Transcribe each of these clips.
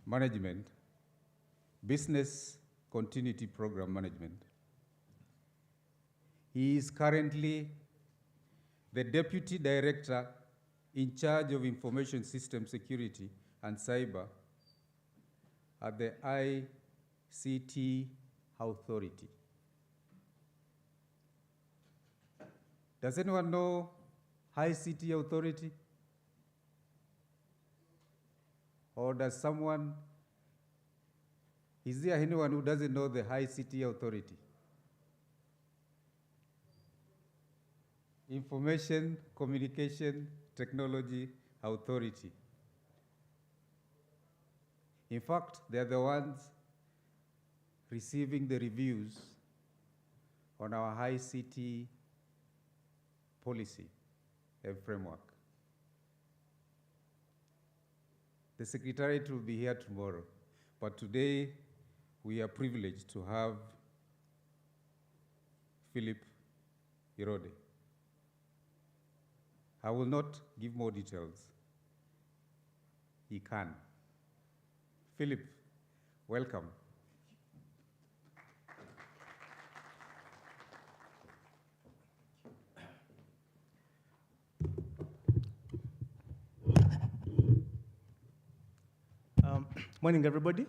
management, business continuity program management. He is currently the Deputy Director in charge of Information System Security and Cyber at the ICT Authority. Does anyone know ICT Authority? Or does someone, is there anyone who doesn't know the ICT Authority? Information Communication Technology Authority. In fact, they're the ones receiving the reviews on our ICT policy and framework. The Secretariat will be here tomorrow, but today we are privileged to have Philip Irode. I will not give more details. He can. Philip, welcome. Morning, everybody.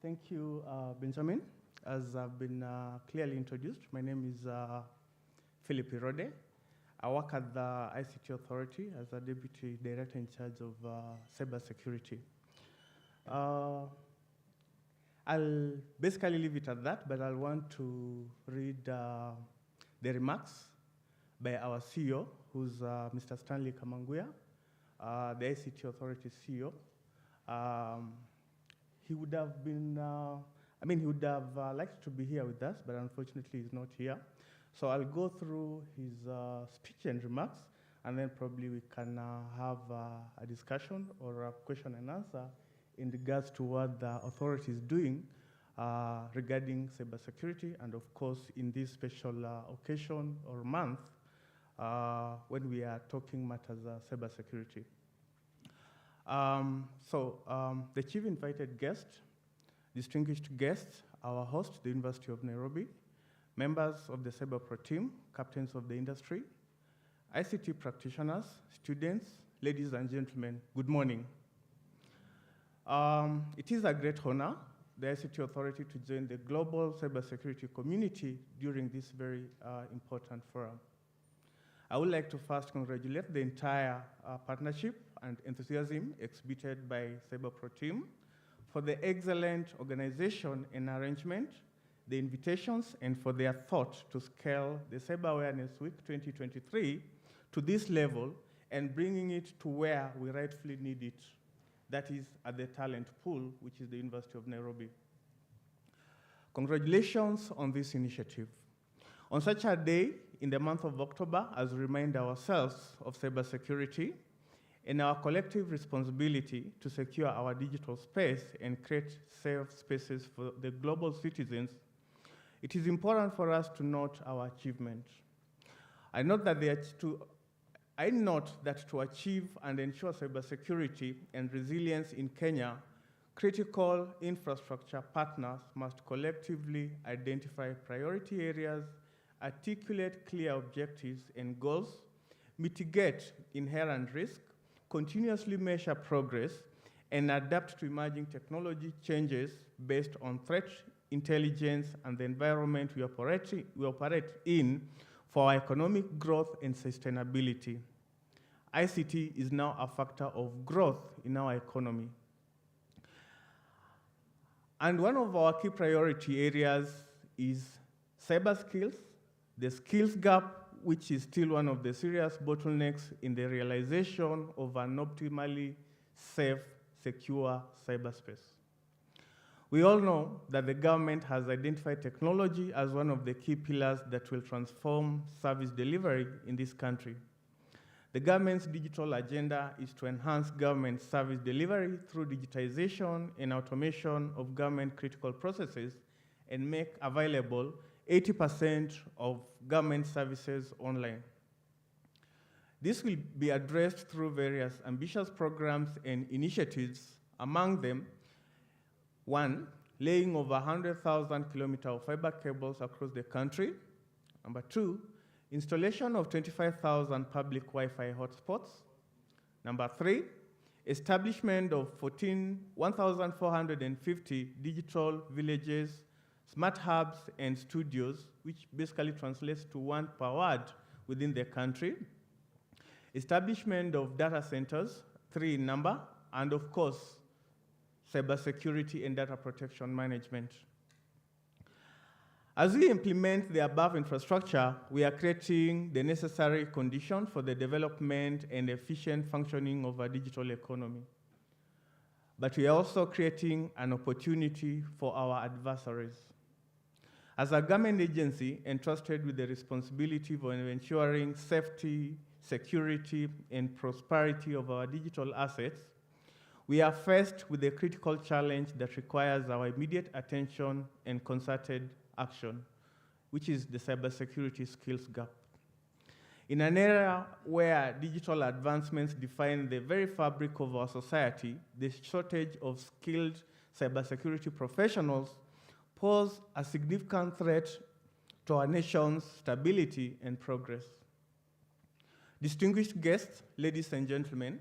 Thank you, Benjamin. As I've been clearly introduced, my name is Philip Irode. I work at the ICT Authority as a Deputy Director in charge of cybersecurity. I'll basically leave it at that, but I want to read the remarks by our CEO, who's Mr. Stanley Kamanguya, the ICT Authority CEO. He would have been, he would have liked to be here with us, but unfortunately he's not here. So I'll go through his speech and remarks, and then probably we can have a discussion or a question and answer in regards to what the authority is doing regarding cybersecurity, and of course in this special occasion or month when we are talking matters cybersecurity. The chief invited guest, distinguished guests, our host, the University of Nairobi, members of the Cyber Pro team, captains of the industry, ICT practitioners, students, ladies and gentlemen, good morning. It is a great honor, the ICT Authority, to join the global cybersecurity community during this very important forum. I would like to first congratulate the entire partnership and enthusiasm exhibited by Cyber Pro team for the excellent organization and arrangement, the invitations, and for their thought to scale the Cyber Awareness Week 2023 to this level and bringing it to where we rightfully need it, that is at the talent pool, which is the University of Nairobi. Congratulations on this initiative. On such a day in the month of October, as we remind ourselves of cybersecurity and our collective responsibility to secure our digital space and create safe spaces for the global citizens, it is important for us to note our achievement. I note that to achieve and ensure cybersecurity and resilience in Kenya, critical infrastructure partners must collectively identify priority areas, articulate clear objectives and goals, mitigate inherent risk, continuously measure progress, and adapt to emerging technology changes based on threat intelligence and the environment we operate in for our economic growth and sustainability. ICT is now a factor of growth in our economy. And one of our key priority areas is cyber skills, the skills gap, which is still one of the serious bottlenecks in the realization of an optimally safe, secure cyberspace. We all know that the government has identified technology as one of the key pillars that will transform service delivery in this country. The government's digital agenda is to enhance government service delivery through digitization and automation of government critical processes and make available 80% of government services online. This will be addressed through various ambitious programs and initiatives Among them, 1, laying over 100,000 kilometers of fiber cables across the country. Number 2, installation of 25,000 public Wi-Fi hotspots. Number 3, establishment of 1,450 digital villages, smart hubs, and studios, which basically translates to 1 per ward within the country. Establishment of data centers, 3 in number, and of course, cybersecurity and data protection management. As we implement the above infrastructure, we are creating the necessary conditions for the development and efficient functioning of our digital economy. But we are also creating an opportunity for our adversaries. As a government agency entrusted with the responsibility for ensuring safety, security, and prosperity of our digital assets, we are faced with a critical challenge that requires our immediate attention and concerted action, which is the cybersecurity skills gap. In an era where digital advancements define the very fabric of our society, the shortage of skilled cybersecurity professionals pose a significant threat to our nation's stability and progress. Distinguished guests, ladies and gentlemen,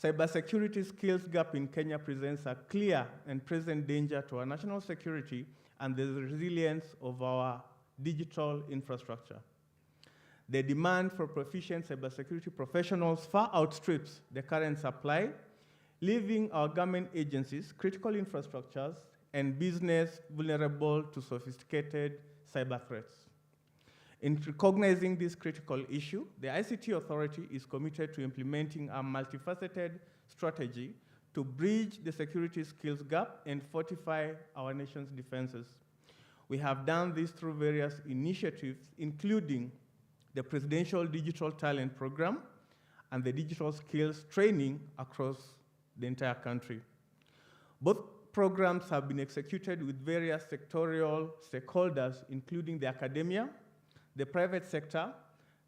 cybersecurity skills gap in Kenya presents a clear and present danger to our national security and the resilience of our digital infrastructure. The demand for proficient cybersecurity professionals far outstrips the current supply, leaving our government agencies, critical infrastructures, and business vulnerable to sophisticated cyber threats. In recognizing this critical issue, the ICT Authority is committed to implementing a multifaceted strategy to bridge the security skills gap and fortify our nation's defenses. We have done this through various initiatives, including the Presidential Digital Talent Program and the digital skills training across the entire country. Both programs have been executed with various sectorial stakeholders, including the academia, the private sector,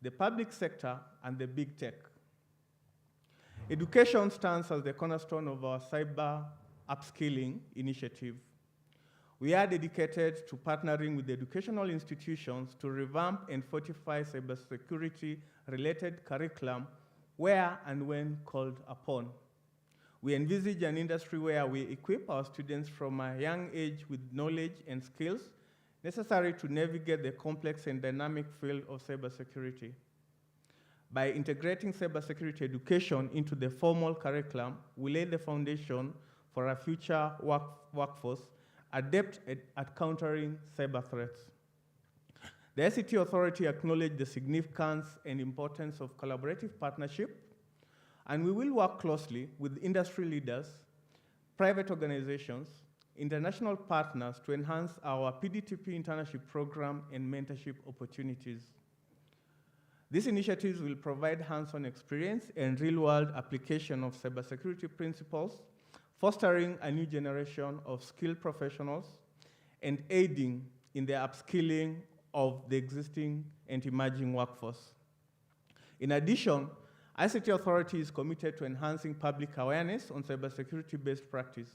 the public sector, and the big tech. Education stands as the cornerstone of our cyber upskilling initiative. We are dedicated to partnering with educational institutions to revamp and fortify cybersecurity-related curriculum where and when called upon. We envisage an industry where we equip our students from a young age with knowledge and skills necessary to navigate the complex and dynamic field of cybersecurity. By integrating cybersecurity education into the formal curriculum, we lay the foundation for a future workforce adept at countering cyber threats. The ICT Authority acknowledges the significance and importance of collaborative partnership, and we will work closely with industry leaders, private organizations, international partners to enhance our PDTP internship program and mentorship opportunities. These initiatives will provide hands-on experience and real-world application of cybersecurity principles, fostering a new generation of skilled professionals and aiding in the upskilling of the existing and emerging workforce. In addition, ICT Authority is committed to enhancing public awareness on cybersecurity-based practice.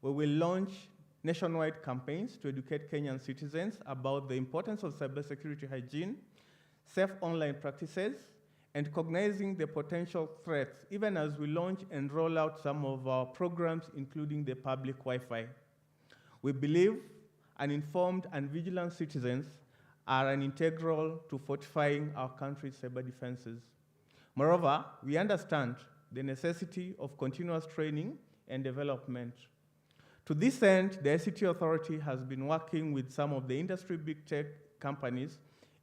We will launch nationwide campaigns to educate Kenyan citizens about the importance of cybersecurity hygiene, safe online practices, and cognizing the potential threats, even as we launch and roll out some of our programs, including the public Wi-Fi. We believe an informed and vigilant citizens are an integral to fortifying our country's cyber defenses. Moreover, we understand the necessity of continuous training and development. To this end, the ICT Authority has been working with some of the industry big tech companies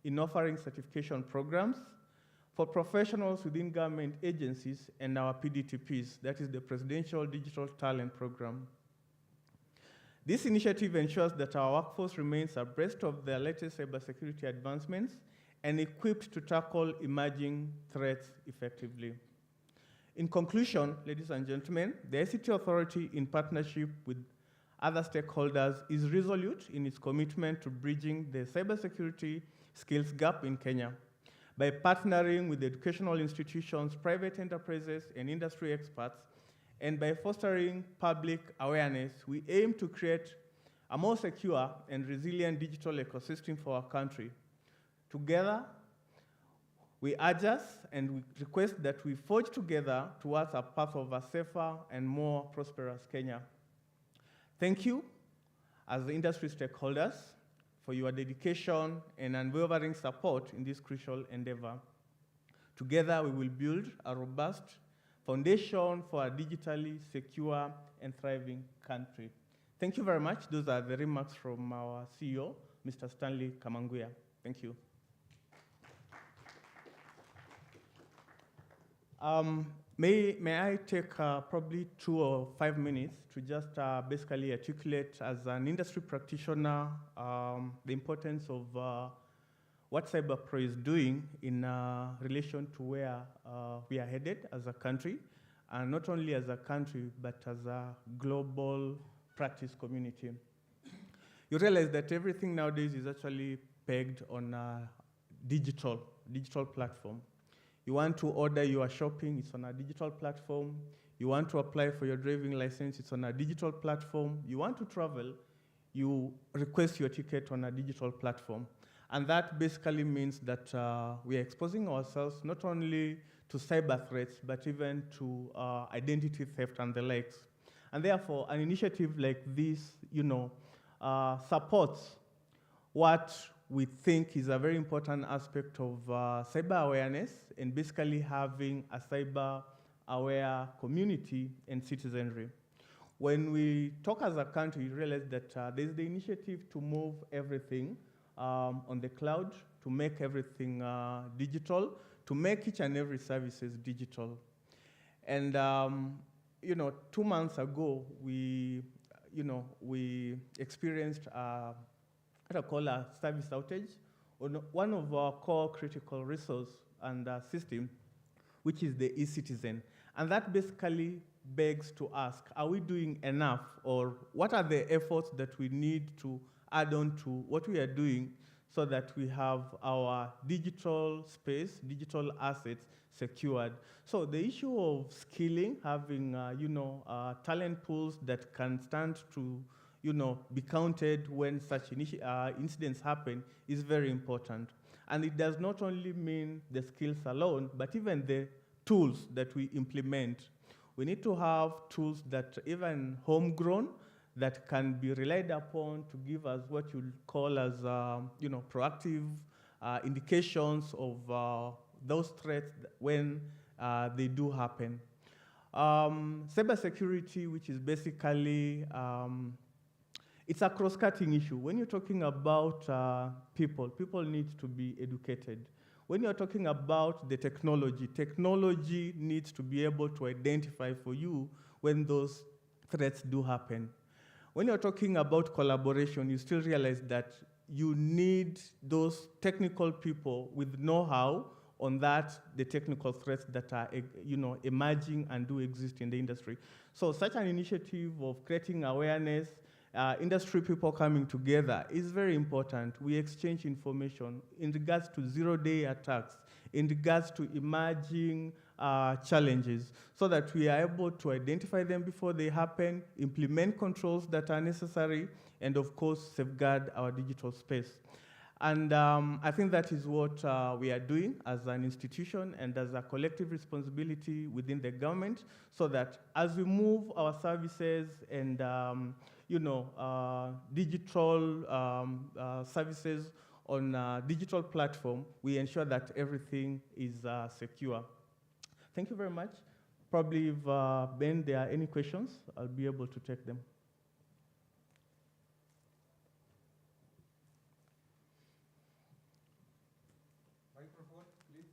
in offering certification programs for professionals within government agencies and our PDTPs, that is the Presidential Digital Talent Program. This initiative ensures that our workforce remains abreast of the latest cybersecurity advancements and equipped to tackle emerging threats effectively. In conclusion, ladies and gentlemen, the ICT Authority, in partnership with other stakeholders, is resolute in its commitment to bridging the cybersecurity skills gap in Kenya. By partnering with educational institutions, private enterprises, and industry experts, And by fostering public awareness, we aim to create a more secure and resilient digital ecosystem for our country. Together, we urge us and we request that we forge together towards a path of a safer and more prosperous Kenya. Thank you, as the industry stakeholders, for your dedication and unwavering support in this crucial endeavor. Together, we will build a robust foundation for a digitally secure and thriving country. Thank you very much. Those are the remarks from our CEO, Mr. Stanley Kamanguya. Thank you. May I take probably 2 or 5 minutes to just basically articulate as an industry practitioner the importance of what CyberPro is doing in relation to where we are headed as a country, and not only as a country, but as a global practice community. You realize that everything nowadays is actually pegged on a digital platform. You want to order your shopping, it's on a digital platform. You want to apply for your driving license, it's on a digital platform. You want to travel, you request your ticket on a digital platform. And that basically means that we are exposing ourselves not only to cyber threats, but even to identity theft and the likes. And therefore, an initiative like this, supports what we think is a very important aspect of cyber awareness and basically having a cyber-aware community and citizenry. When we talk as a country, you realize that there's the initiative to move everything on the cloud, to make everything digital, to make each and every services digital. And 2 months ago, we experienced what I call a service outage on one of our core critical resource and system, which is the e-citizen. And that basically begs to ask, are we doing enough, or what are the efforts that we need to add on to what we are doing so that we have our digital space, digital assets secured? So the issue of skilling, having talent pools that can stand to be counted when such incidents happen is very important. And it does not only mean the skills alone, but even the tools that we implement. We need to have tools that even homegrown, that can be relied upon to give us what you call as proactive indications of those threats when they do happen. Cybersecurity, which is basically it's a cross-cutting issue. When you're talking about people need to be educated. When you're talking about the technology needs to be able to identify for you when those threats do happen. When you're talking about collaboration, you still realize that you need those technical people with know-how on the technical threats that are emerging and do exist in the industry. So such an initiative of creating awareness, industry people coming together is very important. We exchange information in regards to zero-day attacks, in regards to emerging challenges, so that we are able to identify them before they happen, implement controls that are necessary, and of course, safeguard our digital space. And I think that is what we are doing as an institution and as a collective responsibility within the government, so that as we move our services and digital services on a digital platform, we ensure that everything is secure. Thank you very much. Probably if, Ben, there are any questions, I'll be able to take them. Microphone, please.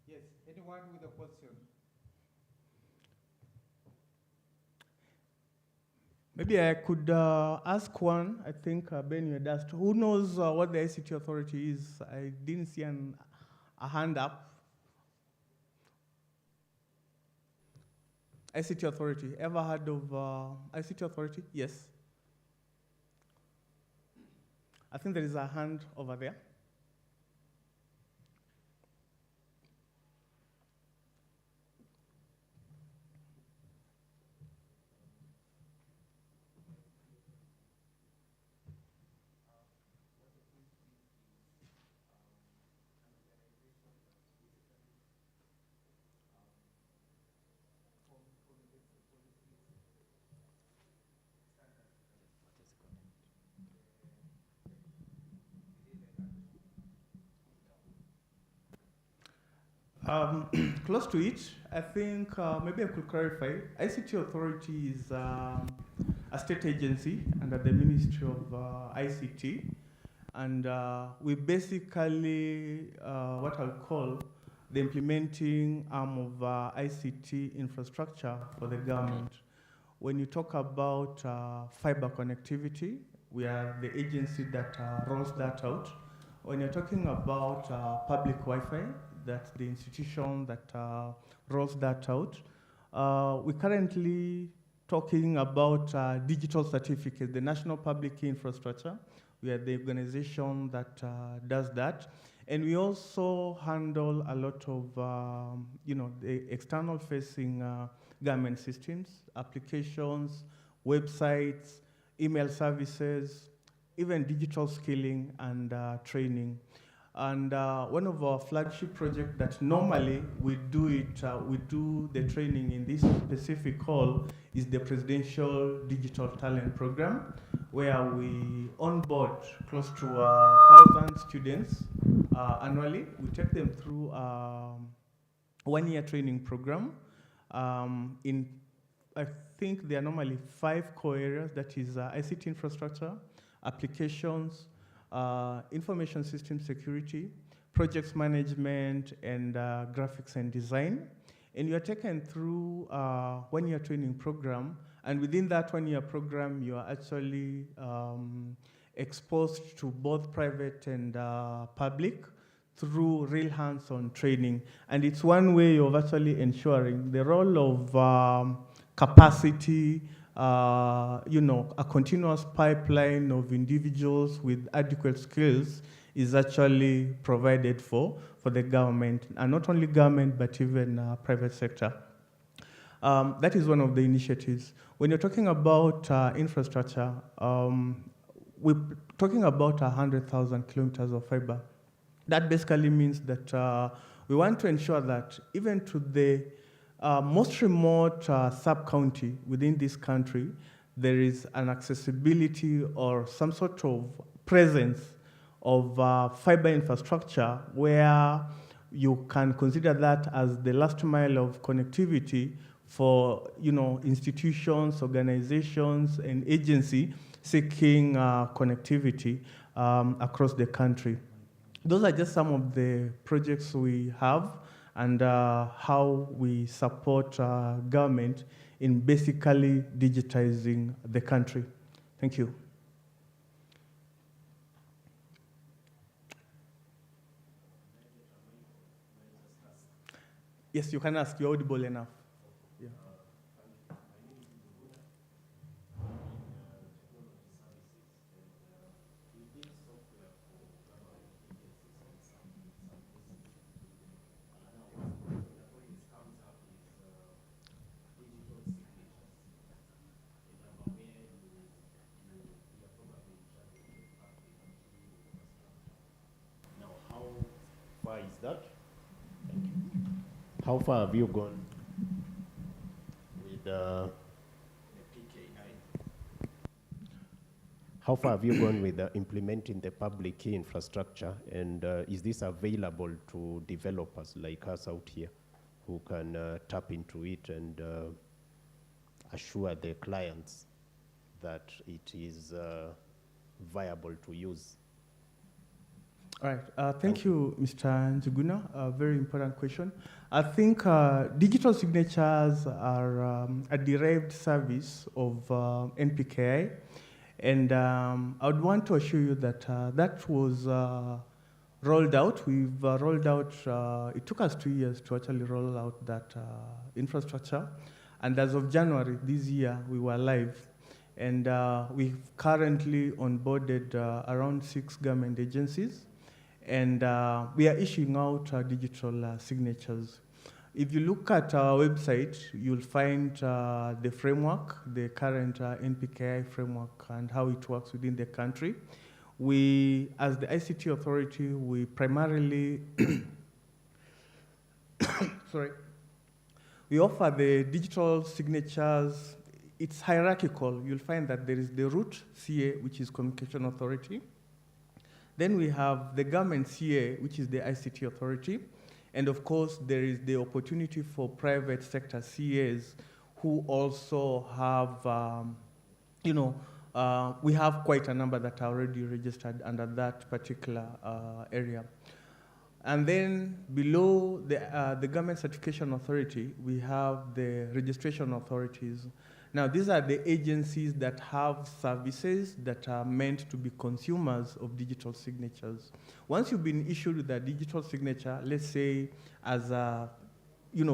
Yes, anyone with a question? Maybe I could ask one. I think Ben, you had asked, who knows what the ICT authority is? I didn't see an a hand up. ICT Authority. Ever heard of ICT Authority? Yes. I think there is a hand over there. Close to it, I think maybe I could clarify. ICT Authority is a state agency under the Ministry of ICT, and we basically what I'll call the implementing arm of ICT infrastructure for the government. When you talk about fiber connectivity, we are the agency that rolls that out. When you're talking about public Wi-Fi, that's the institution that rolls that out. We're currently talking about digital certificates, the National Public Key Infrastructure. We are the organization that does that. And we also handle a lot of, the external facing government systems, applications, websites, email services, even digital skilling and training. And one of our flagship projects that normally we do the training in this specific hall is the Presidential Digital Talent Program, where we onboard close to 1,000 students annually. We take them through a one-year training program. I think there are normally 5 core areas, that is ICT infrastructure, applications, information system security, projects management, and graphics and design. And you are taken through a one-year training program, and within that one-year program, you are actually exposed to both private and public through real hands-on training. And it's one way of actually ensuring the role of capacity, a continuous pipeline of individuals with adequate skills is actually provided for the government, and not only government, but even private sector. That is one of the initiatives. When you're talking about infrastructure, we're talking about 100,000 kilometers of fiber. That basically means that we want to ensure that even to the most remote sub-county within this country, there is an accessibility or some sort of presence of fiber infrastructure where you can consider that as the last mile of connectivity for institutions, organizations, and agencies seeking connectivity across the country. Those are just some of the projects we have and how we support government in basically digitizing the country. Thank you. Yes, you can ask. You're audible enough. Yeah. Is that? How far have you gone with How far have you gone with implementing the public key infrastructure, and is this available to developers like us out here who can tap into it and assure their clients that it is viable to use? All right, thank you, Mr. Njuguna. A very important question. I think digital signatures are a derived service of NPKI, and I would want to assure you that that was rolled out. We've rolled out, it took us 2 years to actually roll out that infrastructure. And as of January this year, we were live. And we've currently onboarded around 6 government agencies. And we are issuing out digital signatures. If you look at our website, you'll find the framework, the current NPKI framework, and how it works within the country. We, as the ICT authority, we primarily, sorry, we offer the digital signatures. It's hierarchical. You'll find that there is the root CA, which is Communication Authority. Then we have the government CA, which is the ICT authority. And of course, there is the opportunity for private sector CAs who also have, we have quite a number that are already registered under that particular area. And then below the government certification authority, we have the registration authorities. Now, these are the agencies that have services that are meant to be consumers of digital signatures. Once you've been issued with a digital signature, let's say as a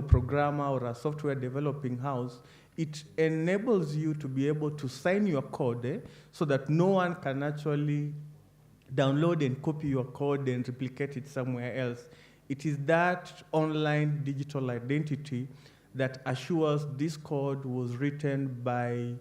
programmer or a software developing house, it enables you to be able to sign your code so that no one can actually download and copy your code and replicate it somewhere else. It is that online digital identity that assures this code was written by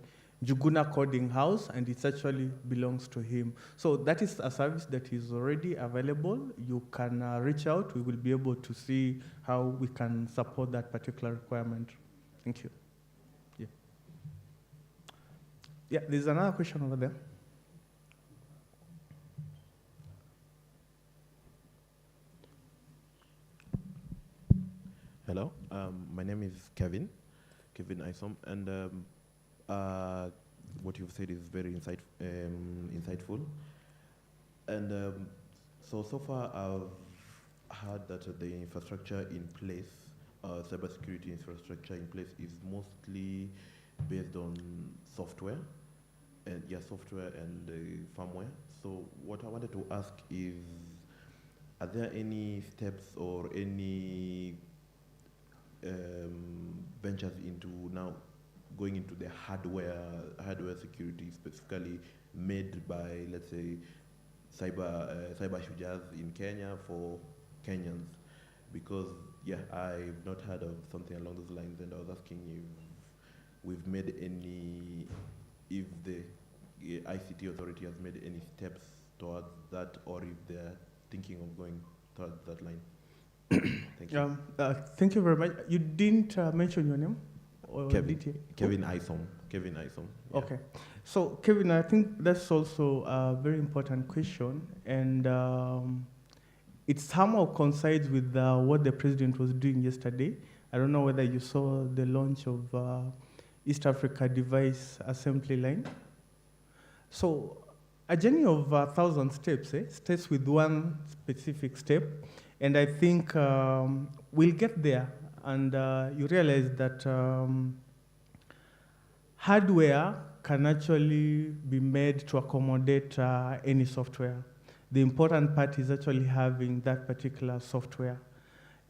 Juguna Coding House and it actually belongs to him. So that is a service that is already available. You can reach out. We will be able to see how we can support that particular requirement. Thank you. Yeah, there's another question over there. Hello, my name is Kevin Isom, and what you've said is very insightful. And so far I've heard that the infrastructure in place, cybersecurity infrastructure in place, is mostly based on software, and software and firmware. So what I wanted to ask is, are there any steps or any ventures into now going into the hardware security, specifically made by, let's say, cyber shujas in Kenya for Kenyans? Because I've not heard of something along those lines, and I was asking if we've made any, if the ICT authority has made any steps towards that, or if they're thinking of going towards that line. Thank you. Thank you very much. You didn't mention your name? Or Kevin Isom. Yeah. Okay. So, Kevin, I think that's also a very important question. And it somehow coincides with what the president was doing yesterday. I don't know whether you saw the launch of East Africa Device Assembly Line. So, a journey of 1,000 steps, starts with one specific step. And I think we'll get there, and you realize that hardware can actually be made to accommodate any software. The important part is actually having that particular software.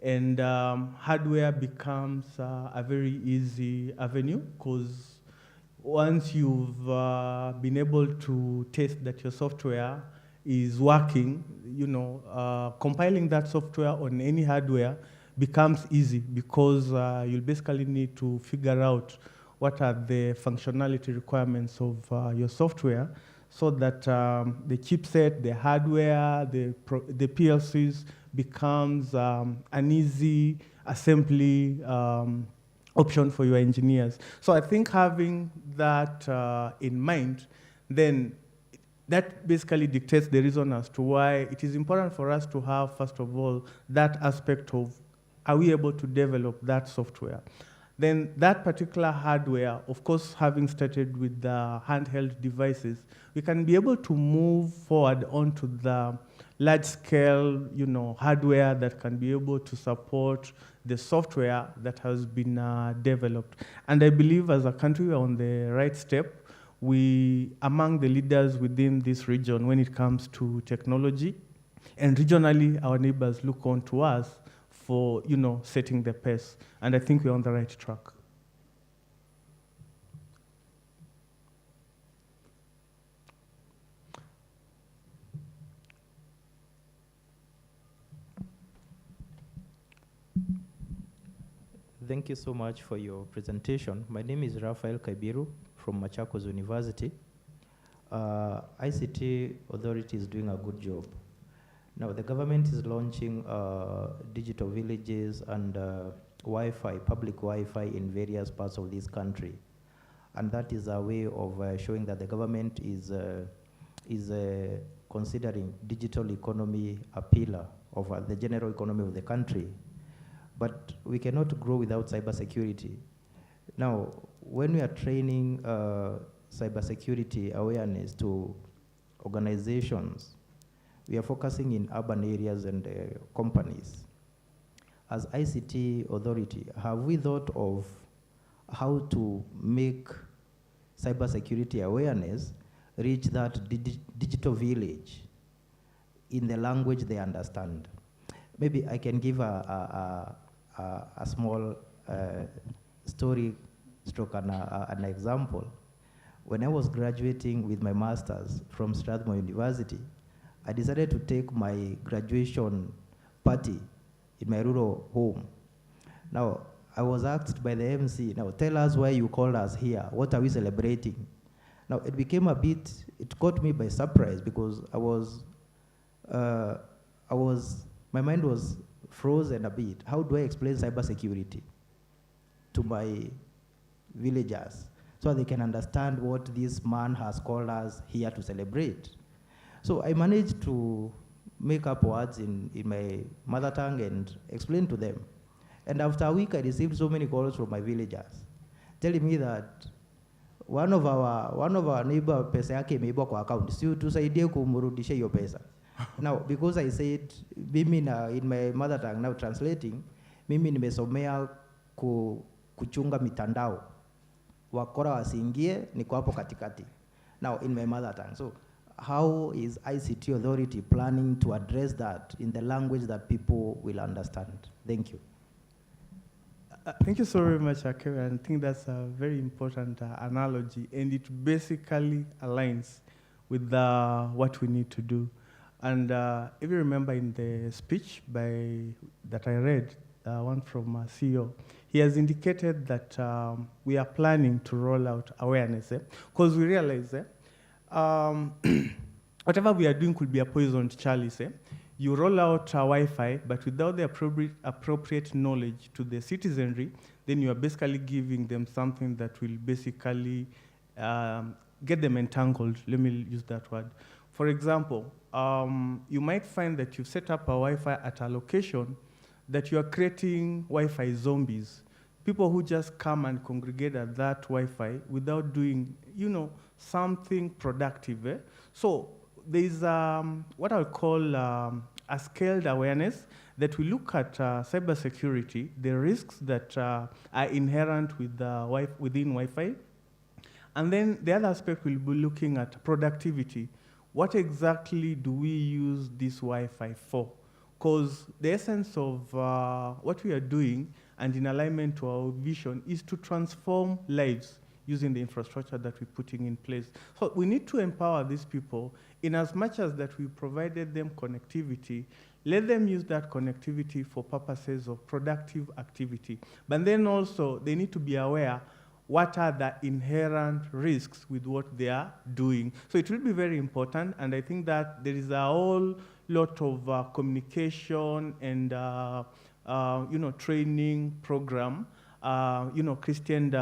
And hardware becomes a very easy avenue, because once you've been able to test that your software is working, compiling that software on any hardware becomes easy, because you'll basically need to figure out what are the functionality requirements of your software, so that the chipset, the hardware, the PLCs becomes an easy assembly option for your engineers. So I think having that in mind, then that basically dictates the reason as to why it is important for us to have, first of all, that aspect of, are we able to develop that software? Then that particular hardware, of course, having started with the handheld devices, we can be able to move forward onto the large-scale, hardware that can be able to support the software that has been developed. And I believe as a country, we're on the right step. We among the leaders within this region when it comes to technology. And regionally, our neighbors look on to us for, setting the pace. And I think we're on the right track. Thank you so much for your presentation. My name is Rafael Kaibiru from Machakos University. ICT Authority is doing a good job. Now, the government is launching digital villages and Wi-Fi, public Wi-Fi in various parts of this country. And that is a way of showing that the government is considering digital economy a pillar of the general economy of the country. But we cannot grow without cybersecurity. Now, when we are training cybersecurity awareness to organizations, we are focusing in urban areas and companies. As ICT Authority, have we thought of how to make cybersecurity awareness reach that digital village in the language they understand? Maybe I can give a small story stroke an example. When I was graduating with my master's from Strathmore University, I decided to take my graduation party in my rural home. Now, I was asked by the MC, now tell us why you called us here. What are we celebrating? Now, it became it caught me by surprise because my mind was frozen a bit. How do I explain cybersecurity to my villagers so they can understand what this man has called us here to celebrate? So I managed to make up words in my mother tongue and explain to them. And after a week, I received so many calls from my villagers telling me that one of our neighbor pesa yake imeibwa kwa account, si tusaidie kumrudisha hiyo pesa. Now, because I said, mimi in my mother tongue, now translating, mimi nimesomea kuchunga mitandao. Wakora wasiingie, niko hapo katikati. Now, in my mother tongue. So, how is ICT Authority planning to address that in the language that people will understand? Thank you. Thank you so very much, Akira. I think that's a very important analogy, and it basically aligns with what we need to do. And if you remember in the speech that I read, one from CEO, he has indicated that we are planning to roll out awareness, because we realize whatever we are doing could be a poisoned chalice. You roll out Wi-Fi, but without the appropriate knowledge to the citizenry, then you are basically giving them something that will basically get them entangled. Let me use that word. For example, you might find that you've set up a Wi-Fi at a location that you are creating Wi-Fi zombies, people who just come and congregate at that Wi-Fi without doing, something productive. So there's what I'll call a scaled awareness that we look at cybersecurity, the risks that are inherent within Wi-Fi. And then the other aspect we'll be looking at productivity. What exactly do we use this Wi-Fi for? Because the essence of what we are doing and in alignment to our vision is to transform lives using the infrastructure that we're putting in place. So we need to empower these people in as much as that we provided them connectivity, let them use that connectivity for purposes of productive activity. But then also they need to be aware what are the inherent risks with what they are doing. So it will be very important, and I think that there is a whole lot of communication and training program, Christian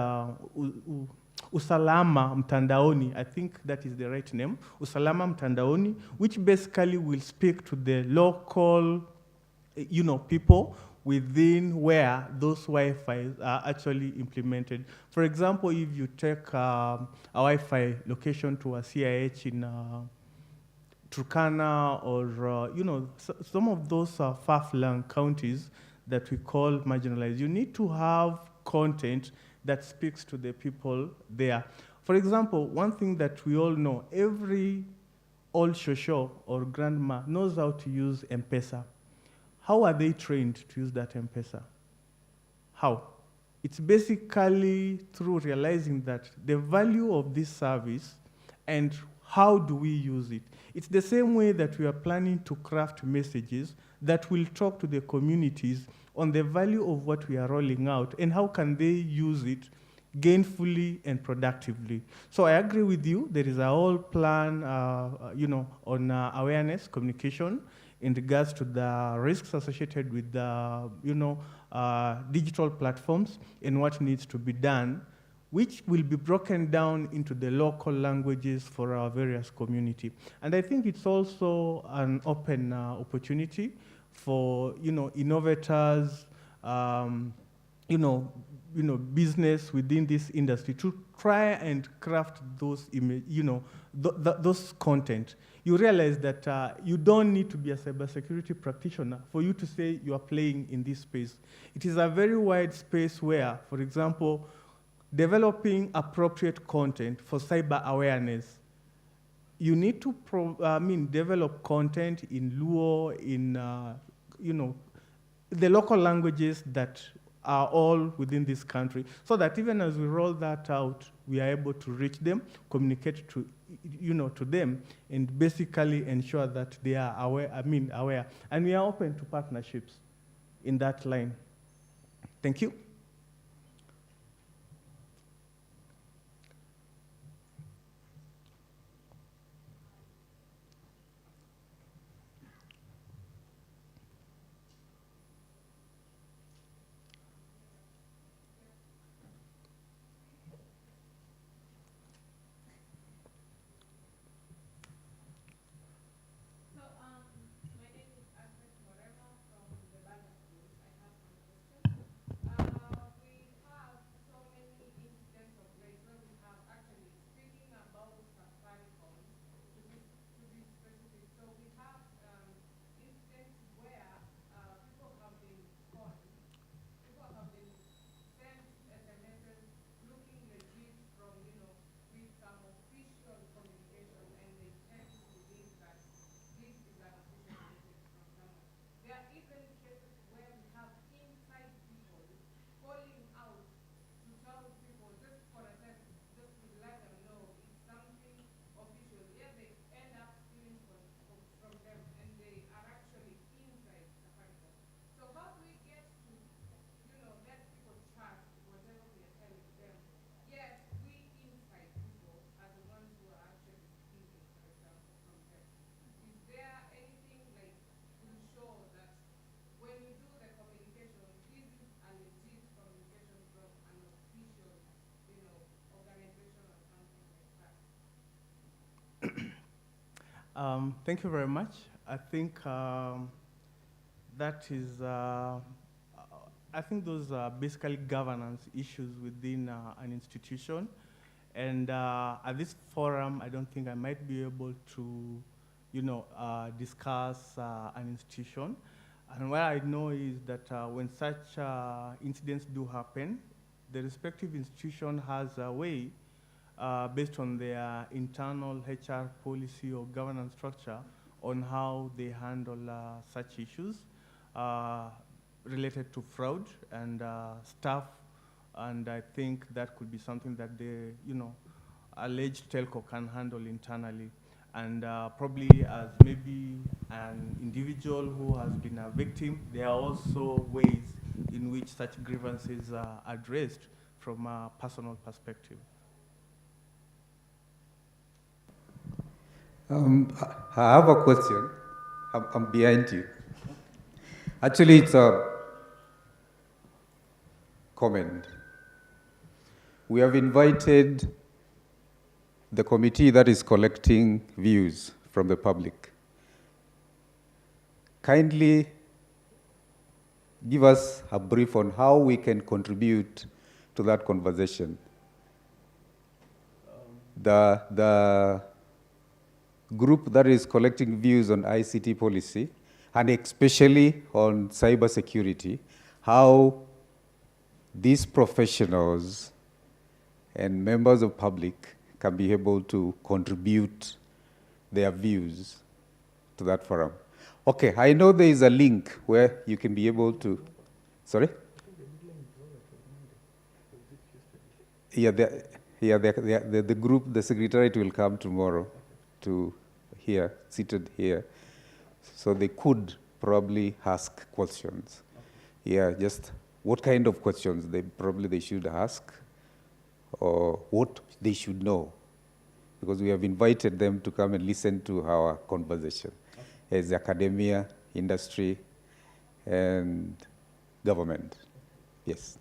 Usalama Mtandaoni, I think that is the right name, Usalama Mtandaoni, which basically will speak to the local, people within where those Wi-Fi are actually implemented. For example, if you take a Wi-Fi location to a CIH in Turkana or, some of those far-flung counties that we call marginalized, you need to have content that speaks to the people there. For example, one thing that we all know, every old shosho or grandma knows how to use M-Pesa. How are they trained to use that M-Pesa? How? It's basically through realizing that the value of this service and how do we use it. It's the same way that we are planning to craft messages that will talk to the communities on the value of what we are rolling out and how can they use it gainfully and productively. So I agree with you. There is a whole plan, on awareness, communication, in regards to the risks associated with the, digital platforms and what needs to be done, which will be broken down into the local languages for our various community. And I think it's also an open opportunity for, innovators, business within this industry to try and craft those those content. You realize that you don't need to be a cybersecurity practitioner for you to say you are playing in this space. It is a very wide space where, for example, developing appropriate content for cyber awareness, you need to develop content in Luo, in the local languages that are all within this country, so that even as we roll that out, we are able to reach them, communicate to them, and basically ensure that they are aware. And we are open to partnerships in that line. Thank you. Thank you very much. I think that is, I think those are basically governance issues within an institution. And at this forum, I don't think I might be able to, discuss an institution. And what I know is that when such incidents do happen, the respective institution has a way based on their internal HR policy or governance structure on how they handle such issues related to fraud and staff. And I think that could be something that the alleged telco can handle internally. And probably as maybe an individual who has been a victim, there are also ways in which such grievances are addressed from a personal perspective. I have a question. I'm behind you. Actually, it's a comment. We have invited the committee that is collecting views from the public. Kindly give us a brief on how we can contribute to that conversation. The group that is collecting views on ICT policy, and especially on cybersecurity, how these professionals and members of public can be able to contribute their views to that forum. Okay, I know there is a link where you can be able to, sorry? Yeah, the group, the secretariat will come tomorrow to here, seated here. So they could probably ask questions. Yeah, just what kind of questions they should ask, or what they should know. Because we have invited them to come and listen to our conversation as academia, industry, and government. Yes.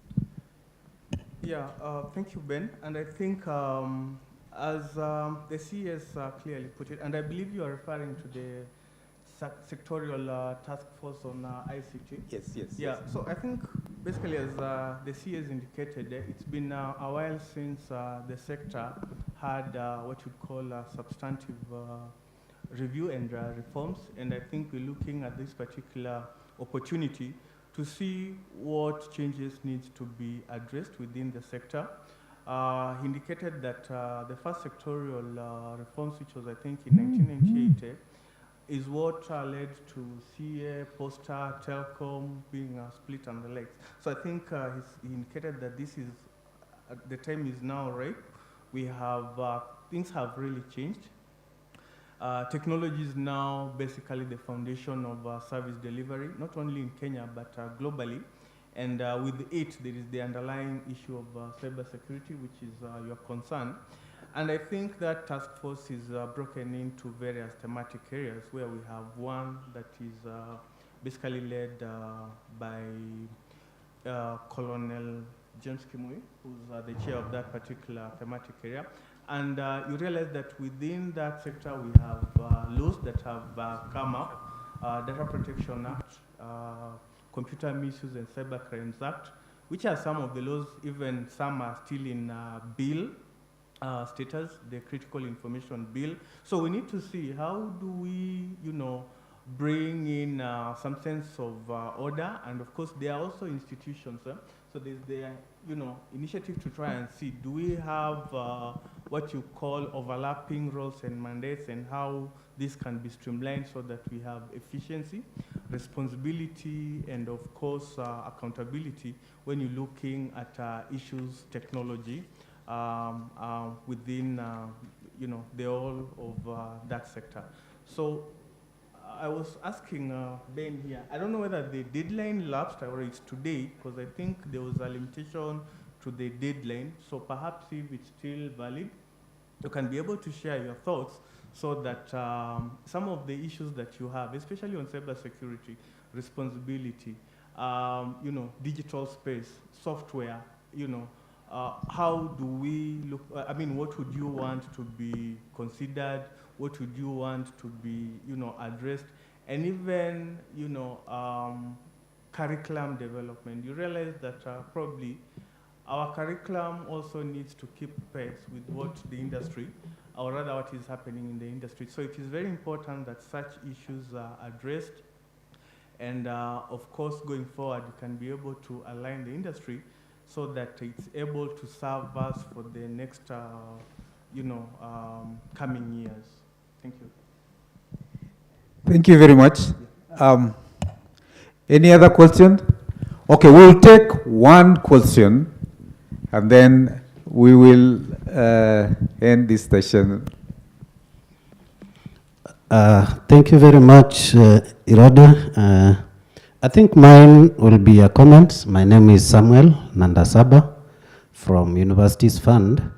Yeah, thank you, Ben. And I think as the CES clearly put it, and I believe you are referring to the sectorial task force on ICT. Yes, yes. Yeah, so I think basically as the CES indicated, it's been a while since the sector had what you'd call a substantive review and reforms, and I think we're looking at this particular opportunity to see what changes needs to be addressed within the sector. He indicated that the first sectorial reforms, which was I think in 1998, is what led to CA, Posta, Telcom being split and the likes. So I think he indicated that this is, the time is now right. We have, things have really changed. Technology is now basically the foundation of service delivery, not only in Kenya, but globally. And with it, there is the underlying issue of cybersecurity, which is your concern. And I think that task force is broken into various thematic areas where we have one that is basically led by Colonel James Kimui, who's the chair of that particular thematic area. And you realize that within that sector we have laws that have come up, Data Protection Act, Computer Misuse and Cyber Crimes Act, which are some of the laws, even some are still in bill status, the Critical Information Bill. So we need to see how do we, bring in some sense of order, and of course there are also institutions. So there's the, initiative to try and see, do we have what you call overlapping roles and mandates, and how this can be streamlined so that we have efficiency, responsibility, and of course accountability when you're looking at issues, technology, within the whole of that sector. So I was asking Ben here, I don't know whether the deadline lapsed or it's today, because I think there was a limitation to the deadline. So perhaps if it's still valid, you can be able to share your thoughts so that some of the issues that you have, especially on cybersecurity, responsibility, digital space, software, how do we look, what would you want to be considered? What would you want to be, addressed? And even, curriculum development. You realize that probably our curriculum also needs to keep pace with what the industry, or rather what is happening in the industry. So it is very important that such issues are addressed. And of course, going forward, you can be able to align the industry so that it's able to serve us for the next, coming years. Thank you. Thank you very much. Any other question? Okay, we'll take one question, and then we will end this session. Thank you very much, Irode. I think mine will be a comment. My name is Samuel Nandasaba from Universities Fund.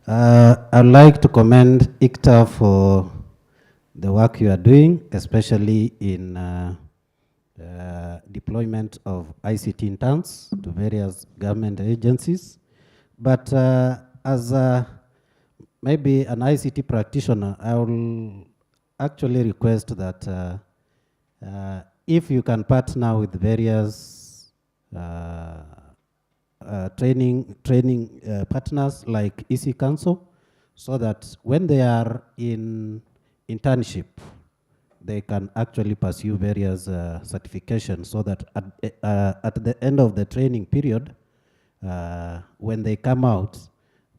I'd like to commend ICTA for the work you are doing, especially in deployment of ICT interns to various government agencies. But as maybe an ICT practitioner, I will actually request that if you can partner with various training partners like EC Council, so that when they are in internship, they can actually pursue various certifications, so that at the end of the training period, when they come out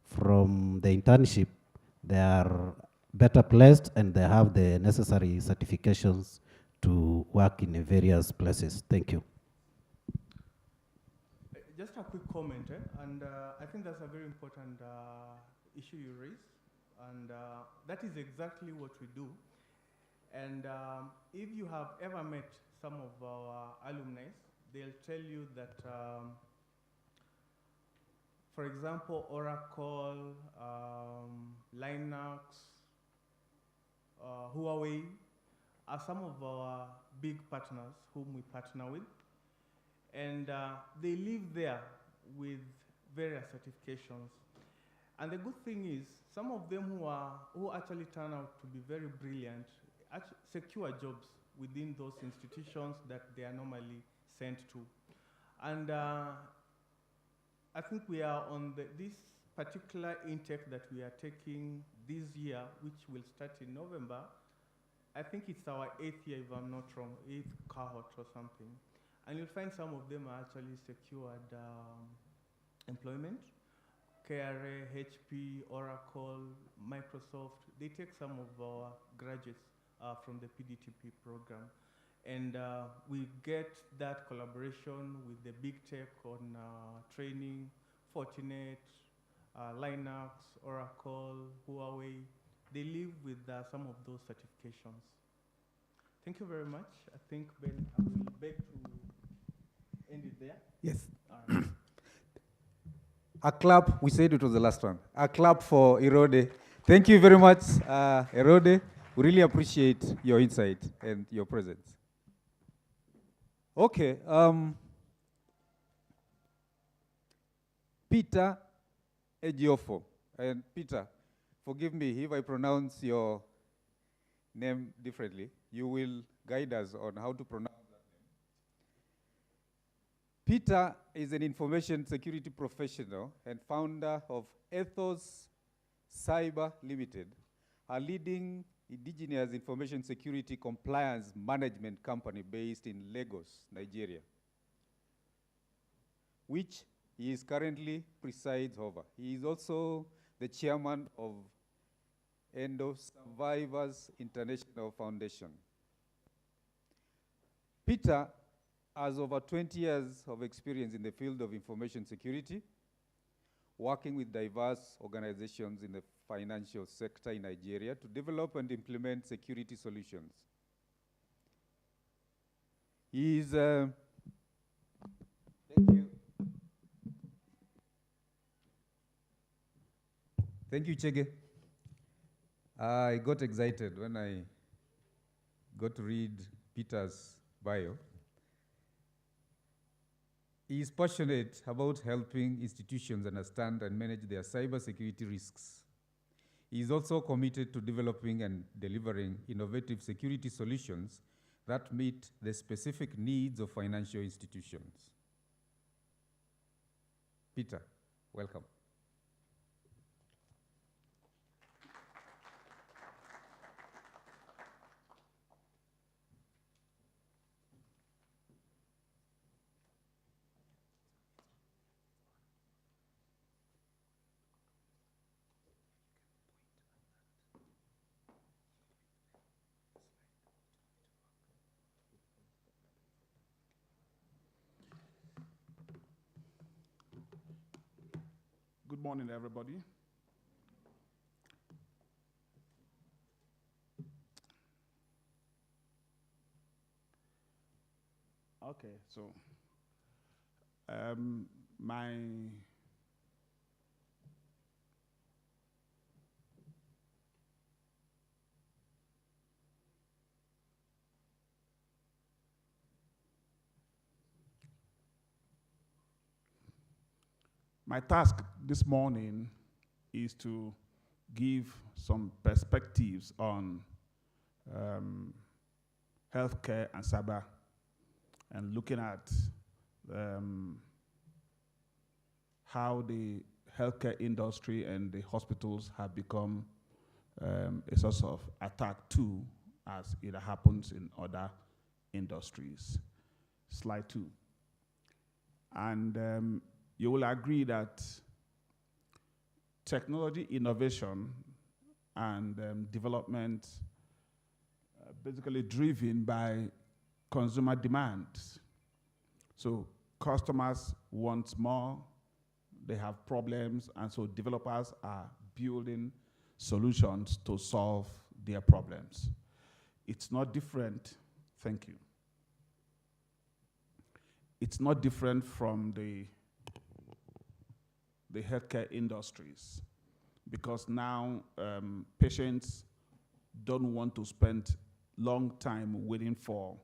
from the internship, they are better placed and they have the necessary certifications to work in various places. Thank you. Just a quick comment, and I think that's a very important issue you raised, and that is exactly what we do. And if you have ever met some of our alumni, they'll tell you that, for example, Oracle, Linux, Huawei are some of our big partners whom we partner with. And they live there with various certifications. And the good thing is, some of them who actually turn out to be very brilliant secure jobs within those institutions that they are normally sent to. And I think we are on this particular intake that we are taking this year, which will start in November. I think it's our 8th year, if I'm not wrong, 8th cohort or something. And you'll find some of them are actually secured employment. KRA, HP, Oracle, Microsoft, they take some of our graduates from the PDTP program. And we get that collaboration with the big tech on training, Fortinet, Linux, Oracle, Huawei. They live with some of those certifications. Thank you very much. I think, Ben, I will beg to end it there. Yes. All right. A clap, we said it was the last one. A clap for Erode. Thank you very much, Erode. We really appreciate your insight and your presence. Okay. Peter Ejiofo. And Peter, forgive me if I pronounce your name differently. You will guide us on how to pronounce that name. Peter is an information security professional and founder of Ethos Cyber Limited, a leading indigenous information security compliance management company based in Lagos, Nigeria, which he is currently presides over. He is also the chairman of Endo Survivors International Foundation. Peter has over 20 years of experience in the field of information security, working with diverse organizations in the financial sector in Nigeria to develop and implement security solutions. He is, thank you. Thank you, Chege. I got excited when I got to read Peter's bio. He is passionate about helping institutions understand and manage their cybersecurity risks. He is also committed to developing and delivering innovative security solutions that meet the specific needs of financial institutions. Peter, welcome. Good morning, everybody. Okay, so my task this morning is to give some perspectives on healthcare and cyber, and looking at how the healthcare industry and the hospitals have become a source of attack tool as it happens in other industries. Slide 2. And you will agree that technology innovation and development basically driven by consumer demands. So customers want more, they have problems, and so developers are building solutions to solve their problems. It's not different, thank you. It's not different from the healthcare industries, because now patients don't want to spend long time waiting for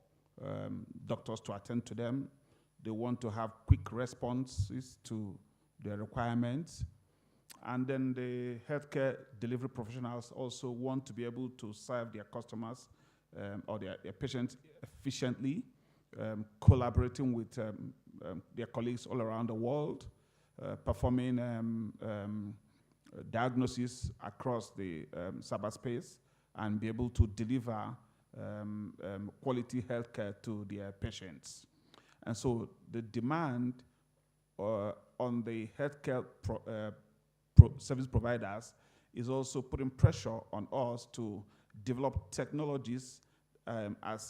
doctors to attend to them. They want to have quick responses to their requirements. And then the healthcare delivery professionals also want to be able to serve their customers or their patients efficiently, collaborating with their colleagues all around the world, performing diagnosis across the cyberspace, and be able to deliver quality healthcare to their patients. And so the demand on the healthcare service providers is also putting pressure on us to develop technologies that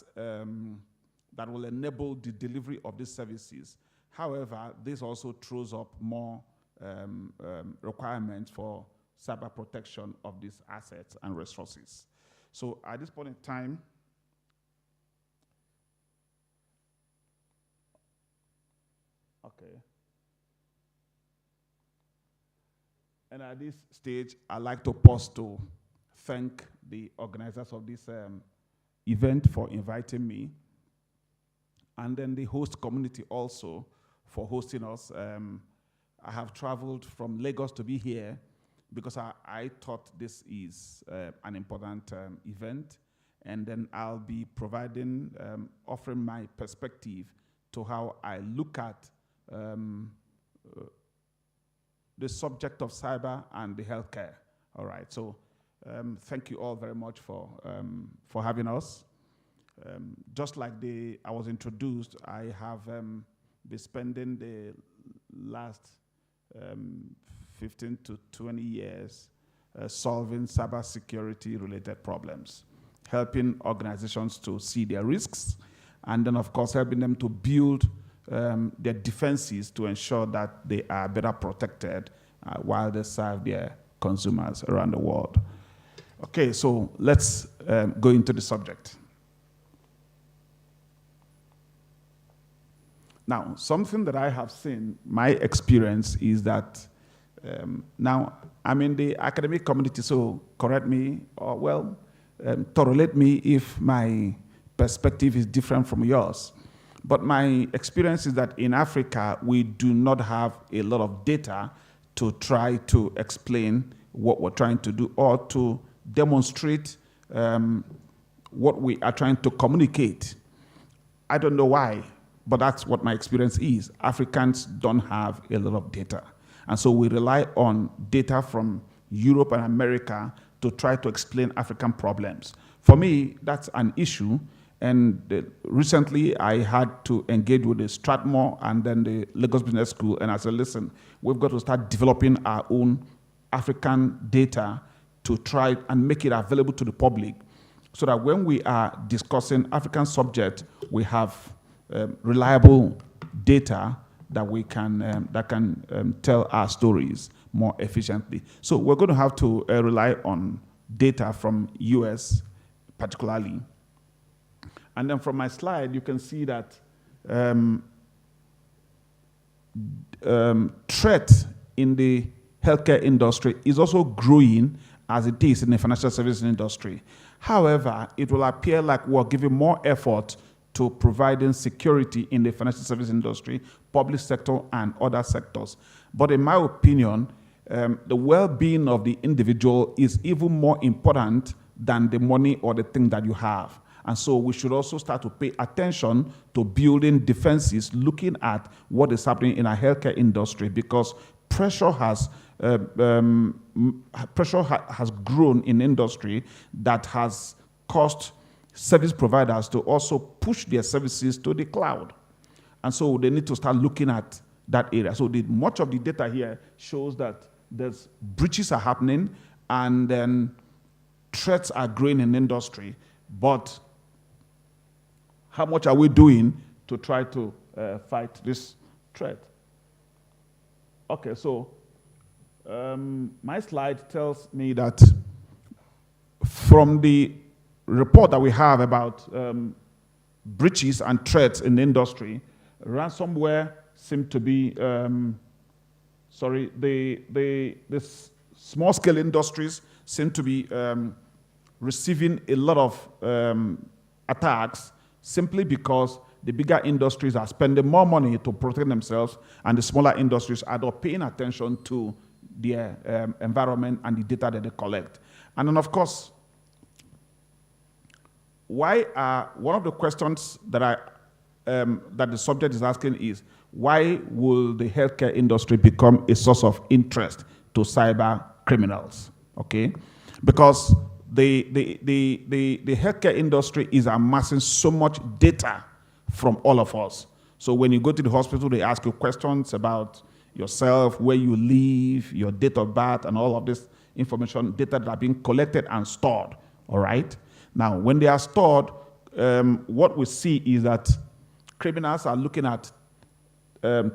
will enable the delivery of these services. However, this also throws up more requirements for cyber protection of these assets and resources. So at this point in time, okay. And at this stage, I'd like to pause to thank the organizers of this event for inviting me, and then the host community also for hosting us. I have traveled from Lagos to be here because I thought this is an important event, and then I'll be providing, offering my perspective to how I look at the subject of cyber and the healthcare. All right, so thank you all very much for having us. Just like I was introduced, I have been spending the last 15 to 20 years solving cybersecurity related problems, helping organizations to see their risks, and then of course helping them to build their defenses to ensure that they are better protected while they serve their consumers around the world. Okay, so let's go into the subject. Now, something that I have seen, my experience is that now I'm in the academic community, so correct me, or tolerate me if my perspective is different from yours. But my experience is that in Africa, we do not have a lot of data to try to explain what we're trying to do or to demonstrate what we are trying to communicate. I don't know why, but that's what my experience is. Africans don't have a lot of data. And so we rely on data from Europe and America to try to explain African problems. For me, that's an issue. And recently, I had to engage with the Strathmore and then the Lagos Business School, and I said, listen, we've got to start developing our own African data to try and make it available to the public so that when we are discussing African subjects, we have reliable data that we can tell our stories more efficiently. So we're going to have to rely on data from US particularly. And then from my slide, you can see that threat in the healthcare industry is also growing as it is in the financial services industry. However, it will appear like we're giving more effort to providing security in the financial service industry, public sector, and other sectors. But in my opinion, the well-being of the individual is even more important than the money or the thing that you have. And so we should also start to pay attention to building defenses, looking at what is happening in our healthcare industry, because pressure has grown in industry that has caused service providers to also push their services to the cloud. And so they need to start looking at that area. So much of the data here shows that there's breaches are happening, and then threats are growing in industry, but how much are we doing to try to fight this threat? Okay, so my slide tells me that from the report that we have about breaches and threats in the industry, ransomware seem to be, the small-scale industries seem to be receiving a lot of attacks simply because the bigger industries are spending more money to protect themselves, and the smaller industries are not paying attention to their environment and the data that they collect. And then, of course, one of the questions that the subject is asking is, why will the healthcare industry become a source of interest to cyber criminals? Okay, because the healthcare industry is amassing so much data from all of us. So when you go to the hospital, they ask you questions about yourself, where you live, your date of birth, and all of this information, data that are being collected and stored, all right? Now, when they are stored, what we see is that criminals are looking at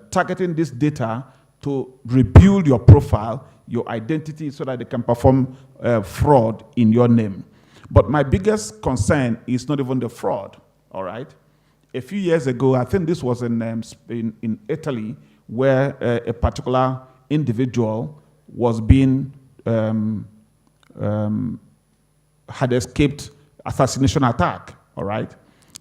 targeting this data to rebuild your profile, your identity, so that they can perform fraud in your name. But my biggest concern is not even the fraud, all right? A few years ago, I think this was in Italy, where a particular individual was being, had escaped assassination attack, all right?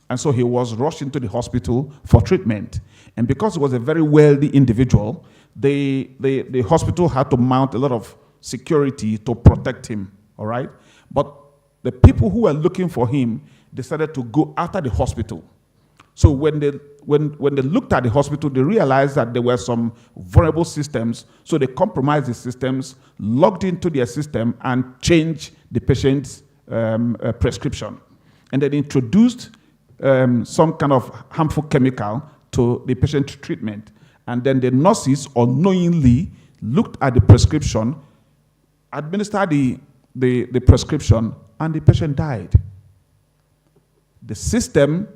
And so he was rushed into the hospital for treatment. And because he was a very wealthy individual, the hospital had to mount a lot of security to protect him, all right? But the people who were looking for him decided to go after the hospital. So when they looked at the hospital, they realized that there were some vulnerable systems, so they compromised the systems, logged into their system, and changed the patient's prescription. And then introduced some kind of harmful chemical to the patient treatment. And then the nurses unknowingly looked at the prescription, administered the prescription, and the patient died. The system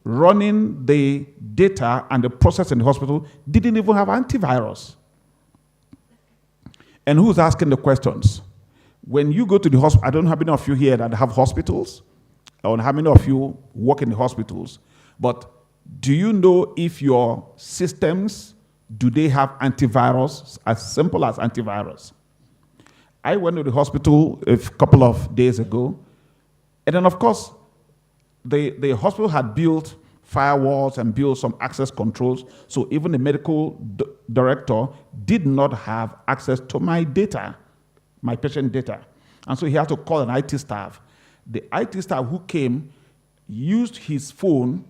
running the data and the process in the hospital didn't even have antivirus. And who's asking the questions? When you go to the hospital, I don't know how many of you here that have hospitals, or how many of you work in the hospitals, but do you know if your systems, do they have antivirus, as simple as antivirus? I went to the hospital a couple of days ago, and then of course, the hospital had built firewalls and built some access controls, so even the medical director did not have access to my data, my patient data. And so he had to call an IT staff. The IT staff who came used his phone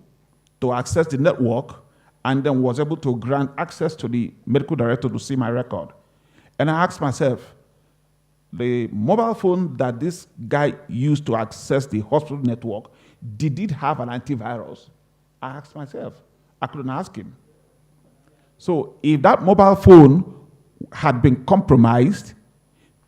to access the network and then was able to grant access to the medical director to see my record. And I asked myself, the mobile phone that this guy used to access the hospital network, did it have an antivirus? I asked myself. I couldn't ask him. So if that mobile phone had been compromised,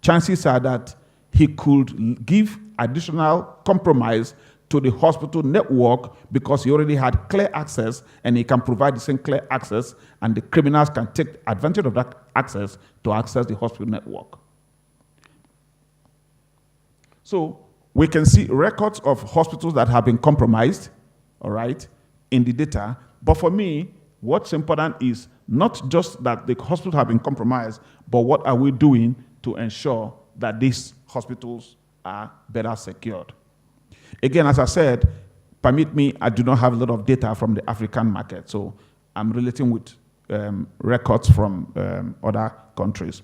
chances are that he could give additional compromise to the hospital network because he already had clear access, and he can provide the same clear access, and the criminals can take advantage of that access to access the hospital network. So we can see records of hospitals that have been compromised, all right, in the data. But for me, what's important is not just that the hospitals have been compromised, but what are we doing to ensure that these hospitals are better secured? Again, as I said, permit me, I do not have a lot of data from the African market, so I'm relating with records from other countries.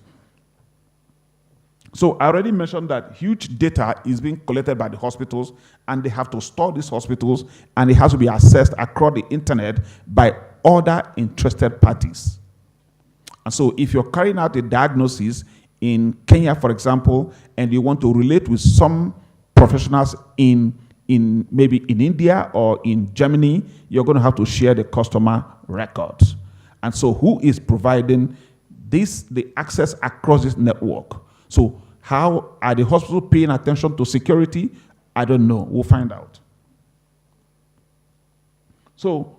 So I already mentioned that huge data is being collected by the hospitals, and they have to store these hospitals, and it has to be accessed across the internet by other interested parties. And so if you're carrying out a diagnosis in Kenya, for example, and you want to relate with some professionals in maybe in India or in Germany, you're going to have to share the customer records. And so who is providing the access across this network? So How are the hospitals paying attention to security? I don't know. We'll find out. So,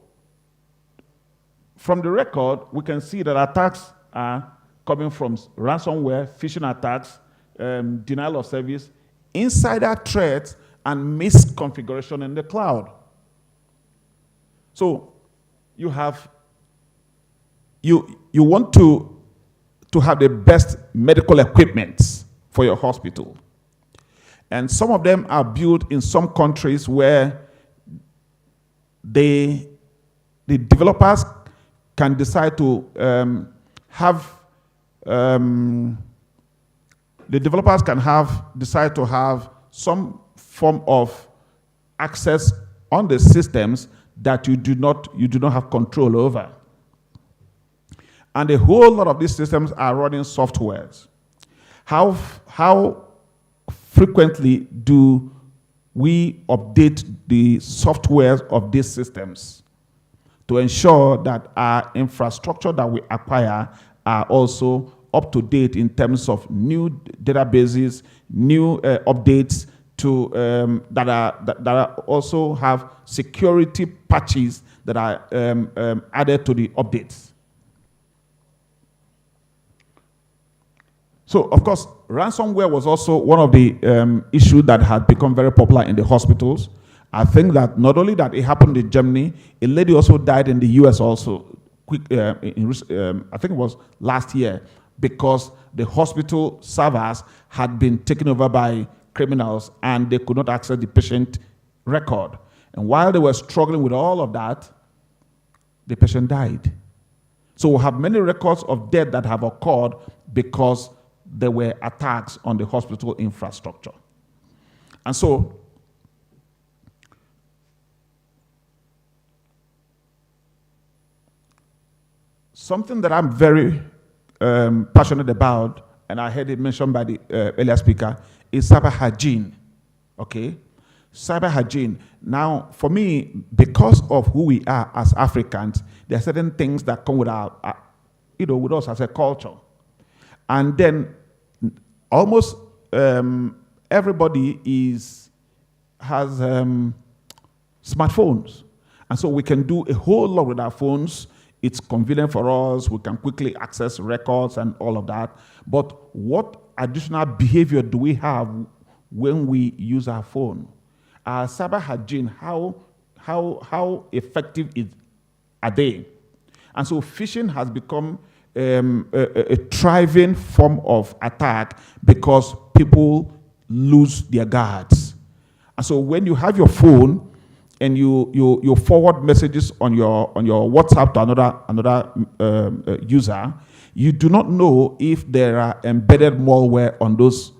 from the record, we can see that attacks are coming from ransomware, phishing attacks, denial of service, insider threats, and misconfiguration in the cloud. So, you want to have the best medical equipment for your hospital. And some of them are built in some countries where the developers can decide to decide to have some form of access on the systems that you do not have control over. And a whole lot of these systems are running softwares. How frequently do we update the software of these systems to ensure that our infrastructure that we acquire are also up to date in terms of new databases, new updates to that also have security patches that are added to the updates. So, of course, ransomware was also one of the issues that had become very popular in the hospitals. I think that not only that it happened in Germany, a lady also died in the US also, I think it was last year, because the hospital servers had been taken over by criminals and they could not access the patient record. And while they were struggling with all of that, the patient died. So we have many records of death that have occurred because there were attacks on the hospital infrastructure. And so, something that I'm very passionate about, and I heard it mentioned by the earlier speaker, is cyber hygiene. Okay? Cyber hygiene. Now, for me, because of who we are as Africans, there are certain things that come with with us as a culture. And then almost everybody has smartphones. And so we can do a whole lot with our phones. It's convenient for us. We can quickly access records and all of that. But what additional behavior do we have when we use our phone? Our cyber hygiene, how effective are they? And so phishing has become a thriving form of attack because people lose their guards. And so when you have your phone and you forward messages on your WhatsApp to another user, you do not know if there are embedded malware on those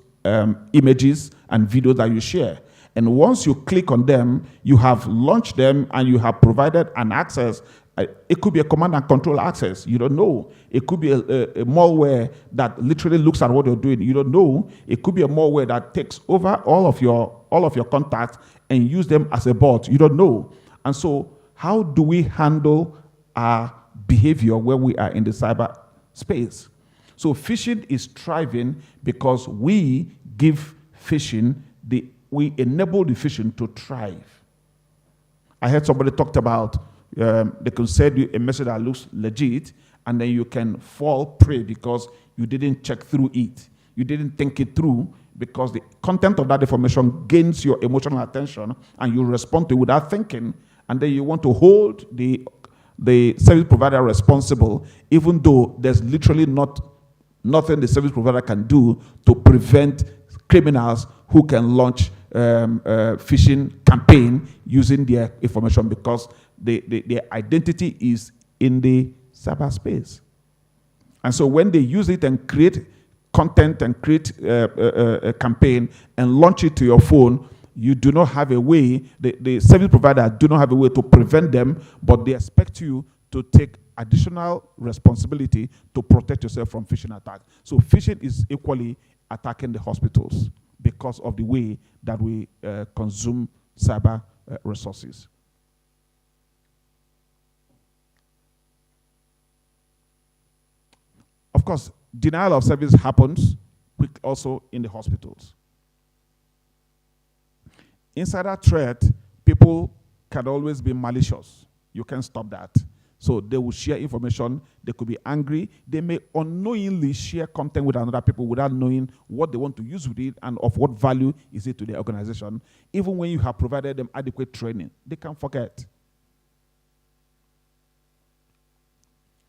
images and videos that you share. And once you click on them, you have launched them and you have provided an access. It could be a command and control access. You don't know. It could be a malware that literally looks at what you're doing. You don't know. It could be a malware that takes over all of your contacts and use them as a bot. You don't know. And so, how do we handle our behavior when we are in the cyber space? So, phishing is thriving because we enable the phishing to thrive. I heard somebody talked about they can send you a message that looks legit, and then you can fall prey because you didn't check through it. You didn't think it through because the content of that information gains your emotional attention, and you respond to it without thinking, and then you want to hold the service provider responsible, even though there's literally nothing the service provider can do to prevent criminals who can launch phishing campaign using their information because their identity is in the cyberspace. And so when they use it and create content and create a campaign and launch it to your phone, you do not have a way, the service provider do not have a way to prevent them, but they expect you to take additional responsibility to protect yourself from phishing attacks. So phishing is equally attacking the hospitals because of the way that we consume cyber resources. Of course, denial of service happens also in the hospitals. Insider threat, people can always be malicious. You can't stop that. So they will share information. They could be angry. They may unknowingly share content with another people without knowing what they want to use with it and of what value is it to the organization. Even when you have provided them adequate training, they can forget.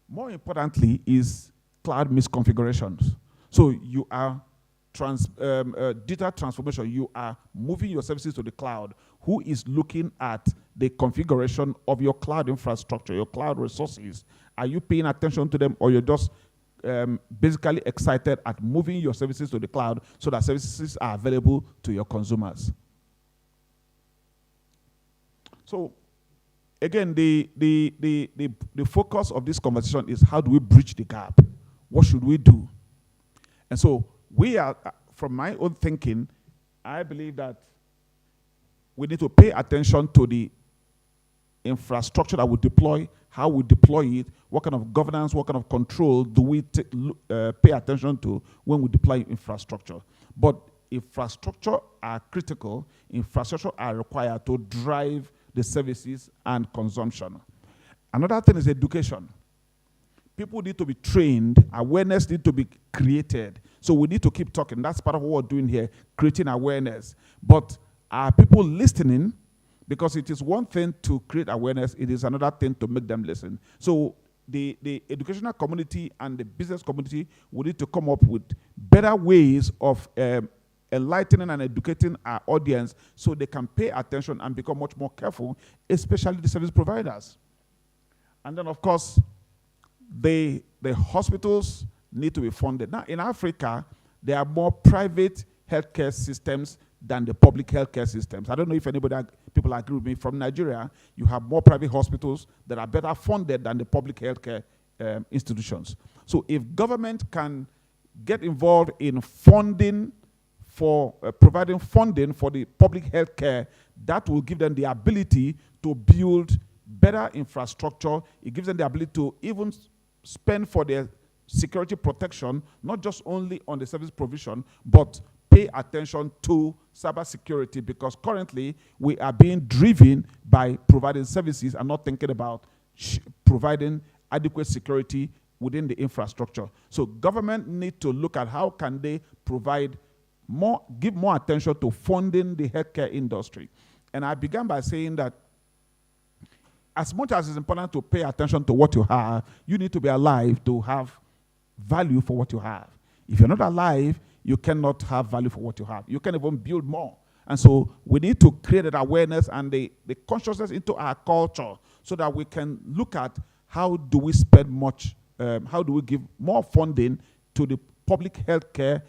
More importantly is cloud misconfigurations. So you are data transformation. You are moving your services to the cloud. Who is looking at the configuration of your cloud infrastructure, your cloud resources? Are you paying attention to them, or you're just basically excited at moving your services to the cloud so that services are available to your consumers? So again, the focus of this conversation is how do we bridge the gap? What should we do? And so we are, from my own thinking, I believe that we need to pay attention to the infrastructure that we deploy, how we deploy it, what kind of governance, what kind of control do we pay attention to when we deploy infrastructure. But infrastructure are critical, infrastructure are required to drive the services and consumption. Another thing is education. People need to be trained, awareness need to be created. So we need to keep talking. That's part of what we're doing here, creating awareness. But are people listening? Because it is one thing to create awareness, it is another thing to make them listen. So the educational community and the business community will need to come up with better ways of enlightening and educating our audience so they can pay attention and become much more careful, especially the service providers. And then, of course, the hospitals need to be funded. Now, in Africa, there are more private healthcare systems than the public healthcare systems. I don't know if people agree with me. From Nigeria, you have more private hospitals that are better funded than the public healthcare institutions. So if government can get involved in funding for providing funding for the public healthcare, that will give them the ability to build better infrastructure. It gives them the ability to even spend for their security protection, not just only on the service provision, but pay attention to cybersecurity, because currently we are being driven by providing services and not thinking about providing adequate security within the infrastructure. So government need to look at how can they provide more, give more attention to funding the healthcare industry. And I began by saying that as much as it's important to pay attention to what you have, you need to be alive to have value for what you have. If you're not alive, you cannot have value for what you have. You can even build more. And so we need to create that awareness and the consciousness into our culture so that we can look at how do we spend much, how do we give more funding to the public healthcare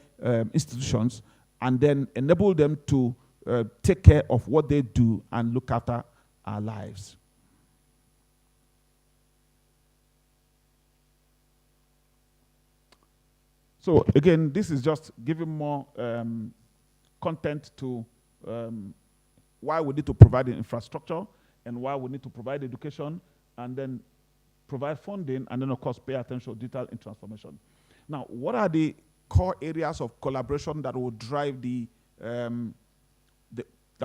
institutions and then enable them to take care of what they do and look after our lives. So again, this is just giving more content to why we need to provide the infrastructure and why we need to provide education and then provide funding and then of course pay attention to digital transformation. Now, what are the core areas of collaboration that will drive that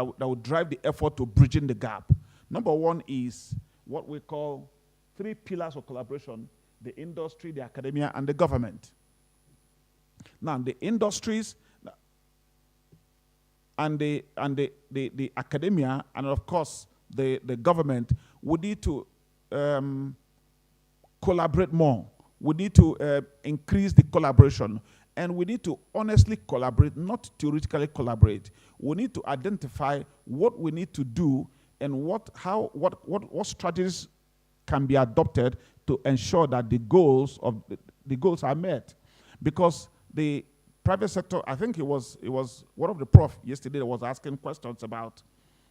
will drive the effort to bridging the gap? Number one is what we call 3 pillars of collaboration: the industry, the academia, and the government. Now, the industries and the academia, and of course the government, would need to collaborate more. We need to increase the collaboration, and we need to honestly collaborate, not theoretically collaborate. We need to identify what we need to do and what strategies can be adopted to ensure that the goals are met, because the private sector, I think it was one of the prof yesterday that was asking questions about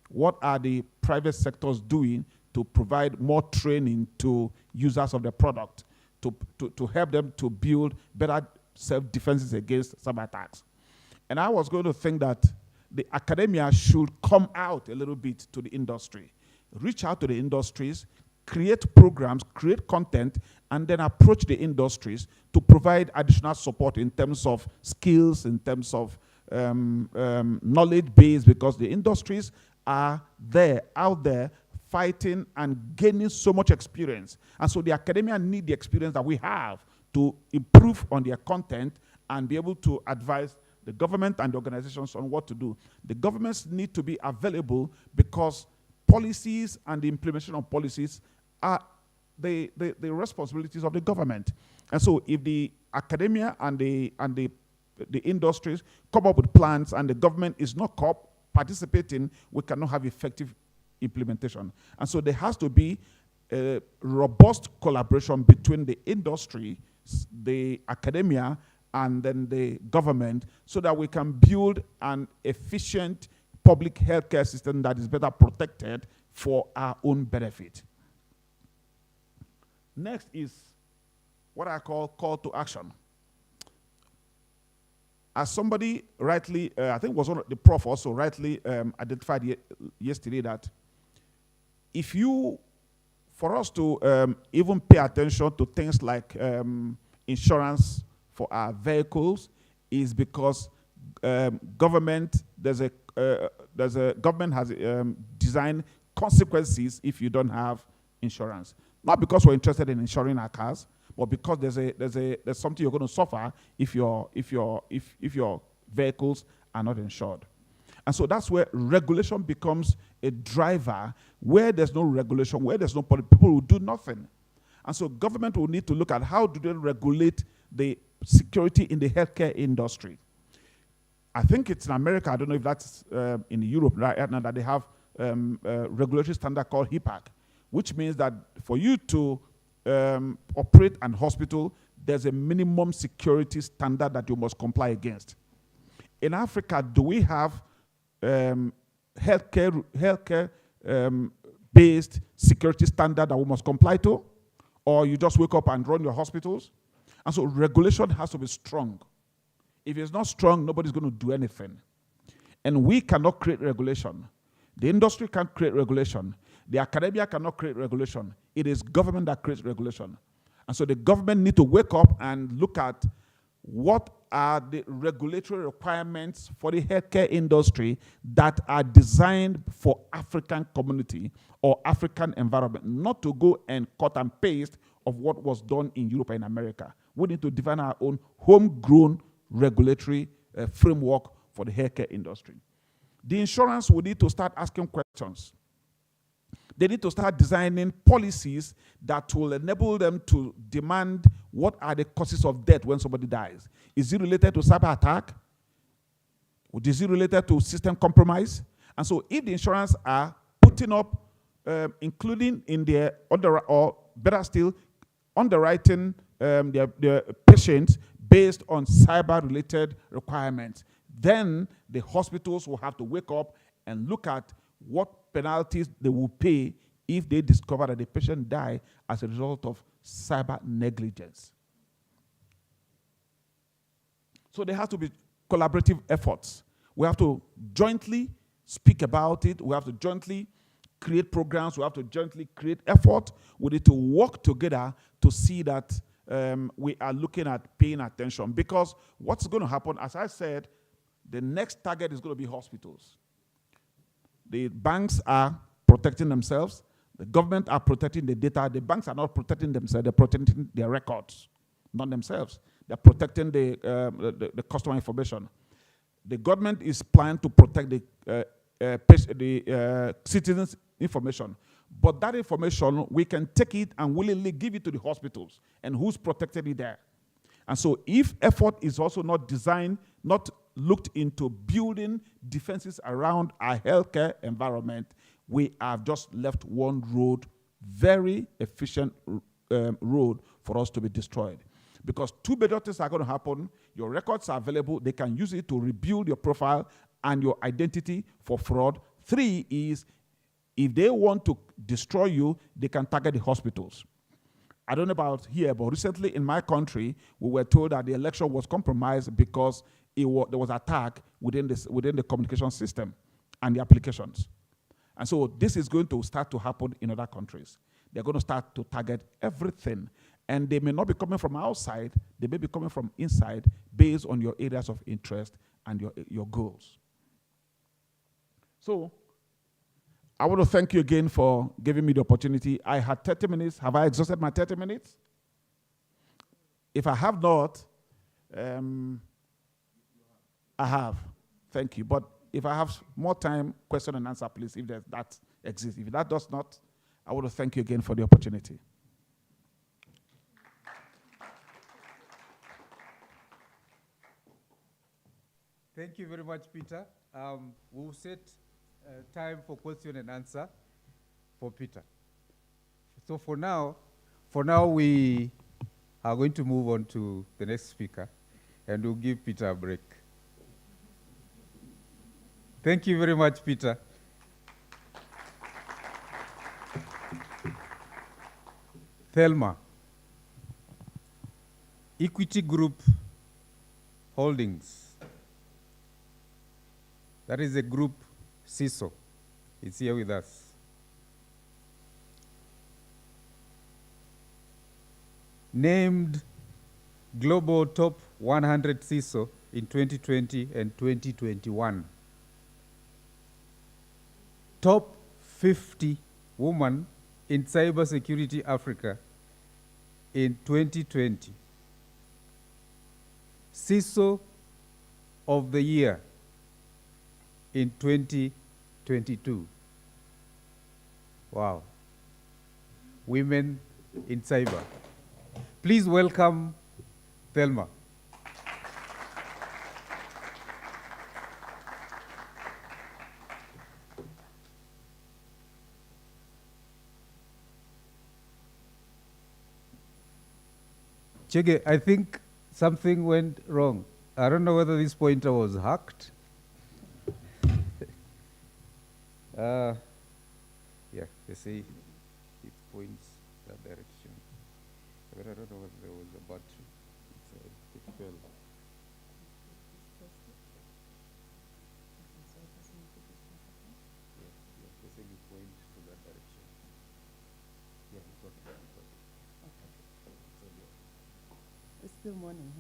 what are the private sectors doing to provide more training to users of the product to help them to build better self-defenses against cyber attacks. And I was going to think that the academia should come out a little bit to the industry, reach out to the industries, create programs, create content, and then approach the industries to provide additional support in terms of skills, in terms of knowledge base, because the industries are out there, fighting and gaining so much experience. And so the academia need the experience that we have to improve on their content and be able to advise the government and the organizations on what to do. The governments need to be available because policies and the implementation of policies are the responsibilities of the government. And so if the academia and the industries come up with plans and the government is not participating, we cannot have effective implementation. And so there has to be a robust collaboration between the industry, the academia, and then the government, so that we can build an efficient public healthcare system that is better protected for our own benefit. Next is what I call to action. As somebody rightly, I think was one of the prof also rightly identified yesterday, that for us to even pay attention to things like insurance for our vehicles, is because government has designed consequences if you don't have insurance. Not because we're interested in insuring our cars, but because there's something you're going to suffer if your vehicles are not insured. And so that's where regulation becomes a driver. Where there's no regulation, where there's no policy, people will do nothing. And so government will need to look at how do they regulate the security in the healthcare industry. I think it's in America, I don't know if that's in Europe right now, that they have a regulatory standard called HIPAC, which means that for you to operate an hospital, there's a minimum security standard that you must comply against. In Africa, do we have healthcare based security standard that we must comply to? Or you just wake up and run your hospitals? And so regulation has to be strong. If it's not strong, nobody's going to do anything. And we cannot create regulation. The industry can't create regulation. The academia cannot create regulation. It is government that creates regulation. And so the government need to wake up and look at what are the regulatory requirements for the healthcare industry that are designed for African community or African environment, not to go and cut and paste of what was done in Europe and America. We need to define our own homegrown regulatory framework for the healthcare industry. The insurance will need to start asking questions. They need to start designing policies that will enable them to demand what are the causes of death when somebody dies. Is it related to cyber attack? Is it related to system compromise? And so if the insurance are putting up, including in their or better still, underwriting their patients based on cyber-related requirements, then the hospitals will have to wake up and look at what penalties they will pay if they discover that the patient died as a result of cyber negligence. So there has to be collaborative efforts. We have to jointly speak about it. We have to jointly create programs. We have to jointly create effort. We need to work together to see that we are looking at paying attention. Because what's going to happen, as I said, the next target is going to be hospitals. The banks are protecting themselves. The government are protecting the data. The banks are not protecting themselves. They're protecting their records, not themselves. They're protecting the customer information. The government is planning to protect the citizens' information. But that information, we can take it and willingly give it to the hospitals. And who's protecting it there? And so if effort is also not designed, not looked into building defenses around our healthcare environment, we have just left one road, very efficient road for us to be destroyed. Because two major things are going to happen. Your records are available. They can use it to rebuild your profile and your identity for fraud. 3 is, if they want to destroy you, they can target the hospitals. I don't know about here, but recently in my country, we were told that the election was compromised because there was attack within the communication system and the applications. And so this is going to start to happen in other countries. they're going to start to target everything. And they may not be coming from outside, they may be coming from inside based on your areas of interest and your goals. So, I want to thank you again for giving me the opportunity. I had 30 minutes. Have I exhausted my 30 minutes? If I have not, I have. Thank you. But if I have more time, question and answer, please, if that exists. If that does not, I want to thank you again for the opportunity. Thank you very much, Peter. We'll set time for question and answer for Peter. So for now we are going to move on to the next speaker, and we'll give Peter a break. Thank you very much, Peter. Thelma, Equity Group Holdings. That is a group, CISO. It's here with us. Named Global Top 100 CISO in 2020 and 2021. Top 50 woman in Cybersecurity Africa in 2020. CISO of the Year in 2022. Wow. Women in cyber. Please welcome Thelma. Chege, I think something went wrong. I don't know whether this pointer was hacked. Yeah, they say it points that direction. But I don't know whether there was a battery inside. It fell. Yeah, they say you point to that direction. Yeah, it's okay. It's still morning,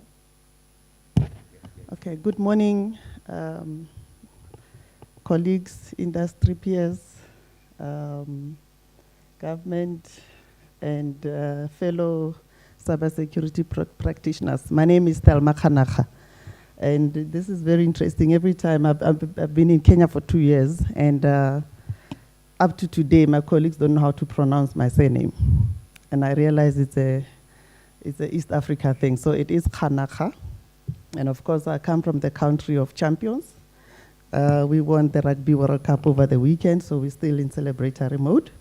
huh? Okay, good morning, colleagues, industry peers, government, and fellow cybersecurity practitioners. My name is Thelma Khanakha, and this is very interesting. Every time I've been in Kenya for 2 years, and up to today, my colleagues don't know how to pronounce my surname, and I realize it's a East Africa thing. So it is Khanakha, and of course I come from the country of champions. We won the Rugby World Cup over the weekend, so we're still in celebratory mode.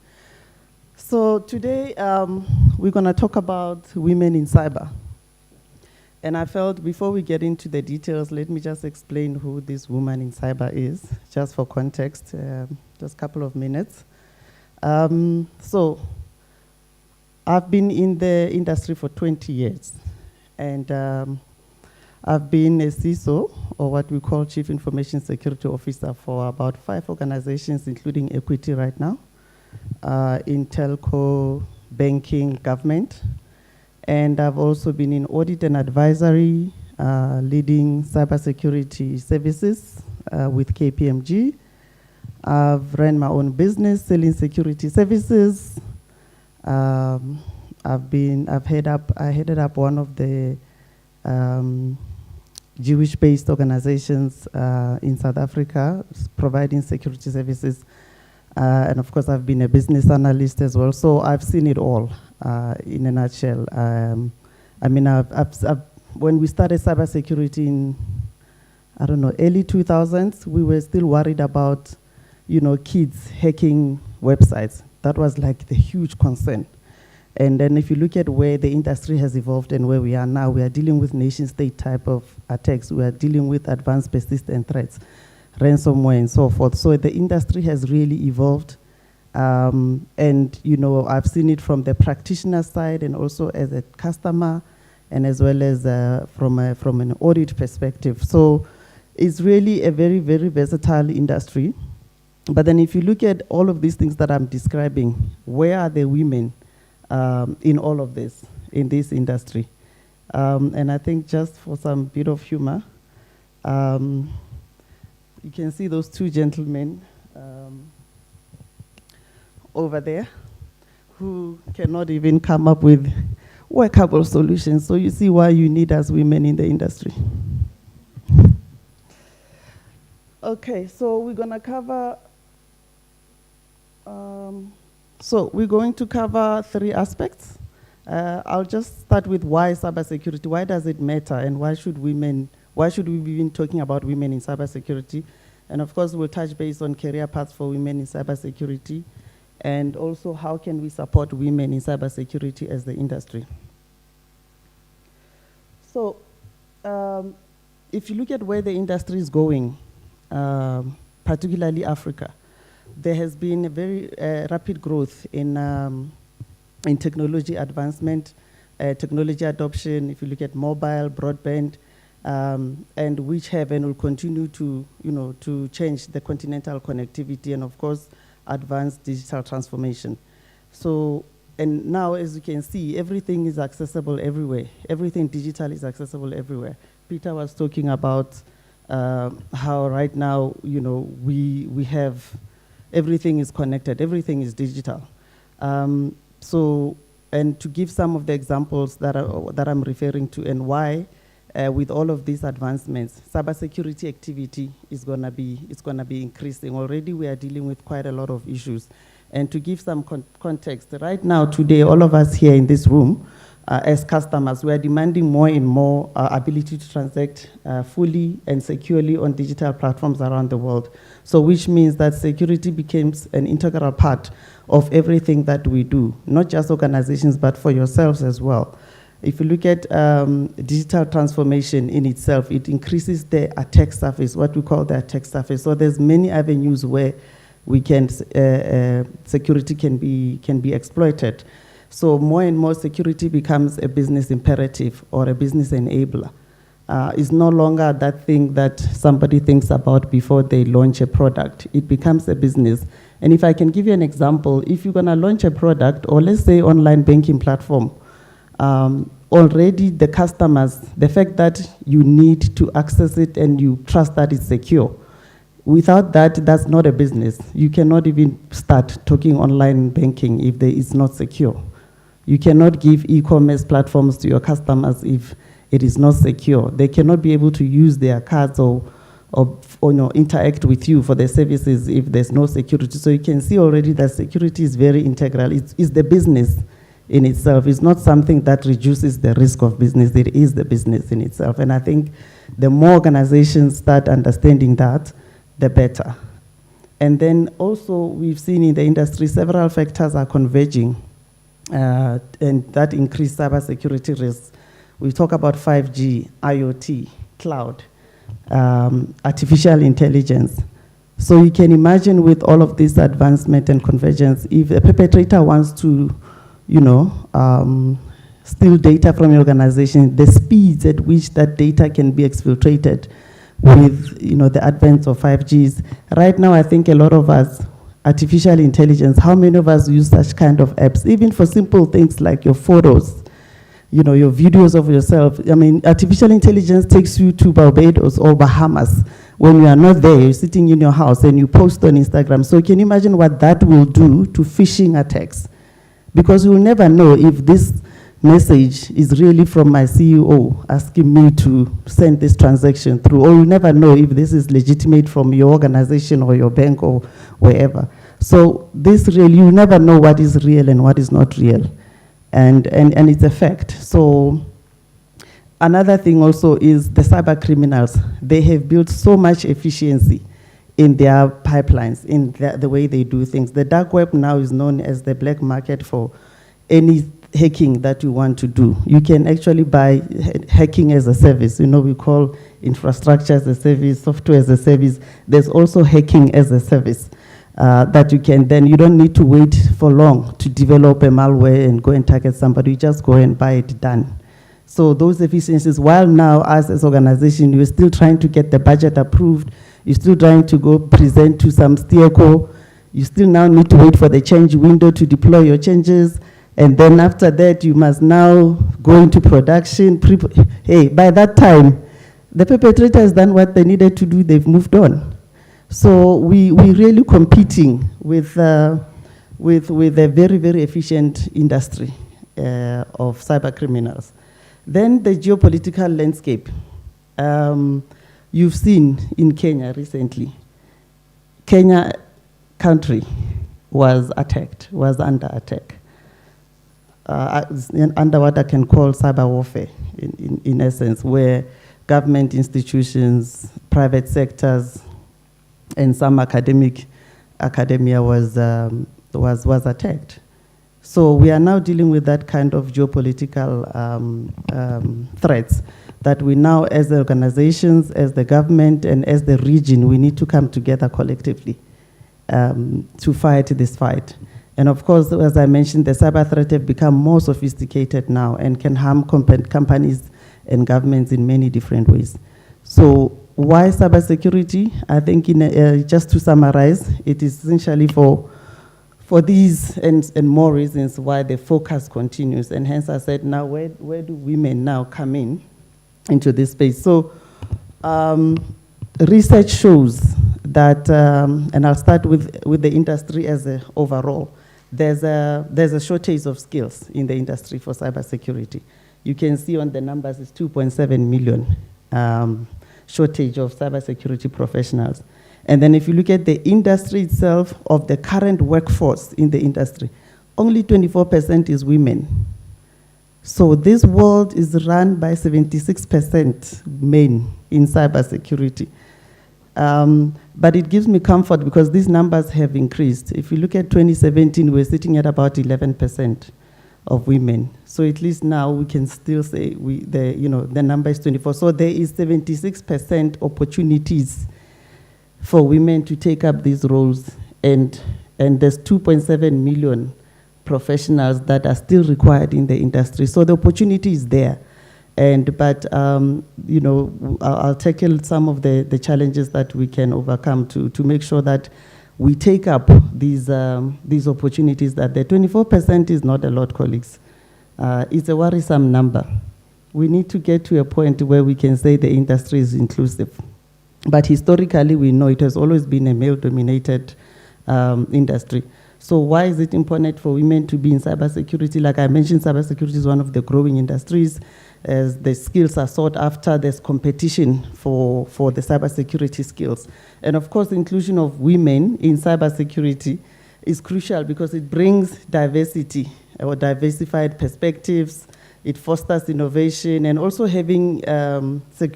So today, we're going to talk about women in cyber. And I felt before we get into the details, let me just explain who this woman in cyber is, just for context, just a couple of minutes. So I've been in the industry for 20 years, and I've been a CISO, or what we call Chief Information Security Officer, for about 5 organizations, including Equity right now, in telco, banking, government. And I've also been in audit and advisory, leading cybersecurity services with KPMG. I've ran my own business selling security services. I headed up one of the Jewish-based organizations in South Africa, providing security services. And of course, I've been a business analyst as well. So I've seen it all in a nutshell. I mean, when we started cybersecurity in, I don't know, early 2000s, we were still worried about, kids hacking websites. That was like the huge concern. And then if you look at where the industry has evolved and where we are now, we are dealing with nation-state type of attacks. We are dealing with advanced persistent threats, ransomware, and so forth. So the industry has really evolved. And, I've seen it from the practitioner side and also as a customer, and as well as from an audit perspective. So it's really a very, very versatile industry. But then if you look at all of these things that I'm describing, where are the women in all of this, in this industry? And I think just for some bit of humor, you can see those two gentlemen over there who cannot even come up with workable solutions. So you see why you need us women in the industry. Okay, so we're going to cover, we're going to cover 3 aspects. I'll just start with why cybersecurity, why does it matter, and why should we be even talking about women in cybersecurity? And of course, we'll touch base on career paths for women in cybersecurity, and also how can we support women in cybersecurity as the industry. So if you look at where the industry is going, particularly Africa, there has been a very rapid growth in technology advancement, technology adoption. If you look at mobile, broadband, and which have and will continue to, to change the continental connectivity, and of course, advance digital transformation. So, and now, as you can see, everything is accessible everywhere. Everything digital is accessible everywhere. Peter was talking about how right now, we have, everything is connected, everything is digital. So, and to give some of the examples that I'm referring to, and why, with all of these advancements, cybersecurity activity is going to be increasing. Already, we are dealing with quite a lot of issues. And to give some context, right now, today, all of us here in this room, as customers, we are demanding more and more ability to transact fully and securely on digital platforms around the world. So which means that security becomes an integral part of everything that we do, not just organizations, but for yourselves as well. If you look at digital transformation in itself, it increases the attack surface, what we call the attack surface. So there's many avenues where we can, security can be exploited. So more and more security becomes a business imperative or a business enabler. It's no longer that thing that somebody thinks about before they launch a product. It becomes a business. And if I can give you an example, if you're gonna launch a product, or let's say online banking platform, already the customers, the fact that you need to access it and you trust that it's secure, without that, that's not a business. You cannot even start talking online banking if it's not secure. You cannot give e-commerce platforms to your customers if it is not secure. They cannot be able to use their cards or interact with you for their services if there's no security. So you can see already that security is very integral. It's the business in itself. It's not something that reduces the risk of business. It is the business in itself. And I think the more organizations start understanding that, the better. And then also we've seen in the industry several factors are converging and that increase cybersecurity risks. We talk about 5G, IoT, cloud, artificial intelligence. So you can imagine with all of this advancement and convergence, if a perpetrator wants to, steal data from your organization, the speeds at which that data can be exfiltrated with, the advent of 5Gs. Right now, I think a lot of us, artificial intelligence, how many of us use such kind of apps, even for simple things like your photos, your videos of yourself. I mean, artificial intelligence takes you to Barbados or Bahamas. When you are not there, you're sitting in your house and you post on Instagram. So can you imagine what that will do to phishing attacks? Because you'll never know if this message is really from my CEO asking me to send this transaction through, or you'll never know if this is legitimate from your organization or your bank or wherever. So this really, you never know what is real and what is not real. And it's a fact. So another thing also is the cyber criminals. They have built so much efficiency in their pipelines, in the way they do things. The dark web now is known as the black market for any hacking that you want to do. You can actually buy hacking as a service. We call infrastructure as a service, software as a service. There's also hacking as a service that you can then, you don't need to wait for long to develop a malware and go and target somebody. You just go and buy it done. So those efficiencies, while now us as organization, we're still trying to get the budget approved, you're still trying to go present to some steerco, you still now need to wait for the change window to deploy your changes, and then after that, you must now go into production. Hey, by that time, the perpetrator has done what they needed to do, they've moved on. So we're really competing with a very, very efficient industry of cyber criminals. Then the geopolitical landscape. You've seen in Kenya recently, Kenya country was attacked, was under attack, under what I can call cyber warfare, in essence, where government institutions, private sectors, and some academia was attacked. So we are now dealing with that kind of geopolitical threats that we now, as the organizations, as the government, and as the region, we need to come together collectively to fight this fight. And of course, as I mentioned, the cyber threat have become more sophisticated now and can harm companies and governments in many different ways. So why cybersecurity? I think just to summarize, it is essentially for these and more reasons why the focus continues. And hence I said, now where do women now come into this space? So research shows that, and I'll start with the industry as a overall, there's a shortage of skills in the industry for cybersecurity. You can see on the numbers, it's 2.7 million shortage of cybersecurity professionals. And then if you look at the industry itself, of the current workforce in the industry, only 24% is women. So this world is run by 76% men in cybersecurity. But it gives me comfort because these numbers have increased. If you look at 2017, we're sitting at about 11% of women. So at least now we can still say the number is 24. So there is 76% opportunities for women to take up these roles, and there's 2.7 million professionals that are still required in the industry. So the opportunity is there. But I'll tackle some of the challenges that we can overcome to make sure that we take up these opportunities. That the 24% is not a lot, colleagues. It's a worrisome number. We need to get to a point where we can say the industry is inclusive. But historically, we know it has always been a male-dominated industry. So why is it important for women to be in cybersecurity? Like I mentioned, cybersecurity is one of the growing industries. As the skills are sought after, there's competition for the cybersecurity skills. And of course, the inclusion of women in cybersecurity is crucial because it brings diversity or diversified perspectives. It fosters innovation, and also having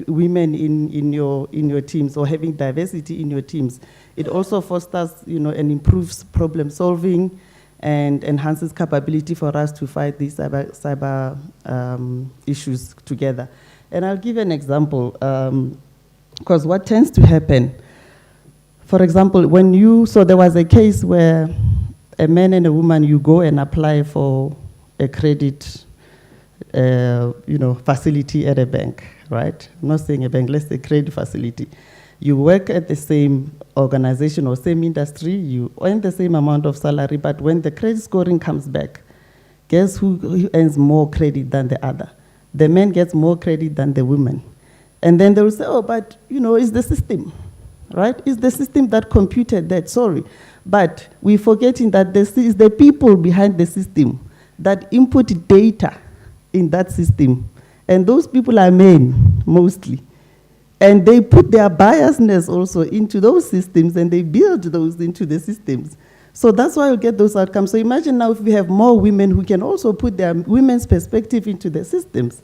women in your teams, or having diversity in your teams. It also fosters, and improves problem solving, and enhances capability for us to fight these cyber issues together. And I'll give an example, because what tends to happen, for example, so there was a case where a man and a woman, you go and apply for a credit facility at a bank, right? I'm not saying a bank, let's say credit facility. You work at the same organization or same industry, you earn the same amount of salary, but when the credit scoring comes back, guess who earns more credit than the other? The man gets more credit than the woman. And then they will say, oh, but it's the system, right? It's the system that computed that, sorry. But we're forgetting that this is the people behind the system that input data in that system. And those people are men, mostly. And they put their biasness also into those systems, and they build those into the systems. So that's why you get those outcomes. So imagine now if we have more women who can also put their women's perspective into the systems,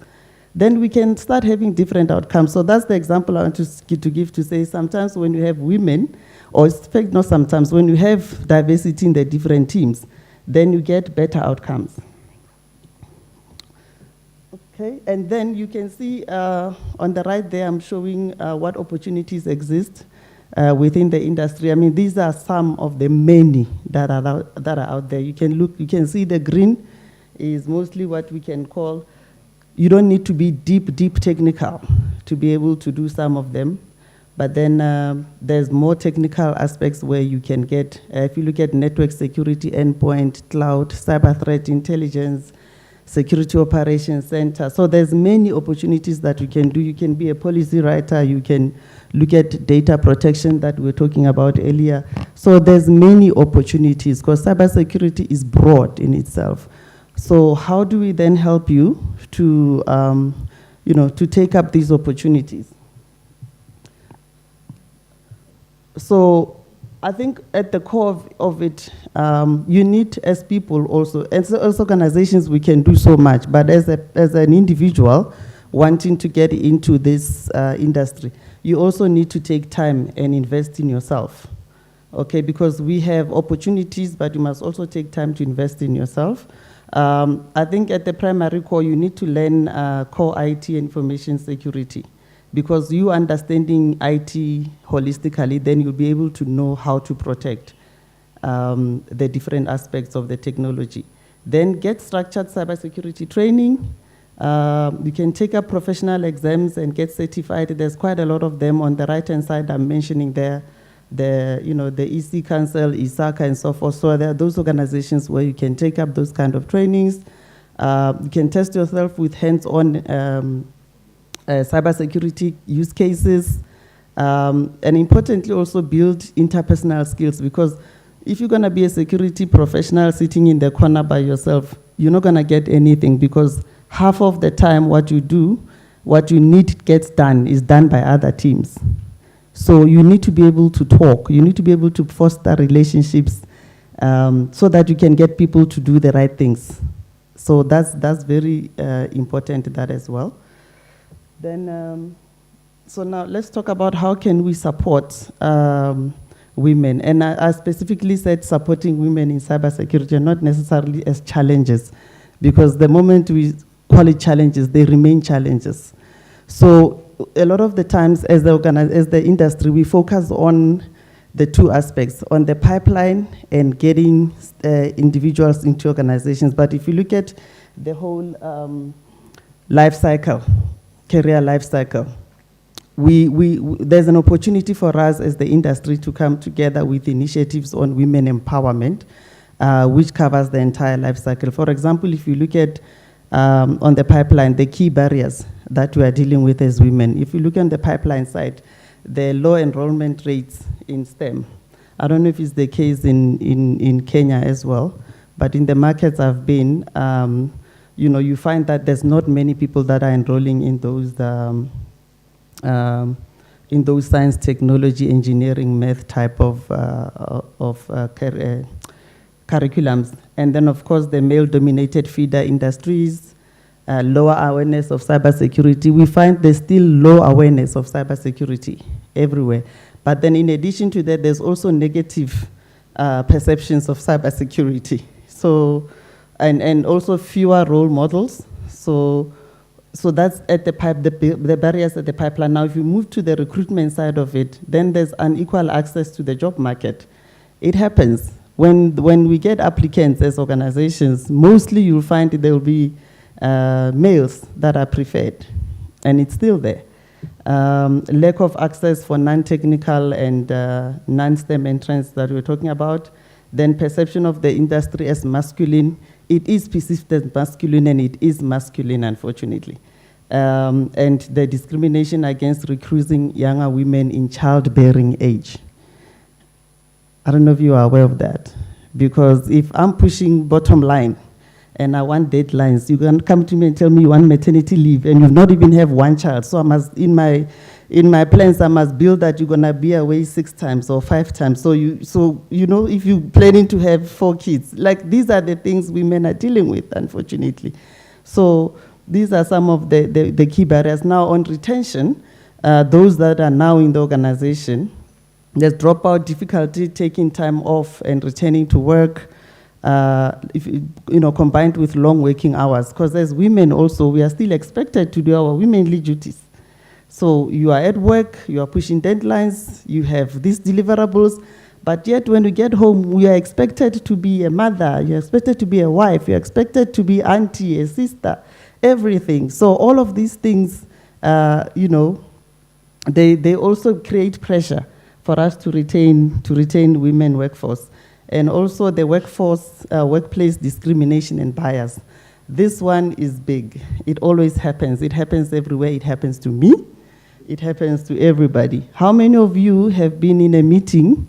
then we can start having different outcomes. So that's the example I want to give to say sometimes when you have women, or in fact not sometimes, when you have diversity in the different teams, then you get better outcomes. Okay, and then you can see on the right there, I'm showing what opportunities exist within the industry. I mean, these are some of the many that are out there. You can see the green is mostly what we can call you don't need to be deep technical to be able to do some of them. But then there's more technical aspects where you can get, if you look at network security, endpoint, cloud, cyber threat intelligence, security operations center. So there's many opportunities that you can do. You can be a policy writer. You can look at data protection that we were talking about earlier. So there's many opportunities because cybersecurity is broad in itself. So how do we then help you to, to take up these opportunities? So I think at the core of it, you need, as people also, as organizations, we can do so much, but as an individual wanting to get into this industry, you also need to take time and invest in yourself, okay? Because we have opportunities, but you must also take time to invest in yourself. I think at the primary core, you need to learn core IT and information security. Because you understanding IT holistically, then you'll be able to know how to protect the different aspects of the technology. Then get structured cybersecurity training. You can take up professional exams and get certified. There's quite a lot of them on the right-hand side. I'm mentioning there, the EC Council, ISACA, and so forth. So there are those organizations where you can take up those kind of trainings. You can test yourself with hands-on cybersecurity use cases, and importantly also build interpersonal skills, because if you're gonna be a security professional sitting in the corner by yourself, you're not gonna get anything, because half of the time what you do, what you need gets done is done by other teams. So you need to be able to talk, you need to be able to foster relationships so that you can get people to do the right things. So that's very important, that as well. Then, so now let's talk about how can we support women. And I specifically said supporting women in cybersecurity, not necessarily as challenges, because the moment we call it challenges, they remain challenges. So a lot of the times as the industry, we focus on the two aspects, on the pipeline and getting individuals into organizations. But if you look at the whole life cycle, career life cycle, there's an opportunity for us as the industry to come together with initiatives on women empowerment, which covers the entire life cycle. For example, if you look at on the pipeline, the key barriers that we are dealing with as women, if you look on the pipeline side, the low enrollment rates in STEM. I don't know if it's the case in Kenya as well, but in the markets I've been, you find that there's not many people that are enrolling in those science, technology, engineering, math type of curriculums. And then, of course, the male-dominated feeder industries, lower awareness of cybersecurity. We find there's still low awareness of cybersecurity everywhere. But then, in addition to that, there's also negative perceptions of cybersecurity. So. And also fewer role models. So that's at the barriers at the pipeline. Now, if you move to the recruitment side of it, then there's unequal access to the job market. It happens. When we get applicants as organizations, mostly you'll find there will be males that are preferred, and it's still there. Lack of access for non-technical and non-STEM entrants that we're talking about. Then perception of the industry as masculine. It is perceived as masculine, and it is masculine, unfortunately. And the discrimination against recruiting younger women in childbearing age. I don't know if you are aware of that. Because if I'm pushing bottom line, and I want deadlines, you can come to me and tell me you want maternity leave, and you've not even have one child. So I must, in my plans, I must build that you're gonna be away 6 times or 5 times. So if you're planning to have 4 kids, like these are the things women are dealing with, unfortunately. So these are some of the key barriers. Now on retention, those that are now in the organization, there's dropout, difficulty taking time off and returning to work, combined with long working hours. Because as women also, we are still expected to do our womenly duties. So you are at work, you are pushing deadlines, you have these deliverables, but yet when you get home, we are expected to be a mother, you're expected to be a wife, you're expected to be auntie, a sister, everything. So all of these things, you know, they also create pressure for us to retain women workforce. And also the workplace discrimination and bias. This one is big. It always happens. It happens everywhere. It happens to me. It happens to everybody. How many of you have been in a meeting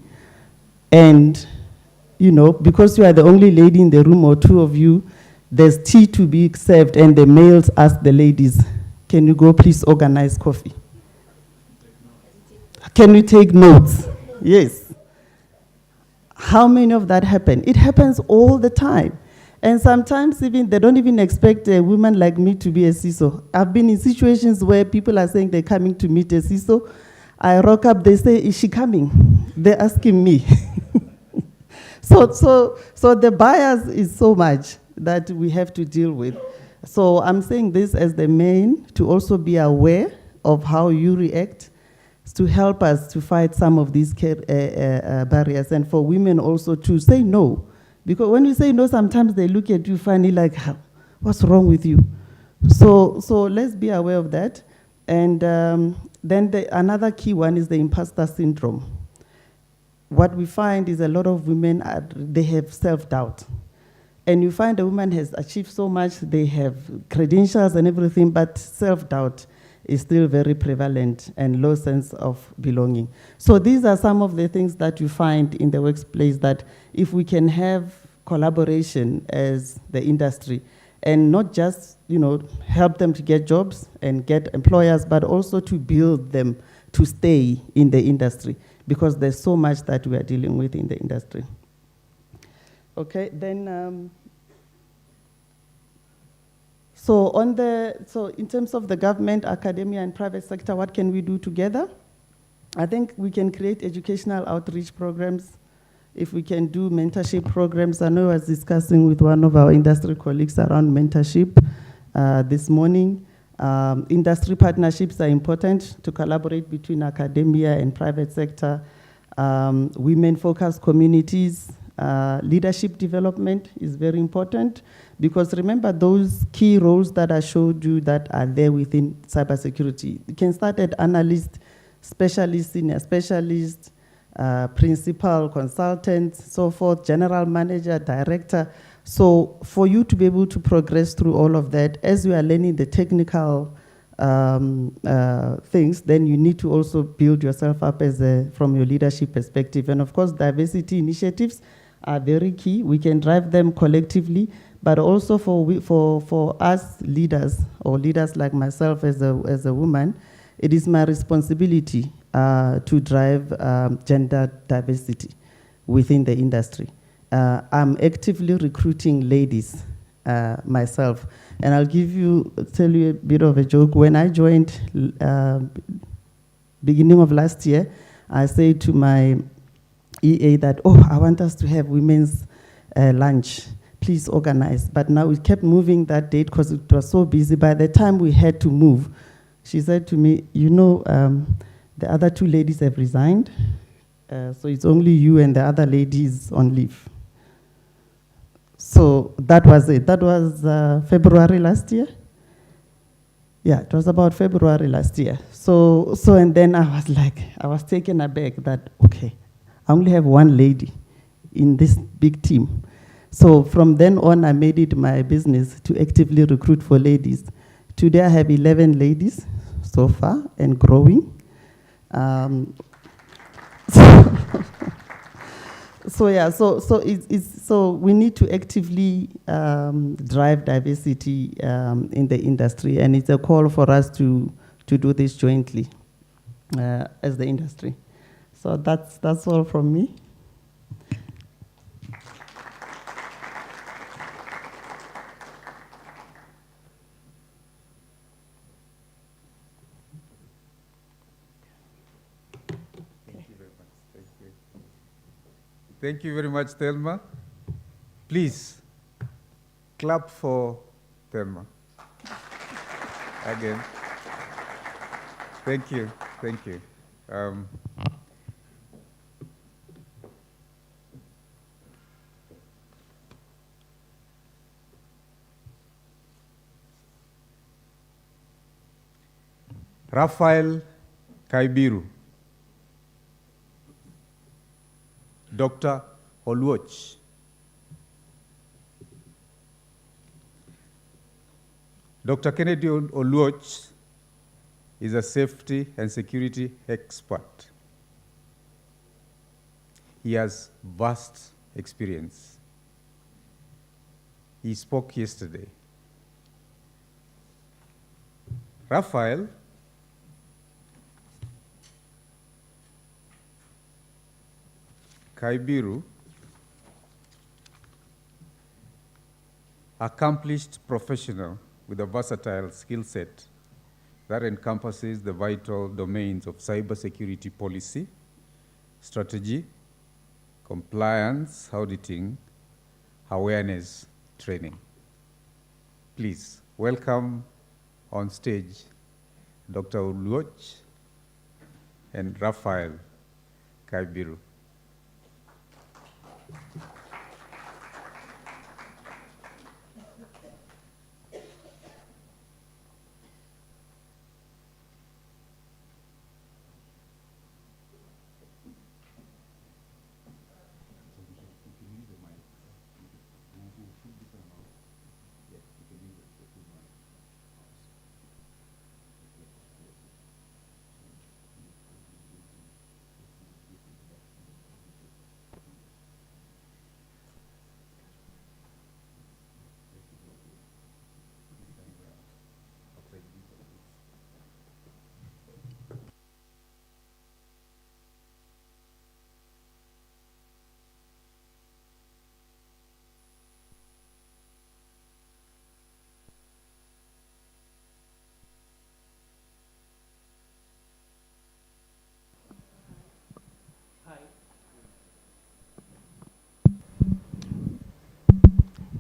and, you know, because you are the only lady in the room or two of you, there's tea to be served and the males ask the ladies, can you go please organize coffee? Can we take notes? Yes. How many of that happen? It happens all the time. And sometimes even they don't even expect a woman like me to be a CISO. I've been in situations where people are saying they're coming to meet a CISO. I rock up, they say, is she coming? They're asking me. So the bias is so much that we have to deal with. So I'm saying this as the main, to also be aware of how you react, to help us to fight some of these barriers, and for women also to say no. Because when you say no, sometimes they look at you funny like, what's wrong with you? So let's be aware of that. And then another key one is the imposter syndrome. What we find is a lot of women, they have self-doubt. And you find a woman has achieved so much, they have credentials and everything, but self-doubt is still very prevalent and low sense of belonging. So these are some of the things that you find in the workplace, that if we can have collaboration as the industry and not just, you know, help them to get jobs and get employers, but also to build them to stay in the industry, because there's so much that we are dealing with in the industry. Okay, then so in terms of the government, academia, and private sector, what can we do together? I think we can create educational outreach programs. If we can do mentorship programs, I know I was discussing with one of our industry colleagues around mentorship this morning. Industry partnerships are important to collaborate between academia and private sector. Women-focused communities, leadership development is very important, because remember those key roles that I showed you that are there within cybersecurity. You can start at analyst, specialist, senior specialist, principal, consultant, so forth, general manager, director. So for you to be able to progress through all of that, as you are learning the technical things, then you need to also build yourself up from your leadership perspective. And of course, diversity initiatives are very key. We can drive them collectively, but also for us leaders, or leaders like myself as a woman, it is my responsibility to drive gender diversity within the industry. I'm actively recruiting ladies myself. And I'll tell you a bit of a joke. When I joined beginning of last year, I said to my EA that, I want us to have women's lunch. Please organize. But now we kept moving that date because it was so busy. By the time we had to move, she said to me, the other two ladies have resigned. So it's only you and the other ladies on leave. So that was it. That was February last year. Yeah, it was about February last year. So and then I was taken aback that, okay, I only have one lady in this big team. So from then on, I made it my business to actively recruit for ladies. Today, I have 11 ladies so far and growing. So we need to actively drive diversity in the industry, and it's a call for us to do this jointly as the industry. So that's all from me. Thank you very much, Thelma. Please, clap for Thelma. Again. Thank you, thank you. Raphael Kaibiru, Dr. Oluoch, Dr. Kennedy Oluoch is a safety and security expert. He has vast experience. He spoke yesterday. Raphael Kaibiru, accomplished professional with a versatile skill set that encompasses the vital domains of cybersecurity policy, strategy, compliance, auditing, awareness, training. Please welcome on stage Dr. Oluoch and Raphael Kaibiru.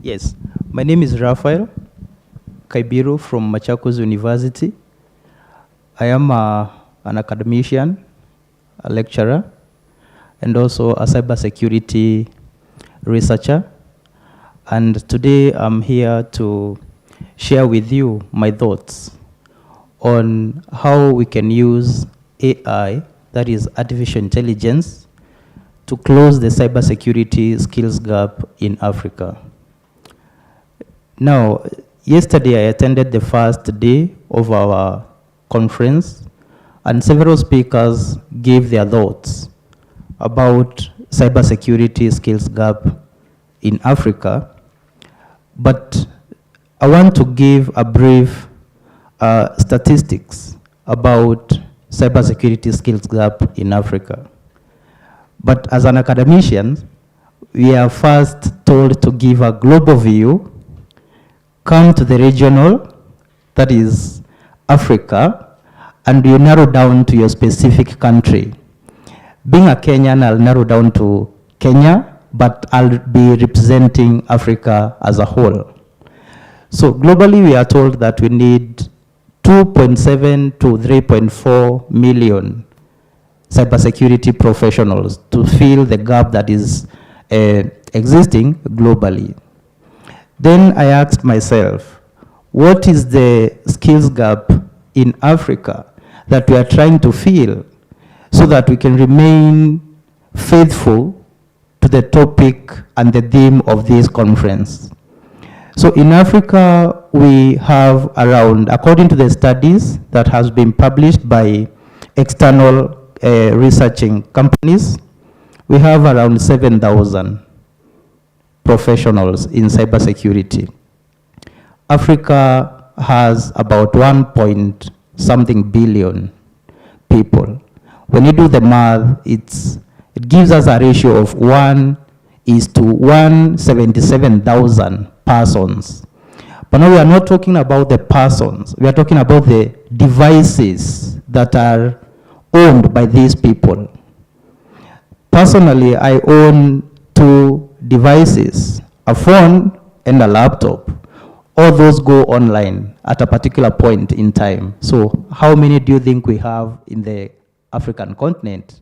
Yes, my name is Raphael Kaibiru from Machakos University. I am an academician, a lecturer, and also a cybersecurity researcher. And today I'm here to share with you my thoughts on how we can use AI, that is artificial intelligence, to close the cybersecurity skills gap in Africa. Now, yesterday I attended the first day of our conference, and several speakers gave their thoughts about cybersecurity skills gap in Africa. But I want to give a brief statistics about cybersecurity skills gap in Africa. But as an academician, we are first told to give a global view, come to the regional, that is Africa, and you narrow down to your specific country. Being a Kenyan, I'll narrow down to Kenya, but I'll be representing Africa as a whole. So globally, we are told that we need 2.7 to 3.4 million cybersecurity professionals to fill the gap that is existing globally. Then I asked myself, what is the skills gap in Africa that we are trying to fill so that we can remain faithful to the topic and the theme of this conference? So in Africa, we have around, according to the studies that has been published by external researching companies, we have around 7,000 professionals in cybersecurity. Africa has about 1.something billion people. When you do the math, it gives us a ratio of 1:177,000 persons. But now we are not talking about the persons, we are talking about the devices that are owned by these people. Personally, I own 2 devices, a phone and a laptop. All those go online at a particular point in time. So how many do you think we have in the African continent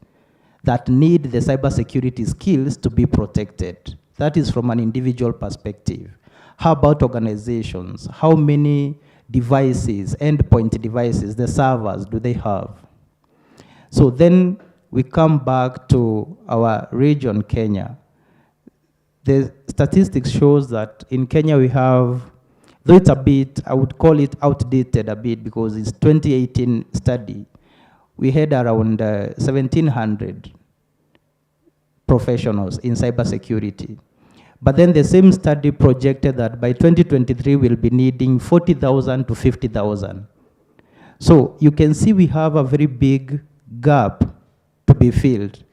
that need the cybersecurity skills to be protected? That is from an individual perspective. How about organizations? How many devices, endpoint devices, the servers do they have? So then we come back to our region, Kenya. The statistics shows that in Kenya we have, though it's a bit, I would call it outdated a bit because it's 2018 study, we had around 1,700 professionals in cybersecurity. But then the same study projected that by 2023 we'll be needing 40,000 to 50,000. So you can see we have a very big gap to be filled.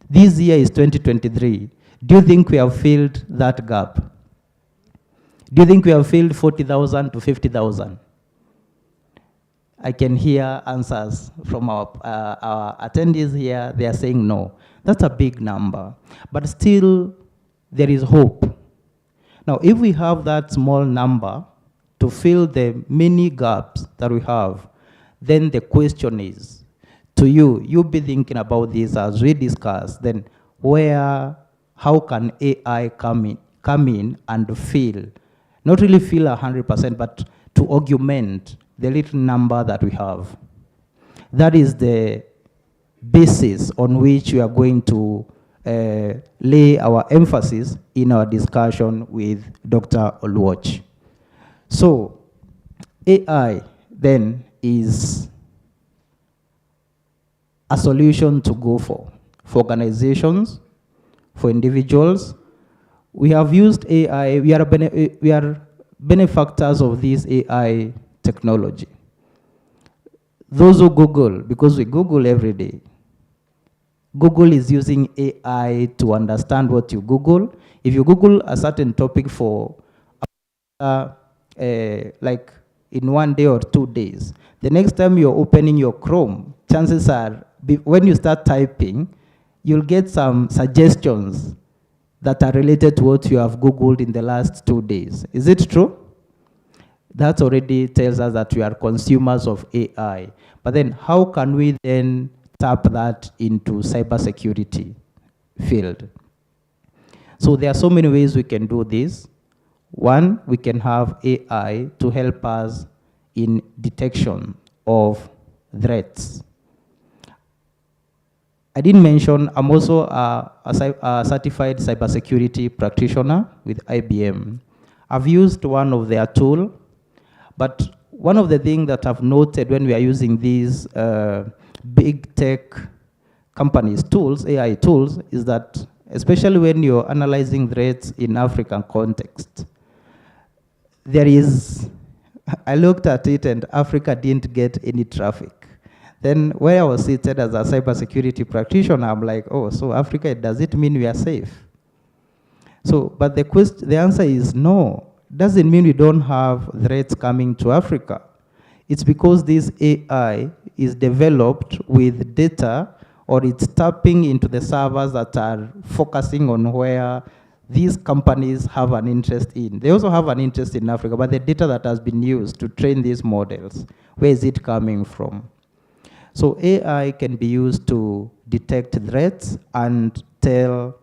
This year is 2023. Do you think we have filled that gap? Do you think we have filled 40,000 to 50,000? I can hear answers from our attendees here. They are saying no. That's a big number. But still, there is hope. Now, if we have that small number to fill the many gaps that we have, then the question is, to you'll be thinking about this as we discuss, then how can AI come in and fill, not really fill 100%, but to augment the little number that we have. That is the basis on which we are going to lay our emphasis in our discussion with Dr. Oluoch. So AI then is a solution to go for organizations, for individuals. We have used AI, we are benefactors of this AI technology. Those who Google, because we Google every day, Google is using AI to understand what you Google. If you Google a certain topic for like in 1 day or 2 days, the next time you're opening your Chrome, chances are when you start typing, you'll get some suggestions that are related to what you have Googled in the last 2 days. Is it true? That already tells us that we are consumers of AI. But then how can we then tap that into cybersecurity field? So there are so many ways we can do this. One, we can have AI to help us in detection of threats. I didn't mention, I'm also a certified cybersecurity practitioner with IBM. I've used one of their tools, but one of the things that I've noted when we are using these big tech companies' tools, AI tools, is that especially when you're analyzing threats in African context, there is, I looked at it and Africa didn't get any traffic. Then where I was seated as a cybersecurity practitioner, I'm like, oh, so Africa, does it mean we are safe? So, but the answer is no. Doesn't mean we don't have threats coming to Africa. It's because this AI is developed with data, or it's tapping into the servers that are focusing on where these companies have an interest in. They also have an interest in Africa, but the data that has been used to train these models, where is it coming from? So AI can be used to detect threats and tell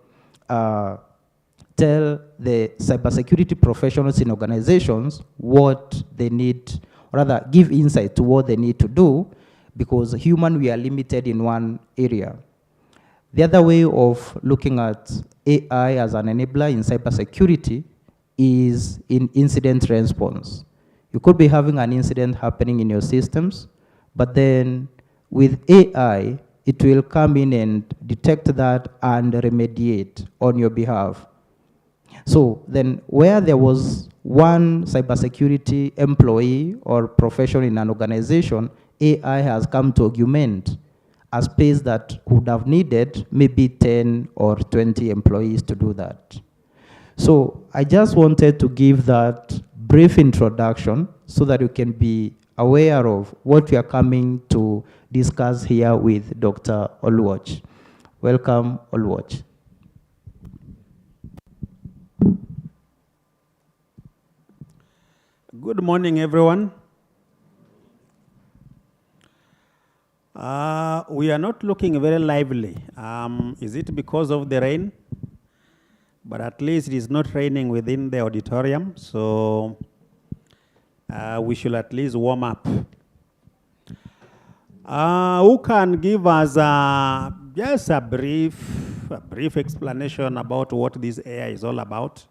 the cybersecurity professionals in organizations what they need, or rather give insight to what they need to do, because human, we are limited in one area. The other way of looking at AI as an enabler in cybersecurity is in incident response. You could be having an incident happening in your systems, but then with AI, it will come in and detect that and remediate on your behalf. So then where there was one cybersecurity employee or professional in an organization, AI has come to augment a space that would have needed maybe 10 or 20 employees to do that. So I just wanted to give that brief introduction so that you can be aware of what we are coming to discuss here with Dr. Oluoch. Welcome, Oluoch. Good morning, everyone. We are not looking very lively. Is it because of the rain? But at least it is not raining within the auditorium, so we should at least warm up. Who can give us just a brief explanation about what this AI is all about?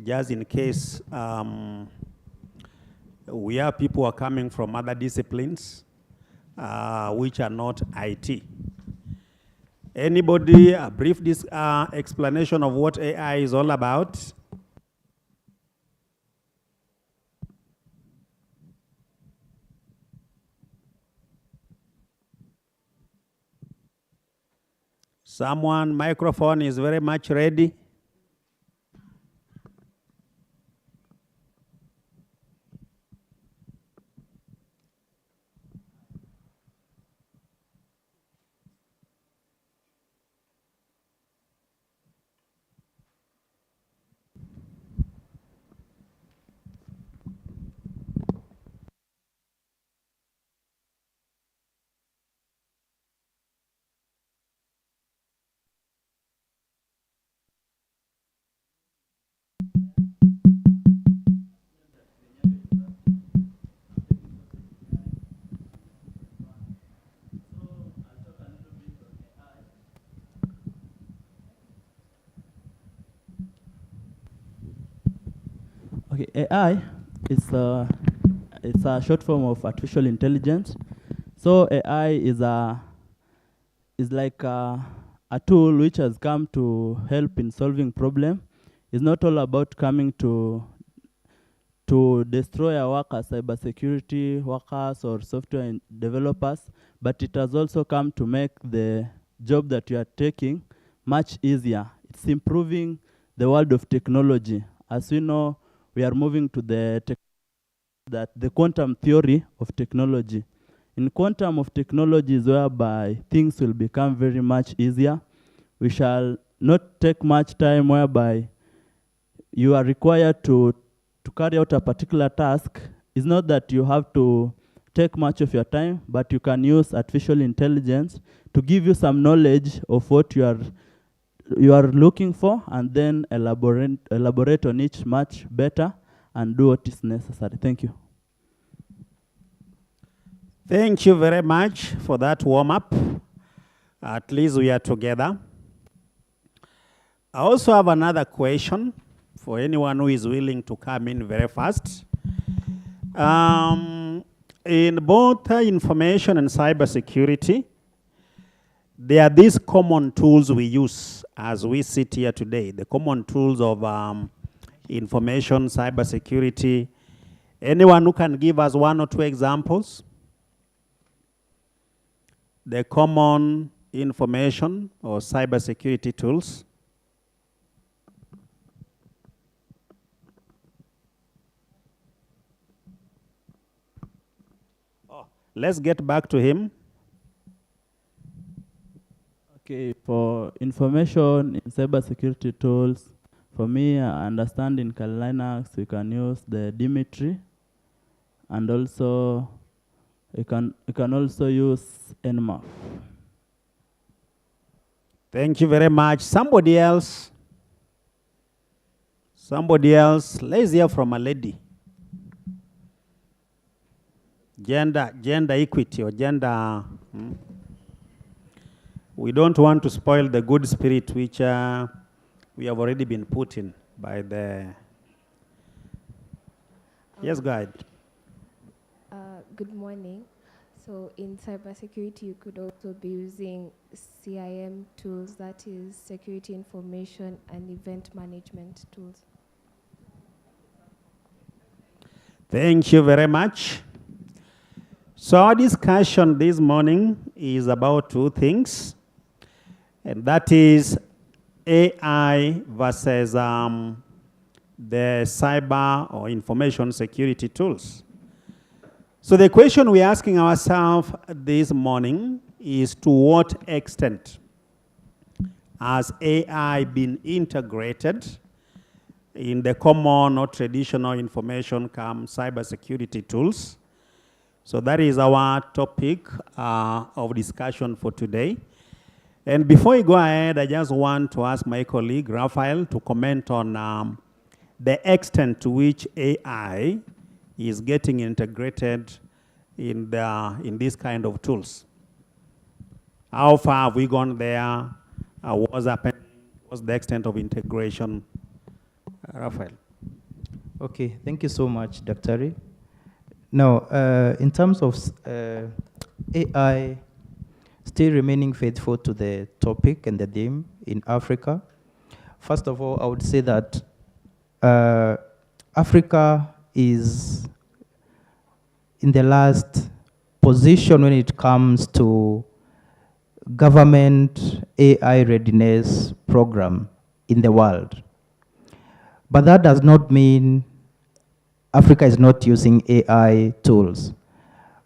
Just in case we have people who are coming from other disciplines which are not IT. Anybody, a brief explanation of what AI is all about? Someone, microphone is very much ready. Okay, AI is it's a short form of artificial intelligence. So AI is like a tool which has come to help in solving problem. It's not all about coming to destroy our workers, cybersecurity workers or software developers, but it has also come to make the job that you are taking much easier. It's improving the world of technology. As we know, we are moving to the quantum theory of technology. In quantum of technology is whereby things will become very much easier. We shall not take much time whereby you are required to carry out a particular task. It's not that you have to take much of your time, but you can use artificial intelligence to give you some knowledge of what you are looking for, and then elaborate on it much better and do what is necessary. Thank you. Thank you very much for that warm-up. At least we are together. I also have another question for anyone who is willing to come in very fast. In both information and cybersecurity, there are these common tools we use as we sit here today, the common tools of information, cybersecurity. Anyone who can give us one or two examples? The common information or cybersecurity tools. Oh, let's get back to him. Okay, for information in cybersecurity tools, for me, I understand in Kali Linux, you can use the Dimitri, and also you can also use Nmap. Thank you very much. Somebody else? Somebody else? Let's hear from a lady. Gender equity or gender. We don't want to spoil the good spirit which we have already been put in by the... Yes, go ahead. Good morning. So in cybersecurity, you could also be using CIM tools, that is security information and event management tools. Thank you very much. So our discussion this morning is about two things, and that is AI versus the cyber or information security tools. So the question we're asking ourselves this morning is, to what extent has AI been integrated in the common or traditional information cybersecurity tools? So that is our topic of discussion for today. And before we go ahead, I just want to ask my colleague, Raphael, to comment on the extent to which AI is getting integrated in this kind of tools. How far have we gone there? What's happening? What's the extent of integration? Raphael. Okay, thank you so much, Dr. Now, in terms of AI, still remaining faithful to the topic and the theme in Africa, first of all, I would say that Africa is in the last position when it comes to government AI readiness program in the world. But that does not mean Africa is not using AI tools.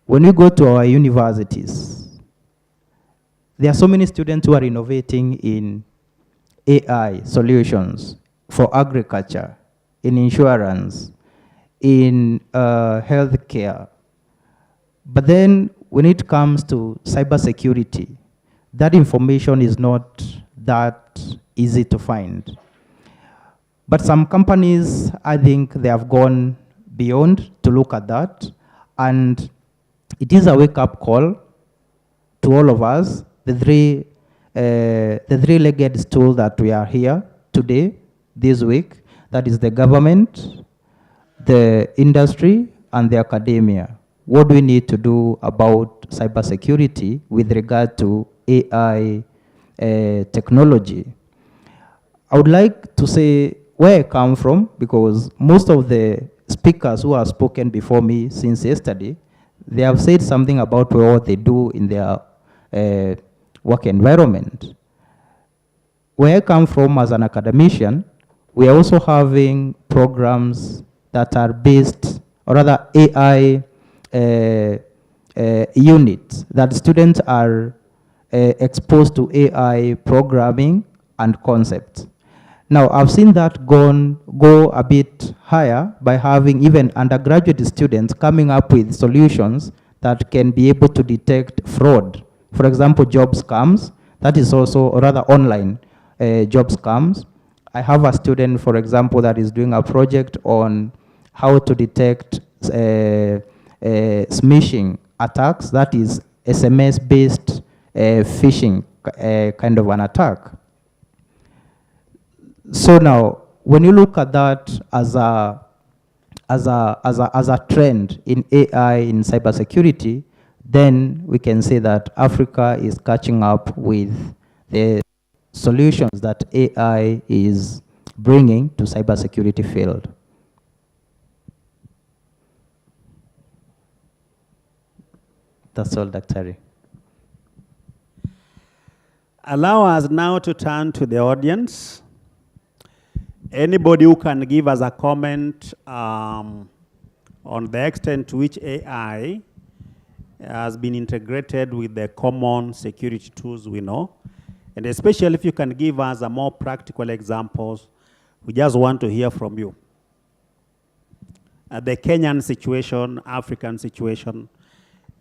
When we go to our universities, there are so many students who are innovating in AI solutions for agriculture, in insurance, in healthcare. But then when it comes to cybersecurity, that information is not that easy to find. But some companies, I think they have gone beyond to look at that. And it is a wake-up call to all of us, the three-legged stool that we are here today, this week, that is the government, the industry, and the academia. What do we need to do about cybersecurity with regard to AI technology? I would like to say where I come from, because most of the speakers who have spoken before me since yesterday, they have said something about what they do in their work environment. Where I come from as an academician, we are also having programs that are based, or rather AI units, that students are exposed to AI programming and concepts. Now, I've seen that go a bit higher by having even undergraduate students coming up with solutions that can be able to detect fraud. For example, job scams, that is also, or rather online job scams. I have a student, for example, that is doing a project on how to detect smishing attacks, that is SMS-based phishing kind of an attack. So now, when you look at that as a trend in AI in cybersecurity, then we can say that Africa is catching up with the solutions that AI is bringing to cybersecurity field. That's all, Dr. Allow us now to turn to the audience. Anybody who can give us a comment on the extent to which AI has been integrated with the common security tools we know, and especially if you can give us a more practical examples, we just want to hear from you. The Kenyan situation, African situation,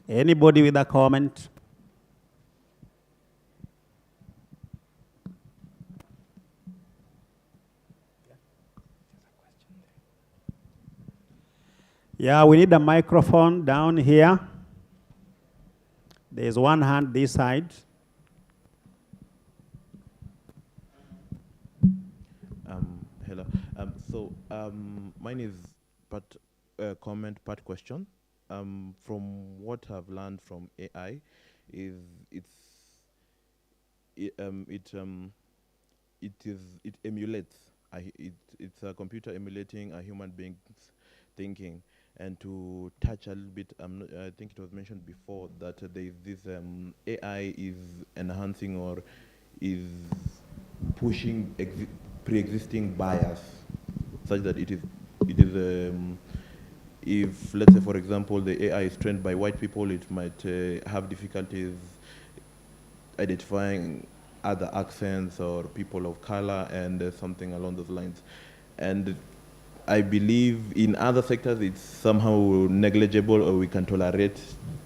anybody with a comment? Yeah, we need a microphone down here. There's one hand this side. Hello. Mine is part comment, part question. From what I've learned from AI, is it emulates. It's a computer emulating a human being's thinking. And to touch a little bit, I think it was mentioned before that there is this AI is enhancing or is pushing pre-existing bias, such that it is if, let's say, for example, the AI is trained by white people, it might have difficulties identifying other accents or people of color and something along those lines. And I believe in other sectors it's somehow negligible, or we can tolerate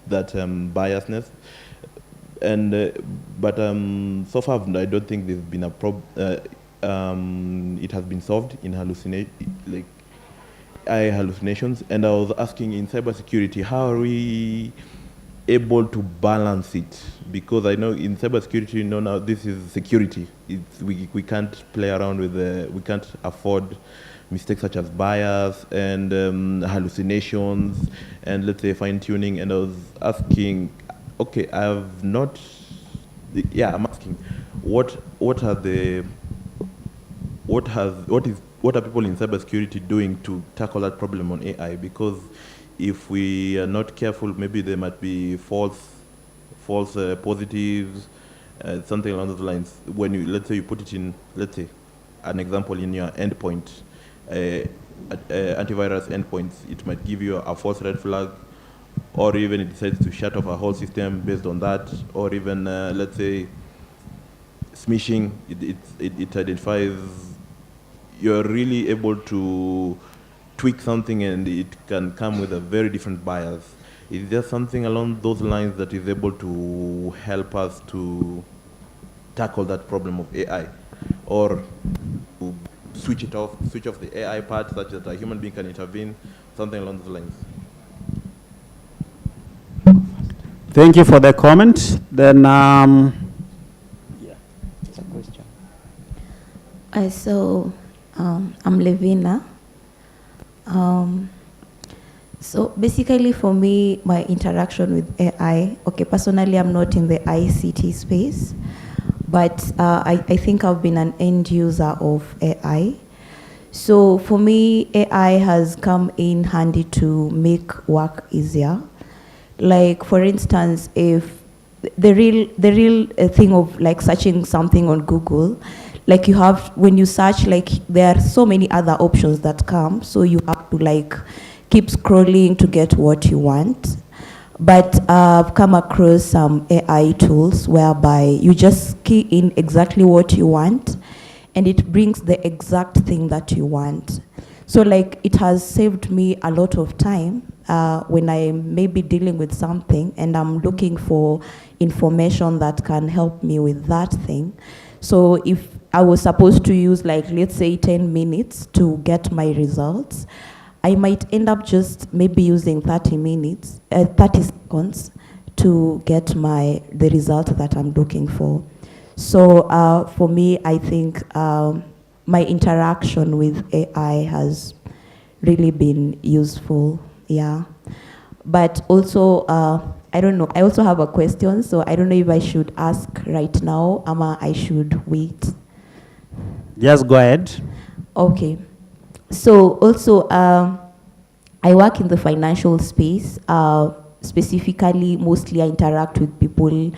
that biasness. And but so far I don't think there's been a problem. It has been solved in hallucinate, like AI hallucinations, and I was asking in cybersecurity, how are we able to balance it? Because I know in cybersecurity, you know, now this is security. We can't play around with we can't afford mistakes such as bias and hallucinations and, let's say, fine tuning. And I was asking, okay, I'm asking, what are people in cybersecurity doing to tackle that problem on AI? Because if we are not careful, maybe there might be false positives, something along those lines. When you, let's say, you put it in, let's say, an example in your endpoint, antivirus endpoints, it might give you a false red flag, or even it decides to shut off a whole system based on that, or even, let's say, smishing, it identifies, you're really able to tweak something and it can come with a very different bias. Is there something along those lines that is able to help us to tackle that problem of AI? Or to switch off the AI part such that a human being can intervene, something along those lines? Thank you for the comment. Then, Yeah, it's a question. I'm Levina. So basically for me, my interaction with AI, okay, personally I'm not in the ICT space, but I think I've been an end user of AI. So for me, AI has come in handy to make work easier. Like for instance, if the real thing of like searching something on Google, like you have, when you search, like there are so many other options that come, so you have to like keep scrolling to get what you want. But I've come across some AI tools whereby you just key in exactly what you want and it brings the exact thing that you want. So like it has saved me a lot of time when I may be dealing with something and I'm looking for information that can help me with that thing. So if I was supposed to use, like, let's say 10 minutes to get my results, I might end up just maybe using 30 seconds to get the result that I'm looking for. So for me, I think my interaction with AI has really been useful, yeah. But also, I don't know, I also have a question, so I don't know if I should ask right now, or I should wait. Just go ahead. Okay. So also, I work in the financial space. Specifically, mostly I interact with people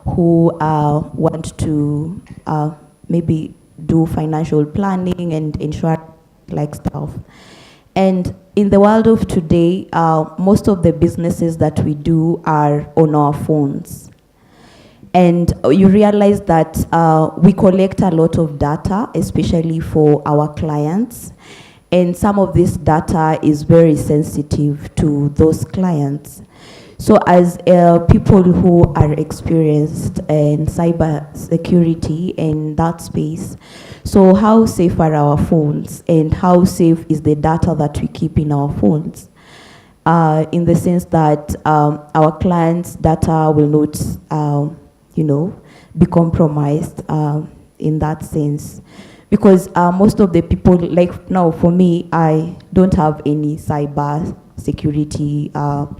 who want to maybe do financial planning and insurance like stuff. And in the world of today, most of the businesses that we do are on our phones. And you realize that we collect a lot of data, especially for our clients. And some of this data is very sensitive to those clients. So as people who are experienced in cyber security in that space, so how safe are our phones and how safe is the data that we keep in our phones? In the sense that our clients' data will not be compromised in that sense. Because most of the people, like now for me, I don't have any cyber security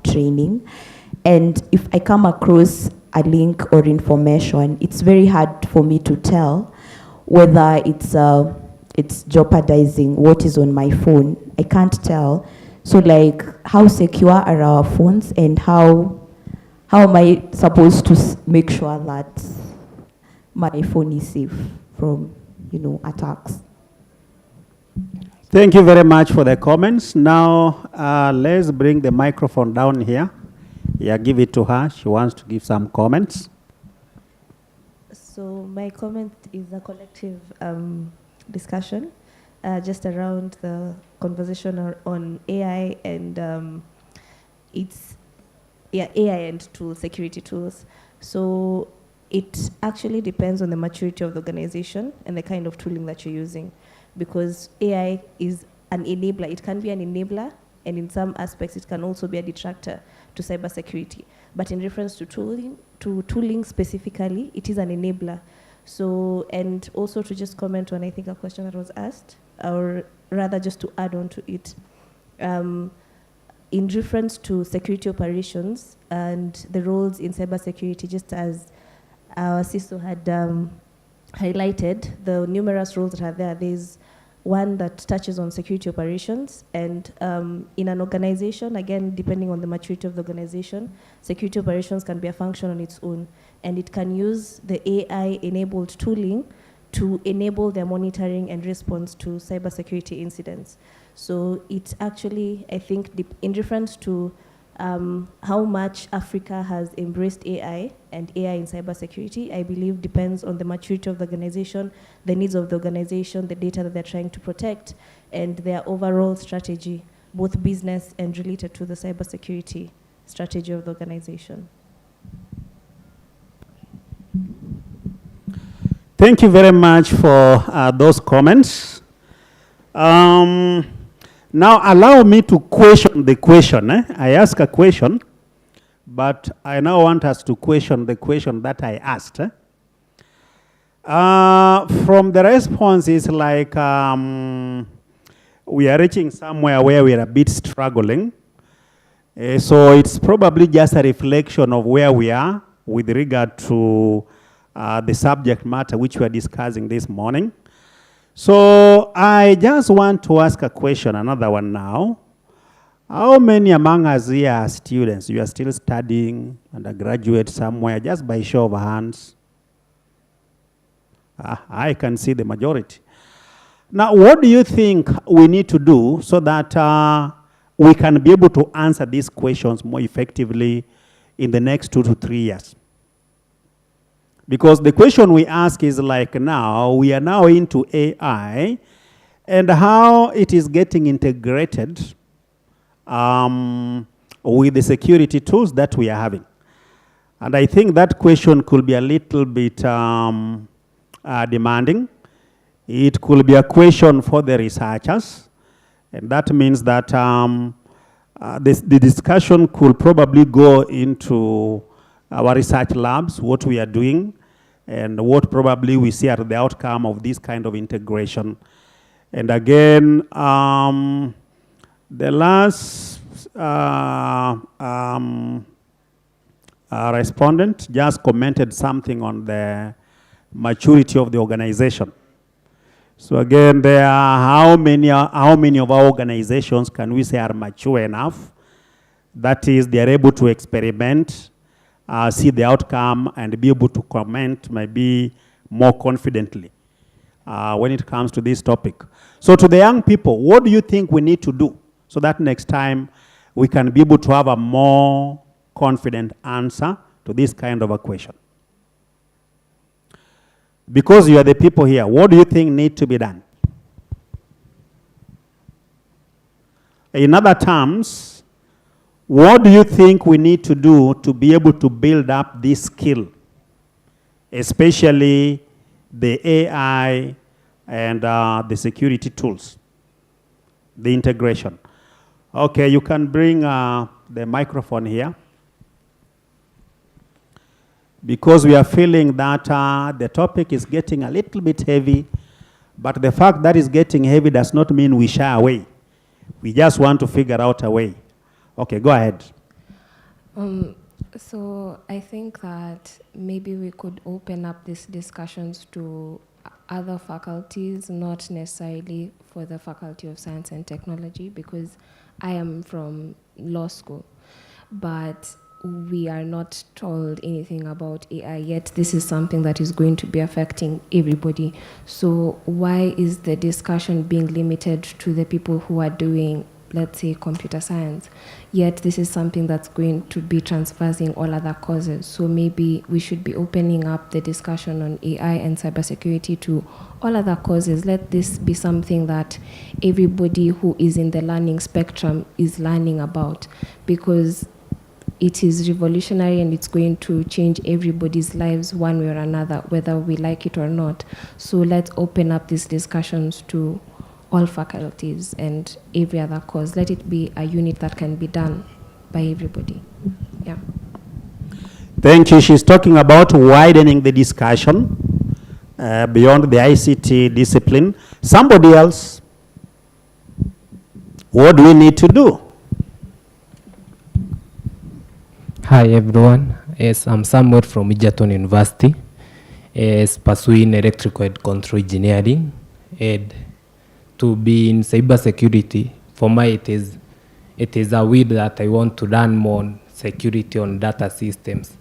training. And if I come across a link or information, it's very hard for me to tell whether it's jeopardizing what is on my phone. I can't tell. So like, how secure are our phones and how am I supposed to make sure that my phone is safe from, attacks? Thank you very much for the comments. Now, let's bring the microphone down here. Yeah, give it to her. She wants to give some comments. So my comment is a collective discussion just around the conversation on AI and AI and tools, security tools. So it actually depends on the maturity of the organization and the kind of tooling that you're using, because AI is an enabler. It can be an enabler, and in some aspects, it can also be a detractor to cybersecurity. But in reference to tooling specifically, it is an enabler. So, and also to just comment on, I think, a question that was asked, or rather just to add on to it. In reference to security operations and the roles in cybersecurity, just as our CISO had highlighted, the numerous roles that are there, there's one that touches on security operations, and in an organization, again, depending on the maturity of the organization, security operations can be a function on its own, and it can use the AI-enabled tooling to enable their monitoring and response to cybersecurity incidents. So it actually, I think, in reference to how much Africa has embraced AI and AI in cybersecurity, I believe depends on the maturity of the organization, the needs of the organization, the data that they're trying to protect, and their overall strategy, both business and related to the cybersecurity strategy of the organization. Thank you very much for those comments. Now allow me to question the question. I ask a question, but I now want us to question the question that I asked. From the response is like we are reaching somewhere where we are a bit struggling. So it's probably just a reflection of where we are with regard to the subject matter which we are discussing this morning. So I just want to ask a question, another one now. How many among us here are students? You are still studying, undergraduate somewhere, just by show of hands? I can see the majority. Now, what do you think we need to do so that we can be able to answer these questions more effectively in the next 2 to 3 years? Because the question we ask is like now, we are now into AI and how it is getting integrated with the security tools that we are having. And I think that question could be a little bit demanding. It could be a question for the researchers. And that means that the discussion could probably go into our research labs, what we are doing, and what probably we see as the outcome of this kind of integration. And again, the last respondent just commented something on the maturity of the organization. So again, there are how many of our organizations can we say are mature enough? That is, they are able to experiment, see the outcome, and be able to comment maybe more confidently when it comes to this topic. So to the young people, what do you think we need to do so that next time we can be able to have a more confident answer to this kind of a question? Because you are the people here, what do you think need to be done? In other terms, what do you think we need to do to be able to build up this skill, especially the AI and the security tools, the integration? Okay, you can bring the microphone here. Because we are feeling that the topic is getting a little bit heavy, but the fact that it's getting heavy does not mean we shy away. We just want to figure out a way. Okay, go ahead. So I think that maybe we could open up these discussions to other faculties, not necessarily for the Faculty of Science and Technology, because I am from law school, but we are not told anything about AI yet. This is something that is going to be affecting everybody. So why is the discussion being limited to the people who are doing, let's say, computer science? Yet this is something that's going to be transversing all other courses. So maybe we should be opening up the discussion on AI and cybersecurity to all other courses. Let this be something that everybody who is in the learning spectrum is learning about, because it is revolutionary and it's going to change everybody's lives one way or another, whether we like it or not. So let's open up these discussions to all faculties and every other course. Let it be a unit that can be done by everybody. Yeah. Thank you. She's talking about widening the discussion beyond the ICT discipline. Somebody else, what do we need to do? Hi everyone, yes, I'm Samuel from Egerton University, pursuing electrical and control engineering, and to be in cybersecurity. For me, it is a will that I want to learn more on security on data systems,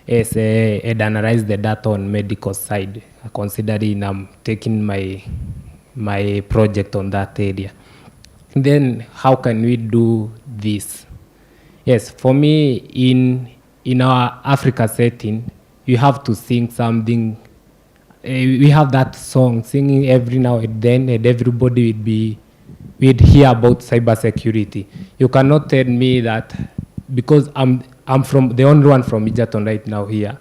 and analyze the data on medical side, considering I'm taking my project on that area. Then how can we do this? Yes, for me, in our Africa setting, you have to sing something. We have that song singing every now and then, and everybody would hear about cybersecurity. You cannot tell me that because I'm from the only one from Egerton right now here,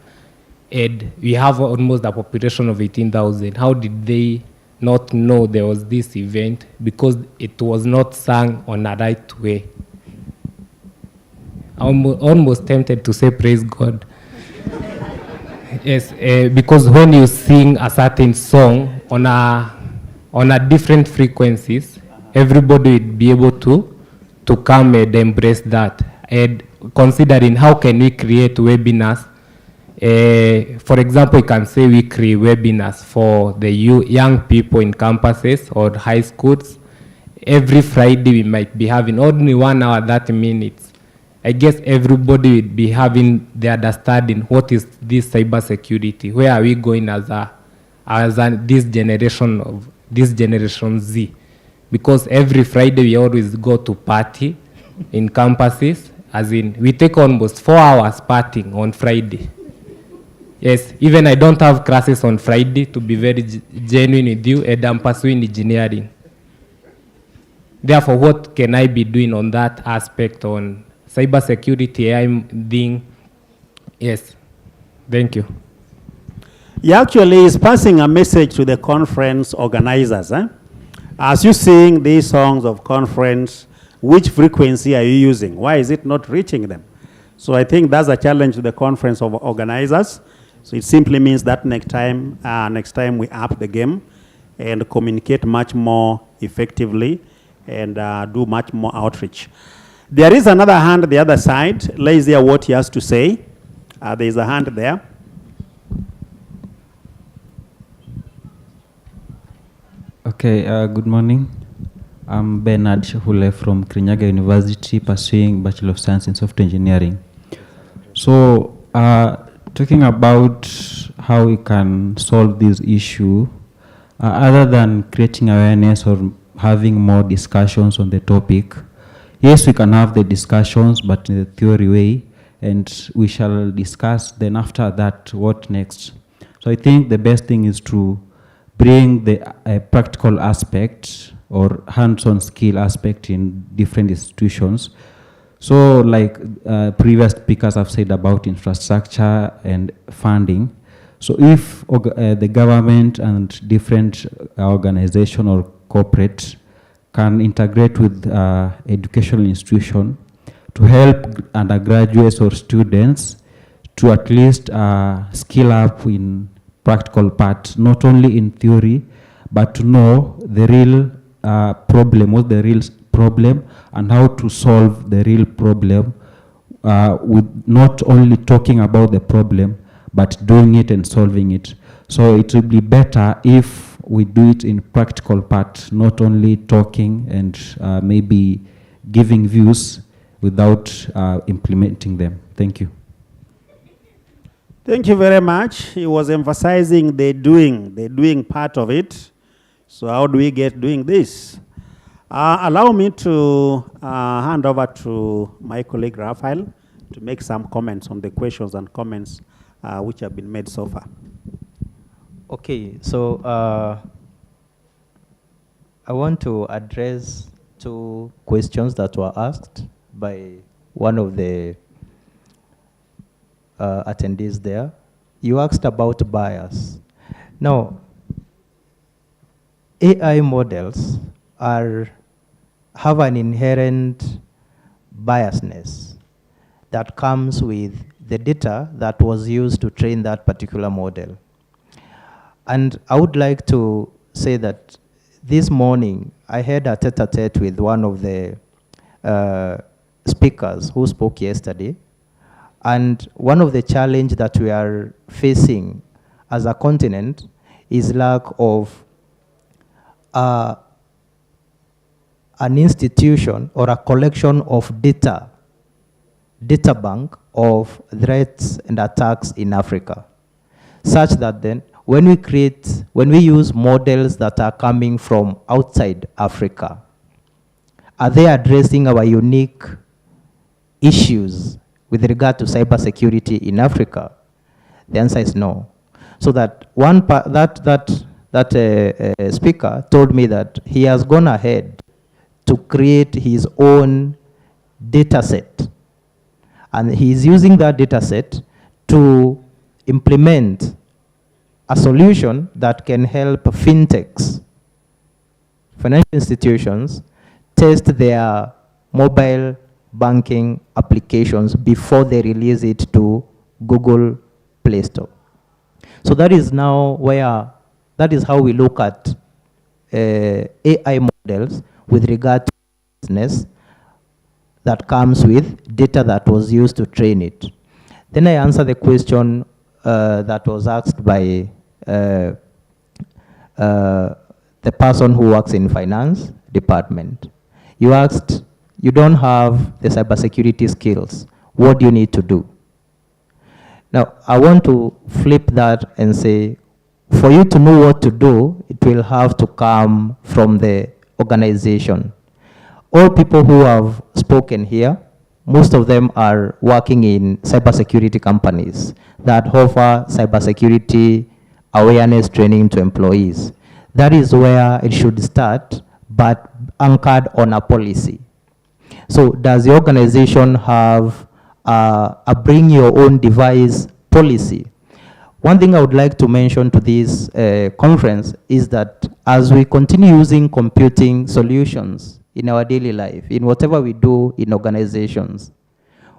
and we have almost a population of 18,000. How did they not know there was this event? Because it was not sung on a right way. I'm almost tempted to say praise God. Yes, because when you sing a certain song on a different frequencies, everybody would be able to come and embrace that. And considering how can we create webinars, for example, you can say we create webinars for the young people in campuses or high schools. Every Friday we might be having only 1 hour, 30 minutes. I guess everybody will be having the understanding what is this cybersecurity, where are we going as this generation Z, because every Friday we always go to party in campuses, as in we take almost 4 hours partying on Friday. Yes, even I don't have classes on Friday, to be very genuine with you, and I'm pursuing engineering. Therefore, what can I be doing on that aspect on cybersecurity? I'm being, yes, thank you. He actually is passing a message to the conference organizers. As you sing these songs of conference, which frequency are you using? Why is it not reaching them? So I think that's a challenge to the conference of organizers. So it simply means that next time we up the game and communicate much more effectively and do much more outreach. There is another hand on the other side. Let's hear what he has to say. There is a hand there. Okay, good morning. I'm Bernard Shahule from Kirinyaga University, pursuing Bachelor of Science in Software Engineering. So, talking about how we can solve this issue, other than creating awareness or having more discussions on the topic, yes, we can have the discussions, but in the theory way, and we shall discuss then after that what next. So I think the best thing is to bring the practical aspect or hands-on skill aspect in different institutions. So like previous speakers have said about infrastructure and funding. So if the government and different organization or corporate can integrate with educational institution to help undergraduates or students to at least skill up in practical part, not only in theory, but to know the real problem, what's the real problem, and how to solve the real problem with not only talking about the problem, but doing it and solving it. So it will be better if we do it in practical part, not only talking and maybe giving views without implementing them. Thank you. Thank you very much. He was emphasizing the doing part of it. So how do we get doing this? Allow me to hand over to my colleague Raphael to make some comments on the questions and comments which have been made so far. Okay, so I want to address two questions that were asked by one of the attendees there. You asked about bias. Now, AI models have an inherent biasness that comes with the data that was used to train that particular model. And I would like to say that this morning I had a tete-a-tete with one of the speakers who spoke yesterday. And one of the challenges that we are facing as a continent is lack of an institution or a collection of data bank of threats and attacks in Africa, such that then when we use models that are coming from outside Africa, are they addressing our unique issues with regard to cybersecurity in Africa? The answer is no. So that speaker told me that he has gone ahead to create his own data set. And he's using that data set to implement a solution that can help fintechs, financial institutions, test their mobile banking applications before they release it to Google Play Store. So that is now that is how we look at AI models with regard to business that comes with data that was used to train it. Then I answer the question that was asked by the person who works in finance department. You asked, you don't have the cybersecurity skills. What do you need to do? Now, I want to flip that and say, for you to know what to do, it will have to come from the organization. All people who have spoken here, most of them are working in cybersecurity companies that offer cybersecurity awareness training to employees. That is where it should start, but anchored on a policy. So does the organization have a bring your own device policy? One thing I would like to mention to this conference is that as we continue using computing solutions in our daily life, in whatever we do in organizations,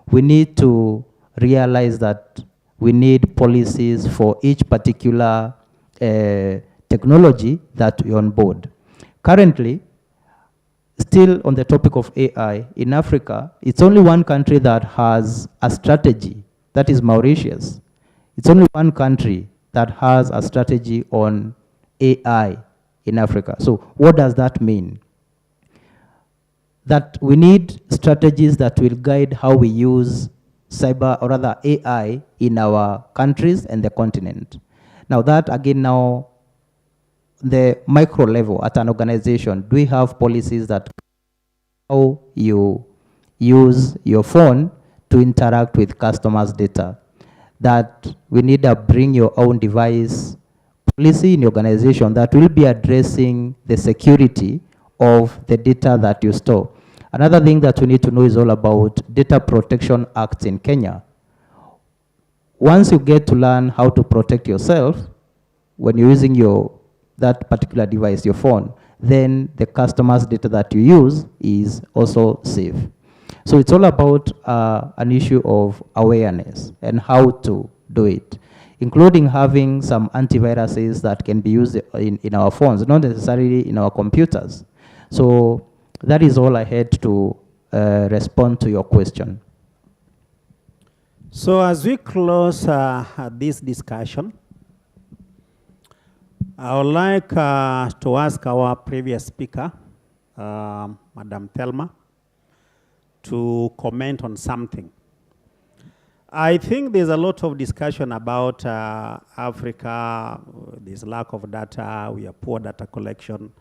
we need to realize that we need policies for each particular technology that we onboard. Currently, still on the topic of AI, in Africa, it's only one country that has a strategy, that is Mauritius. It's only one country that has a strategy on AI in Africa. So what does that mean? That we need strategies that will guide how we use cyber, or rather AI, in our countries and the continent. Now that, again, now, the micro level at an organization, do we have policies that how you use your phone to interact with customers' data? That we need a bring your own device policy in the organization that will be addressing the security of the data that you store. Another thing that we need to know is all about data protection acts in Kenya. Once you get to learn how to protect yourself when you're using that particular device, your phone, then the customer's data that you use is also safe. So it's all about an issue of awareness and how to do it, including having some antiviruses that can be used in our phones, not necessarily in our computers. So that is all I had to respond to your question. So as we close this discussion, I would like to ask our previous speaker, Madam Thelma, to comment on something. I think there's a lot of discussion about Africa, there's lack of data, we have poor data collection.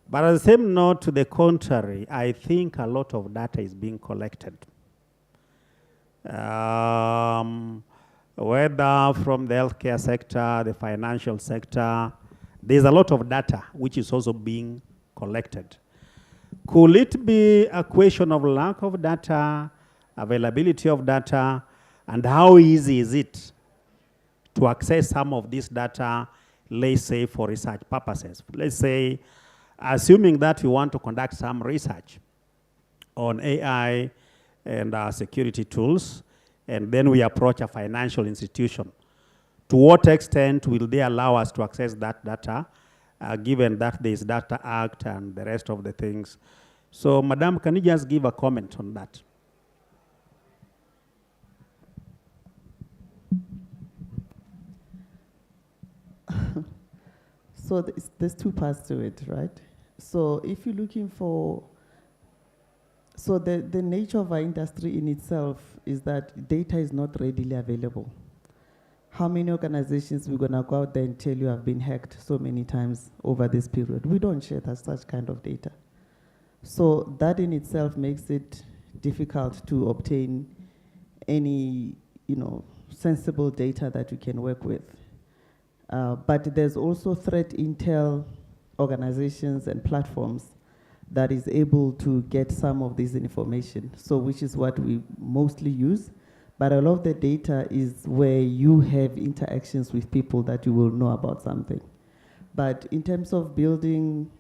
But at the same note, to the contrary, I think a lot of data is being collected. Whether from the healthcare sector, the financial sector, there's a lot of data which is also being collected. Could it be a question of lack of data, availability of data, and how easy is it to access some of this data, let's say for research purposes? Let's say assuming that we want to conduct some research on AI and security tools, and then we approach a financial institution, to what extent will they allow us to access that data, given that there is Data Act and the rest of the things? So, Madam, can you just give a comment on that? So there's two parts to it, right? So if you're looking for, so the nature of our industry in itself is that data is not readily available. How many organizations we're gonna go out there and tell you have been hacked so many times over this period? We don't share such kind of data. So that in itself makes it difficult to obtain any, sensible data that we can work with. But there's also threat intel organizations and platforms that is able to get some of this information, so which is what we mostly use. But a lot of the data is where you have interactions with people that you will know about something. But in terms of building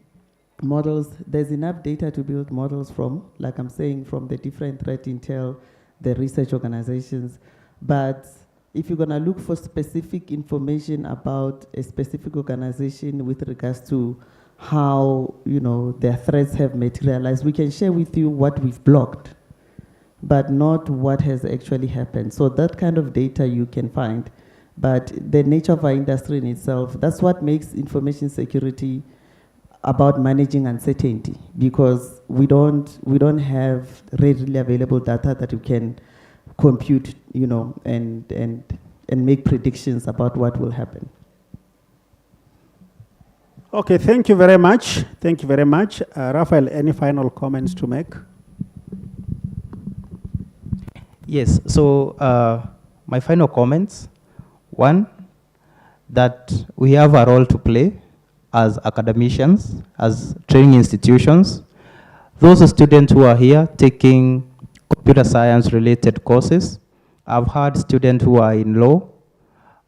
models, there's enough data to build models from, like I'm saying, from the different threat intel, the research organizations. But if you're gonna look for specific information about a specific organization with regards to how, their threats have materialized, we can share with you what we've blocked, but not what has actually happened. So that kind of data you can find. But the nature of our industry in itself, that's what makes information security about managing uncertainty, because we don't have readily available data that you can compute, and make predictions about what will happen. Okay, thank you very much. Thank you very much. Raphael, any final comments to make? Yes, so my final comments. One, that we have a role to play as academicians, as training institutions. Those students who are here taking computer science related courses, I've had students who are in law,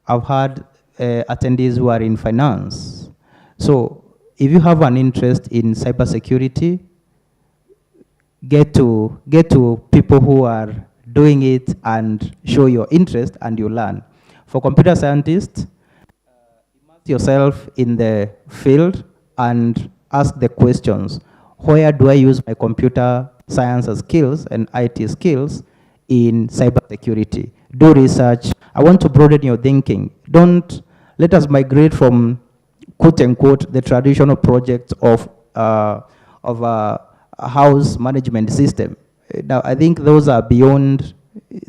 I've had attendees who are in finance. So if you have an interest in cybersecurity, get to people who are doing it and show your interest and you learn. For computer scientists, immerse yourself in the field and ask the questions. Where do I use my computer science skills and IT skills in cybersecurity? Do research. I want to broaden your thinking. Don't let us migrate from, quote unquote, the traditional projects of a house management system. Now, I think those are beyond,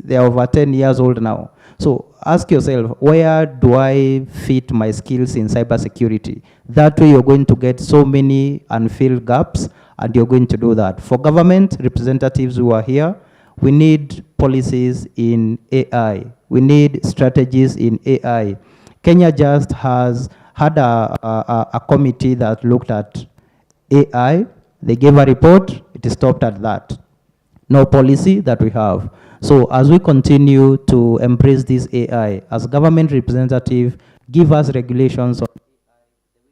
they are over 10 years old now. So ask yourself, where do I fit my skills in cybersecurity? That way you're going to get so many unfilled gaps, and you're going to do that. For government representatives who are here, we need policies in AI. We need strategies in AI. Kenya just has had a committee that looked at AI. They gave a report, it stopped at that. No policy that we have. So as we continue to embrace this AI, as government representative, give us regulations on AI.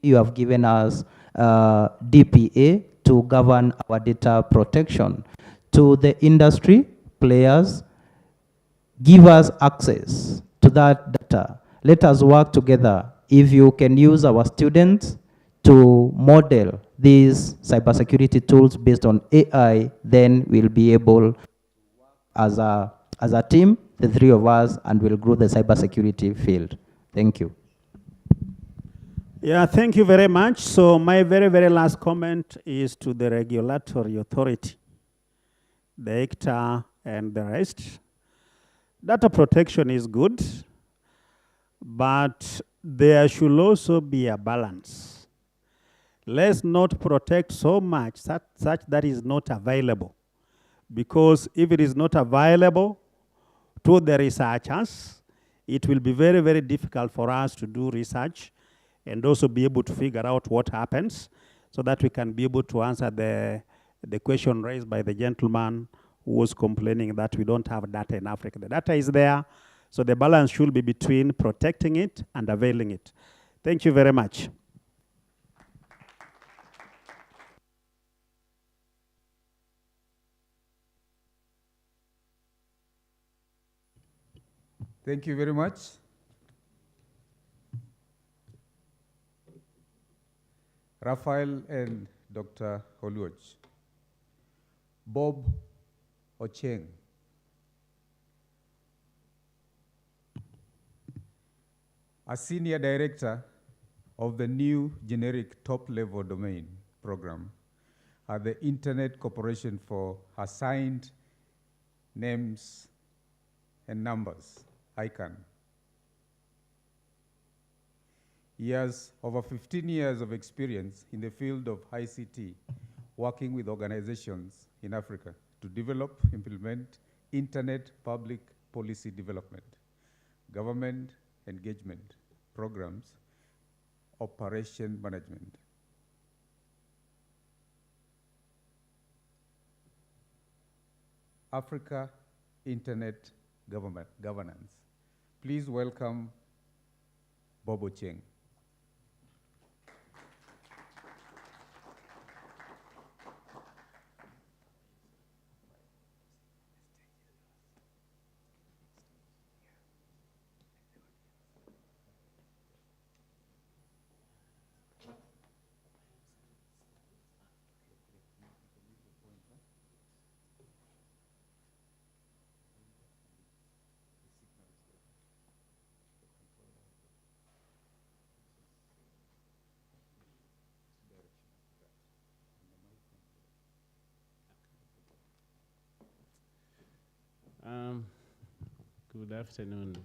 You have given us DPA to govern our data protection. To the industry players, give us access to that data. Let us work together. If you can use our students to model these cybersecurity tools based on AI, then we'll be able, as a team, the three of us, and we'll grow the cybersecurity field. Thank you. Yeah, thank you very much. So my very, very last comment is to the regulatory authority, the ICTA and the rest. Data protection is good, but there should also be a balance. Let's not protect so much such that is not available. Because if it is not available to the researchers, it will be very, very difficult for us to do research and also be able to figure out what happens, so that we can be able to answer the question raised by the gentleman who was complaining that we don't have data in Africa. The data is there, so the balance should be between protecting it and availing it. Thank you very much. Thank you very much. Raphael and Dr. Oluoch. Bob Ocheng. A senior director of the new generic top-level domain program at the Internet Corporation for Assigned Names and Numbers, ICANN. He has over 15 years of experience in the field of ICT, working with organizations in Africa to develop, implement internet public policy development, government engagement programs, operation management. Africa Internet Governance. Please welcome Bob Ocheng. Good afternoon.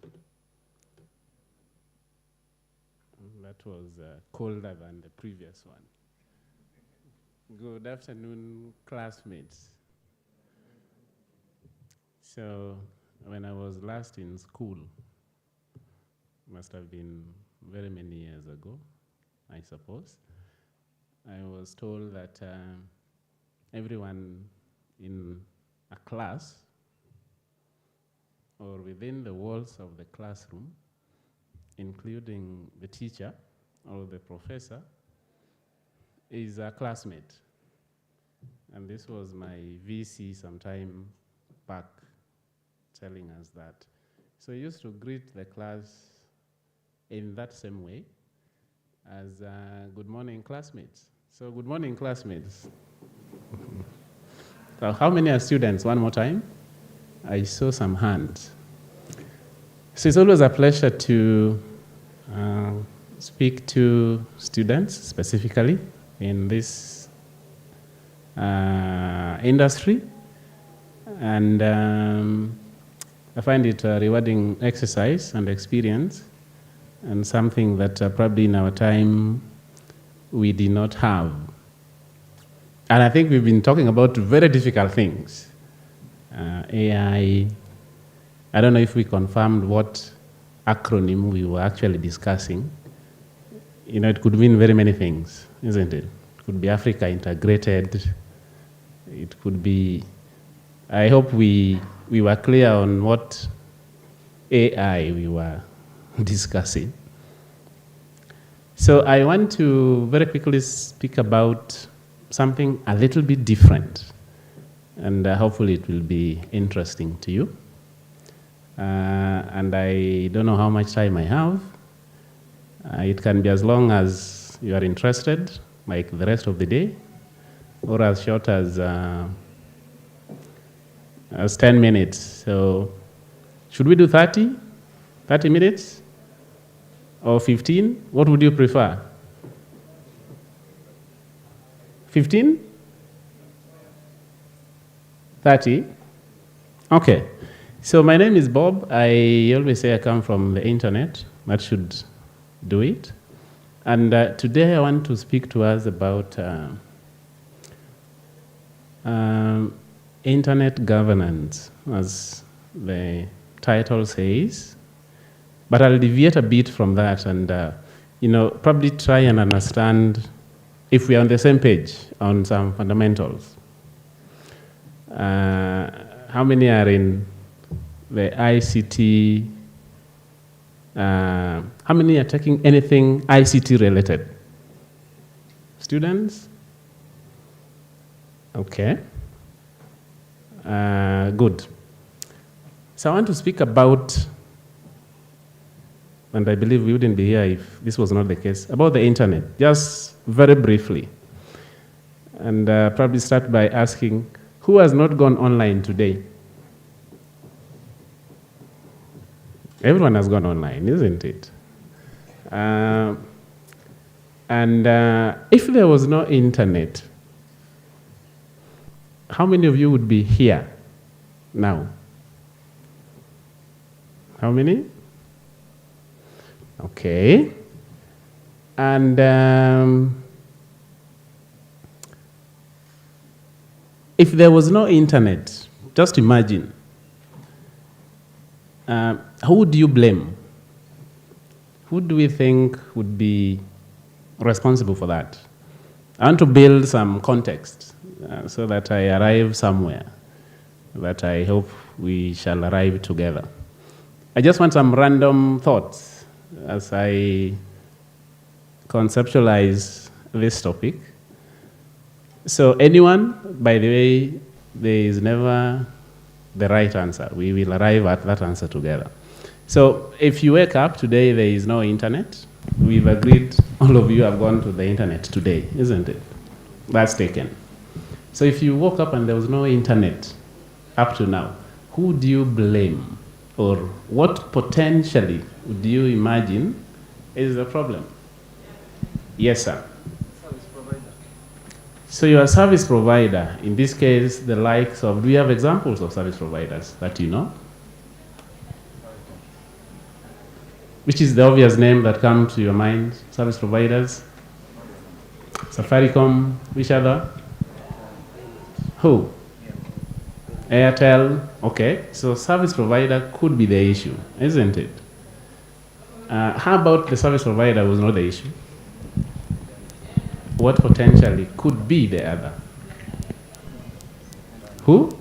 That was colder than the previous one. Good afternoon, classmates. So, when I was last in school, must have been very many years ago, I suppose, I was told that everyone in a class or within the walls of the classroom, including the teacher or the professor, is a classmate. And this was my VC sometime back telling us that. So he used to greet the class in that same way as good morning, classmates. So good morning, classmates. So how many are students? One more time. I saw some hands. So it's always a pleasure to speak to students specifically in this industry. And I find it a rewarding exercise and experience, and something that probably in our time we did not have. And I think we've been talking about very difficult things. AI, I don't know if we confirmed what acronym we were actually discussing. You know, it could mean very many things, isn't it? It could be Africa integrated. It could be, I hope we were clear on what AI we were discussing. So I want to very quickly speak about something a little bit different. And hopefully it will be interesting to you. And I don't know how much time I have. It can be as long as you are interested, like the rest of the day, or as short as 10 minutes. So should we do 30 minutes? Or 15? What would you prefer? 15? 30? Okay. So my name is Bob. I always say I come from the internet. That should do it. And today I want to speak to us about internet governance, as the title says. But I'll deviate a bit from that and probably try and understand if we are on the same page on some fundamentals. How many are in the ICT? How many are taking anything ICT related? Students? Okay. Good. So I want to speak about and I believe we wouldn't be here if this was not the case, about the internet, just very briefly. And probably start by asking, who has not gone online today? Everyone has gone online, isn't it? If there was no internet, how many of you would be here now? How many? Okay. And if there was no internet, just imagine, who would you blame? Who do we think would be responsible for that? I want to build some context so that I arrive somewhere that I hope we shall arrive together. I just want some random thoughts as I conceptualize this topic. So anyone, by the way, there is never the right answer. We will arrive at that answer together. So if you wake up today, there is no internet. We've agreed, all of you have gone to the internet today, isn't it? That's taken. So if you woke up and there was no internet up to now, who do you blame? Or what potentially would you imagine is the problem? Yes, sir. Service provider. So you're a service provider. In this case, the likes of, do you have examples of service providers that you know? Which is the obvious name that comes to your mind? Service providers? Safaricom, which other? Who? Airtel, okay. So service provider could be the issue, isn't it? How about the service provider was not the issue? What potentially could be the other? Who?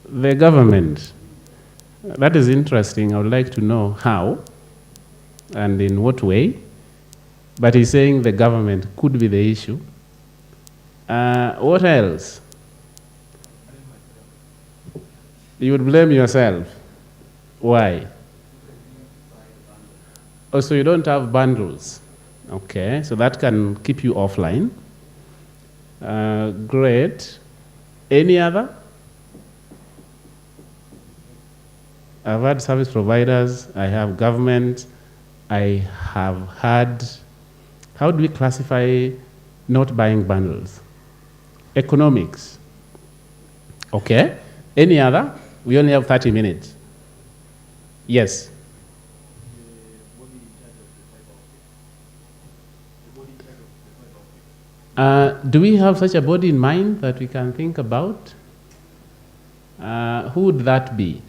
The government. That is interesting. I would like to know how and in what way. But he's saying the government could be the issue. What else? You would blame yourself. Why? Oh, so you don't have bundles. Okay, so that can keep you offline. Great. Any other? I've had service providers, I have government, I have had, how do we classify not buying bundles? Economics. Okay. Any other? We only have 30 minutes. Yes. Do we have such a body in mind that we can think about? Who would that be?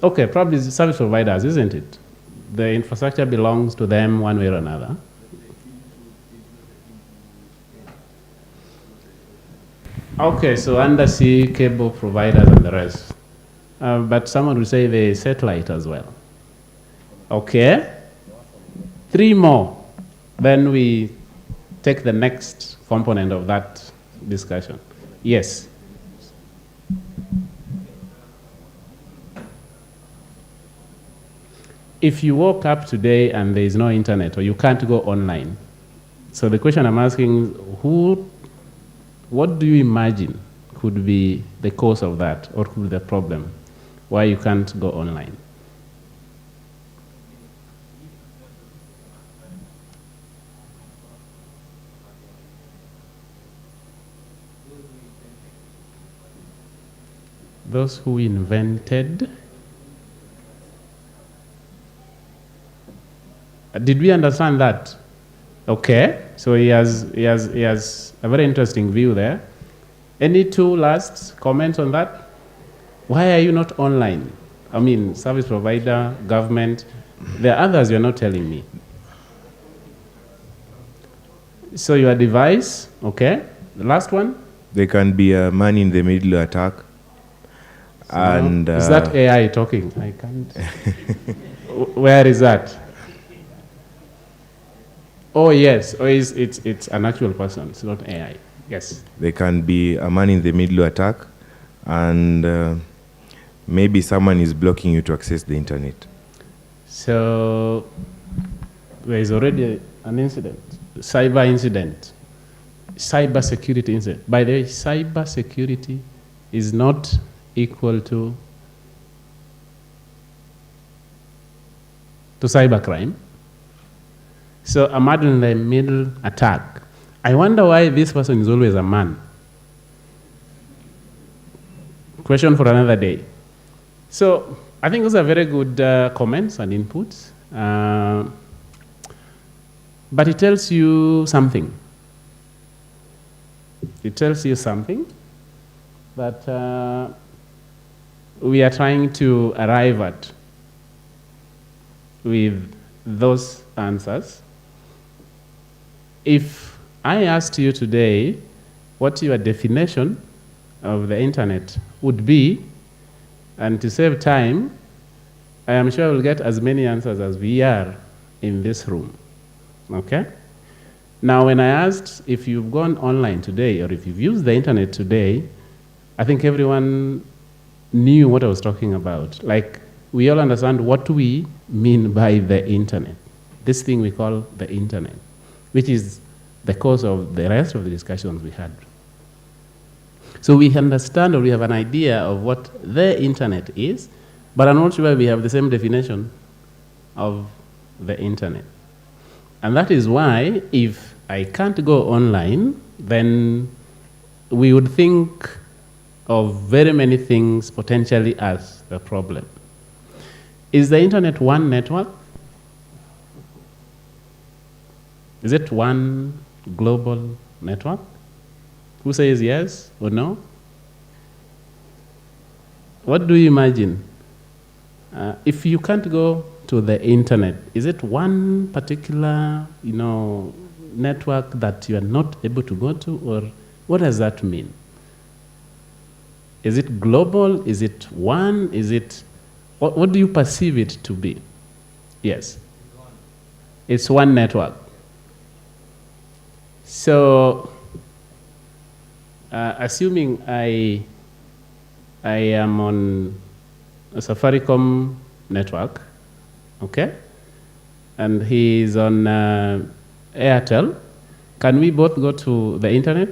Okay, probably service providers, isn't it? The infrastructure belongs to them one way or another. Okay, so undersea cable providers and the rest. But someone will say the satellite as well. Okay. 3 more. Then we take the next component of that discussion. Yes. If you woke up today and there is no internet or you can't go online, so the question I'm asking is, what do you imagine could be the cause of that or could be the problem why you can't go online? Those who invented. Did we understand that? Okay, so he has a very interesting view there. Any 2 last comments on that? Why are you not online? I mean, service provider, government. There are others you're not telling me. So your device, okay. The last one? There can be a man-in-the-middle attack. So And is that AI talking? I can't. Where is that? Oh yes, it's an actual person. It's not AI. Yes. there can be a man-in-the-middle attack, and maybe someone is blocking you to access the internet. So there is already an incident, cyber incident, cyber security incident. By the way, cyber security is not equal to cybercrime. So a man in the middle attack. I wonder why this person is always a man. Question for another day. So I think those are very good comments and inputs. But it tells you something. It tells you something that we are trying to arrive at with those answers. If I asked you today what your definition of the internet would be, and to save time, I am sure we'll get as many answers as we are in this room. Okay? Now, when I asked if you've gone online today or if you've used the internet today, I think everyone knew what I was talking about. Like, we all understand what we mean by the internet. This thing we call the internet, which is the cause of the rest of the discussions we had. So we understand, or we have an idea of what the internet is, but I'm not sure we have the same definition of the internet. And that is why, if I can't go online, then we would think of very many things potentially as a problem. Is the internet one network? Is it one global network? Who says yes or no? What do you imagine? If you can't go to the internet, is it one particular, network that you are not able to go to, or what does that mean? Is it global? Is it one? Is it, what do you perceive it to be? Yes. It's one network. So, assuming I am on a Safaricom network, okay, and he is on Airtel, can we both go to the internet?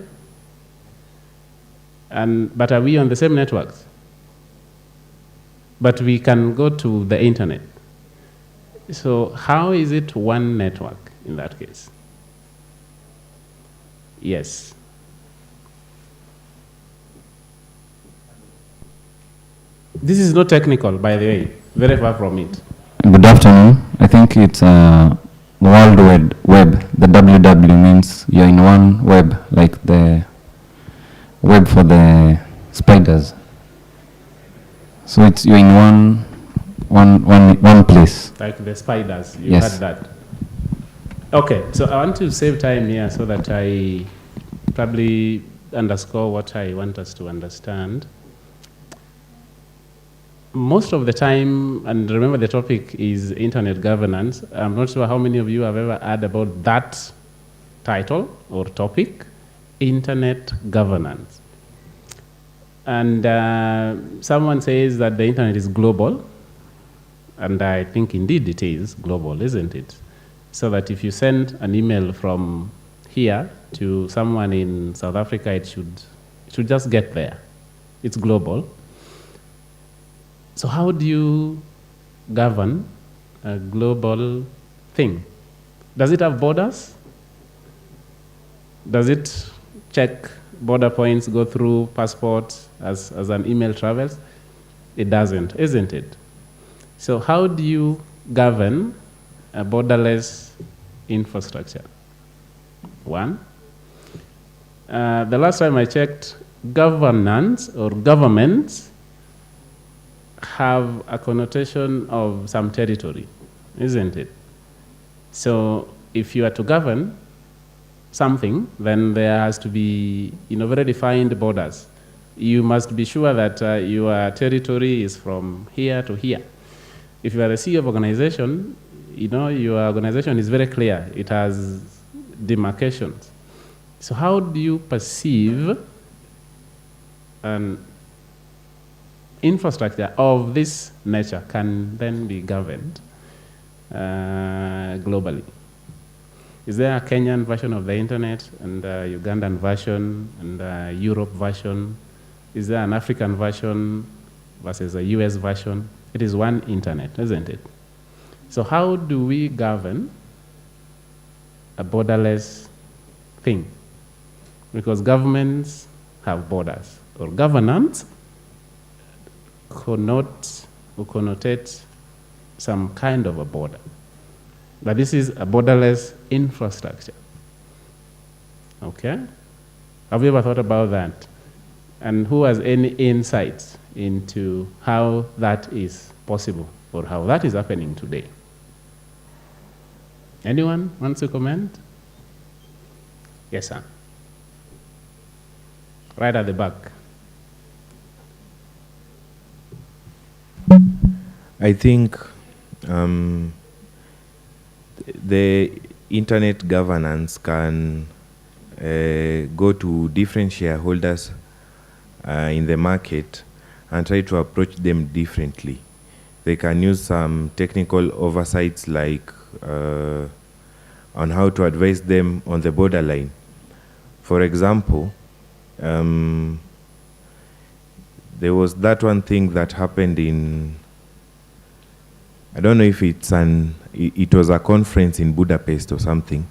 But are we on the same networks? But we can go to the internet. So how is it one network in that case? Yes. This is not technical, by the way, very far from it. Good afternoon. I think it's a World Web. The WW means you're in one web, like the web for the spiders. So it's you're in one place. Like the spiders, you Yes. had that. Okay, so I want to save time here so that I probably underscore what I want us to understand. Most of the time, and remember the topic is internet governance, I'm not sure how many of you have ever heard about that title or topic, internet governance. And someone says that the internet is global, and I think indeed it is global, isn't it? So that if you send an email from here to someone in South Africa, it should just get there. It's global. So how do you govern a global thing? Does it have borders? Does it check border points, go through passports as an email travels? It doesn't, isn't it? So how do you govern a borderless infrastructure? One. The last time I checked, governance or governments have a connotation of some territory, isn't it? So if you are to govern something, then there has to be very defined borders. You must be sure that your territory is from here to here. If you are a CEO of organization, your organization is very clear. It has demarcations. So how do you perceive an infrastructure of this nature can then be governed? globally? Is there a Kenyan version of the internet and a Ugandan version and a Europe version? Is there an African version versus a US version? It is one internet, isn't it? So how do we govern a borderless thing? Because governments have borders, or governance connotate some kind of a border. But this is a borderless infrastructure. Okay? Have you ever thought about that? And who has any insights into how that is possible or how that is happening today? Anyone wants to comment? Yes, sir. Right at the back. I think the internet governance can go to different shareholders in the market and try to approach them differently. They can use some technical oversights like on how to advise them on the borderline. For example, there was that one thing that happened in, I don't know if it was a conference in Budapest or something,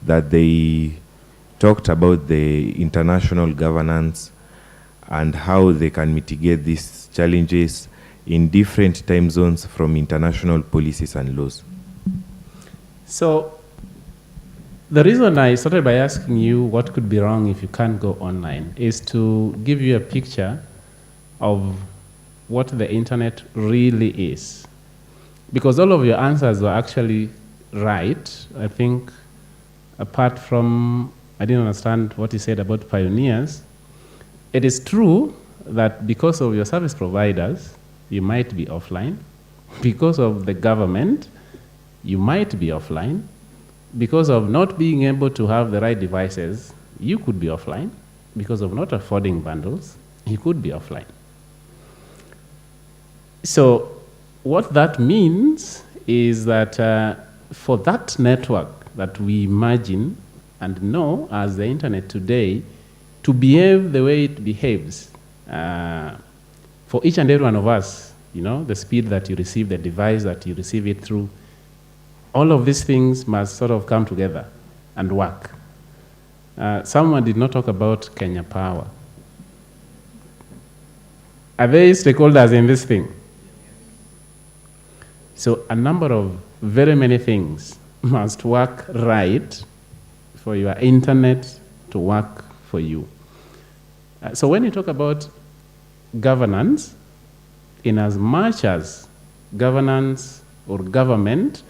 that they talked about the international governance and how they can mitigate these challenges in different time zones from international policies and laws. So the reason I started by asking you what could be wrong if you can't go online is to give you a picture of what the internet really is. Because all of your answers were actually right. I think apart from, I didn't understand what you said about pioneers. It is true that because of your service providers, you might be offline. Because of the government, you might be offline. Because of not being able to have the right devices, you could be offline. Because of not affording bundles, you could be offline. So what that means is that for that network that we imagine and know as the internet today to behave the way it behaves, for each and every one of us, you know, the speed that you receive, the device that you receive it through, all of these things must sort of come together and work. Someone did not talk about Kenya Power. Are they stakeholders in this thing? So a number of very many things must work right for your internet to work for you. So when you talk about governance, in as much as governance or government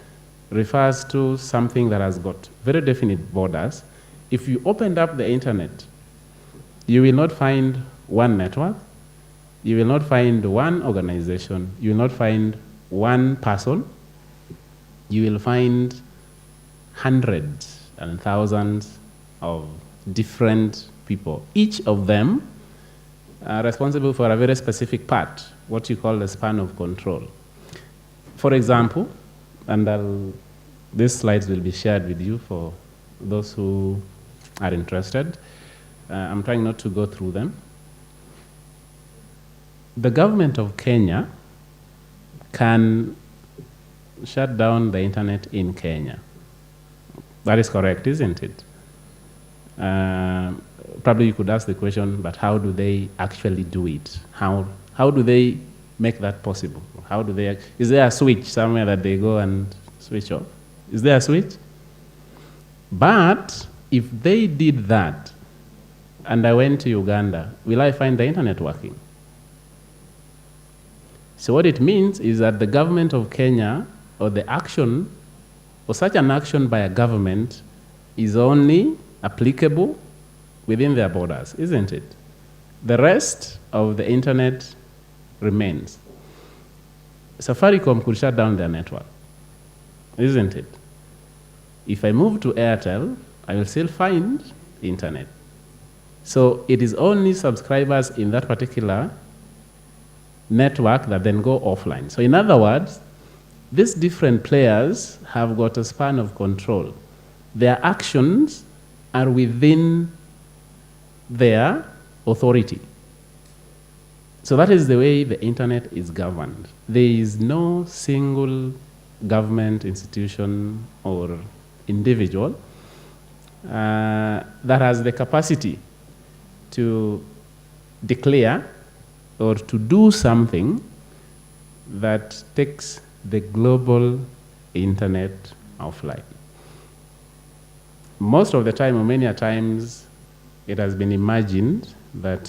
refers to something that has got very definite borders, if you opened up the internet, you will not find one network, you will not find one organization, you will not find one person, you will find hundreds and thousands of different people, each of them responsible for a very specific part, what you call the span of control. For example, and these slides will be shared with you for those who are interested. I'm trying not to go through them. The government of Kenya can shut down the internet in Kenya. That is correct, isn't it? Probably you could ask the question, but how do they actually do it? How do they make that possible? How do they? Is there a switch somewhere that they go and switch off? Is there a switch? But if they did that, and I went to Uganda, will I find the internet working? So what it means is that the government of Kenya, or the action, or such an action by a government, is only applicable within their borders, isn't it? The rest of the internet remains. Safaricom could shut down their network, isn't it? If I move to Airtel, I will still find internet. So it is only subscribers in that particular network that then go offline. So in other words, these different players have got a span of control. Their actions are within their authority. So that is the way the internet is governed. There is no single government institution or individual that has the capacity to declare or to do something that takes the global internet offline. Most of the time, or many a times, it has been imagined that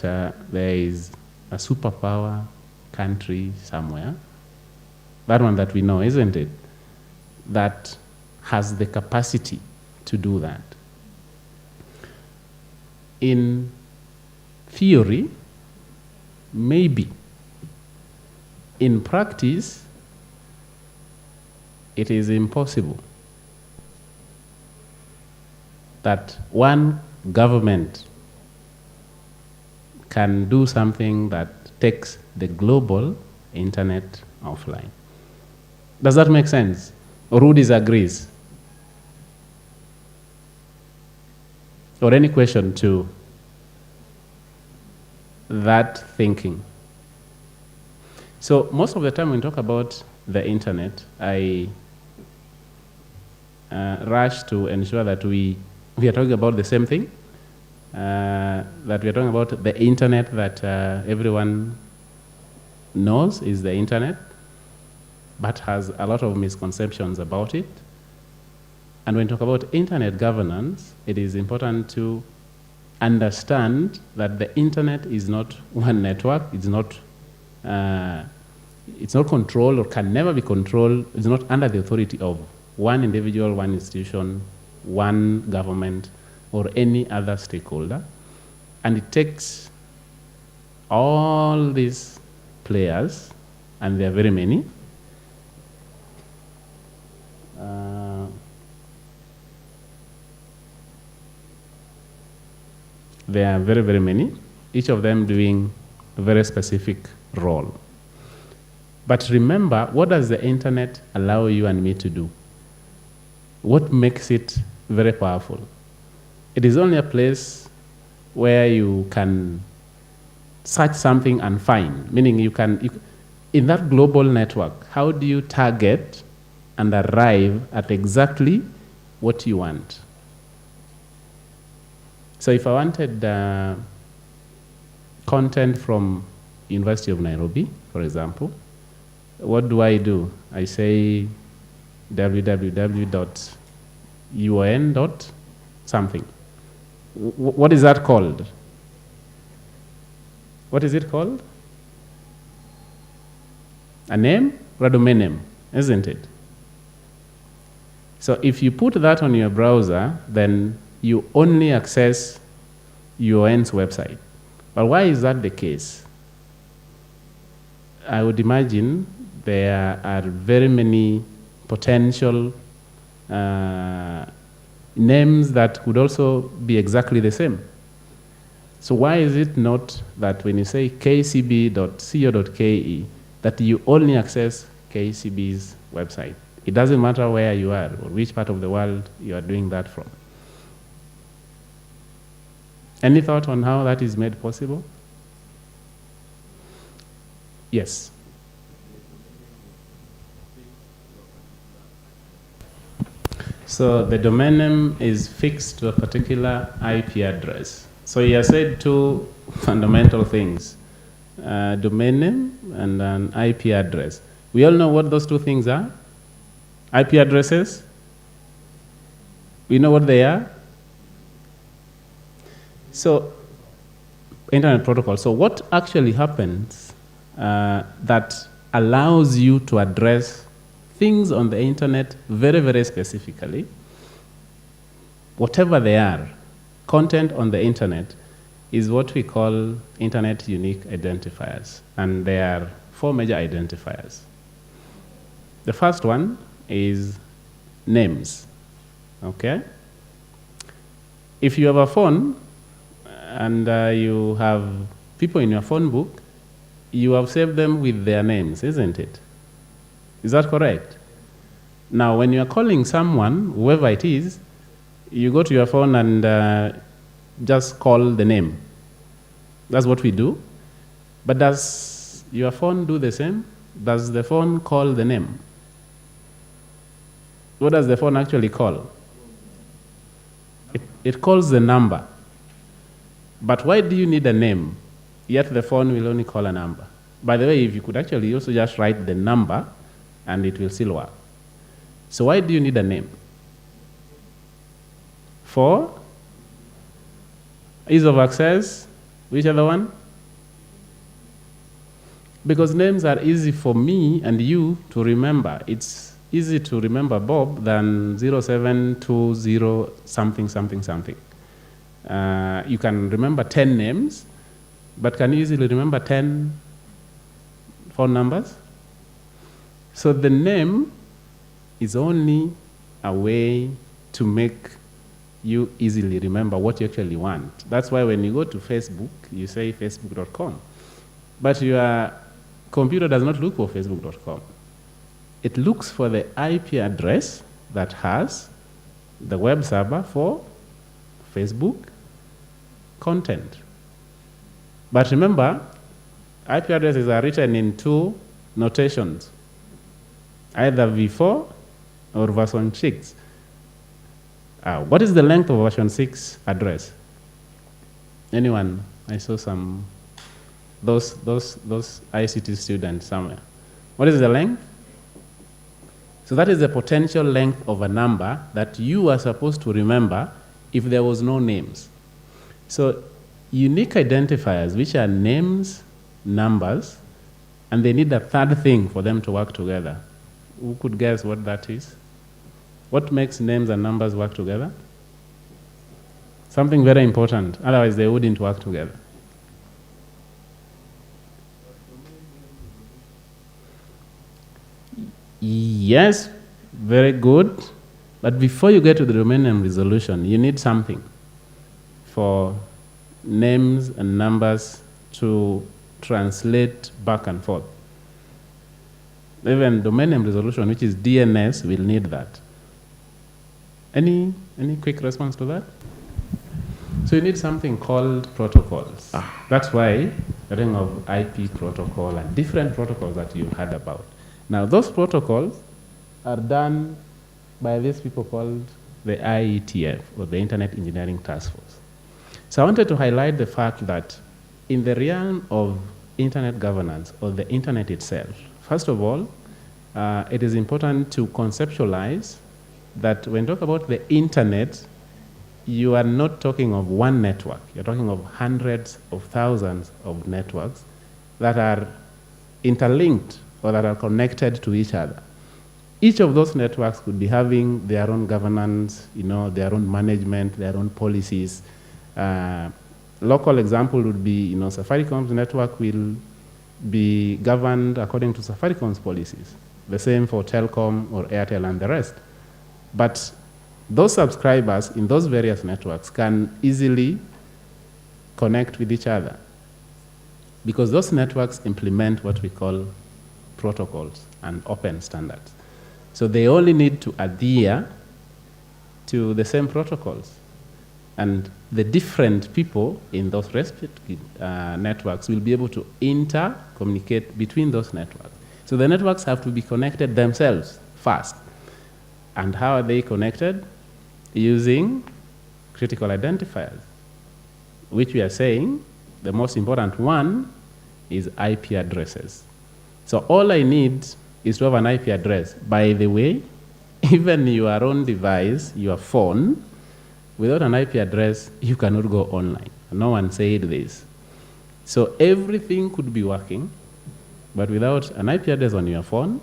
there is a superpower country somewhere, that one that we know, isn't it, that has the capacity to do that. In theory, maybe. In practice, it is impossible that one government can do something that takes the global internet offline. Does that make sense? Or who disagrees? Or any question to that thinking? So most of the time when we talk about the internet, I rush to ensure that we are talking about the same thing, that we are talking about the internet that everyone knows is the internet, but has a lot of misconceptions about it. And when we talk about internet governance, it is important to understand that the internet is not one network, it's not controlled or can never be controlled, it's not under the authority of one individual, one institution, one government, or any other stakeholder. And it takes all these players, and there are very many, there are very, very many, each of them doing a very specific role. But remember, what does the internet allow you and me to do? What makes it very powerful? It is only a place where you can search something and find, meaning in that global network, how do you target and arrive at exactly what you want? So if I wanted content from University of Nairobi, for example, what do? I say www.un.something. What is that called? What is it called? A name or a domain name, isn't it? So if you put that on your browser, then you only access UN's website. But why is that the case? I would imagine there are very many potential names that could also be exactly the same. So why is it not that when you say kcb.co.ke, that you only access KCB's website? It doesn't matter where you are or which part of the world you are doing that from. Any thought on how that is made possible? Yes. So the domain name is fixed to a particular IP address. So he has said two fundamental things, domain name and an IP address. We all know what those two things are. IP addresses, we know what they are. So internet protocol. So what actually happens that allows you to address things on the internet very, very specifically, whatever they are, content on the internet is what we call internet unique identifiers. And there are 4 major identifiers. The first one is names, okay? If you have a phone and you have people in your phone book, you have saved them with their names, isn't it? Is that correct? Now, when you are calling someone, whoever it is, you go to your phone and just call the name. That's what we do. But does your phone do the same? Does the phone call the name? What does the phone actually call? It calls the number. But why do you need a name? Yet the phone will only call a number. By the way, if you could actually also just write the number and it will still work. So why do you need a name? For ease of access. Which other one? Because names are easy for me and you to remember. It's easy to remember Bob than 0720 something, something, something. You can remember 10 names, but can you easily remember 10 phone numbers? So the name is only a way to make you easily remember what you actually want. That's why when you go to Facebook, you say facebook.com. But your computer does not look for facebook.com. It looks for the IP address that has the web server for Facebook content. But remember, IP addresses are written in two notations, either v4 or version 6. What is the length of version 6 address? Anyone? I saw some, those ICT students somewhere. What is the length? So that is the potential length of a number that you are supposed to remember if there was no names. So unique identifiers, which are names, numbers, and they need a third thing for them to work together. Who could guess what that is? What makes names and numbers work together? Something very important, otherwise they wouldn't work together. Yes, very good. But before you get to the domain name resolution, you need something for names and numbers to translate back and forth. Even domain name resolution, which is DNS, will need that. Any quick response to that? So you need something called protocols. That's why the ring of IP protocol and different protocols that you've heard about. Now those protocols are done by these people called the IETF, or the Internet Engineering Task Force. So I wanted to highlight the fact that in the realm of internet governance, or the internet itself, first of all, it is important to conceptualize that when you talk about the internet, you are not talking of one network. You're talking of hundreds of thousands of networks that are interlinked or that are connected to each other. Each of those networks could be having their own governance, their own management, their own policies. Local example would be, Safaricom's network will be governed according to Safaricom's policies. The same for Telcom or Airtel and the rest. But those subscribers in those various networks can easily connect with each other because those networks implement what we call protocols and open standards. So they only need to adhere to the same protocols. And the different people in those respective networks will be able to communicate between those networks. So the networks have to be connected themselves first. And how are they connected? Using critical identifiers, which we are saying the most important one is IP addresses. So all I need is to have an IP address. By the way, even your own device, your phone, without an IP address, you cannot go online. No one said this. So everything could be working, but without an IP address on your phone,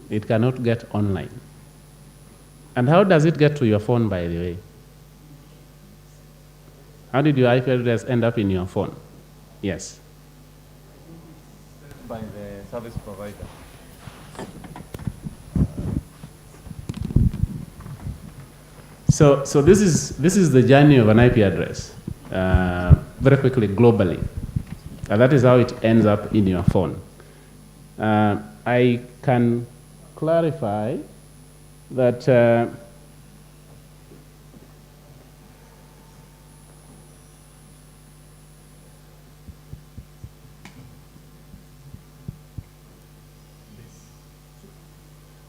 it cannot get online. And how does it get to your phone, by the way? How did your IP address end up in your phone? Yes. By the service provider. So this is the journey of an IP address, very quickly, globally. That is how it ends up in your phone. I can clarify that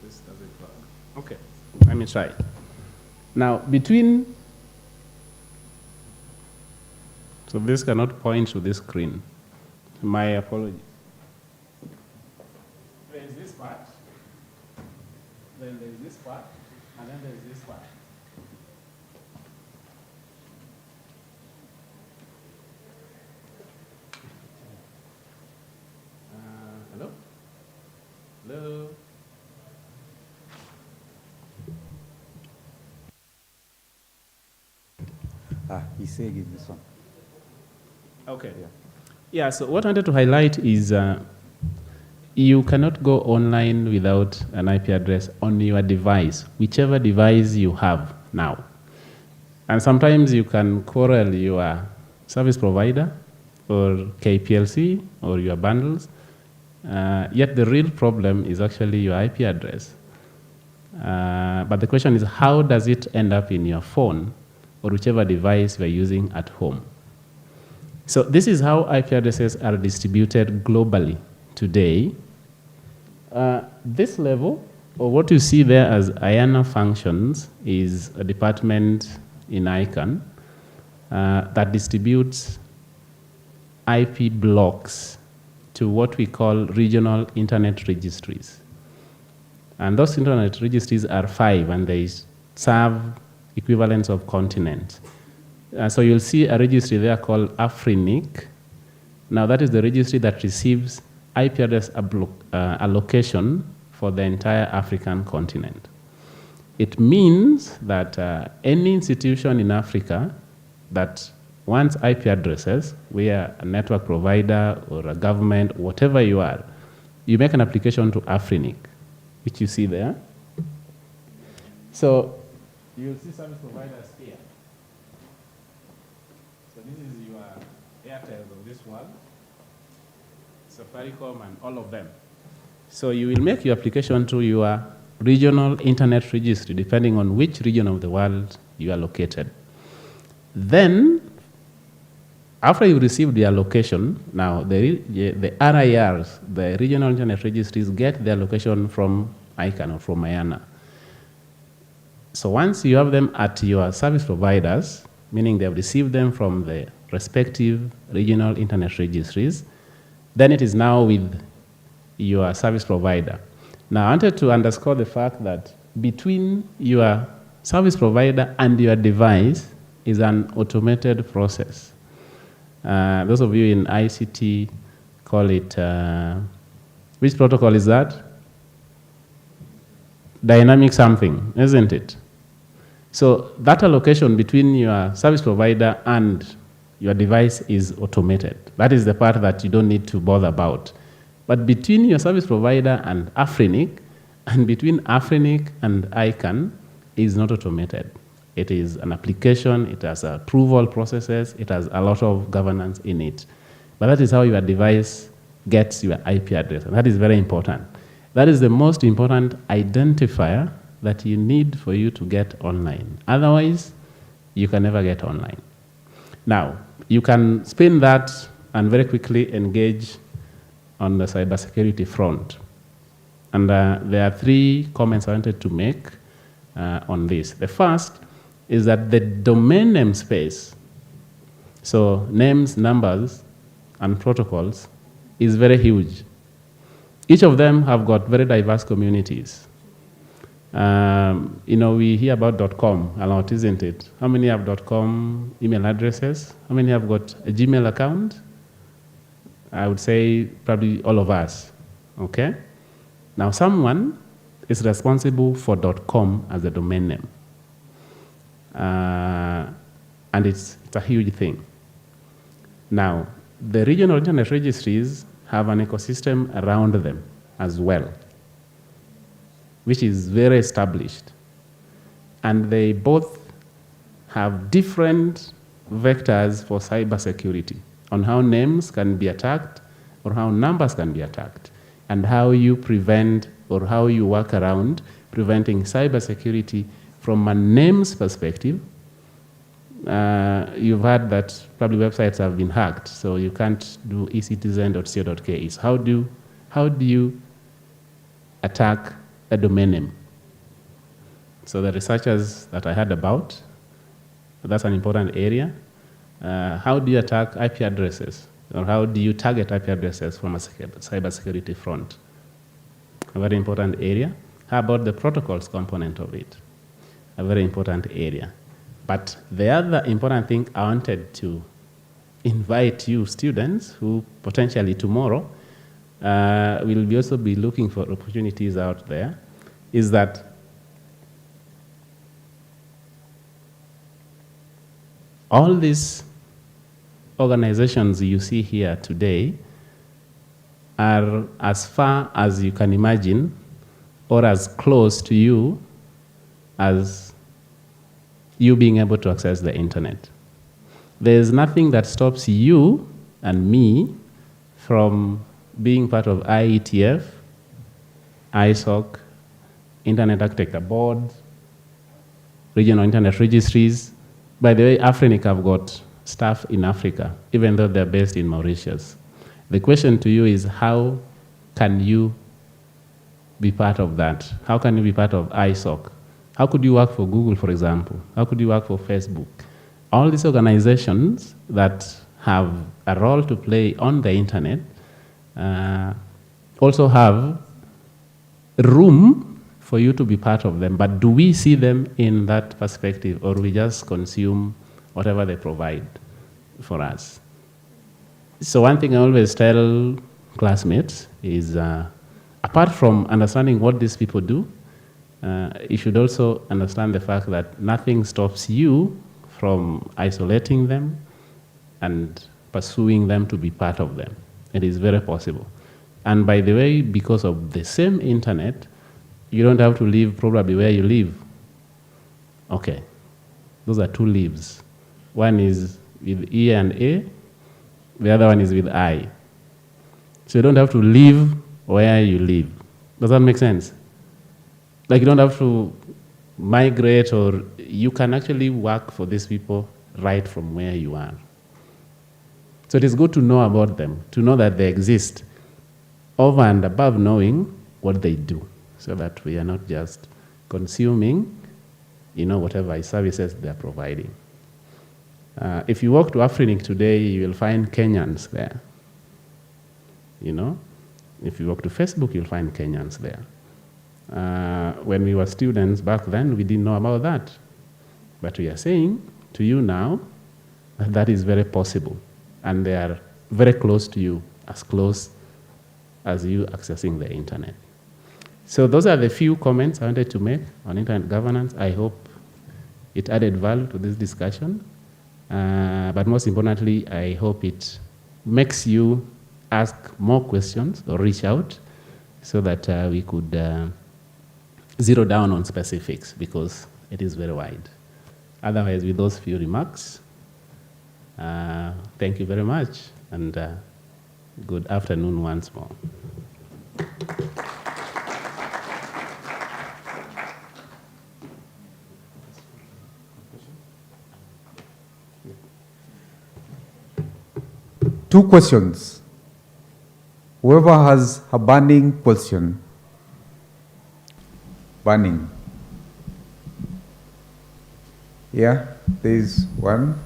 this doesn't work. Okay, let me try. Now, so this cannot point to this screen. My apologies. There is this part, then there is this part, and then there is this part. Hello? Hello? He's saying in this one. Okay. Yeah, so what I wanted to highlight is you cannot go online without an IP address on your device, whichever device you have now. And sometimes you can quarrel your service provider or KPLC or your bundles, yet the real problem is actually your IP address. But the question is, how does it end up in your phone or whichever device we're using at home? So this is how IP addresses are distributed globally today. This level, or what you see there as IANA functions, is a department in ICANN that distributes IP blocks to what we call regional internet registries. And those internet registries are 5, and they serve equivalents of continents. So you'll see a registry there called Afrinic. Now that is the registry that receives IP address allocation for the entire African continent. It means that any institution in Africa that wants IP addresses, where a network provider or a government, whatever you are, you make an application to Afrinic, which you see there. So you'll see service providers here. So this is your Airtel of this world, Safaricom, and all of them. So you will make your application to your regional internet registry, depending on which region of the world you are located. Then, after you receive the allocation, now the RIRs, the regional internet registries, get the allocation from ICANN or from IANA. So once you have them at your service providers, meaning they have received them from the respective regional internet registries, then it is now with your service provider. Now, I wanted to underscore the fact that between your service provider and your device is an automated process. Those of you in ICT call it, which protocol is that? Dynamic something, isn't it? So that allocation between your service provider and your device is automated. That is the part that you don't need to bother about. But between your service provider and Afrinic, and between Afrinic and ICANN, is not automated. It is an application, it has approval processes, it has a lot of governance in it. But that is how your device gets your IP address, and that is very important. That is the most important identifier that you need for you to get online. Otherwise, you can never get online. Now, you can spin that and very quickly engage on the cybersecurity front. And there are 3 comments I wanted to make on this. The first is that the domain name space, so names, numbers, and protocols, is very huge. Each of them have got very diverse communities. We hear about .com a lot, isn't it? How many have .com email addresses? How many have got a Gmail account? I would say probably all of us, okay? Now, someone is responsible for .com as a domain name. And it's a huge thing. Now, the regional internet registries have an ecosystem around them as well, which is very established. And they both have different vectors for cybersecurity on how names can be attacked or how numbers can be attacked, and how you prevent or how you work around preventing cybersecurity from a names perspective. You've heard that probably websites have been hacked, so you can't do ecitizen.co.ke. So how do you attack a domain name? So the researchers that I heard about, that's an important area. How do you attack IP addresses? Or how do you target IP addresses from a cybersecurity front? A very important area. How about the protocols component of it? A very important area. But the other important thing I wanted to invite you students who potentially tomorrow will also be looking for opportunities out there is that all these organizations you see here today are as far as you can imagine or as close to you as you being able to access the internet. There's nothing that stops you and me from being part of IETF, ISOC, Internet Architecture Board, regional internet registries. By the way, Afrinic have got staff in Africa, even though they're based in Mauritius. The question to you is, how can you be part of that? How can you be part of ISOC? How could you work for Google, for example? How could you work for Facebook? All these organizations that have a role to play on the internet also have room for you to be part of them. But do we see them in that perspective, or we just consume whatever they provide for us? So one thing I always tell classmates is, apart from understanding what these people do, you should also understand the fact that nothing stops you from isolating them and pursuing them to be part of them. It is very possible. And by the way, because of the same internet, you don't have to live probably where you live. Okay, those are two lives. One is with E and A, the other one is with I. So you don't have to live where you live. Does that make sense? Like you don't have to migrate, or you can actually work for these people right from where you are. So it is good to know about them, to know that they exist, over and above knowing what they do, so that we are not just consuming, whatever services they are providing. If you walk to Afrinic today, you will find Kenyans there. If you walk to Facebook, you'll find Kenyans there. When we were students back then, we didn't know about that. But we are saying to you now that that is very possible. And they are very close to you, as close as you accessing the internet. So those are the few comments I wanted to make on internet governance. I hope it added value to this discussion. But most importantly, I hope it makes you ask more questions or reach out so that we could zero down on specifics, because it is very wide. Otherwise, with those few remarks, thank you very much, and good afternoon once more. Two questions. Whoever has a burning question. Burning. Yeah, there is one.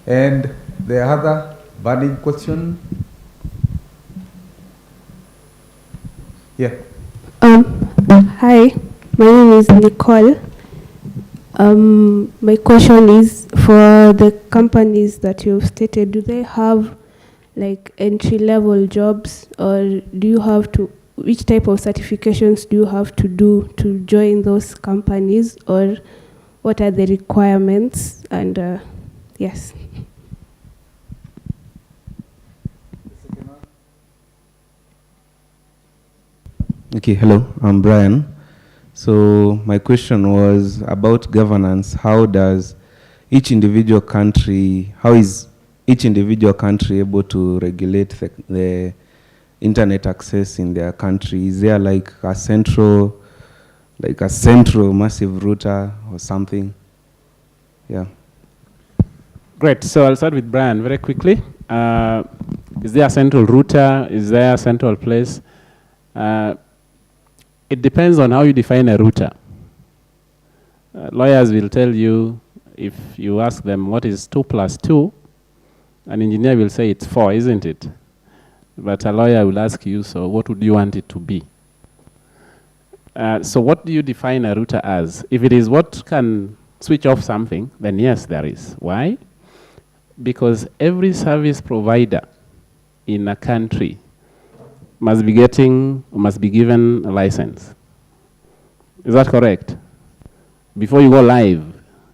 And the other burning question. Yeah. Hi, my name is Nicole. My question is, for the companies that you've stated, do they have like entry-level jobs, or do you have to, which type of certifications do you have to do to join those companies, or what are the requirements? And yes. Okay, hello, I'm Brian. So my question was about governance. How is each individual country able to regulate the internet access in their country? Is there like a central massive router or something? Yeah. Great. So I'll start with Brian very quickly. Is there a central router? Is there a central place? It depends on how you define a router. Lawyers will tell you, if you ask them what is 2 + 2, an engineer will say it's 4, isn't it? But a lawyer will ask you, so what would you want it to be? So what do you define a router as? If it is what can switch off something, then yes, there is. Why? Because every service provider in a country must be given a license. Is that correct? Before you go live,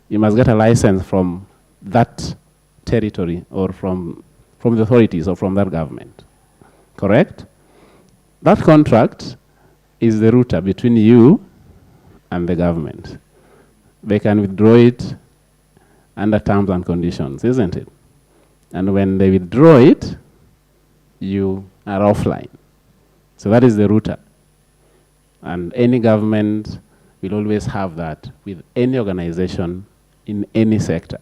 you must get a license from that territory or from the authorities or from that government. Correct? That contract is the router between you and the government. They can withdraw it under terms and conditions, isn't it? And when they withdraw it, you are offline. So that is the router. And any government will always have that with any organization in any sector.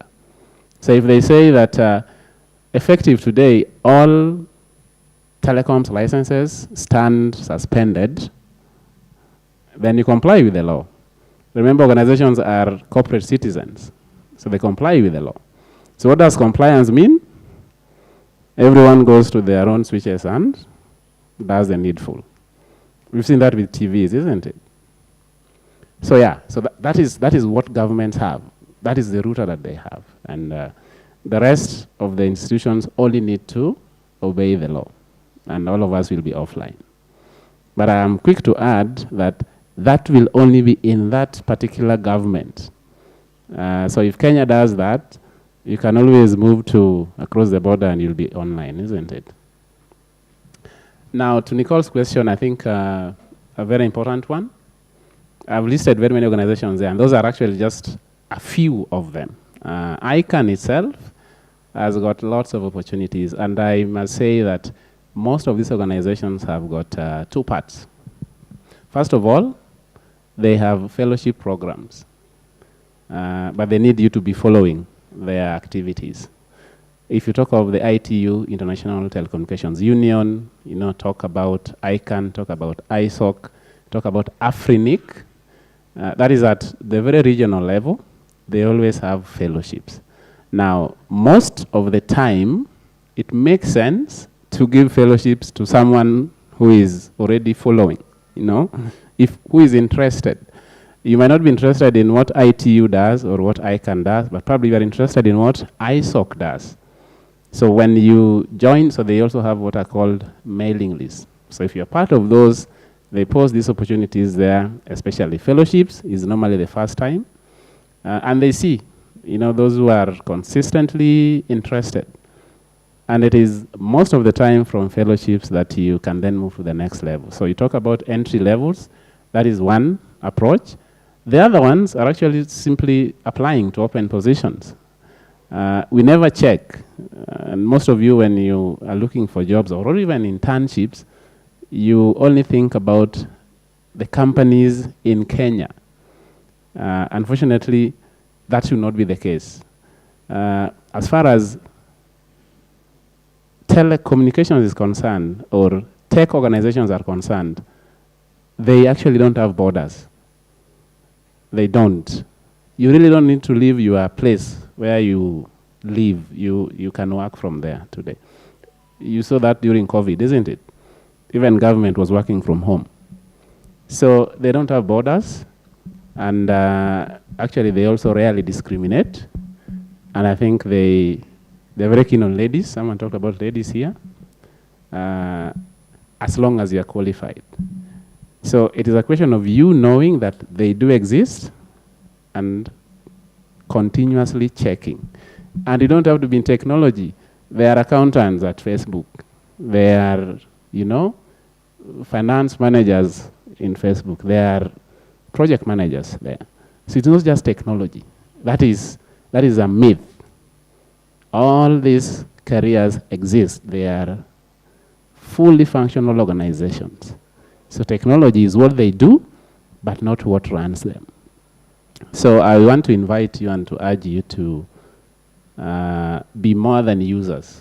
So if they say that effective today, all telecoms licenses stand suspended, then you comply with the law. Remember, organizations are corporate citizens, so they comply with the law. So what does compliance mean? Everyone goes to their own switches and does the needful. We've seen that with TVs, isn't it? So yeah, so that is what governments have. That is the router that they have. And the rest of the institutions only need to obey the law. And all of us will be offline. But I am quick to add that that will only be in that particular government. So if Kenya does that, you can always move to across the border and you'll be online, isn't it? Now, to Nicole's question, I think a very important one. I've listed very many organizations there, and those are actually just a few of them. ICANN itself has got lots of opportunities, and I must say that most of these organizations have got 2 parts. First of all, they have fellowship programs, but they need you to be following their activities. If you talk of the ITU, International Telecommunications Union, talk about ICANN, talk about ISOC, talk about AFRINIC, that is at the very regional level, they always have fellowships. Now, most of the time, it makes sense to give fellowships to someone who is already following, who is interested. You might not be interested in what ITU does or what ICANN does, but probably you are interested in what ISOC does. So when you join, so they also have what are called mailing lists. So if you're part of those, they post these opportunities there, especially fellowships is normally the first time. And they see, those who are consistently interested. And it is most of the time from fellowships that you can then move to the next level. So you talk about entry levels, that is one approach. The other ones are actually simply applying to open positions. We never check, and most of you, when you are looking for jobs or even internships, you only think about the companies in Kenya. Unfortunately, that should not be the case. As far as telecommunications is concerned, or tech organizations are concerned, they actually don't have borders. They don't. You really don't need to leave your place where you live. You can work from there today. You saw that during COVID, isn't it? Even government was working from home. So they don't have borders, and actually they also rarely discriminate. And I think they're very keen on ladies. Someone talked about ladies here. As long as you're qualified. So it is a question of you knowing that they do exist and continuously checking. And you don't have to be in technology. There are accountants at Facebook. There are, finance managers in Facebook. There are project managers there. So it's not just technology. That is a myth. All these careers exist. They are fully functional organizations. So technology is what they do, but not what runs them. So I want to invite you and to urge you to be more than users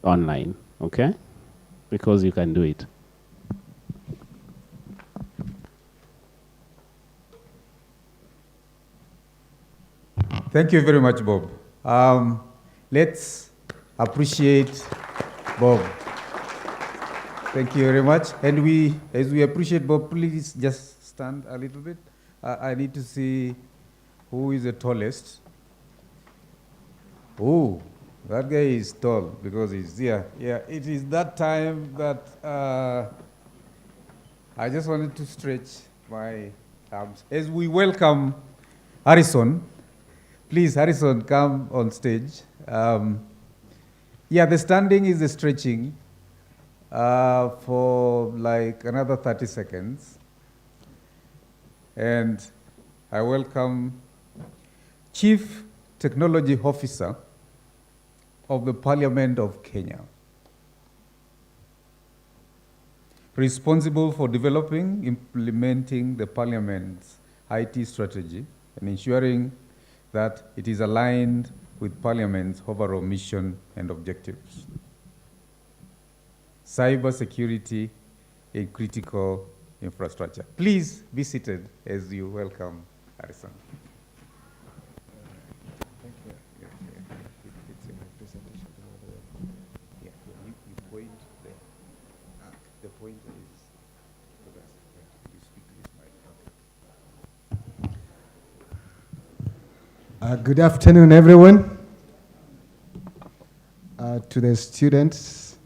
online, okay? Because you can do it. Thank you very much, Bob. Let's appreciate Bob. Thank you very much. And as we appreciate Bob, please just stand a little bit. I need to see who is the tallest. Oh, that guy is tall because he's here. Yeah, it is that time that I just wanted to stretch my arms. As we welcome Harrison, please, Harrison, come on stage. Yeah, the standing is the stretching for like another 30 seconds. And I welcome Chief Technology Officer of the Parliament of Kenya, responsible for developing, implementing the Parliament's IT strategy and ensuring that it is aligned with Parliament's overall mission and objectives. Cyber security in critical infrastructure. Please be seated as you welcome Harrison. Thank you. It's in my presentation. Yeah, you point there. The pointer is for us. You speak to this mic. Good afternoon, everyone. To the students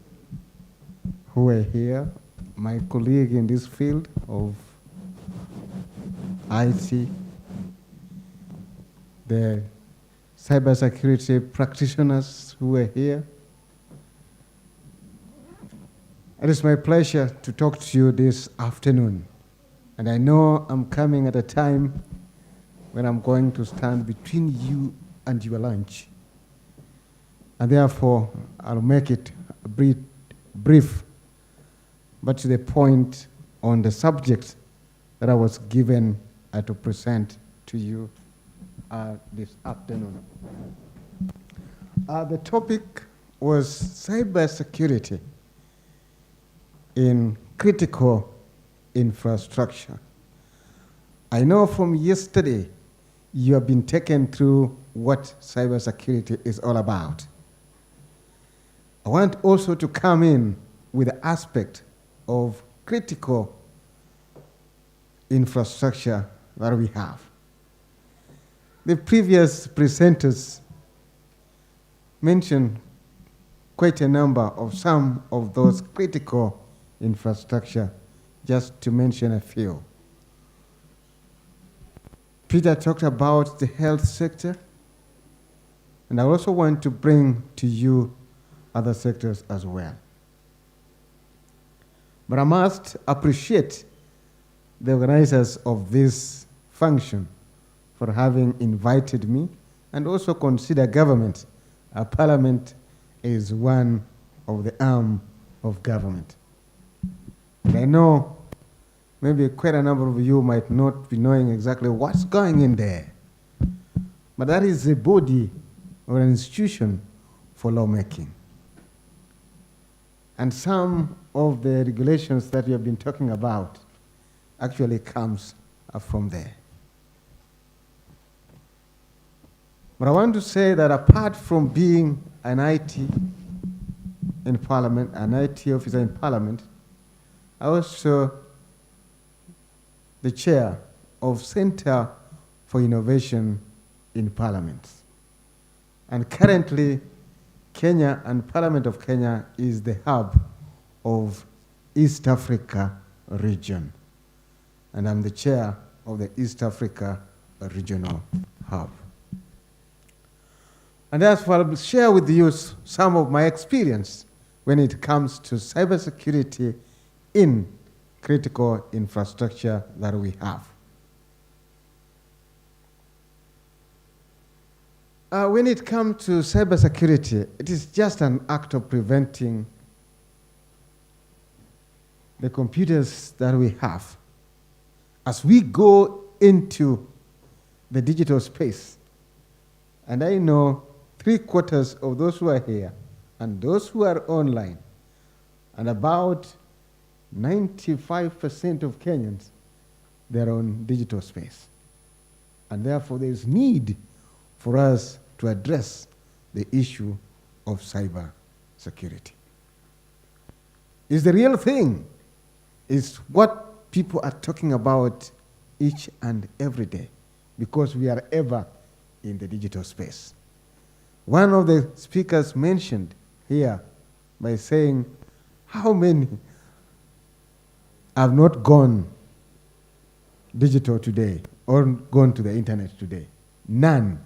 who are here, my colleague in this field of IT, the cybersecurity practitioners who are here. It is my pleasure to talk to you this afternoon. And I know I'm coming at a time when I'm going to stand between you and your lunch. And therefore, I'll make it brief, but to the point on the subject that I was given to present to you this afternoon. The topic was cybersecurity in critical infrastructure. I know from yesterday you have been taken through what cybersecurity is all about. I want also to come in with the aspect of critical infrastructure that we have. The previous presenters mentioned quite a number of some of those critical infrastructure, just to mention a few. Peter talked about the health sector, and I also want to bring to you other sectors as well. But I must appreciate the organizers of this function for having invited me, and also consider government. Our parliament is one of the arm of government. And I know maybe quite a number of you might not be knowing exactly what's going in there. But that is a body or an institution for lawmaking. And some of the regulations that we have been talking about actually comes from there. But I want to say that apart from being an IT in Parliament, an IT officer in Parliament, I also the chair of Center for Innovation in Parliament. And currently, Kenya and Parliament of Kenya is the hub of East Africa region. And I'm the chair of the East Africa Regional Hub. And therefore, I'll share with you some of my experience when it comes to cybersecurity in critical infrastructure that we have. When it comes to cybersecurity, it is just an act of preventing the computers that we have, as we go into the digital space, and I know 3/4 of those who are here and those who are online, and about 95% of Kenyans, they're on digital space. And therefore, there is need for us to address the issue of cyber security. It's the real thing. It's what people are talking about each and every day, because we are ever in the digital space. One of the speakers mentioned here by saying, how many have not gone digital today or gone to the internet today? None,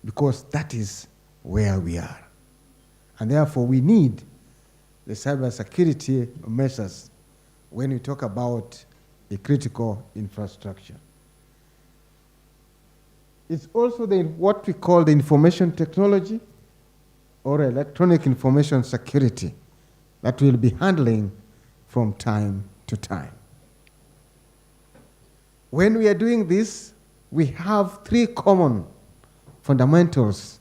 because that is where we are. And therefore, we need the cybersecurity measures when we talk about a critical infrastructure. It's also what we call the information technology or electronic information security that we'll be handling from time to time. When we are doing this, we have 3 common fundamentals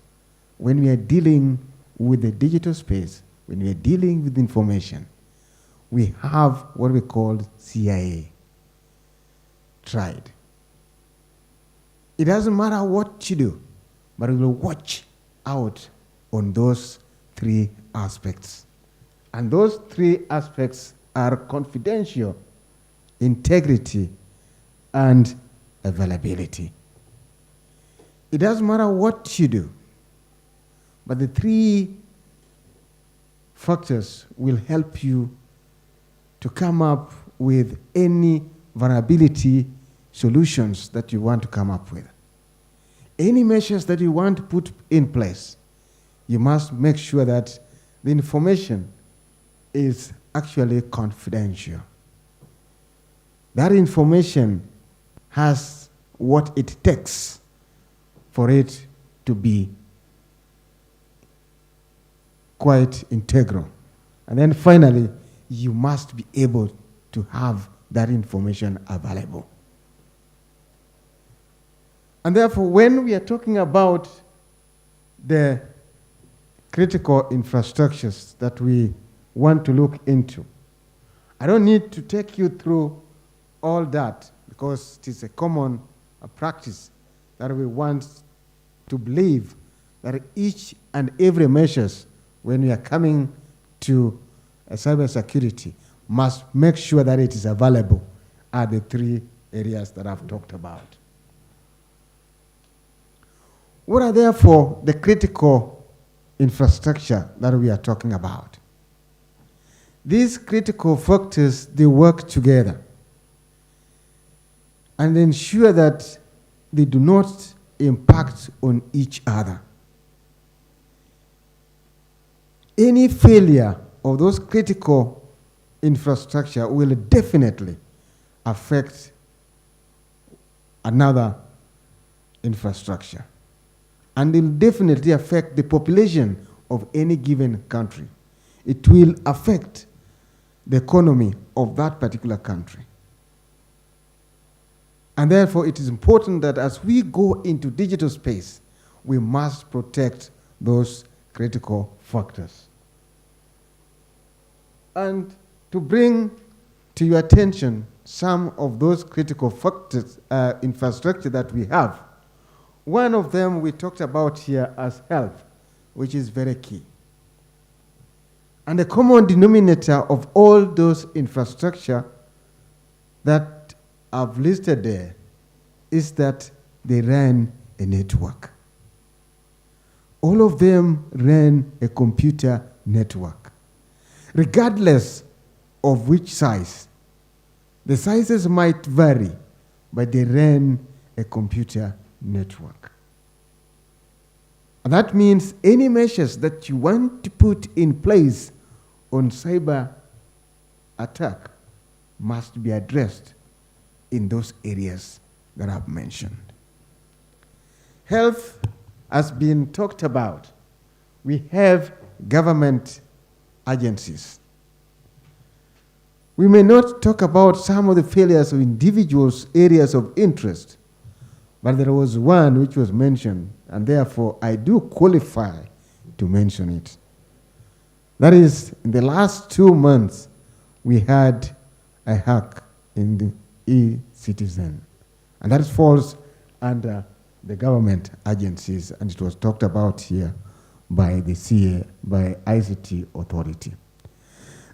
when we are dealing with the digital space, when we are dealing with information. We have what we call CIA, tried. It doesn't matter what you do, but we will watch out on those 3 aspects. And those 3 aspects are confidential, integrity, and availability. It doesn't matter what you do, but the 3 factors will help you to come up with any vulnerability solutions that you want to come up with. Any measures that you want to put in place, you must make sure that the information is actually confidential. That information has what it takes for it to be quite integral. And then finally, you must be able to have that information available. And therefore, when we are talking about the critical infrastructures that we want to look into, I don't need to take you through all that, because it is a common practice that we want to believe that each and every measures when we are coming to cybersecurity must make sure that it is available at the 3 areas that I've talked about. What are therefore the critical infrastructure that we are talking about? These critical factors, they work together and ensure that they do not impact on each other. Any failure of those critical infrastructure will definitely affect another infrastructure. And it will definitely affect the population of any given country. It will affect the economy of that particular country. And therefore, it is important that as we go into digital space, we must protect those critical factors. And to bring to your attention some of those critical factors, infrastructure that we have, one of them we talked about here as health, which is very key. And the common denominator of all those infrastructure that I've listed there is that they ran a network. All of them ran a computer network. Regardless of which size, the sizes might vary, but they ran a computer network. And that means any measures that you want to put in place on cyber attack must be addressed in those areas that I've mentioned. Health has been talked about. We have government agencies. We may not talk about some of the failures of individuals' areas of interest, but there was one which was mentioned, and therefore I do qualify to mention it. That is, in the last 2 months, we had a hack in the e-citizen, and that falls under the government agencies, and it was talked about here by the CA, by ICT Authority.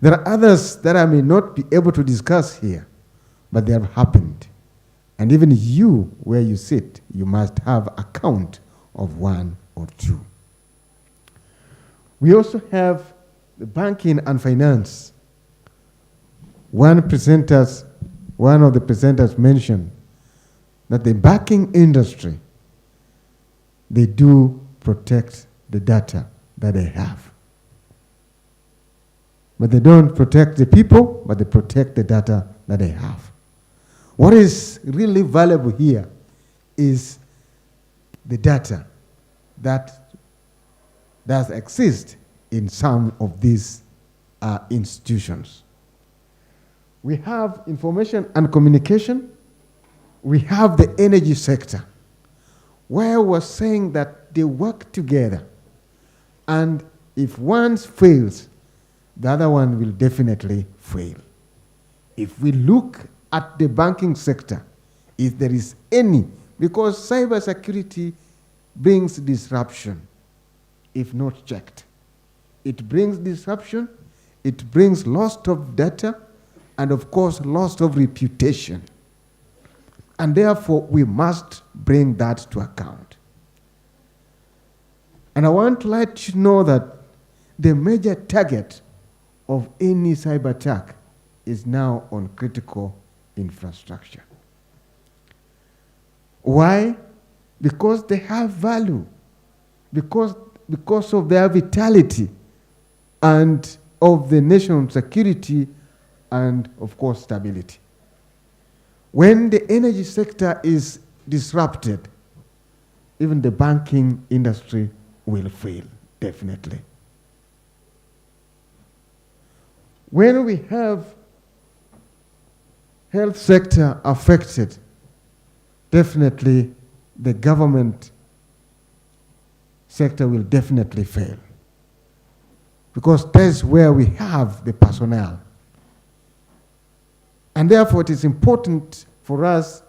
There are others that I may not be able to discuss here, but they have happened. And even you, where you sit, you must have a count of 1 or 2. We also have the banking and finance. One of the presenters mentioned that the banking industry, they do protect the data that they have. But they don't protect the people, but they protect the data that they have. What is really valuable here is the data that does exist in some of these institutions. We have information and communication. We have the energy sector, where we're saying that they work together. And if one fails, the other one will definitely fail. If we look at the banking sector, if there is any, because cybersecurity brings disruption, if not checked. It brings disruption, it brings loss of data, and of course, loss of reputation. And therefore, we must bring that to account. And I want to let you know that the major target of any cyber attack is now on critical infrastructure. Why? Because they have value, because of their vitality and of the national security and, of course, stability. When the energy sector is disrupted, even the banking industry will fail, definitely. When we have health sector affected, definitely the government sector will definitely fail, because that's where we have the personnel. And therefore, it is important for us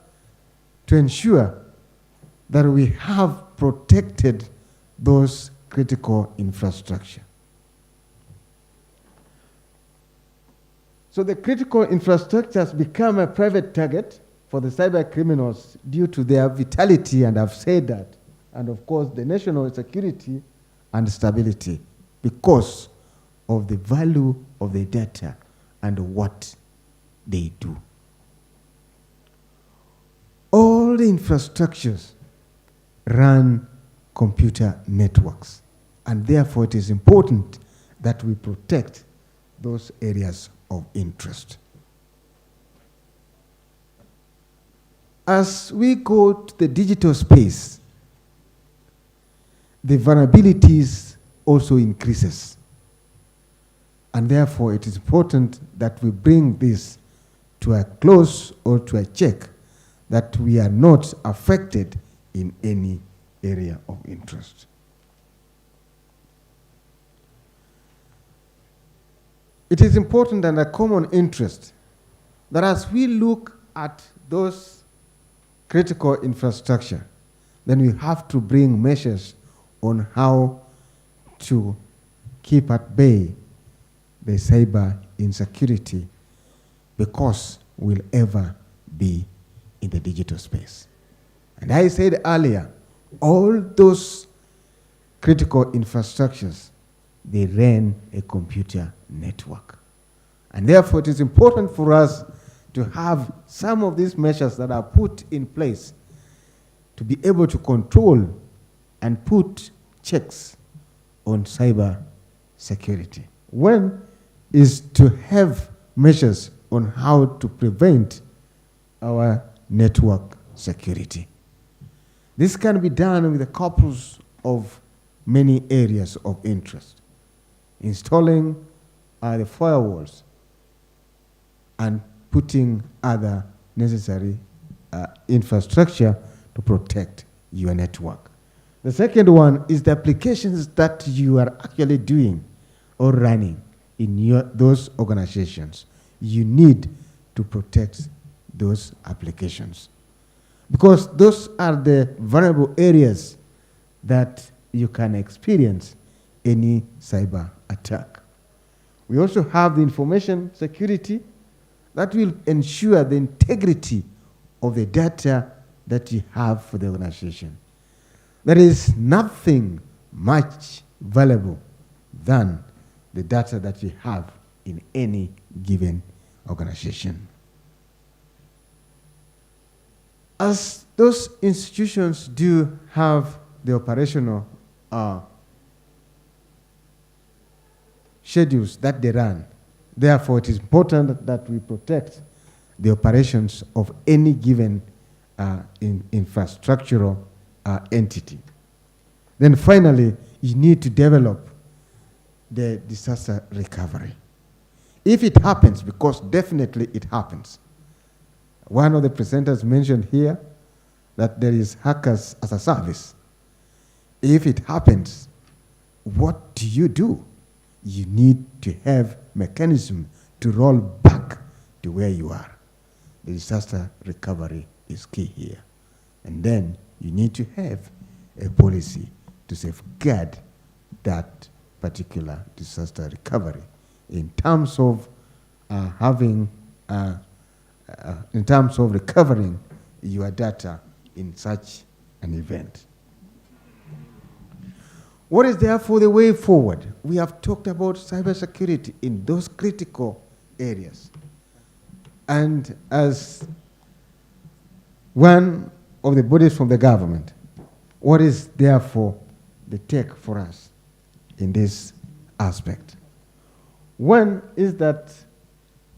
to ensure that we have protected those critical infrastructure. So the critical infrastructure has become a private target for the cyber criminals due to their vitality, and I've said that, and of course the national security and stability, because of the value of the data and what they do. All the infrastructures run computer networks, and therefore it is important that we protect those areas of interest. As we go to the digital space, the vulnerabilities also increases. And therefore, it is important that we bring this to a close or to a check, that we are not affected in any area of interest. It is important and a common interest that as we look at those critical infrastructure, then we have to bring measures on how to keep at bay the cyber insecurity, because we'll ever be in the digital space. And I said earlier, all those critical infrastructures, they ran a computer network. And therefore, it is important for us to have some of these measures that are put in place to be able to control and put checks on cyber security. One is to have measures on how to prevent our network security. This can be done with a couple of many areas of interest. Installing the firewalls, and putting other necessary infrastructure to protect your network. The second one is the applications that you are actually doing or running in those organizations. You need to protect those applications, because those are the vulnerable areas that you can experience any cyber attack. We also have the information security that will ensure the integrity of the data that you have for the organization. There is nothing much valuable than the data that you have in any given organization. As those institutions do have the operational schedules that they run, therefore it is important that we protect the operations of any given infrastructural entity. Then finally, you need to develop the disaster recovery. If it happens, because definitely it happens. One of the presenters mentioned here that there is hackers as a service. If it happens, what do? You need to have mechanism to roll back to where you are. The disaster recovery is key here. And then you need to have a policy to safeguard that particular disaster recovery in terms of recovering your data in such an event. What is therefore the way forward? We have talked about cybersecurity in those critical areas. And as one of the bodies from the government, what is therefore the take for us in this aspect? One is that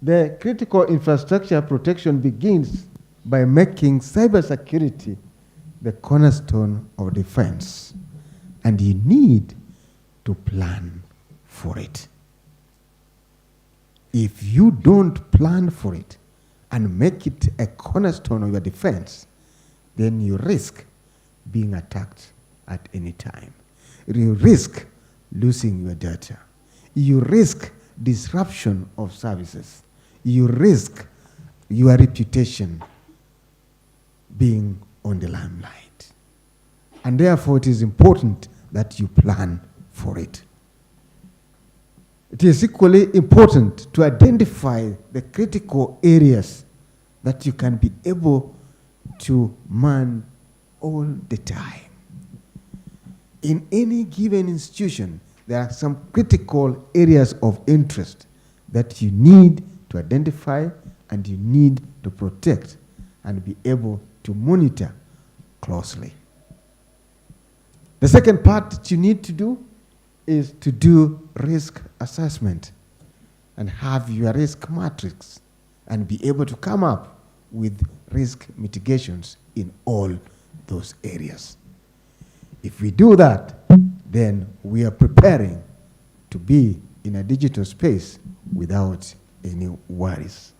the critical infrastructure protection begins by making cybersecurity the cornerstone of defense. And you need to plan for it. If you don't plan for it and make it a cornerstone of your defense, then you risk being attacked at any time. You risk losing your data. You risk disruption of services. You risk your reputation being on the limelight. And therefore, it is important that you plan for it. It is equally important to identify the critical areas that you can be able to man all the time. In any given institution, there are some critical areas of interest that you need to identify and you need to protect and be able to monitor closely. The second part that you need to do is to do risk assessment and have your risk matrix and be able to come up with risk mitigations in all those areas. If we do that, then we are preparing to be in a digital space without any worries.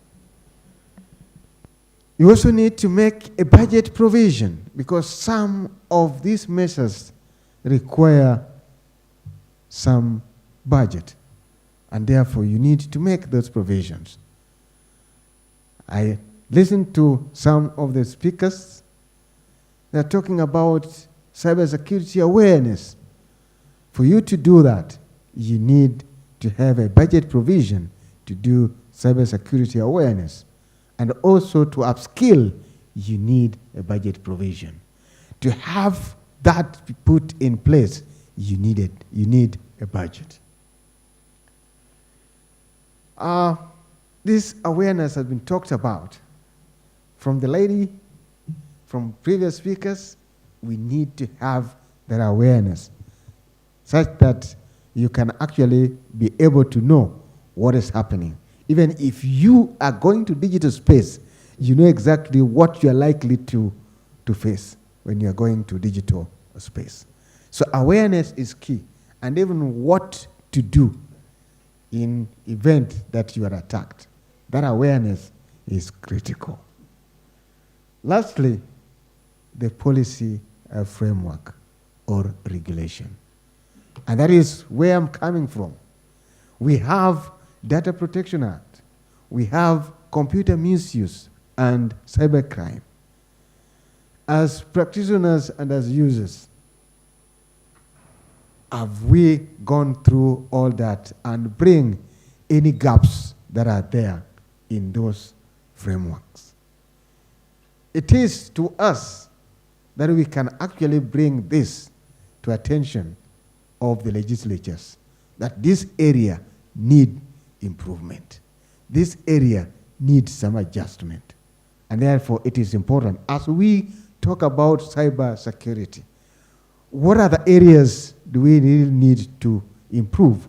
You also need to make a budget provision because some of these measures require some budget, and therefore you need to make those provisions. I listened to some of the speakers. They're talking about cybersecurity awareness. For you to do that, you need to have a budget provision to do cybersecurity awareness. And also to upskill, you need a budget provision. To have that put in place, you need a budget. This awareness has been talked about from the lady, from previous speakers. We need to have that awareness such that you can actually be able to know what is happening. Even if you are going to digital space, you know exactly what you are likely to face when you are going to digital space. So awareness is key, and even what to do in event that you are attacked That awareness is critical. Lastly, the policy framework or regulation. And that is where I'm coming from. We have Data Protection Act. We have computer misuse and cybercrime. As practitioners and as users, have we gone through all that and bring any gaps that are there in those frameworks? It is to us that we can actually bring this to attention of the legislatures, that this area needs improvement. This area needs some adjustment. And therefore, it is important, as we talk about cyber security, what are the areas do we really need to improve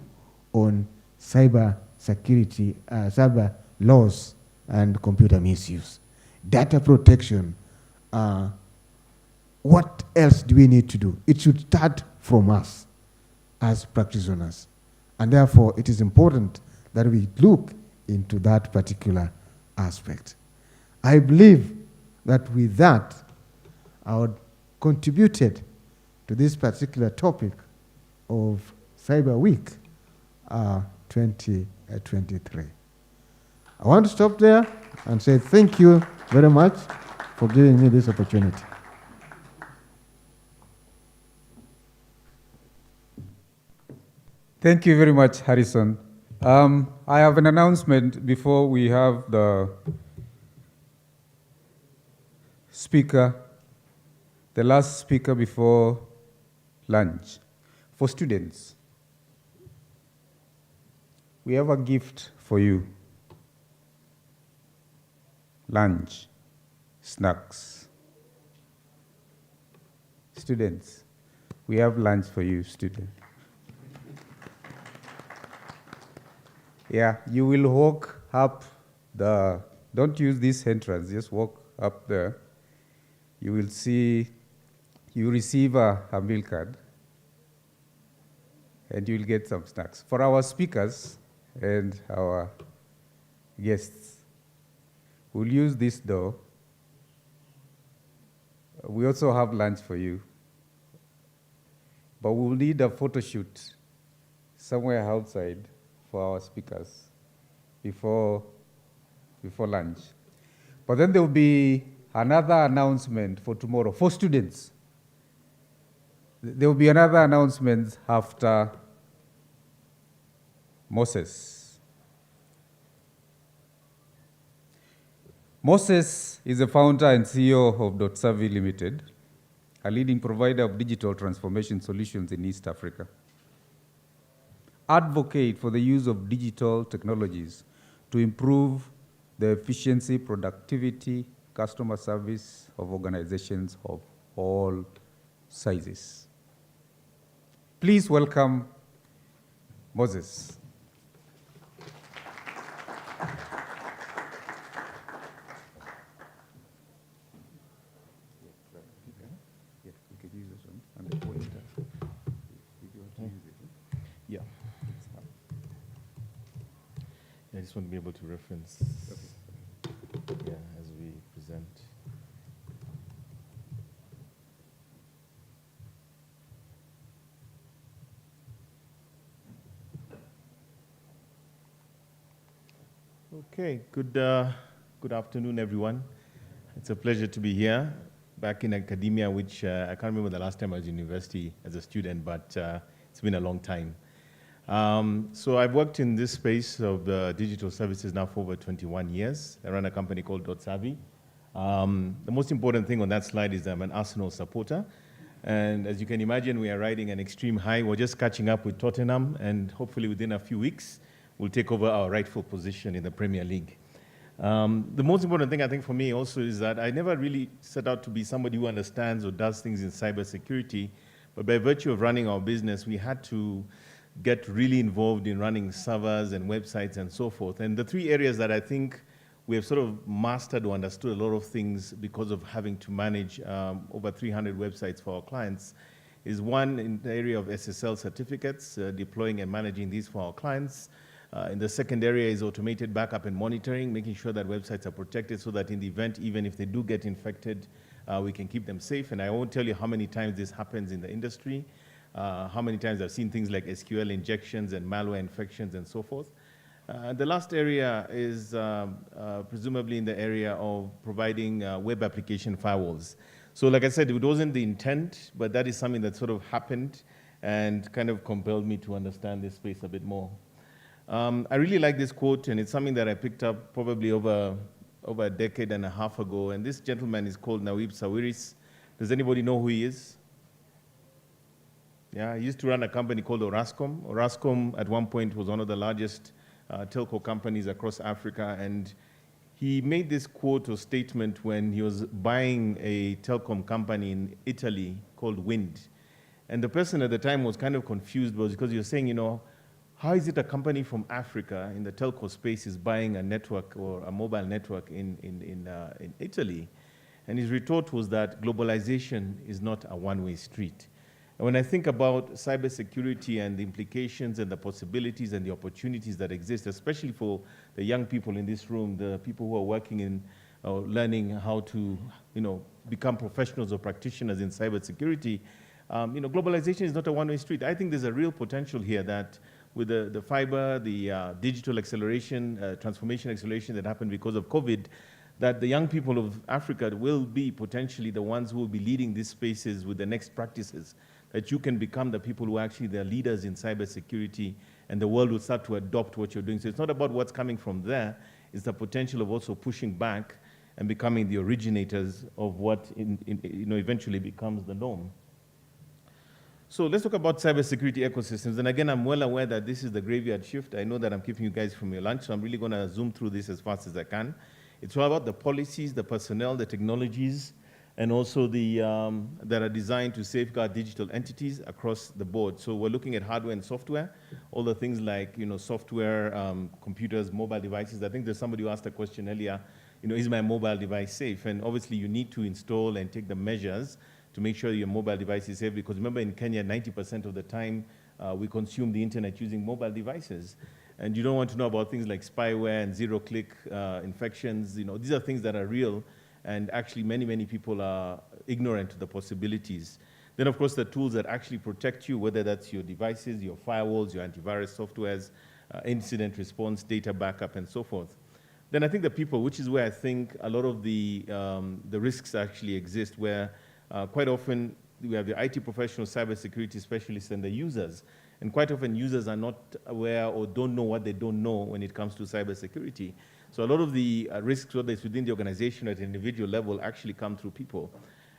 on cyber security, cyber laws and computer misuse? Data protection, what else do we need to do? It should start from us as practitioners. And therefore, it is important that we look into that particular aspect. I believe that with that, I would contributed to this particular topic of Cyber Week 2023. I want to stop there and say thank you very much for giving me this opportunity. Thank you very much, Harrison. I have an announcement before we have the speaker, the last speaker before lunch. For students, we have a gift for you. Lunch, snacks. Students, we have lunch for you, students. Yeah, you will walk up the, don't use this entrance, just walk up there. You will see, you receive a meal card, and you will get some snacks. For our speakers and our guests, we'll use this door. We also have lunch for you, but we'll need a photo shoot somewhere outside for our speakers before lunch. But then there will be another announcement for tomorrow for students. There will be another announcement after Moses. Moses is the founder and CEO of .Savvy Limited, a leading provider of digital transformation solutions in East Africa. Advocate for the use of digital technologies to improve the efficiency, productivity, customer service of organizations of all sizes. Please welcome Moses. Yeah. I just want to be able to reference as we present. Okay, good afternoon, everyone. It's a pleasure to be here, back in academia, which I can't remember the last time I was in university as a student, but it's been a long time. So I've worked in this space of digital services now for over 21 years. I run a company called .Savvy. The most important thing on that slide is I'm an Arsenal supporter. And as you can imagine, we are riding an extreme high. We're just catching up with Tottenham, and hopefully within a few weeks, we'll take over our rightful position in the Premier League. The most important thing I think for me also is that I never really set out to be somebody who understands or does things in cybersecurity, but by virtue of running our business, we had to get really involved in running servers and websites and so forth. And the three areas that I think we have sort of mastered or understood a lot of things because of having to manage over 300 websites for our clients is one in the area of SSL certificates, deploying and managing these for our clients. In the second area is automated backup and monitoring, making sure that websites are protected so that in the event, even if they do get infected, we can keep them safe. And I won't tell you how many times this happens in the industry, how many times I've seen things like SQL injections and malware infections and so forth. The last area is presumably in the area of providing web application firewalls. So like I said, it wasn't the intent, but that is something that sort of happened and kind of compelled me to understand this space a bit more. I really like this quote, and it's something that I picked up probably over a decade and a half ago, and this gentleman is called Nawib Sawiris. Does anybody know who he is? Yeah, he used to run a company called Orascom. Orascom at one point was one of the largest telco companies across Africa, and he made this quote or statement when he was buying a telecom company in Italy called Wind. And the person at the time was kind of confused because he was saying, you know, how is it a company from Africa in the telco space is buying a network or a mobile network in Italy? And his retort was that globalization is not a one-way street. And when I think about cybersecurity and the implications and the possibilities and the opportunities that exist, especially for the young people in this room, the people who are working in learning how to, you know, become professionals or practitioners in cybersecurity, you know, globalization is not a one-way street. I think there's a real potential here that with the fiber, the digital acceleration, transformation acceleration that happened because of COVID, that the young people of Africa will be potentially the ones who will be leading these spaces with the next practices, that you can become the people who actually are leaders in cybersecurity, and the world will start to adopt what you're doing. So it's not about what's coming from there, it's the potential of also pushing back and becoming the originators of what you know, eventually becomes the norm. So let's talk about cybersecurity ecosystems. And again, I'm well aware that this is the graveyard shift. I know that I'm keeping you guys from your lunch, so I'm really going to zoom through this as fast as I can. It's all about the policies, the personnel, the technologies, and also the, that are designed to safeguard digital entities across the board. So we're looking at hardware and software, all the things like, you know, software, computers, mobile devices. I think there's somebody who asked a question earlier, you know, is my mobile device safe? And obviously you need to install and take the measures to make sure your mobile device is safe, because remember in Kenya, 90% of the time we consume the internet using mobile devices. And you don't want to know about things like spyware and zero-click infections. You know, these are things that are real, and actually many people are ignorant to the possibilities. Then of course the tools that actually protect you, whether that's your devices, your firewalls, your antivirus softwares, incident response, data backup, and so forth. Then I think the people, which is where I think a lot of the risks actually exist, where quite often we have the IT professionals, cybersecurity specialists, and the users. And quite often users are not aware or don't know what they don't know when it comes to cybersecurity. So a lot of the risks, whether it's within the organization or at an individual level, actually come through people.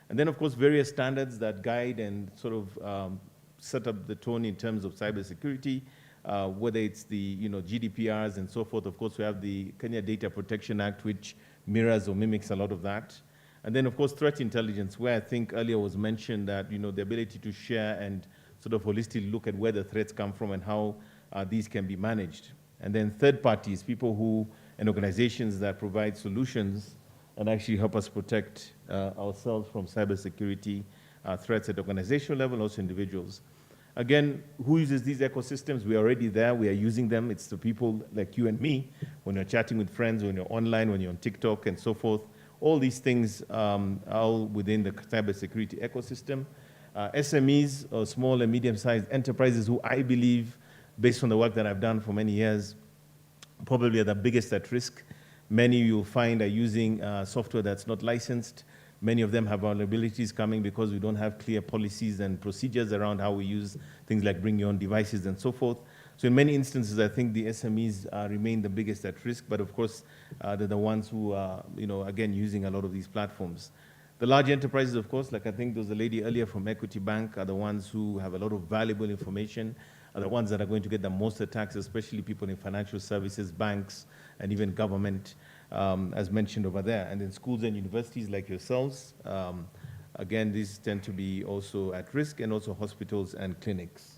And then of course various standards that guide and sort of set up the tone in terms of cybersecurity, whether it's the, you know, GDPRs and so forth. Of course we have the Kenya Data Protection Act, which mirrors or mimics a lot of that. And then, of course, threat intelligence, where I think earlier was mentioned that, you know, the ability to share and sort of holistically look at where the threats come from and how these can be managed. And then third parties, people who, and organizations that provide solutions and actually help us protect ourselves from cybersecurity threats at organizational level, also individuals. Again, who uses these ecosystems? We're already there, we are using them. It's the people like you and me, when you're chatting with friends, when you're online, when you're on TikTok and so forth. All these things are within the cybersecurity ecosystem. SMEs, or small and medium-sized enterprises, who I believe, based on the work that I've done for many years, probably are the biggest at risk. Many you'll find are using software that's not licensed. Many of them have vulnerabilities coming because we don't have clear policies and procedures around how we use things like bring your own devices and so forth. So in many instances, I think the SMEs remain the biggest at risk, but of course, they're the ones who are, you know, again, using a lot of these platforms. The large enterprises, of course, like I think there was a lady earlier from Equity Bank, are the ones who have a lot of valuable information, are the ones that are going to get the most attacks, especially people in financial services, banks, and even government, as mentioned over there. And then schools and universities like yourselves, again, these tend to be also at risk, and also hospitals and clinics.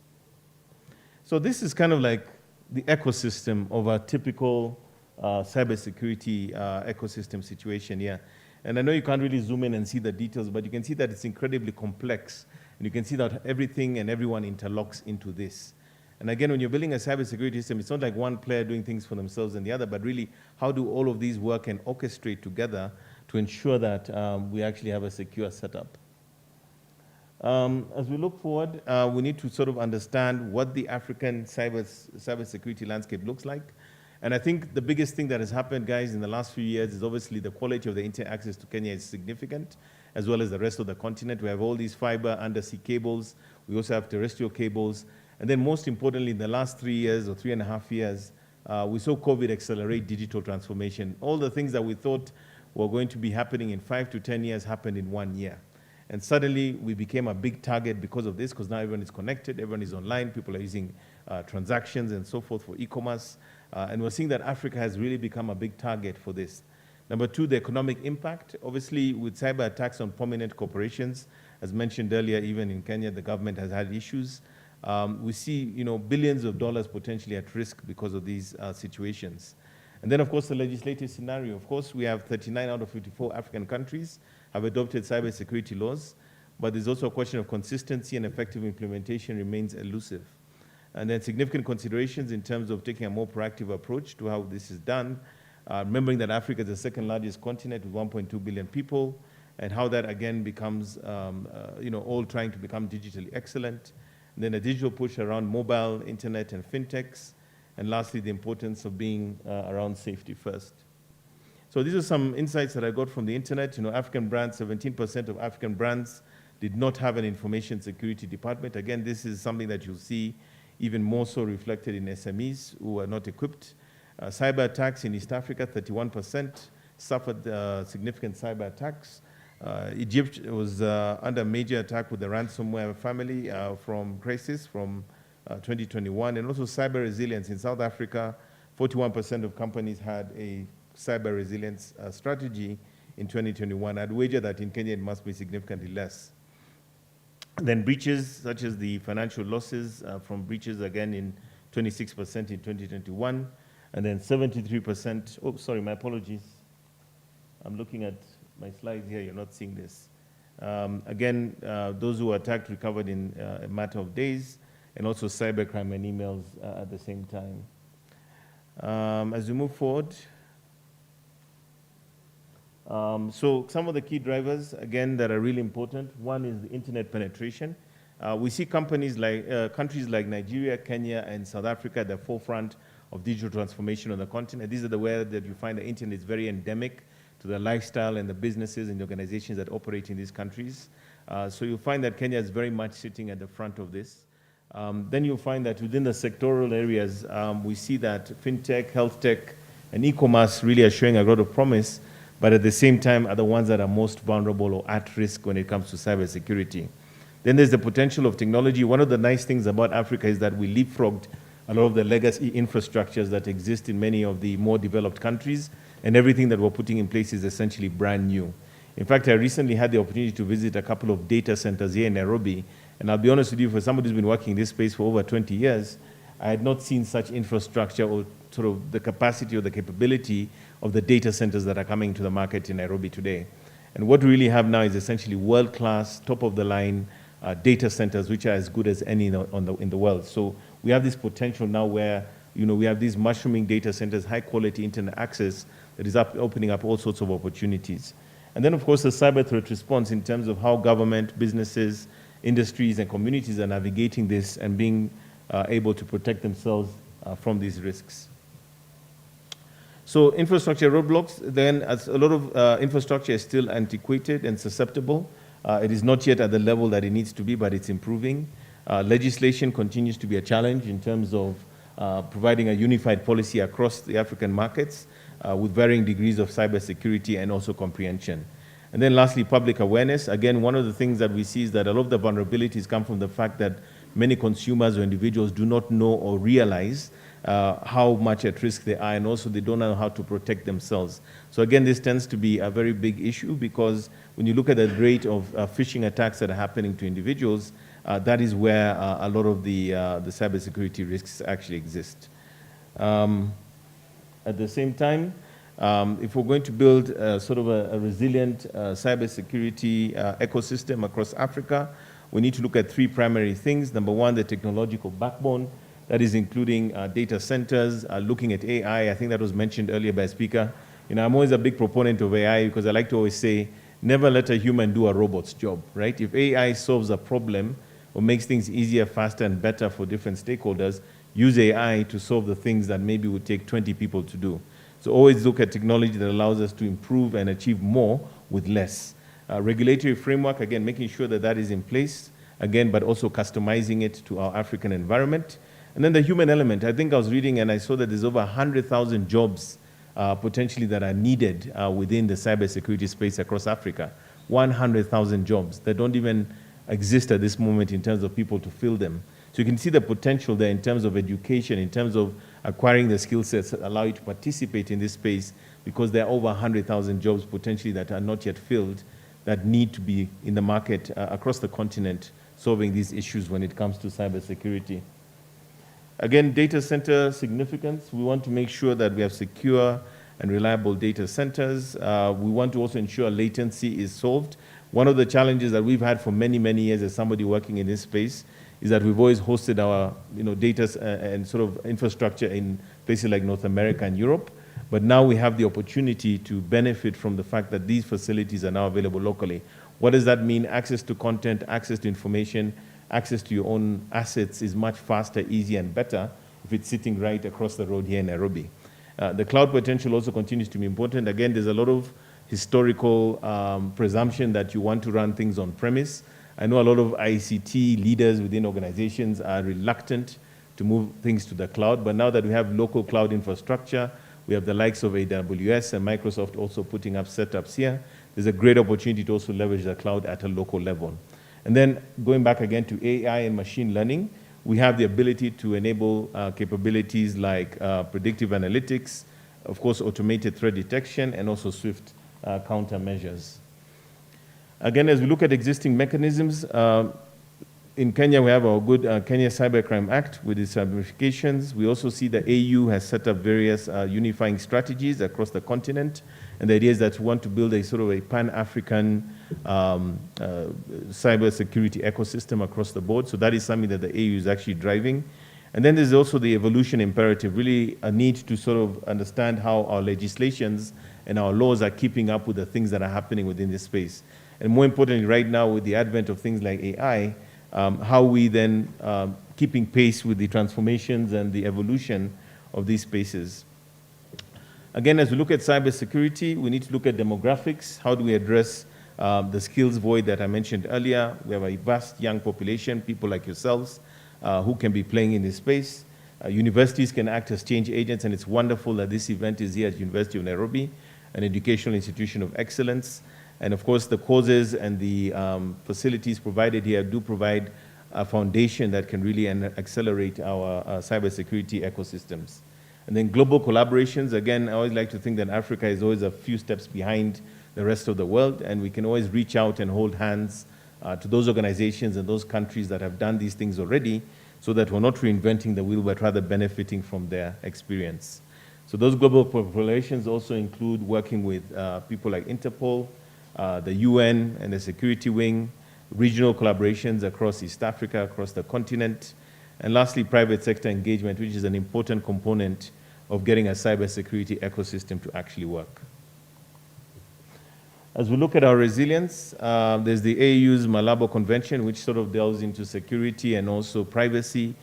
So this is kind of like the ecosystem of a typical cybersecurity ecosystem situation here. And I know you can't really zoom in and see the details, but you can see that it's incredibly complex. And you can see that everything and everyone interlocks into this. And again, when you're building a cybersecurity system, it's not like one player doing things for themselves and the other, but really how do all of these work and orchestrate together to ensure that we actually have a secure setup. As we look forward, we need to sort of understand what the African cybersecurity landscape looks like. And I think the biggest thing that has happened, guys, in the last few years is obviously the quality of the internet access to Kenya is significant, as well as the rest of the continent. We have all these fiber undersea cables. We also have terrestrial cables. And then most importantly, in the last 3 years or 3.5 years, we saw COVID accelerate digital transformation. All the things that we thought were going to be happening in 5 to 10 years happened in 1 year. And suddenly we became a big target because of this, because now everyone is connected, everyone is online, people are using transactions and so forth for e-commerce. And we're seeing that Africa has really become a big target for this. Number two, the economic impact. Obviously, with cyber attacks on prominent corporations, as mentioned earlier, even in Kenya, the government has had issues. We see, billions of dollars potentially at risk because of these situations. And then, of course, the legislative scenario. Of course, we have 39 out of 54 African countries have adopted cybersecurity laws, but there's also a question of consistency and effective implementation remains elusive. And then significant considerations in terms of taking a more proactive approach to how this is done, remembering that Africa is the second largest continent with 1.2 billion people, and how that again becomes, all trying to become digitally excellent. And then a digital push around mobile, internet, and fintechs. And lastly, the importance of being around safety first. So these are some insights that I got from the internet. African brands, 17% of African brands did not have an information security department. Again, this is something that you'll see even more so reflected in SMEs who are not equipped. Cyber attacks in East Africa, 31% suffered significant cyber attacks. Egypt was under major attack with the ransomware family from crisis from 2021, and also cyber resilience. In South Africa, 41% of companies had a cyber resilience strategy in 2021. I'd wager that in Kenya it must be significantly less. Then breaches, such as the financial losses from breaches, again in 26% in 2021, and then 73%, oh, sorry, my apologies. I'm looking at my slides here, you're not seeing this. Again, those who were attacked recovered in a matter of days, and also cybercrime and emails at the same time. As we move forward, so some of the key drivers, again, that are really important. One is the internet penetration. We see countries like Nigeria, Kenya, and South Africa at the forefront of digital transformation on the continent. These are the where that you find the internet is very endemic to the lifestyle and the businesses and the organizations that operate in these countries. So you'll find that Kenya is very much sitting at the front of this. Then you'll find that within the sectoral areas, we see that fintech, health tech, and e-commerce really are showing a lot of promise, but at the same time are the ones that are most vulnerable or at risk when it comes to cybersecurity. Then there's the potential of technology. One of the nice things about Africa is that we leapfrogged a lot of the legacy infrastructures that exist in many of the more developed countries, and everything that we're putting in place is essentially brand new. In fact, I recently had the opportunity to visit a couple of data centers here in Nairobi, and I'll be honest with you, for somebody who's been working in this space for over 20 years, I had not seen such infrastructure or sort of the capacity or the capability of the data centers that are coming to the market in Nairobi today. And what we really have now is essentially world-class, top-of-the-line data centers, which are as good as any in the world. So we have this potential now where we have these mushrooming data centers, high-quality internet access that is opening up all sorts of opportunities. And then, of course, the cyber threat response in terms of how government, businesses, industries, and communities are navigating this and being able to protect themselves from these risks. So infrastructure roadblocks, then, as a lot of infrastructure is still antiquated and susceptible. It is not yet at the level that it needs to be, but it's improving. Legislation continues to be a challenge in terms of providing a unified policy across the African markets with varying degrees of cybersecurity and also comprehension. And then lastly, public awareness. Again, one of the things that we see is that a lot of the vulnerabilities come from the fact that many consumers or individuals do not know or realize how much at risk they are, and also they don't know how to protect themselves. So again, this tends to be a very big issue, because when you look at the rate of phishing attacks that are happening to individuals, that is where a lot of the cybersecurity risks actually exist. At the same time, if we're going to build sort of a resilient cybersecurity ecosystem across Africa, we need to look at three primary things. Number one, the technological backbone. That is including data centers, looking at AI. I think that was mentioned earlier by a speaker. You know, I'm always a big proponent of AI because I like to always say, never let a human do a robot's job, right? If AI solves a problem or makes things easier, faster, and better for different stakeholders, use AI to solve the things that maybe would take 20 people to do. So always look at technology that allows us to improve and achieve more with less. Regulatory framework, again, making sure that that is in place, again, but also customizing it to our African environment. And then the human element. I think I was reading and I saw that there's over 100,000 jobs potentially that are needed within the cybersecurity space across Africa. 100,000 jobs that don't even exist at this moment in terms of people to fill them. So you can see the potential there in terms of education, in terms of acquiring the skill sets that allow you to participate in this space, because there are over 100,000 jobs potentially that are not yet filled that need to be in the market across the continent solving these issues when it comes to cybersecurity. Again, data center significance. We want to make sure that we have secure and reliable data centers. We want to also ensure latency is solved. One of the challenges that we've had for many, many years as somebody working in this space is that we've always hosted our data and sort of infrastructure in places like North America and Europe. But now we have the opportunity to benefit from the fact that these facilities are now available locally. What does that mean? Access to content, access to information, access to your own assets is much faster, easier, and better if it's sitting right across the road here in Nairobi. The cloud potential also continues to be important. Again, there's a lot of historical presumption that you want to run things on premise. I know a lot of ICT leaders within organizations are reluctant to move things to the cloud, but now that we have local cloud infrastructure, we have the likes of AWS and Microsoft also putting up setups here, there's a great opportunity to also leverage the cloud at a local level. And then going back again to AI and machine learning, we have the ability to enable capabilities like predictive analytics, of course, automated threat detection, and also swift countermeasures. Again, as we look at existing mechanisms, in Kenya, we have our good Kenya Cybercrime Act with its ramifications. We also see the AU has set up various unifying strategies across the continent. And the idea is that we want to build a sort of a pan-African cybersecurity ecosystem across the board. So that is something that the AU is actually driving. And then there's also the evolution imperative, really a need to sort of understand how our legislations and our laws are keeping up with the things that are happening within this space. And more importantly, right now with the advent of things like AI, how we then keeping pace with the transformations and the evolution of these spaces. Again, as we look at cybersecurity, we need to look at demographics. How do we address the skills void that I mentioned earlier? We have a vast young population, people like yourselves, who can be playing in this space. Universities can act as change agents, and it's wonderful that this event is here at University of Nairobi, an educational institution of excellence. And of course, the courses and the facilities provided here do provide a foundation that can really accelerate our cybersecurity ecosystems. And then global collaborations, again, I always like to think that Africa is always a few steps behind the rest of the world, and we can always reach out and hold hands to those organizations and those countries that have done these things already, so that we're not reinventing the wheel, but rather benefiting from their experience. So those global collaborations also include working with people like Interpol, the UN and the security wing, regional collaborations across East Africa, across the continent, and lastly, private sector engagement, which is an important component of getting a cybersecurity ecosystem to actually work. As we look at our resilience, there's the AU's Malabo Convention, which sort of delves into security and also privacy.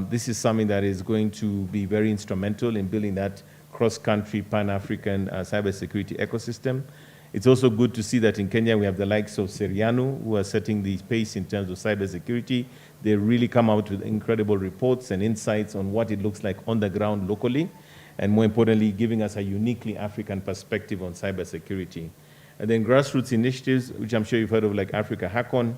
This is something that is going to be very instrumental in building that cross-country, pan-African cybersecurity ecosystem. It's also good to see that in Kenya we have the likes of Seriano, who are setting the pace in terms of cybersecurity. They really come out with incredible reports and insights on what it looks like on the ground locally, and more importantly, giving us a uniquely African perspective on cybersecurity. And then grassroots initiatives, which I'm sure you've heard of, like Africa Hackon,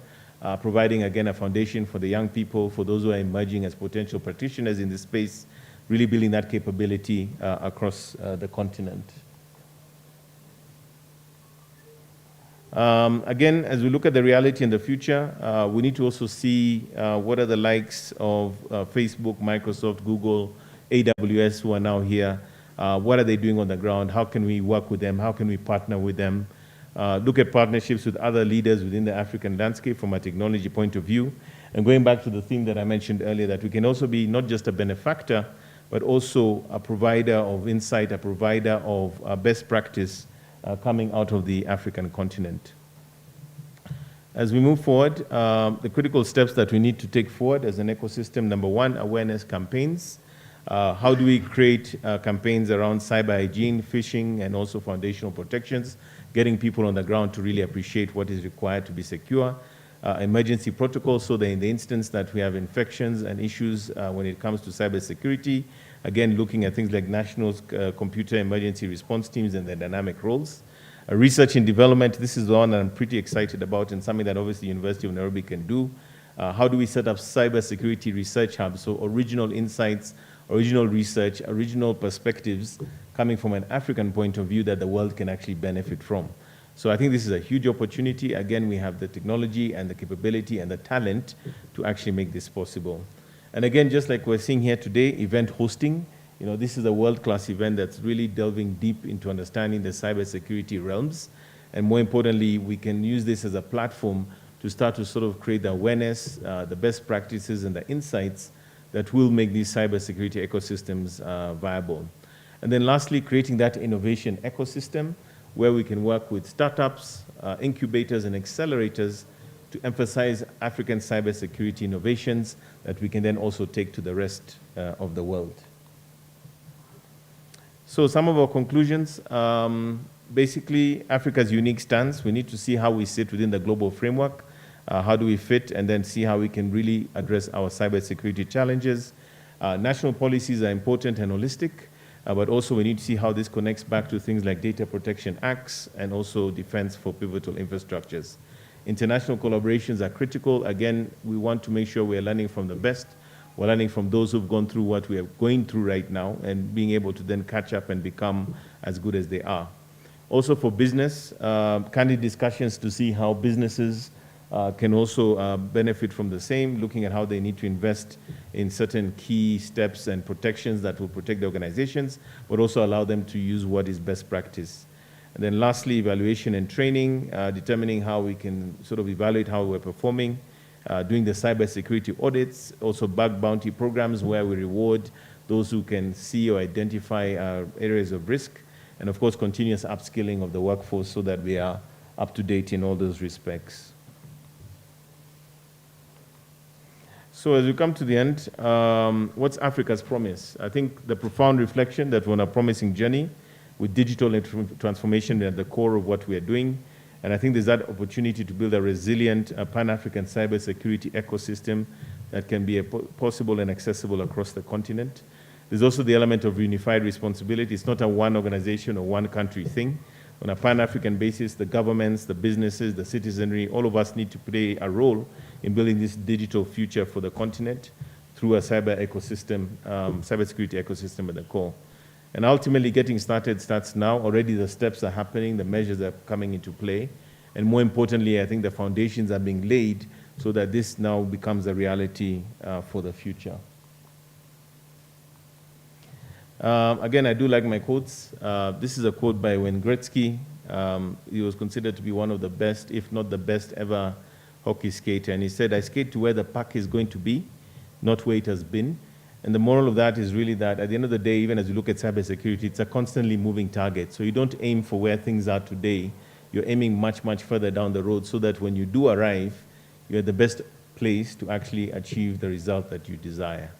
providing, again, a foundation for the young people, for those who are emerging as potential practitioners in this space, really building that capability across the continent. Again, as we look at the reality in the future, we need to also see what are the likes of Facebook, Microsoft, Google, AWS, who are now here. What are they doing on the ground? How can we work with them? How can we partner with them? look at partnerships with other leaders within the African landscape from a technology point of view. And going back to the theme that I mentioned earlier, that we can also be not just a benefactor, but also a provider of insight, a provider of best practice coming out of the African continent. As we move forward, the critical steps that we need to take forward as an ecosystem: number one, awareness campaigns. How do we create campaigns around cyber hygiene, phishing, and also foundational protections, getting people on the ground to really appreciate what is required to be secure. Emergency protocols, so that in the instance that we have infections and issues when it comes to cybersecurity, again, looking at things like national computer emergency response teams and their dynamic roles. Research and development, this is the one that I'm pretty excited about and something that obviously University of Nairobi can do. How do we set up cybersecurity research hubs? So original insights, original research, original perspectives coming from an African point of view that the world can actually benefit from. So I think this is a huge opportunity. Again, we have the technology and the capability and the talent to actually make this possible. And again, just like we're seeing here today, event hosting, this is a world-class event that's really delving deep into understanding the cybersecurity realms. And more importantly, we can use this as a platform to start to sort of create the awareness, the best practices and the insights that will make these cybersecurity ecosystems viable. And then lastly, creating that innovation ecosystem where we can work with startups, incubators, and accelerators to emphasize African cybersecurity innovations that we can then also take to the rest of the world. So some of our conclusions, basically Africa's unique stance, we need to see how we sit within the global framework, how do we fit, and then see how we can really address our cybersecurity challenges. National policies are important and holistic, but also we need to see how this connects back to things like data protection acts and also defense for pivotal infrastructures. International collaborations are critical. Again, we want to make sure we're learning from the best. We're learning from those who've gone through what we are going through right now and being able to then catch up and become as good as they are. Also for business, candid discussions to see how businesses can also benefit from the same, looking at how they need to invest in certain key steps and protections that will protect the organizations, but also allow them to use what is best practice. And then lastly, evaluation and training, determining how we can sort of evaluate how we're performing, doing the cybersecurity audits, also bug bounty programs where we reward those who can see or identify areas of risk, and of course, continuous upskilling of the workforce so that we are up to date in all those respects. So as we come to the end, what's Africa's promise? I think the profound reflection that we're on a promising journey with digital transformation at the core of what we are doing. And I think there's that opportunity to build a resilient Pan-African cybersecurity ecosystem that can be possible and accessible across the continent. There's also the element of unified responsibility. It's not a one organization or one country thing. On a Pan-African basis, the governments, the businesses, the citizenry, all of us need to play a role in building this digital future for the continent through a cyber ecosystem, cybersecurity ecosystem at the core. And ultimately, getting started starts now. Already the steps are happening, the measures are coming into play. And more importantly, I think the foundations are being laid so that this now becomes a reality for the future. Again, I do like my quotes. This is a quote by Wayne Gretzky. He was considered to be one of the best, if not the best ever hockey skater. And he said, "I skate to where the puck is going to be, not where it has been." And the moral of that is really that at the end of the day, even as you look at cybersecurity, it's a constantly moving target. So you don't aim for where things are today. You're aiming much, much further down the road so that when you do arrive, you're at the best place to actually achieve the result that you desire.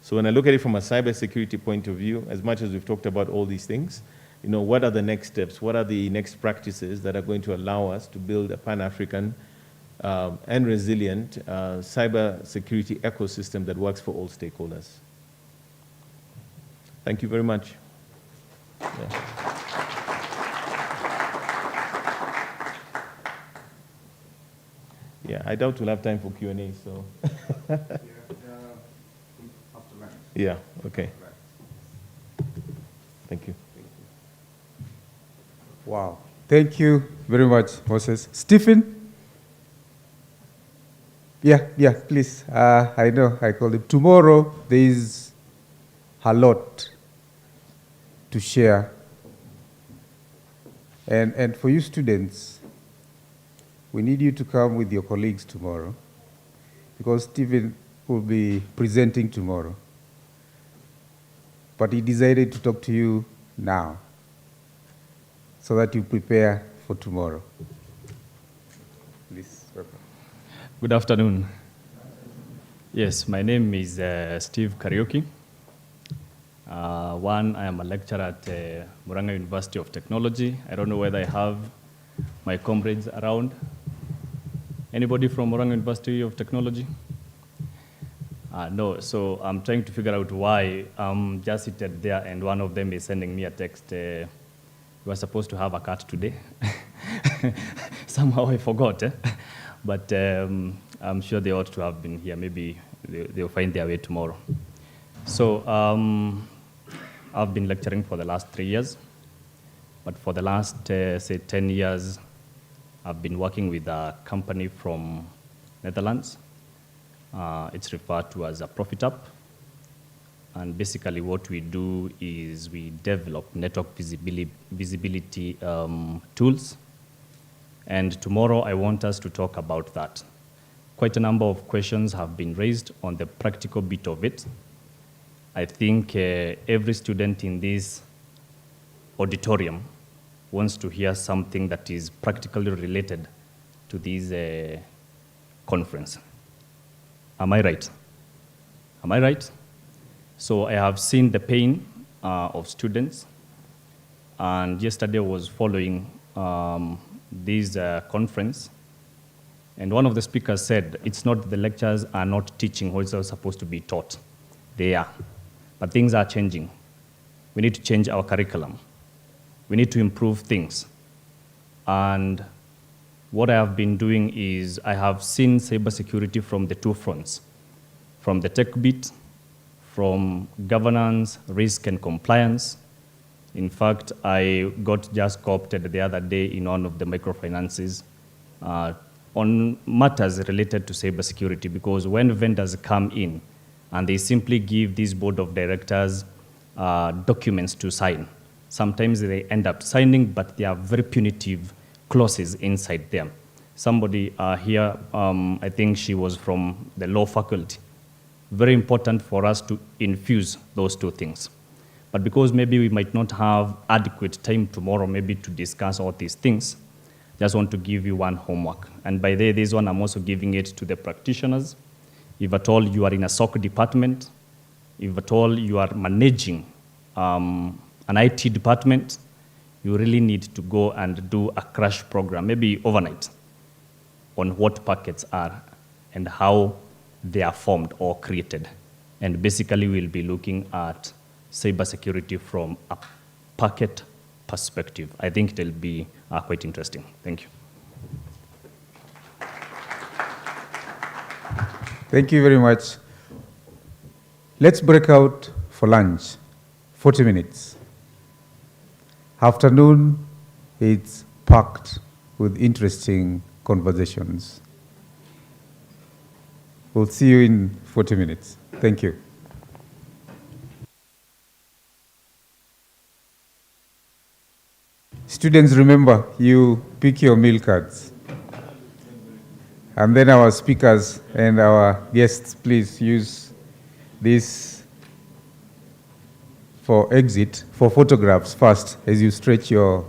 So when I look at it from a cybersecurity point of view, as much as we've talked about all these things, what are the next steps? What are the next practices that are going to allow us to build a Pan-African and resilient cybersecurity ecosystem that works for all stakeholders? Thank you very much. Yeah, I doubt we'll have time for Q&A, so. Yeah, okay. Thank you. Wow. Thank you very much, Moses. Stephen? Yeah, please. I know I called him. Tomorrow, there is a lot to share. And for you students, we need you to come with your colleagues tomorrow, because Stephen will be presenting tomorrow. But he decided to talk to you now, so that you prepare for tomorrow. Please, welcome. Good afternoon. Yes, my name is Steve Kariuki. I am a lecturer at Murang'a University of Technology. I don't know whether I have my comrades around. Anybody from Murang'a University of Technology? No, so I'm trying to figure out why I'm just seated there and one of them is sending me a text. You were supposed to have a cut today. Somehow I forgot, but I'm sure they ought to have been here. Maybe they'll find their way tomorrow. So I've been lecturing for the last 3 years, but for the last, say, 10 years, I've been working with a company from Netherlands. It's referred to as a Profit Up. And basically what we do is we develop network visibility tools. And tomorrow I want us to talk about that. Quite a number of questions have been raised on the practical bit of it. I think every student in this auditorium wants to hear something that is practically related to this conference. Am I right? Am I right? So I have seen the pain of students, and yesterday was following this conference, and one of the speakers said, it's not the lecturers are not teaching what is supposed to be taught. They are, but things are changing. We need to change our curriculum. We need to improve things. And what I have been doing is I have seen cybersecurity from the two fronts, from the tech bit, from governance, risk, and compliance. In fact, I got just co-opted the other day in one of the microfinances on matters related to cybersecurity, because when vendors come in and they simply give this board of directors documents to sign, sometimes they end up signing, but there are very punitive clauses inside them. Somebody here, I think she was from the law faculty. Very important for us to infuse those two things. But because maybe we might not have adequate time tomorrow maybe to discuss all these things, just want to give you one homework. And by this one, I'm also giving it to the practitioners. If at all you are in a SOC department, if at all you are managing an IT department, you really need to go and do a crash program, maybe overnight, on what packets are and how they are formed or created. And basically, we'll be looking at cybersecurity from a packet perspective. I think it'll be quite interesting. Thank you. Thank you very much. Let's break out for lunch, 40 minutes. Afternoon, it's packed with interesting conversations. We'll see you in 40 minutes. Thank you. Students, remember, you pick your meal cards. And then our speakers and our guests, please use this for exit, for photographs first, as you stretch your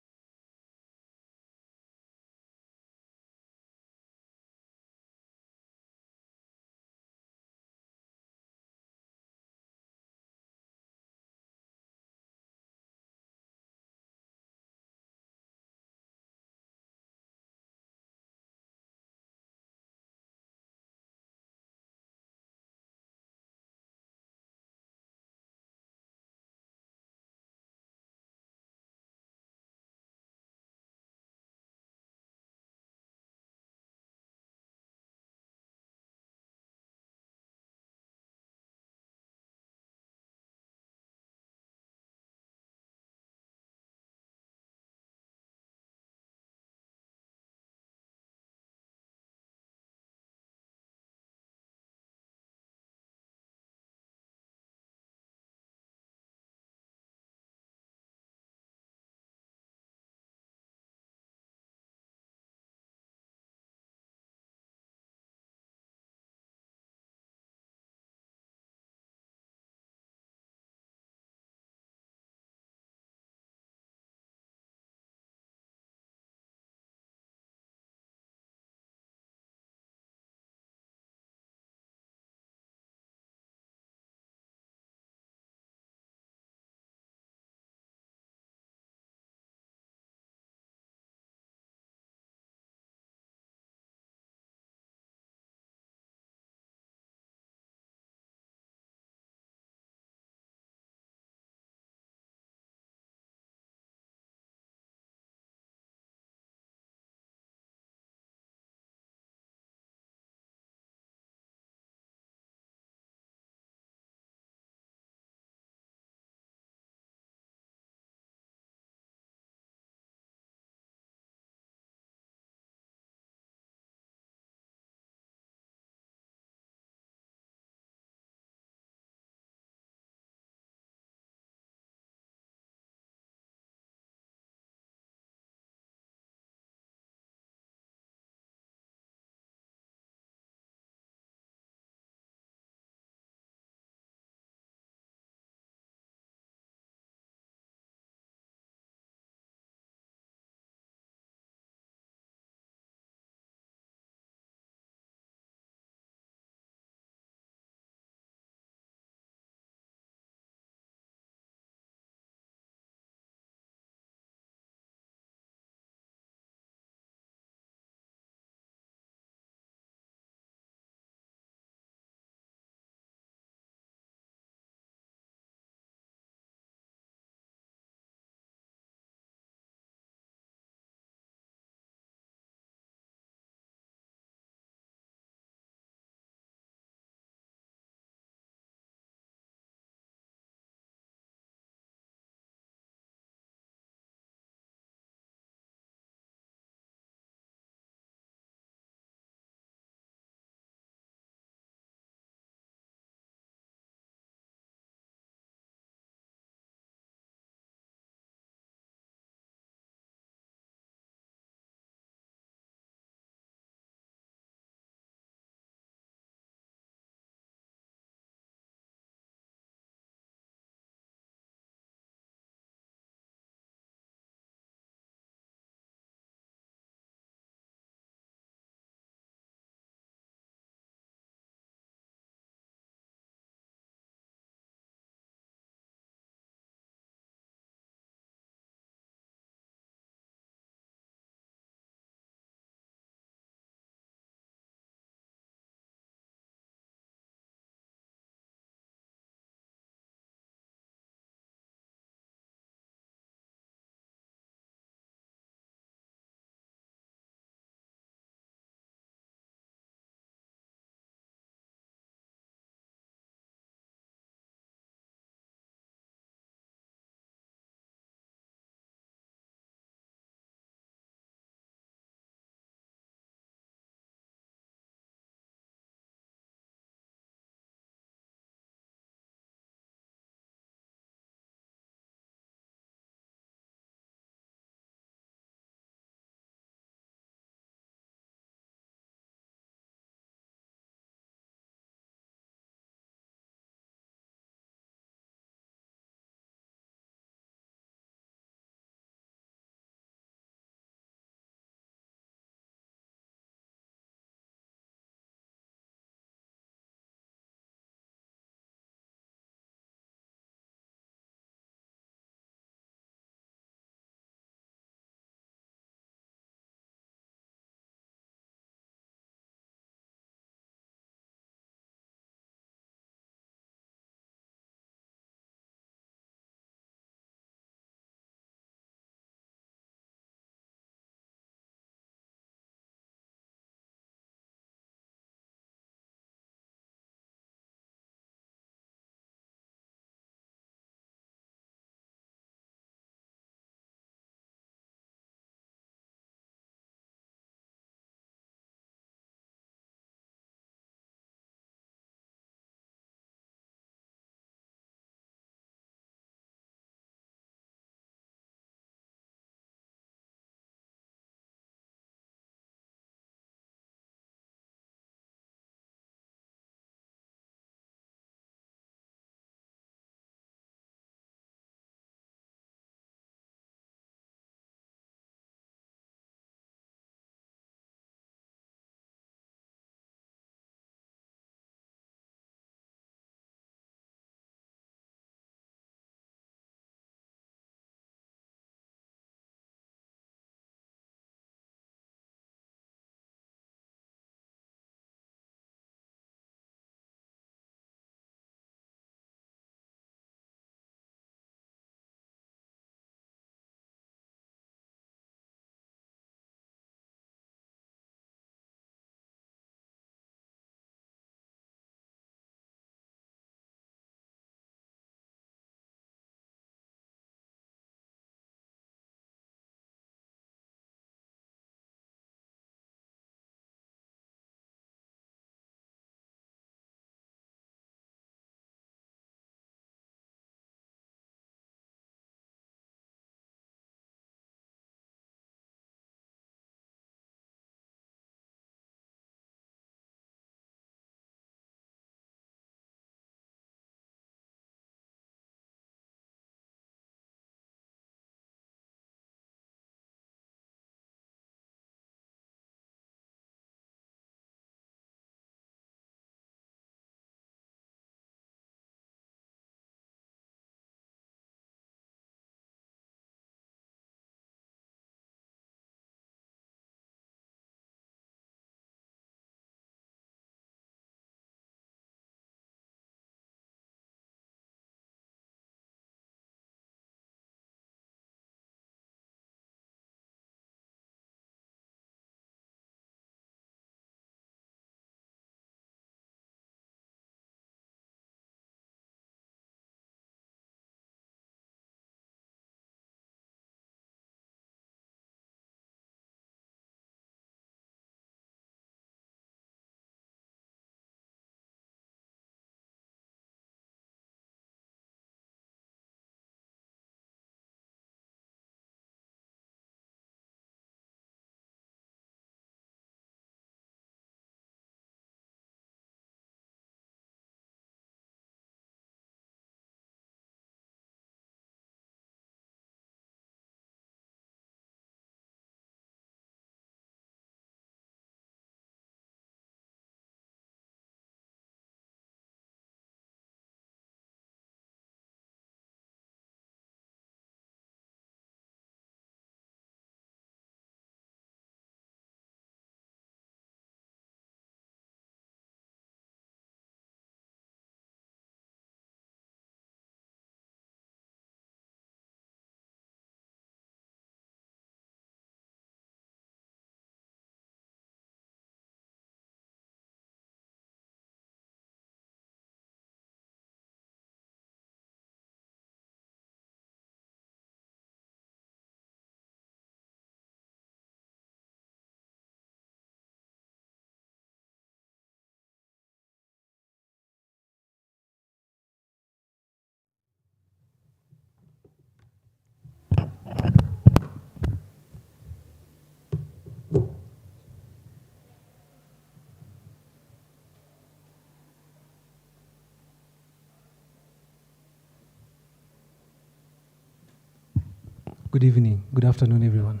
Good evening, good afternoon, everyone.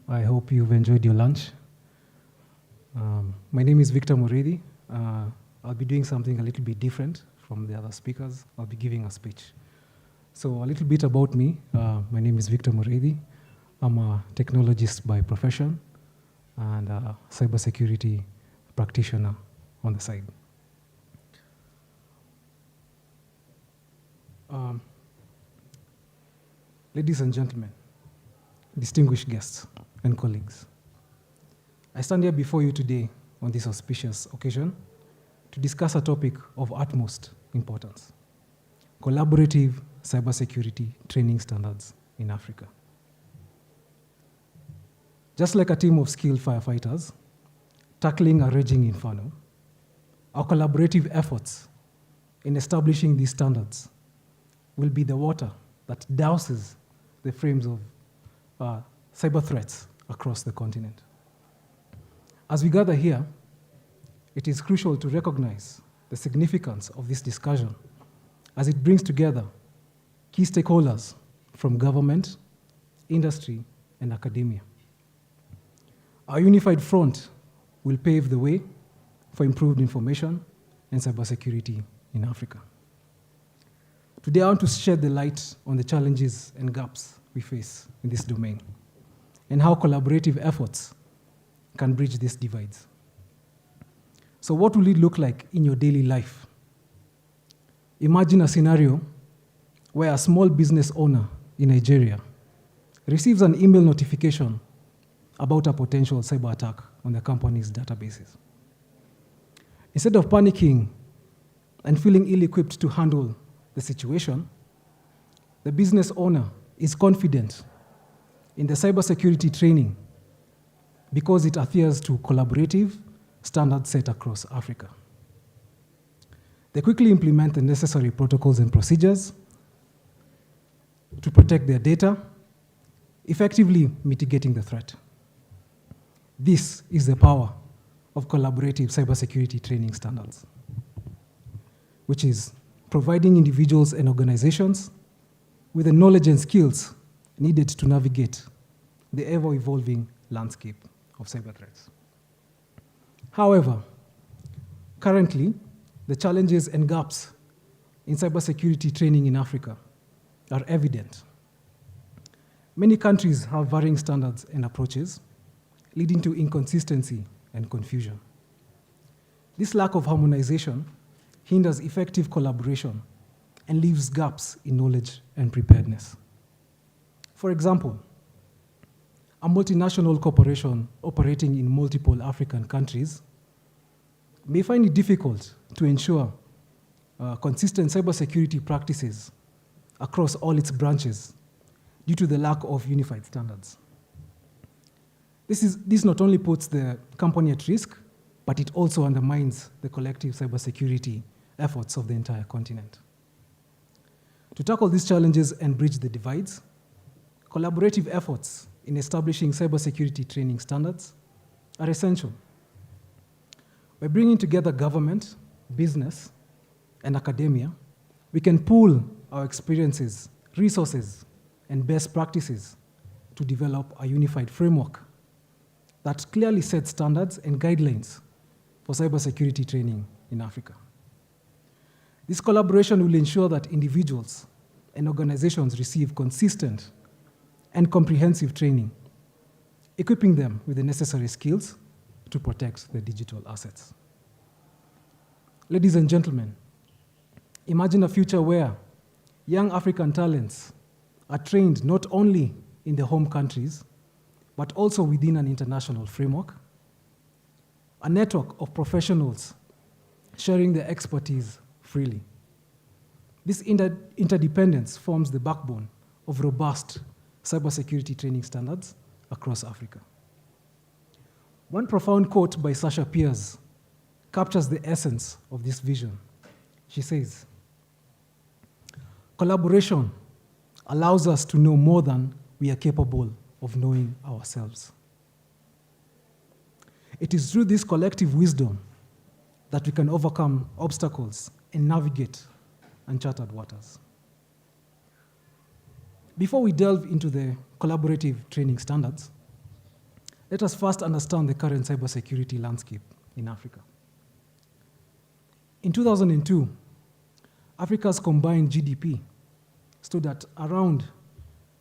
I hope you've enjoyed your lunch. My name is Victor Moredi. I'll be doing something a little bit different from the other speakers. I'll be giving a speech. So a little bit about me. My name is Victor Moredi. I'm a technologist by profession and a cybersecurity practitioner on the side. Ladies and gentlemen, distinguished guests and colleagues, I stand here before you today on this auspicious occasion to discuss a topic of utmost importance: collaborative cybersecurity training standards in Africa. Just like a team of skilled firefighters tackling a raging inferno, our collaborative efforts in establishing these standards will be the water that douses the frames of cyber threats across the continent. As we gather here, it is crucial to recognize the significance of this discussion as it brings together key stakeholders from government, industry, and academia. Our unified front will pave the way for improved information and cybersecurity in Africa. Today, I want to shed the light on the challenges and gaps we face in this domain and how collaborative efforts can bridge these divides. So what will it look like in your daily life? Imagine a scenario where a small business owner in Nigeria receives an email notification about a potential cyber attack on the company's databases. Instead of panicking and feeling ill-equipped to handle the situation, the business owner is confident in the cybersecurity training because it adheres to collaborative standards set across Africa. They quickly implement the necessary protocols and procedures to protect their data, effectively mitigating the threat. This is the power of collaborative cybersecurity training standards, which is providing individuals and organizations with the knowledge and skills needed to navigate the ever-evolving landscape of cyber threats. However, currently, the challenges and gaps in cybersecurity training in Africa are evident. Many countries have varying standards and approaches, leading to inconsistency and confusion. This lack of harmonization hinders effective collaboration and leaves gaps in knowledge and preparedness. For example, a multinational corporation operating in multiple African countries may find it difficult to ensure consistent cybersecurity practices across all its branches due to the lack of unified standards. This not only puts the company at risk, but it also undermines the collective cybersecurity efforts of the entire continent. To tackle these challenges and bridge the divides, collaborative efforts in establishing cybersecurity training standards are essential. By bringing together government, business, and academia, we can pool our experiences, resources, and best practices to develop a unified framework that clearly sets standards and guidelines for cybersecurity training in Africa. This collaboration will ensure that individuals and organizations receive consistent and comprehensive training, equipping them with the necessary skills to protect their digital assets. Ladies and gentlemen, imagine a future where young African talents are trained not only in their home countries, but also within an international framework, a network of professionals sharing their expertise freely. This interdependence forms the backbone of robust cybersecurity training standards across Africa. One profound quote by Sasha Pierce captures the essence of this vision. She says, "Collaboration allows us to know more than we are capable of knowing ourselves." It is through this collective wisdom that we can overcome obstacles and navigate uncharted waters. Before we delve into the collaborative training standards, let us first understand the current cybersecurity landscape in Africa. In 2002, Africa's combined GDP stood at around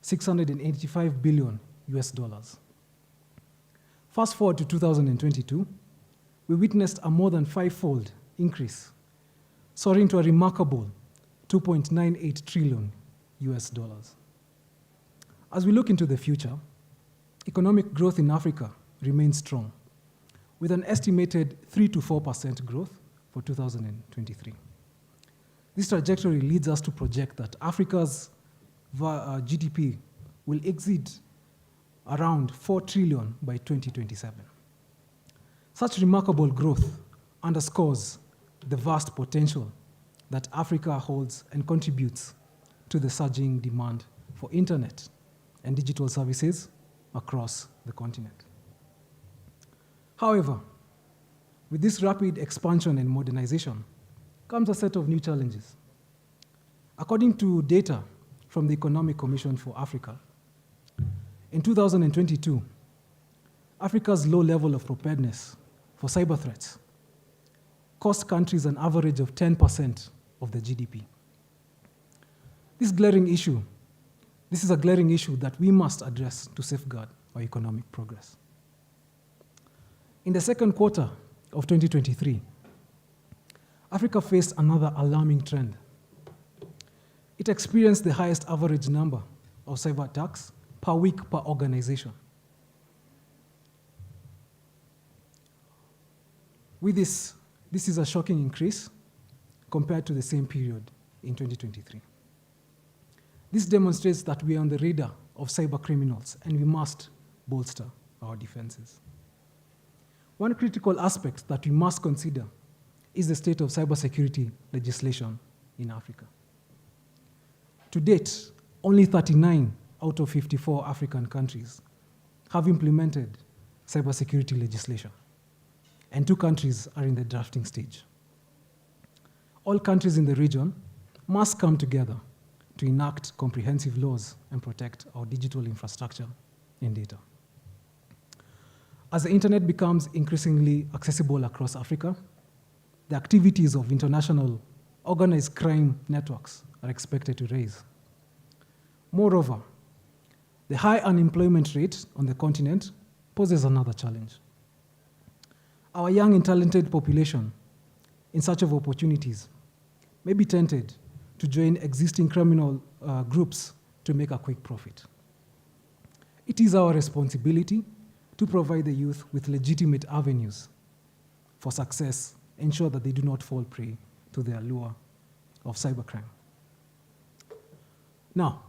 685 billion US dollars. Fast forward to 2022, we witnessed a more than five-fold increase, soaring to a remarkable 2.98 trillion US dollars. As we look into the future, economic growth in Africa remains strong, with an estimated 3 to 4% growth for 2023. This trajectory leads us to project that Africa's GDP will exceed around 4 trillion by 2027. Such remarkable growth underscores the vast potential that Africa holds and contributes to the surging demand for internet and digital services across the continent. However, with this rapid expansion and modernization comes a set of new challenges. According to data from the Economic Commission for Africa, in 2022, Africa's low level of preparedness for cyber threats cost countries an average of 10% of the GDP. This is a glaring issue that we must address to safeguard our economic progress. In the second quarter of 2023, Africa faced another alarming trend. It experienced the highest average number of cyber attacks per week per organization. With this is a shocking increase compared to the same period in 2023. This demonstrates that we are on the radar of cyber criminals and we must bolster our defenses. One critical aspect that we must consider is the state of cybersecurity legislation in Africa. To date, only 39 out of 54 African countries have implemented cybersecurity legislation, and 2 countries are in the drafting stage. All countries in the region must come together to enact comprehensive laws and protect our digital infrastructure and data. As the internet becomes increasingly accessible across Africa, the activities of international organized crime networks are expected to rise. Moreover, the high unemployment rate on the continent poses another challenge. Our young and talented population, in search of opportunities, may be tempted to join existing criminal groups to make a quick profit. It is our responsibility to provide the youth with legitimate avenues for success, ensure that they do not fall prey to the allure of cybercrime. Now,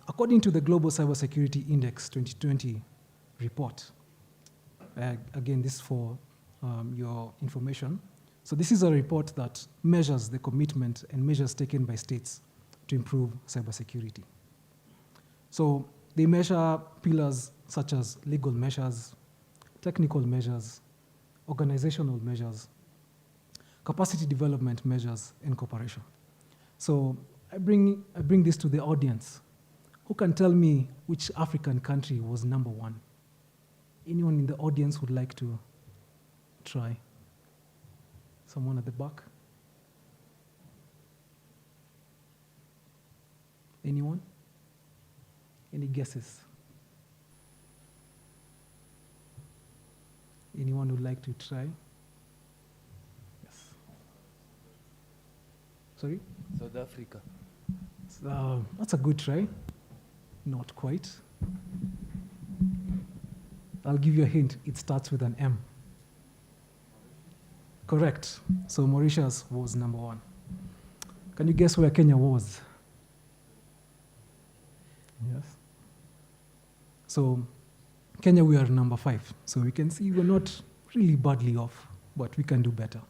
according to the Global Cybersecurity Index 2020 report, again, this is for your information. So this is a report that measures the commitment and measures taken by states to improve cybersecurity. So they measure pillars such as legal measures, technical measures, organizational measures, capacity development measures, and cooperation. So I bring this to the audience. Who can tell me which African country was number 1? Anyone in the audience would like to try? Someone at the back? Anyone? Any guesses? Anyone would like to try? Yes. Sorry? South Africa. That's a good try. Not quite. I'll give you a hint. It starts with an M. Correct. So Mauritius was number 1. Can you guess where Kenya was? Yes. So Kenya, we are number 5. So we can see we're not really badly off, but we can do better.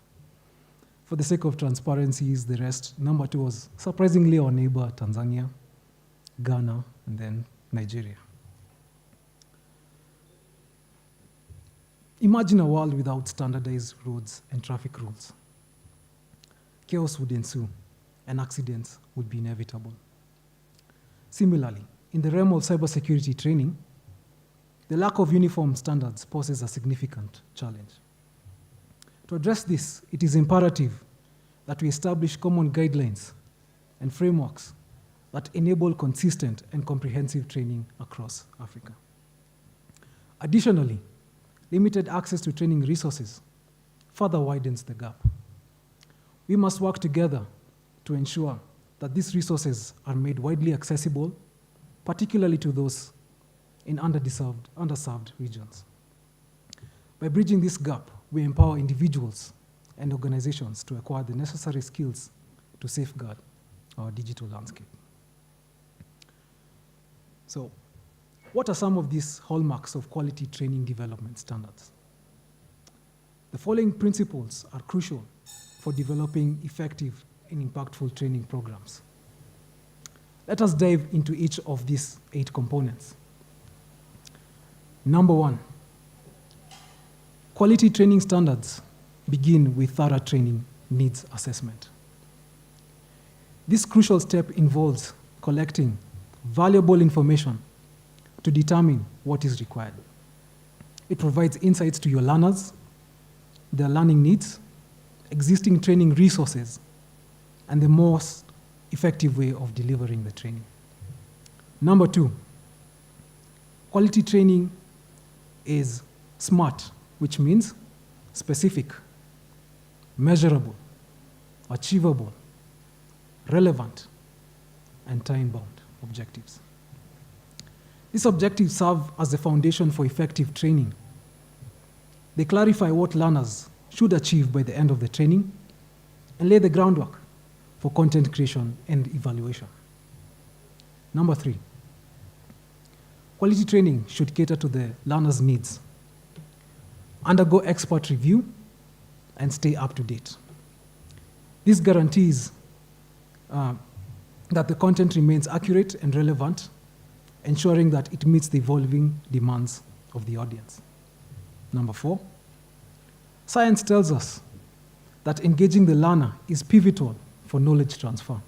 For the sake of transparency, the rest, number 2 was surprisingly our neighbor, Tanzania, Ghana, and then Nigeria. Imagine a world without standardized roads and traffic rules. Chaos would ensue, and accidents would be inevitable. Similarly, in the realm of cybersecurity training, the lack of uniform standards poses a significant challenge. To address this, it is imperative that we establish common guidelines and frameworks that enable consistent and comprehensive training across Africa. Additionally, limited access to training resources further widens the gap. We must work together to ensure that these resources are made widely accessible, particularly to those in underserved regions. By bridging this gap, we empower individuals and organizations to acquire the necessary skills to safeguard our digital landscape. So, what are some of these hallmarks of quality training development standards? The following principles are crucial for developing effective and impactful training programs. Let us dive into each of these 8 components. Number 1, quality training standards begin with thorough training needs assessment. This crucial step involves collecting valuable information to determine what is required. It provides insights to your learners, their learning needs, existing training resources, and the most effective way of delivering the training. Number 2, quality training is SMART, which means specific, measurable, achievable, relevant, and time-bound objectives. These objectives serve as the foundation for effective training. They clarify what learners should achieve by the end of the training and lay the groundwork for content creation and evaluation. Number 3, quality training should cater to the learner's needs, undergo expert review, and stay up to date. This guarantees that the content remains accurate and relevant, ensuring that it meets the evolving demands of the audience. Number 4, science tells us that engaging the learner is pivotal for knowledge transfer.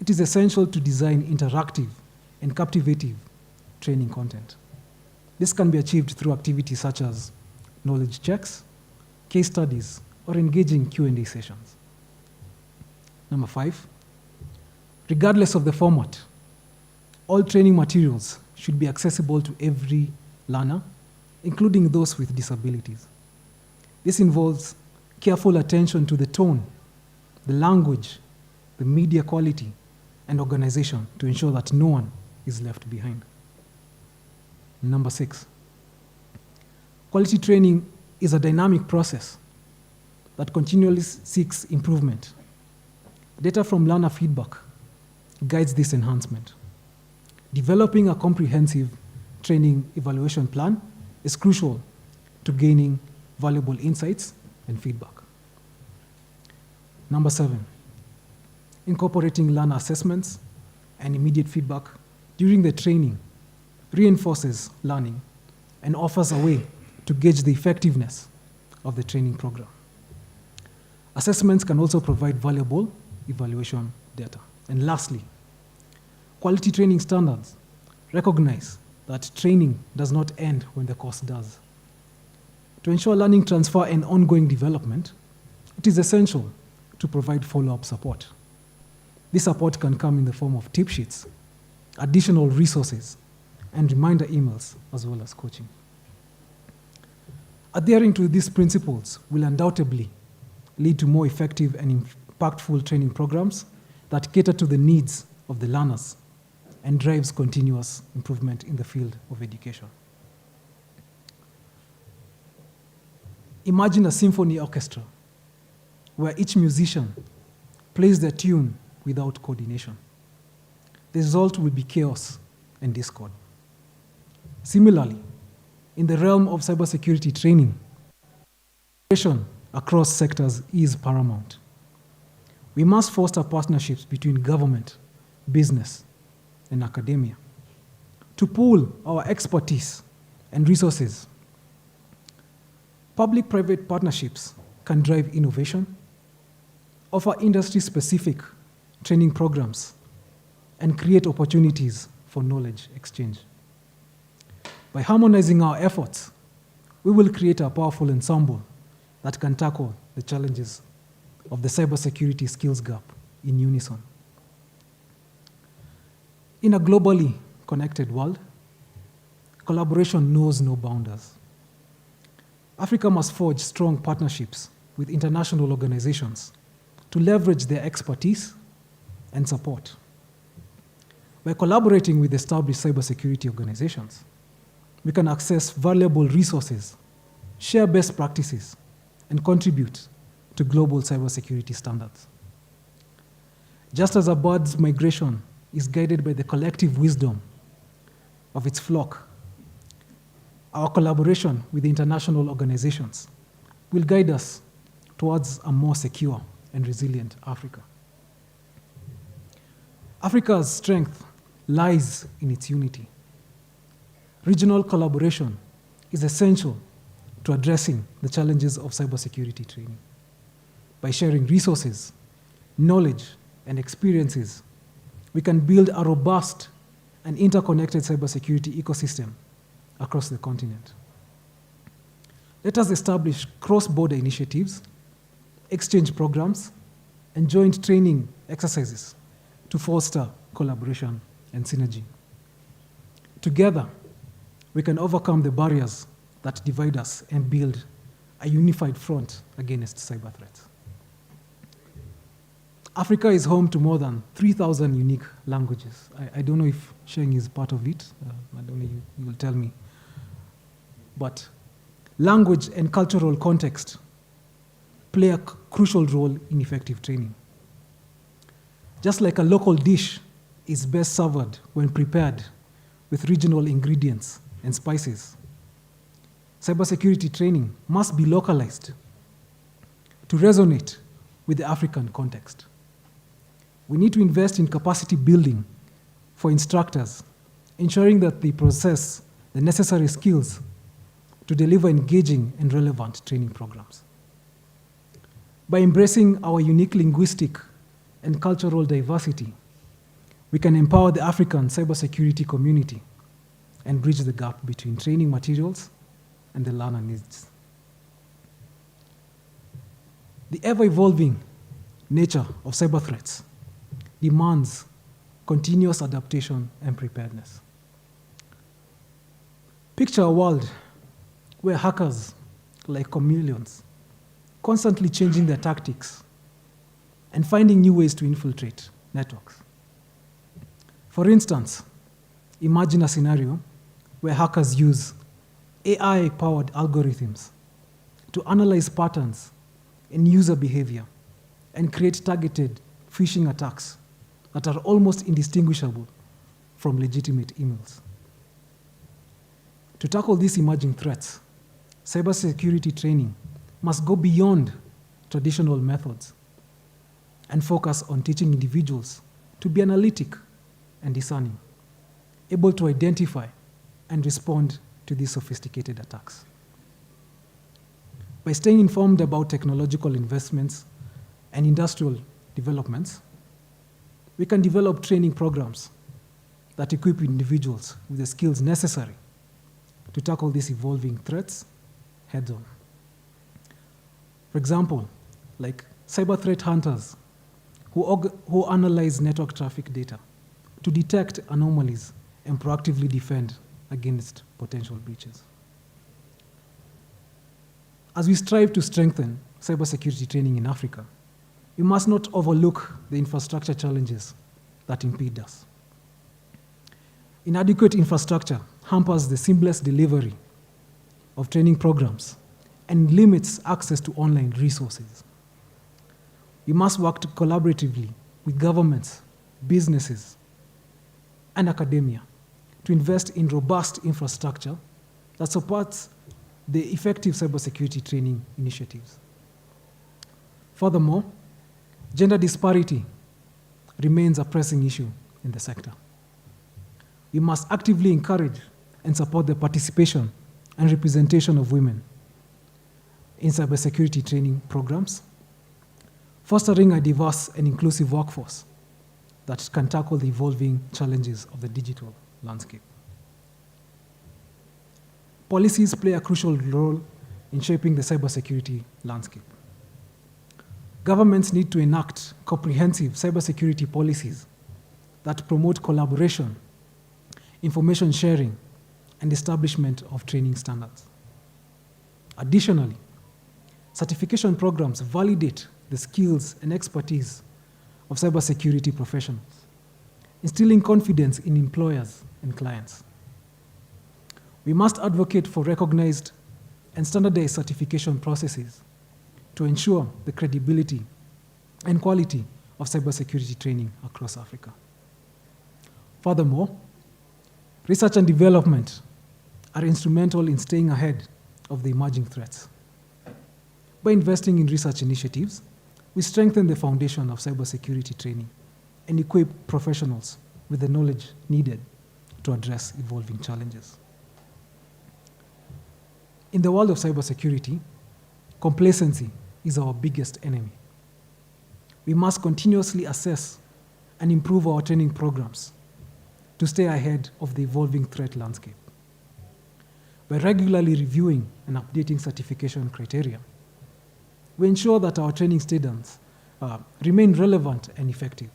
It is essential to design interactive and captivating training content. This can be achieved through activities such as knowledge checks, case studies, or engaging Q&A sessions. Number 5, regardless of the format, all training materials should be accessible to every learner, including those with disabilities. This involves careful attention to the tone, the language, the media quality, and organization to ensure that no one is left behind. Number 6, quality training is a dynamic process that continually seeks improvement. Data from learner feedback guides this enhancement. Developing a comprehensive training evaluation plan is crucial to gaining valuable insights and feedback. Number 7, incorporating learner assessments and immediate feedback during the training reinforces learning and offers a way to gauge the effectiveness of the training program. Assessments can also provide valuable evaluation data. And lastly, quality training standards recognize that training does not end when the course does. To ensure learning transfer and ongoing development, it is essential to provide follow-up support. This support can come in the form of tip sheets, additional resources, and reminder emails, as well as coaching. Adhering to these principles will undoubtedly lead to more effective and impactful training programs that cater to the needs of the learners and drives continuous improvement in the field of education. Imagine a symphony orchestra where each musician plays their tune without coordination. The result will be chaos and discord. Similarly, in the realm of cybersecurity training, collaboration across sectors is paramount. We must foster partnerships between government, business, and academia to pool our expertise and resources. Public-private partnerships can drive innovation, offer industry-specific training programs, and create opportunities for knowledge exchange. By harmonizing our efforts, we will create a powerful ensemble that can tackle the challenges of the cybersecurity skills gap in unison. In a globally connected world, collaboration knows no boundaries. Africa must forge strong partnerships with international organizations to leverage their expertise and support. By collaborating with established cybersecurity organizations, we can access valuable resources, share best practices, and contribute to global cybersecurity standards. Just as a bird's migration is guided by the collective wisdom of its flock, our collaboration with international organizations will guide us towards a more secure and resilient Africa. Africa's strength lies in its unity. Regional collaboration is essential to addressing the challenges of cybersecurity training. By sharing resources, knowledge, and experiences, we can build a robust and interconnected cybersecurity ecosystem across the continent. Let us establish cross-border initiatives, exchange programs, and joint training exercises to foster collaboration and synergy. Together, we can overcome the barriers that divide us and build a unified front against cyber threats. Africa is home to more than 3,000 unique languages. I don't know if Sheng is part of it. I don't know, you will tell me. But language and cultural context play a crucial role in effective training. Just like a local dish is best served when prepared with regional ingredients and spices, cybersecurity training must be localized to resonate with the African context. We need to invest in capacity building for instructors, ensuring that they possess the necessary skills to deliver engaging and relevant training programs. By embracing our unique linguistic and cultural diversity, we can empower the African cybersecurity community and bridge the gap between training materials and the learner needs. The ever-evolving nature of cyber threats demands continuous adaptation and preparedness. Picture a world where hackers, like chameleons, constantly changing their tactics and finding new ways to infiltrate networks. For instance, imagine a scenario where hackers use AI-powered algorithms to analyze patterns in user behavior and create targeted phishing attacks that are almost indistinguishable from legitimate emails. To tackle these emerging threats, cybersecurity training must go beyond traditional methods and focus on teaching individuals to be analytic and discerning, able to identify and respond to these sophisticated attacks. By staying informed about technological investments and industrial developments, we can develop training programs that equip individuals with the skills necessary to tackle these evolving threats head-on. For example, like cyber threat hunters who analyze network traffic data to detect anomalies and proactively defend against potential breaches. As we strive to strengthen cybersecurity training in Africa, we must not overlook the infrastructure challenges that impede us. Inadequate infrastructure hampers the seamless delivery of training programs and limits access to online resources. We must work collaboratively with governments, businesses, and academia to invest in robust infrastructure that supports the effective cybersecurity training initiatives. Furthermore, gender disparity remains a pressing issue in the sector. We must actively encourage and support the participation and representation of women in cybersecurity training programs, fostering a diverse and inclusive workforce that can tackle the evolving challenges of the digital landscape. Policies play a crucial role in shaping the cybersecurity landscape. Governments need to enact comprehensive cybersecurity policies that promote collaboration, information sharing, and establishment of training standards. Additionally, certification programs validate the skills and expertise of cybersecurity professionals, instilling confidence in employers and clients. We must advocate for recognized and standardized certification processes to ensure the credibility and quality of cybersecurity training across Africa. Furthermore, research and development are instrumental in staying ahead of the emerging threats. By investing in research initiatives, we strengthen the foundation of cybersecurity training and equip professionals with the knowledge needed to address evolving challenges. In the world of cybersecurity, complacency is our biggest enemy. We must continuously assess and improve our training programs to stay ahead of the evolving threat landscape. By regularly reviewing and updating certification criteria, we ensure that our training standards remain relevant and effective.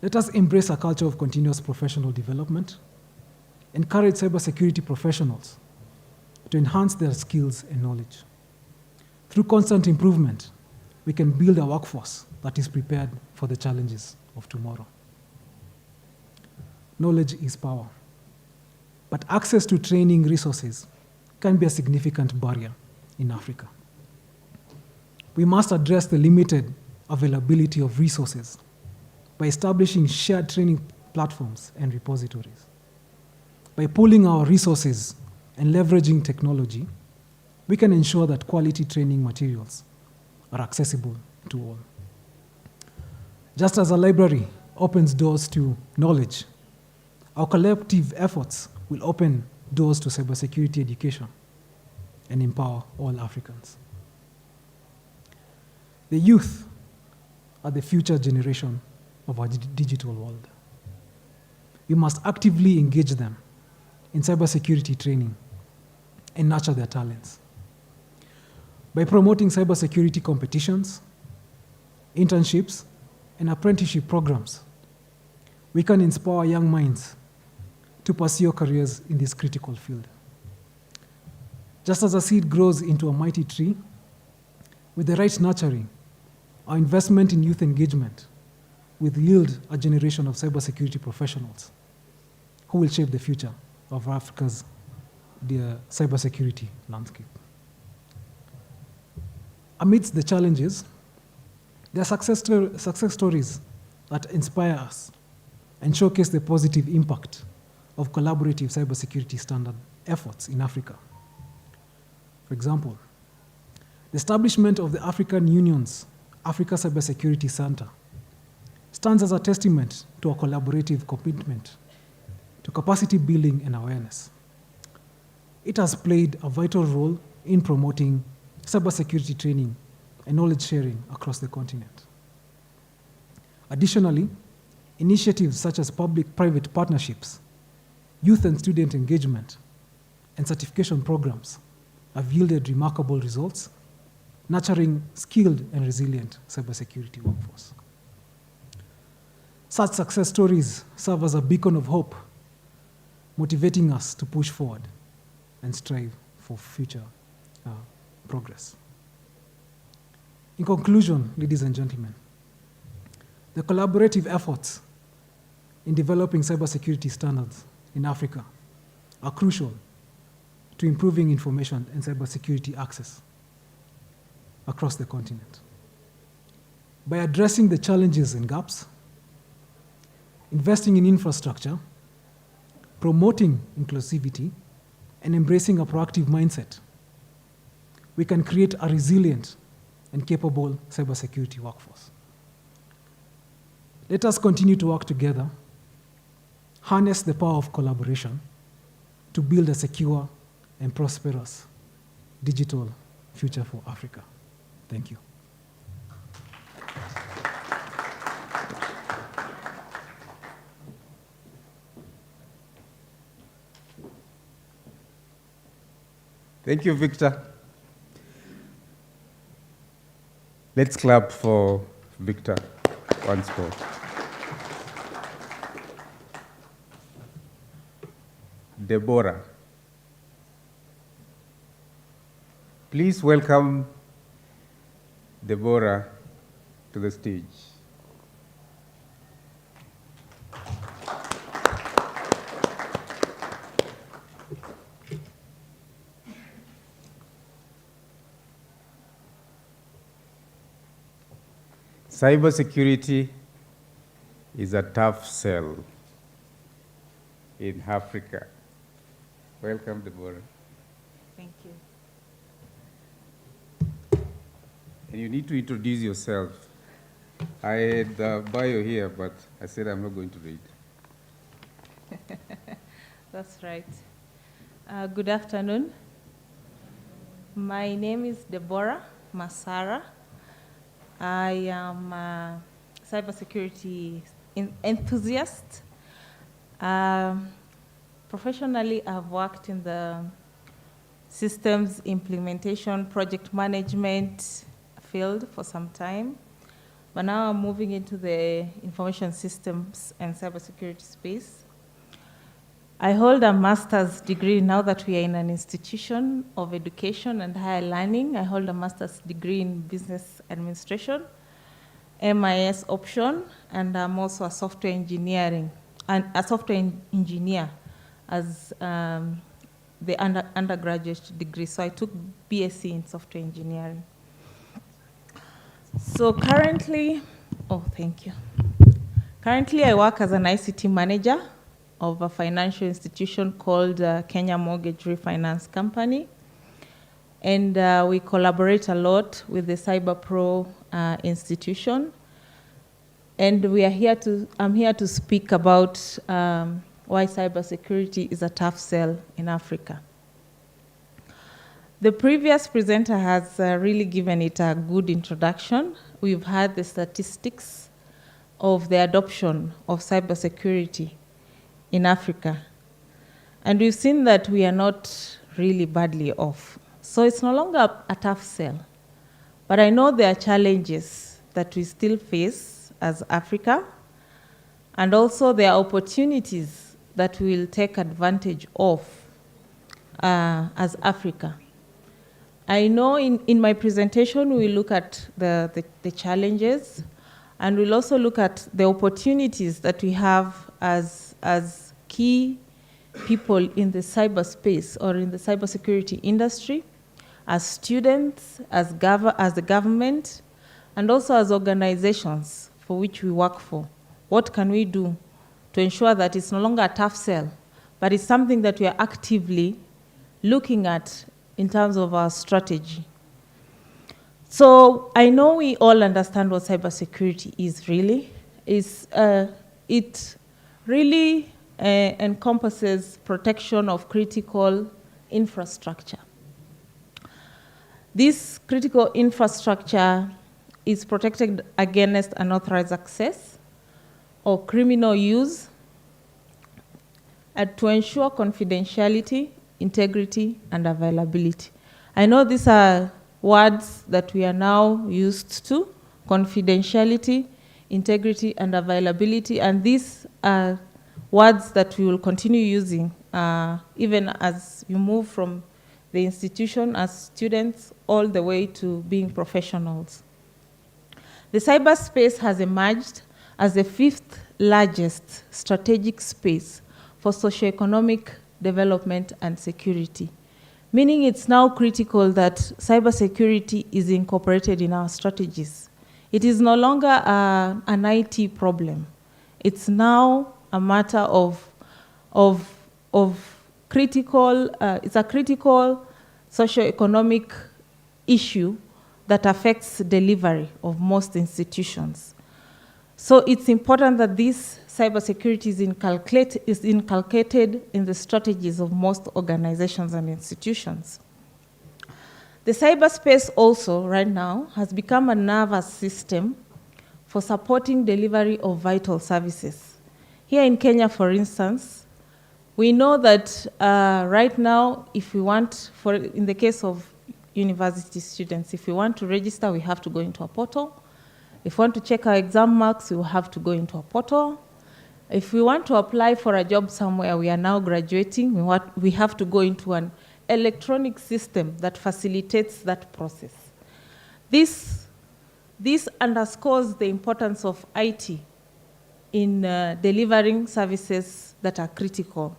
Let us embrace a culture of continuous professional development, encourage cybersecurity professionals to enhance their skills and knowledge. Through constant improvement, we can build a workforce that is prepared for the challenges of tomorrow. Knowledge is power, but access to training resources can be a significant barrier in Africa. We must address the limited availability of resources by establishing shared training platforms and repositories. By pooling our resources and leveraging technology, we can ensure that quality training materials are accessible to all. Just as a library opens doors to knowledge, our collective efforts will open doors to cybersecurity education and empower all Africans. The youth are the future generation of our digital world. We must actively engage them in cybersecurity training and nurture their talents. By promoting cybersecurity competitions, internships, and apprenticeship programs, we can inspire young minds to pursue careers in this critical field. Just as a seed grows into a mighty tree, with the right nurturing, our investment in youth engagement will yield a generation of cybersecurity professionals who will shape the future of Africa's cybersecurity landscape. Amidst the challenges, there are success stories that inspire us and showcase the positive impact of collaborative cybersecurity standard efforts in Africa. For example, the establishment of the African Union's Africa Cybersecurity Center stands as a testament to a collaborative commitment to capacity building and awareness. It has played a vital role in promoting cybersecurity training and knowledge sharing across the continent. Additionally, initiatives such as public-private partnerships, youth and student engagement, and certification programs have yielded remarkable results, nurturing skilled and resilient cybersecurity workforce. Such success stories serve as a beacon of hope, motivating us to push forward and strive for future progress. In conclusion, ladies and gentlemen, the collaborative efforts in developing cybersecurity standards in Africa are crucial to improving information and cybersecurity access across the continent. By addressing the challenges and gaps, investing in infrastructure, promoting inclusivity, and embracing a proactive mindset, we can create a resilient and capable cybersecurity workforce. Let us continue to work together, harness the power of collaboration to build a secure and prosperous digital future for Africa. Thank you. Thank you, Victor. Let's clap for Victor once more. Deborah. Please welcome Deborah to the stage. Cybersecurity is a tough sell in Africa. Welcome, Deborah. Thank you. And you need to introduce yourself. I had the bio here, but I said I'm not going to read. That's right. Good afternoon. My name is Deborah Masara. I am a cybersecurity enthusiast. Professionally, I've worked in the systems implementation, project management field for some time, but now I'm moving into the information systems and cybersecurity space. I hold a master's degree now that we are in an institution of education and higher learning. I hold a master's degree in business administration, MIS option, and I'm also a software engineer as the undergraduate degree. So I took BSc in software engineering. So currently, thank you. Currently, I work as an ICT manager of a financial institution called Kenya Mortgage Refinance Company. And we collaborate a lot with the CyberPro institution. And I'm here to speak about why cybersecurity is a tough sell in Africa. The previous presenter has really given it a good introduction. We've had the statistics of the adoption of cybersecurity in Africa. And we've seen that we are not really badly off. So it's no longer a tough sell. But I know there are challenges that we still face as Africa, and also there are opportunities that we'll take advantage of as Africa. I know in my presentation we'll look at the challenges, and we'll also look at the opportunities that we have as key people in the cyberspace or in the cybersecurity industry, as students, as the government, and also as organizations for which we work for. What can we do to ensure that it's no longer a tough sell, but it's something that we are actively looking at in terms of our strategy? So I know we all understand what cybersecurity is really. It really encompasses protection of critical infrastructure. This critical infrastructure is protected against unauthorized access or criminal use, and to ensure confidentiality, integrity, and availability. I know these are words that we are now used to: confidentiality, integrity, and availability, and these are words that we will continue using even as you move from the institution as students all the way to being professionals. The cyberspace has emerged as the 5th largest strategic space for socioeconomic development and security, meaning it's now critical that cybersecurity is incorporated in our strategies. It is no longer an IT problem. It's now a matter of critical, it's a critical socioeconomic issue that affects delivery of most institutions. So it's important that this cybersecurity is inculcated in the strategies of most organizations and institutions. The cyberspace also, right now, has become a nervous system for supporting delivery of vital services. Here in Kenya, for instance, We know that right now, if we want, in the case of university students, if we want to register, we have to go into a portal. If we want to check our exam marks, we will have to go into a portal. If we want to apply for a job somewhere, we are now graduating, we have to go into an electronic system that facilitates that process. This underscores the importance of IT in delivering services that are critical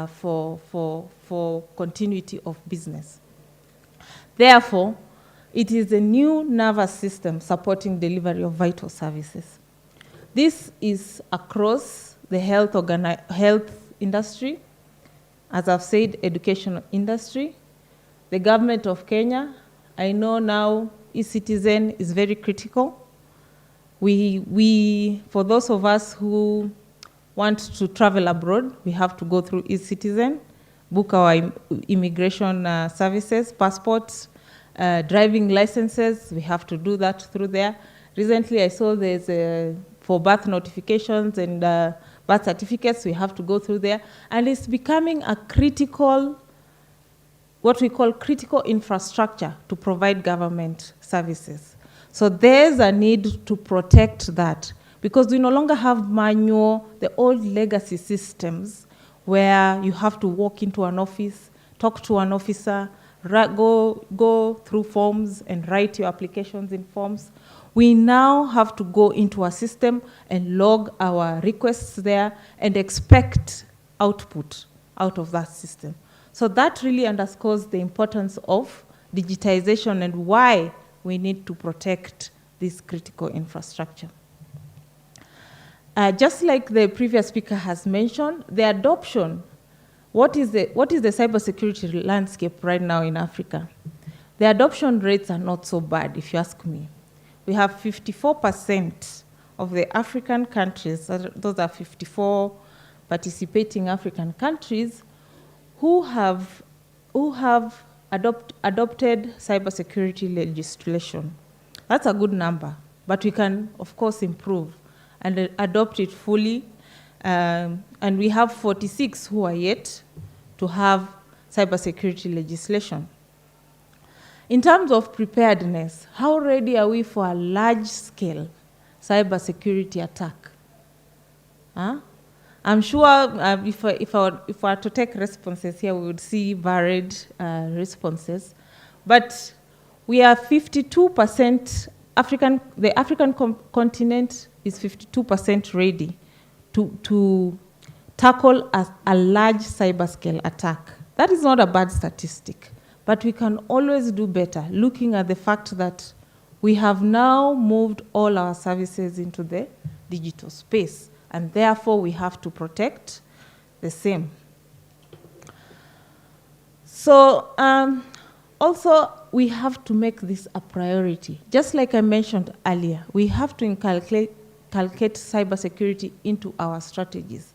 for continuity of business. Therefore, it is a new nervous system supporting delivery of vital services. This is across the health industry, as I've said, educational industry, the government of Kenya. I know now e-citizen is very critical. For those of us who want to travel abroad, we have to go through e-citizen, book our immigration services, passports, driving licenses, we have to do that through there. Recently, I saw there's for birth notifications and birth certificates, we have to go through there. And it's becoming a critical, what we call critical infrastructure to provide government services. So there's a need to protect that because we no longer have manual, the old legacy systems where you have to walk into an office, talk to an officer, go through forms and write your applications in forms. We now have to go into a system and log our requests there and expect output out of that system. So that really underscores the importance of digitization and why we need to protect this critical infrastructure. Just like the previous speaker has mentioned, the adoption, what is the cybersecurity landscape right now in Africa? The adoption rates are not so bad, if you ask me. We have 54% of the African countries, those are 54 participating African countries, who have adopted cybersecurity legislation. That's a good number, but we can, of course, improve and adopt it fully. And we have 46 who are yet to have cybersecurity legislation. In terms of preparedness, how ready are we for a large-scale cybersecurity attack? I'm sure if I were to take responses here, we would see varied responses. But we are 52%, the African continent is 52% ready to tackle a large cyber-scale attack. That is not a bad statistic. But we can always do better, looking at the fact that we have now moved all our services into the digital space, and therefore we have to protect the same. So also, we have to make this a priority. Just like I mentioned earlier, we have to inculcate cybersecurity into our strategies.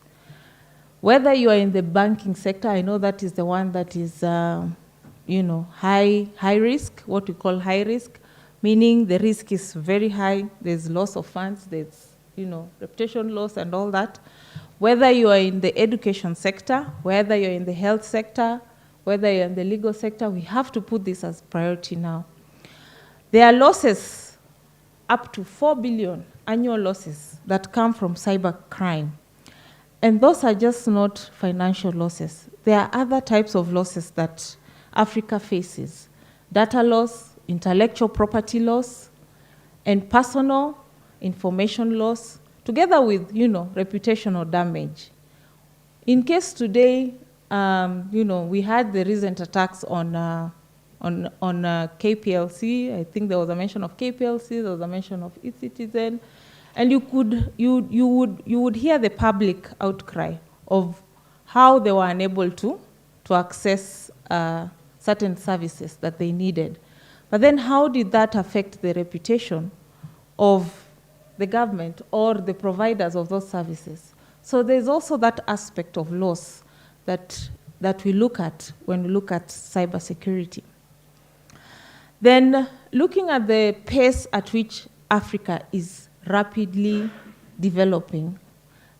Whether you are in the banking sector, I know that is the one that is high risk, what we call high risk, meaning the risk is very high, there's loss of funds, there's reputation loss and all that. Whether you are in the education sector, whether you're in the health sector, whether you're in the legal sector, we have to put this as priority now. There are losses, up to 4 billion annual losses that come from cyber crime. And those are just not financial losses. There are other types of losses that Africa faces: data loss, intellectual property loss, and personal information loss, together with, reputational damage. In case today, we had the recent attacks on KPLC. I think there was a mention of KPLC, there was a mention of e-citizen, and you would hear the public outcry of how they were unable to access certain services that they needed. But then how did that affect the reputation of the government or the providers of those services? So there's also that aspect of loss that we look at when we look at cybersecurity. Then looking at the pace at which Africa is rapidly developing,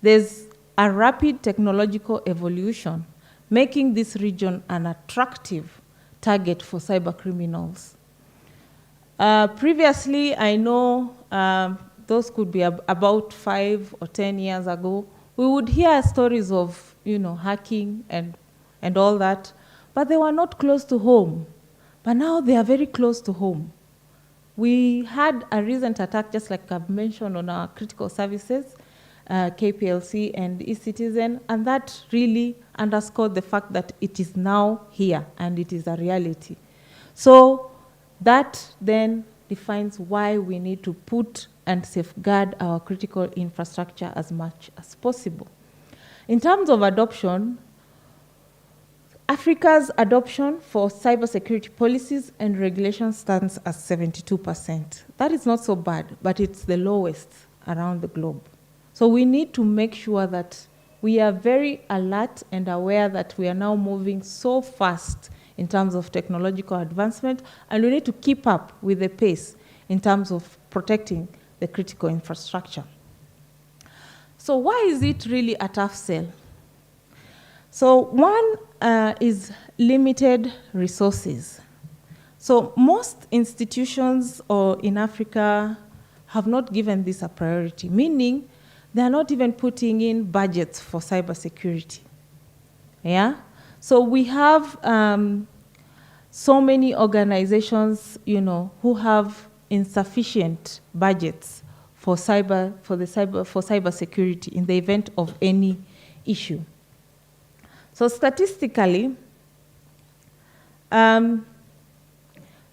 there's a rapid technological evolution, making this region an attractive target for cyber criminals. Previously, I know those could be about 5 or 10 years ago, we would hear stories of, hacking and all that, but they were not close to home. But now they are very close to home. We had a recent attack, just like I've mentioned, on our critical services, KPLC and eCitizen, and that really underscored the fact that it is now here and it is a reality. So that then defines why we need to put and safeguard our critical infrastructure as much as possible. In terms of adoption, Africa's adoption for cybersecurity policies and regulations stands at 72%. That is not so bad, but it's the lowest around the globe. So we need to make sure that we are very alert and aware that we are now moving so fast in terms of technological advancement, and we need to keep up with the pace in terms of protecting the critical infrastructure. So why is it really a tough sell? So one is limited resources. So most institutions in Africa have not given this a priority, meaning they're not even putting in budgets for cybersecurity. Yeah? So we have so many organizations, who have insufficient budgets for cybersecurity in the event of any issue. So statistically, the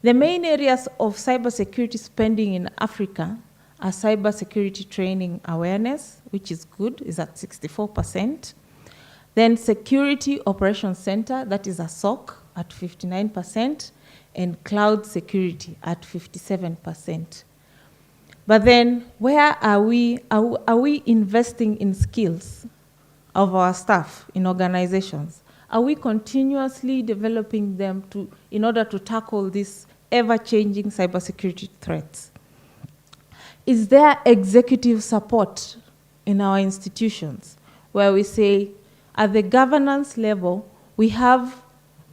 main areas of cybersecurity spending in Africa are cybersecurity training awareness, which is good, is at 64%. Then Security Operations Center, that is a SOC, at 59%, and cloud security at 57%. But then where are we investing in skills of our staff in organizations? Are we continuously developing them in order to tackle these ever-changing cybersecurity threats? Is there executive support in our institutions where we say, at the governance level, we have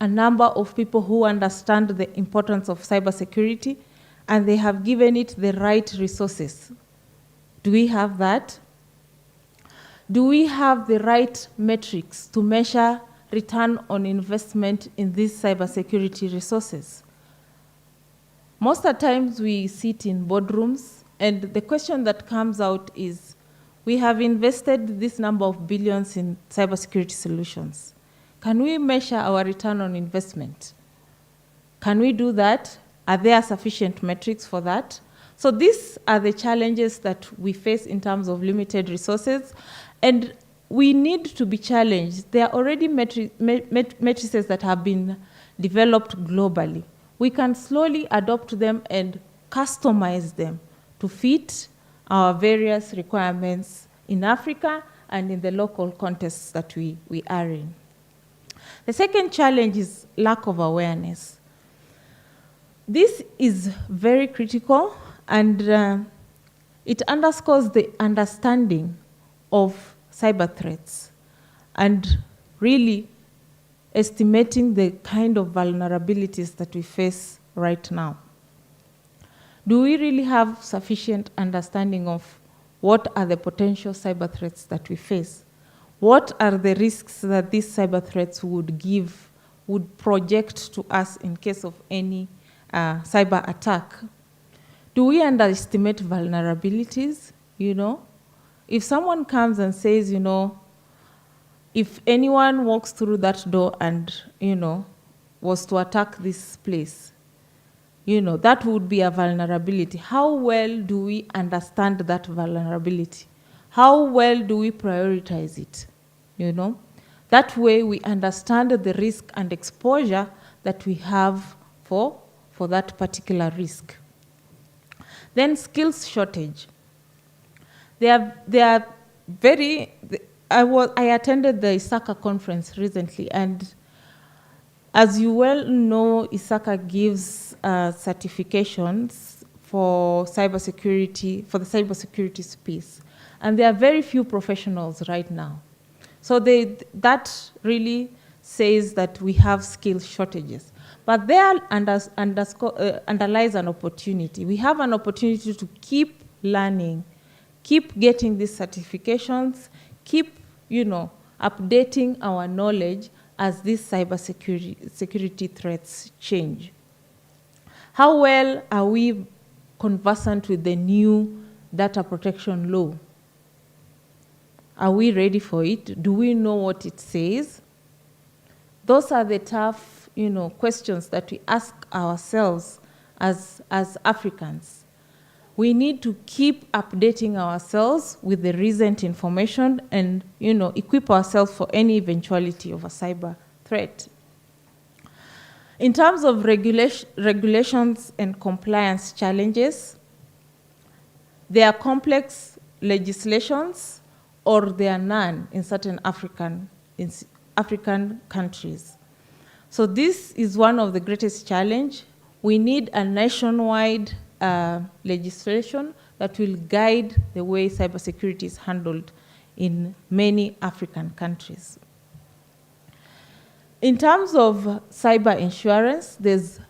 a number of people who understand the importance of cybersecurity and they have given it the right resources? Do we have that? Do we have the right metrics to measure return on investment in these cybersecurity resources? Most of the times we sit in boardrooms, and the question that comes out is, we have invested this number of billions in cybersecurity solutions. Can we measure our return on investment? Can we do that? Are there sufficient metrics for that? So these are the challenges that we face in terms of limited resources, and we need to be challenged. There are already matrices that have been developed globally. We can slowly adopt them and customize them to fit our various requirements in Africa and in the local contexts that we are in. The second challenge is lack of awareness. This is very critical, and it underscores the understanding of cyber threats and really estimating the kind of vulnerabilities that we face right now. Do we really have sufficient understanding of what are the potential cyber threats that we face? What are the risks that these cyber threats would project to us in case of any cyber attack? Do we underestimate vulnerabilities? If someone comes and says, if anyone walks through that door and, was to attack this place, that would be a vulnerability. How well do we understand that vulnerability? How well do we prioritize it? That way we understand the risk and exposure that we have for that particular risk. Then skills shortage. They are very. I attended the ISACA conference recently, and as you well know, ISACA gives certifications for cybersecurity, for the cybersecurity space. And there are very few professionals right now So that really says that we have skill shortages. But there underlies an opportunity. We have an opportunity to keep learning, keep getting these certifications, keep, updating our knowledge as these cybersecurity threats change. How well are we conversant with the new data protection law? Are we ready for it? Do we know what it says? Those are the tough, questions that we ask ourselves as Africans. We need to keep updating ourselves with the recent information and, equip ourselves for any eventuality of a cyber threat. In terms of regulations and compliance challenges, there are complex legislations or there are none in certain African countries. So this is one of the greatest challenges. We need a nationwide legislation that will guide the way cybersecurity is handled in many African countries. In terms of cyber insurance, there's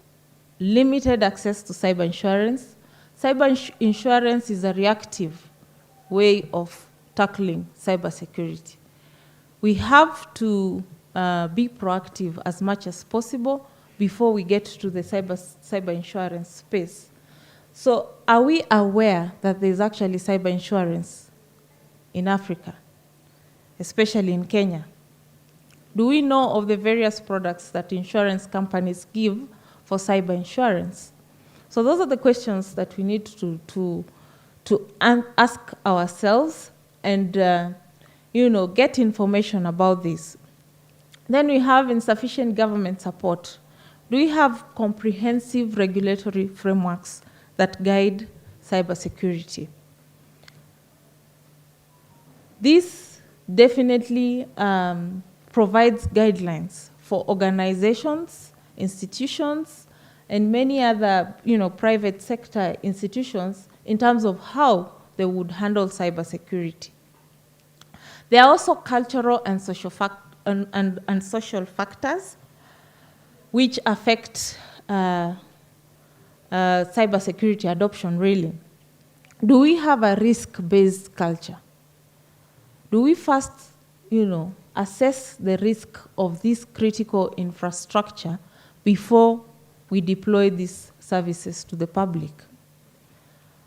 limited access to cyber insurance. Cyber insurance is a reactive way of tackling cybersecurity. We have to be proactive as much as possible before we get to the cyber insurance space. So are we aware that there's actually cyber insurance in Africa, especially in Kenya? Do we know of the various products that insurance companies give for cyber insurance? So those are the questions that we need to ask ourselves and get information about this. Then we have insufficient government support. Do we have comprehensive regulatory frameworks that guide cybersecurity? This definitely provides guidelines for organizations, institutions, and many other private sector institutions in terms of how they would handle cybersecurity. There are also cultural and social factors which affect cybersecurity adoption, really. Do we have a risk-based culture? Do we first, assess the risk of this critical infrastructure before we deploy these services to the public?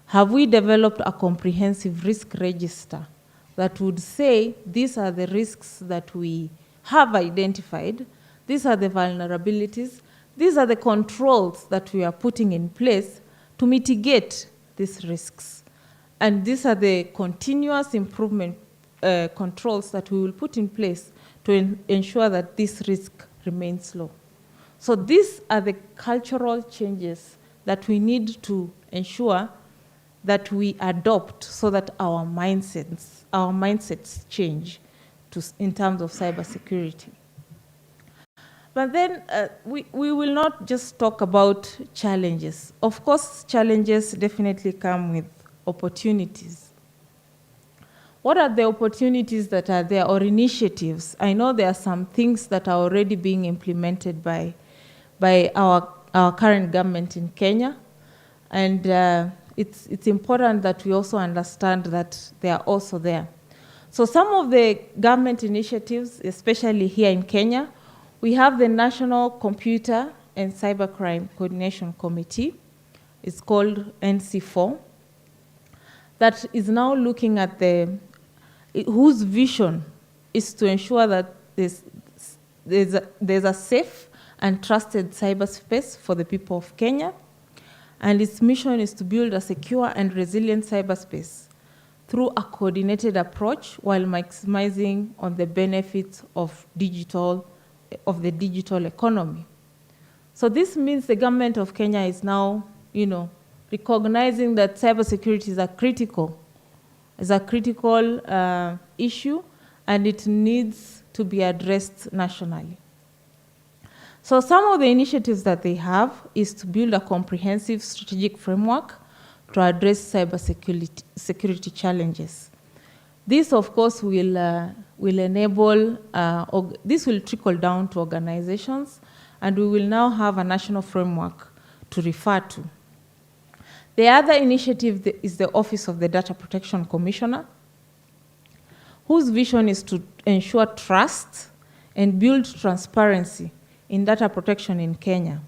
Have we developed a comprehensive risk register that would say these are the risks that we have identified, these are the vulnerabilities, these are the controls that we are putting in place to mitigate these risks, and these are the continuous improvement controls that we will put in place to ensure that this risk remains low. So these are the cultural changes that we need to ensure that we adopt so that our mindsets change in terms of cybersecurity. But then we will not just talk about challenges. Of course, challenges definitely come with opportunities. What are the opportunities that are there, or initiatives? I know there are some things that are already being implemented by our current government in Kenya, and it's important that we also understand that they are also there. So some of the government initiatives, especially here in Kenya, we have the National Computer and Cybercrime Coordination Committee. It's called NC4. That is now looking at whose vision is to ensure that there's a safe and trusted cyberspace for the people of Kenya. And its mission is to build a secure and resilient cyberspace through a coordinated approach while maximizing on the benefits of the digital economy. So this means the government of Kenya is now, recognizing that cybersecurity is a critical issue, and it needs to be addressed nationally. So some of the initiatives that they have is to build a comprehensive strategic framework to address cybersecurity challenges. This, of course, will enable, this will trickle down to organizations, and we will now have a national framework to refer to. The other initiative is the Office of the Data Protection Commissioner, whose vision is to ensure trust and build transparency in data protection in Kenya.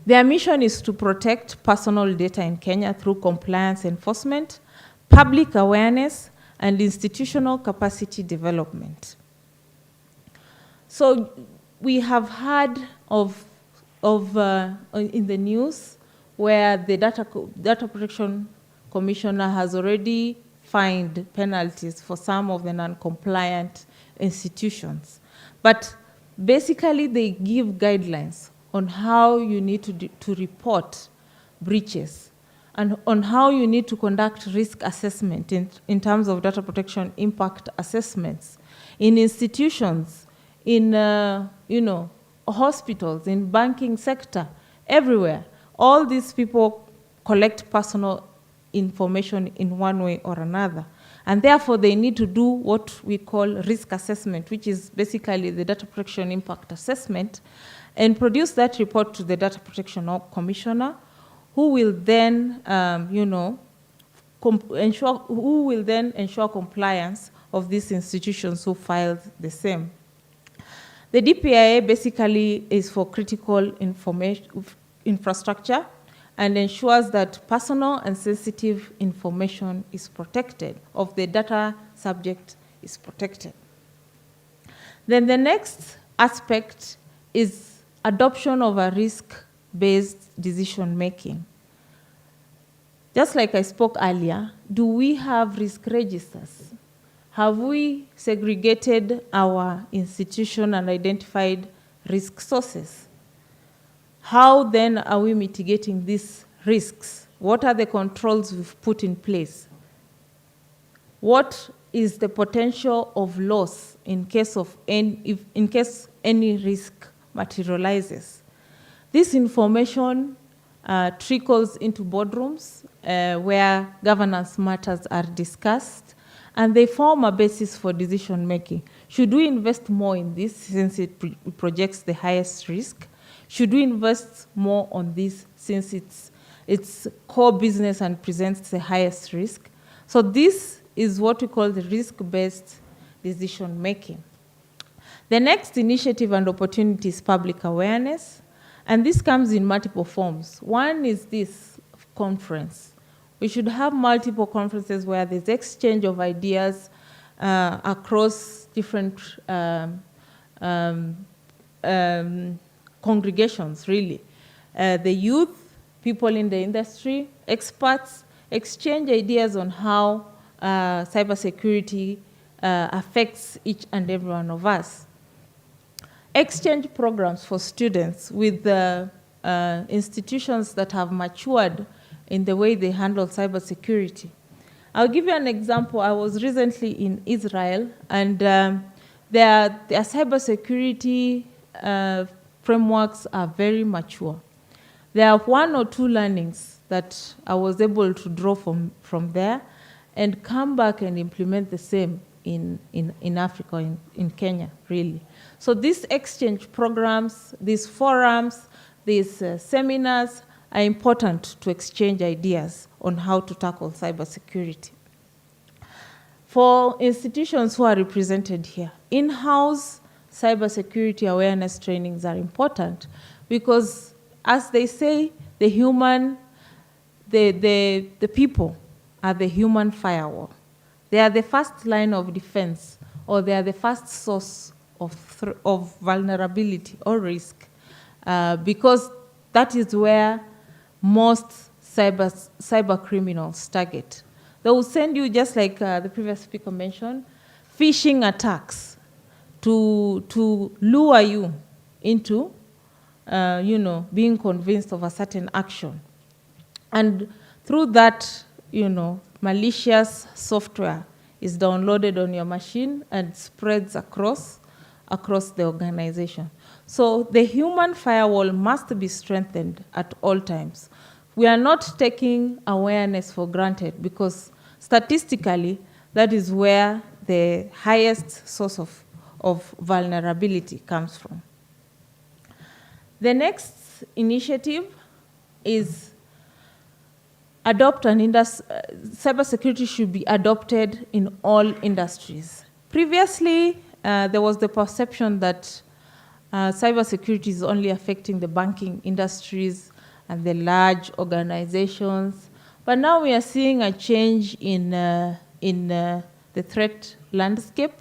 Their mission is to protect personal data in Kenya through compliance enforcement, public awareness, and institutional capacity development. So we have heard of in the news where the Data Protection Commissioner has already fined penalties for some of the non-compliant institutions. But basically, they give guidelines on how you need to report breaches and on how you need to conduct risk assessment in terms of data protection impact assessments in institutions, in hospitals, in banking sector, everywhere. All these people collect personal information in one way or another. And therefore, they need to do what we call risk assessment, which is basically the data protection impact assessment, and produce that report to the Data Protection Commissioner, who will then, ensure compliance of these institutions who filed the same. The DPIA basically is for critical infrastructure and ensures that personal and sensitive information is protected, of the data subject is protected. Then the next aspect is adoption of a risk-based decision-making. Just like I spoke earlier, do we have risk registers? Have we segregated our institution and identified risk sources? How then are we mitigating these risks? What are the controls we've put in place? What is the potential of loss in case any risk materializes? This information trickles into boardrooms where governance matters are discussed, and they form a basis for decision making. Should we invest more in this since it projects the highest risk? Should we invest more on this since it's core business and presents the highest risk? So this is what we call the risk-based decision making. The next initiative and opportunity is public awareness, and this comes in multiple forms. One is this conference. We should have multiple conferences where there's exchange of ideas across different congregations, really. The youth, people in the industry, experts, exchange ideas on how cybersecurity affects each and every one of us. Exchange programs for students with institutions that have matured in the way they handle cybersecurity. I'll give you an example. I was recently in Israel, and their cybersecurity frameworks are very mature. There are 1 or 2 learnings that I was able to draw from there and come back and implement the same in Africa, in Kenya, really. So these exchange programs, these forums, these seminars are important to exchange ideas on how to tackle cybersecurity. For institutions who are represented here, in-house cybersecurity awareness trainings are important because, as they say, the people are the human firewall. They are the first line of defense, or they are the first source of vulnerability or risk, because that is where most cyber criminals target. They will send you, just like the previous speaker mentioned, phishing attacks to lure you into being convinced of a certain action. And through that, malicious software is downloaded on your machine and spreads across the organization. So the human firewall must be strengthened at all times. We are not taking awareness for granted because statistically, that is where the highest source of vulnerability comes from. The next initiative is cybersecurity should be adopted in all industries. Previously, there was the perception that cybersecurity is only affecting the banking industries and the large organizations. But now we are seeing a change in the threat landscape,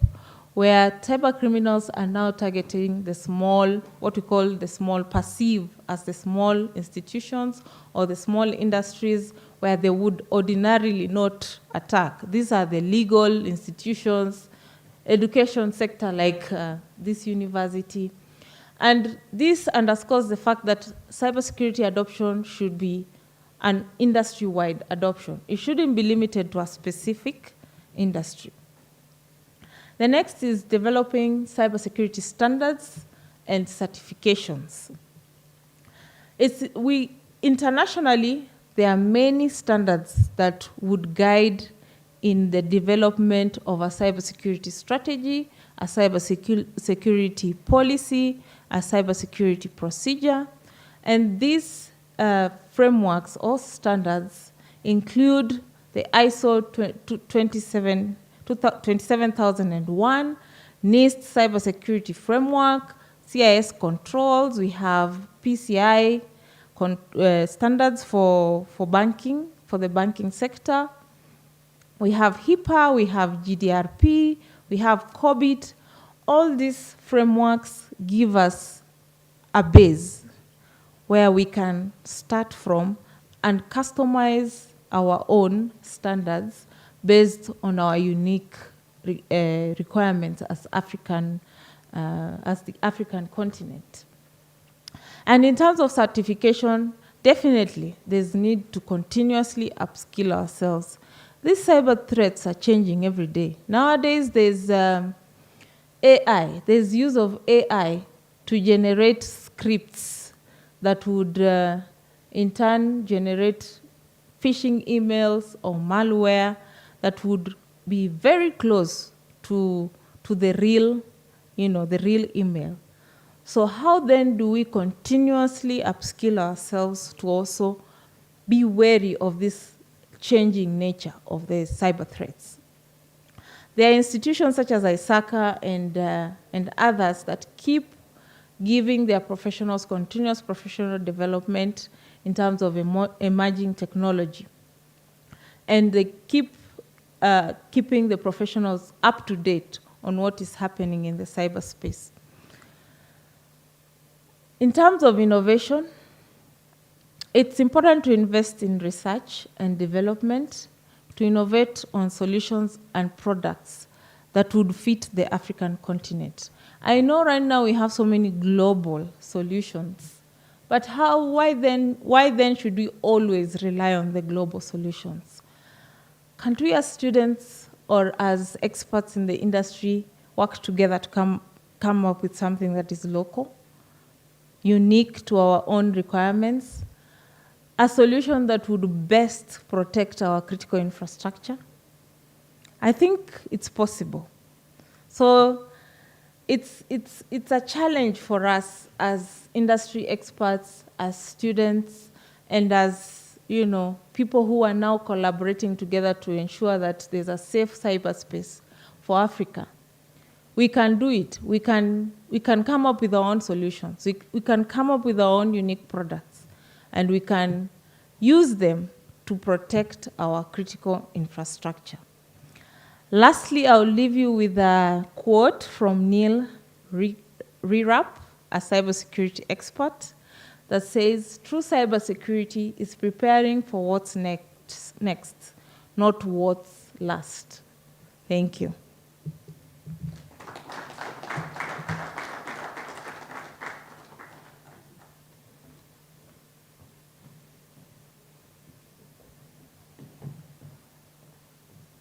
where cyber criminals are now targeting the small, what we call the small, perceive as the small institutions or the small industries where they would ordinarily not attack. These are the legal institutions, education sector like this university. And this underscores the fact that cybersecurity adoption should be an industry-wide adoption. It shouldn't be limited to a specific industry. The next is developing cybersecurity standards and certifications. Internationally, there are many standards that would guide in the development of a cybersecurity strategy, a cybersecurity policy, a cybersecurity procedure. And these frameworks or standards include the ISO 27001, NIST cybersecurity framework, CIS controls. We have PCI standards for banking, for the banking sector. We have HIPAA, we have GDRP, we have COBIT. All these frameworks give us a base where we can start from and customize our own standards based on our unique requirements as the African continent. And in terms of certification, definitely there's need to continuously upskill ourselves. These cyber threats are changing every day. Nowadays, there's AI. There's use of AI to generate scripts that would in turn generate phishing emails or malware that would be very close to the real, the real email. So how then do we continuously upskill ourselves to also be wary of this changing nature of the cyber threats? There are institutions such as ISACA and others that keep giving their professionals continuous professional development in terms of emerging technology. And they keep keeping the professionals up to date on what is happening in the cyberspace. In terms of innovation, it's important to invest in research and development to innovate on solutions and products that would fit the African continent. I know right now we have so many global solutions, but why then should we always rely on the global solutions? Can't we as students or as experts in the industry work together to come up with something that is local, unique to our own requirements, a solution that would best protect our critical infrastructure? I think it's possible. So it's a challenge for us as industry experts, as students, and as people who are now collaborating together to ensure that there's a safe cyberspace for Africa. We can do it. We can come up with our own solutions. We can come up with our own unique products, and we can use them to protect our critical infrastructure. Lastly, I'll leave you with a quote from Neil Rirap, a cybersecurity expert, that says, "True cybersecurity is preparing for what's next, not what's last." Thank you.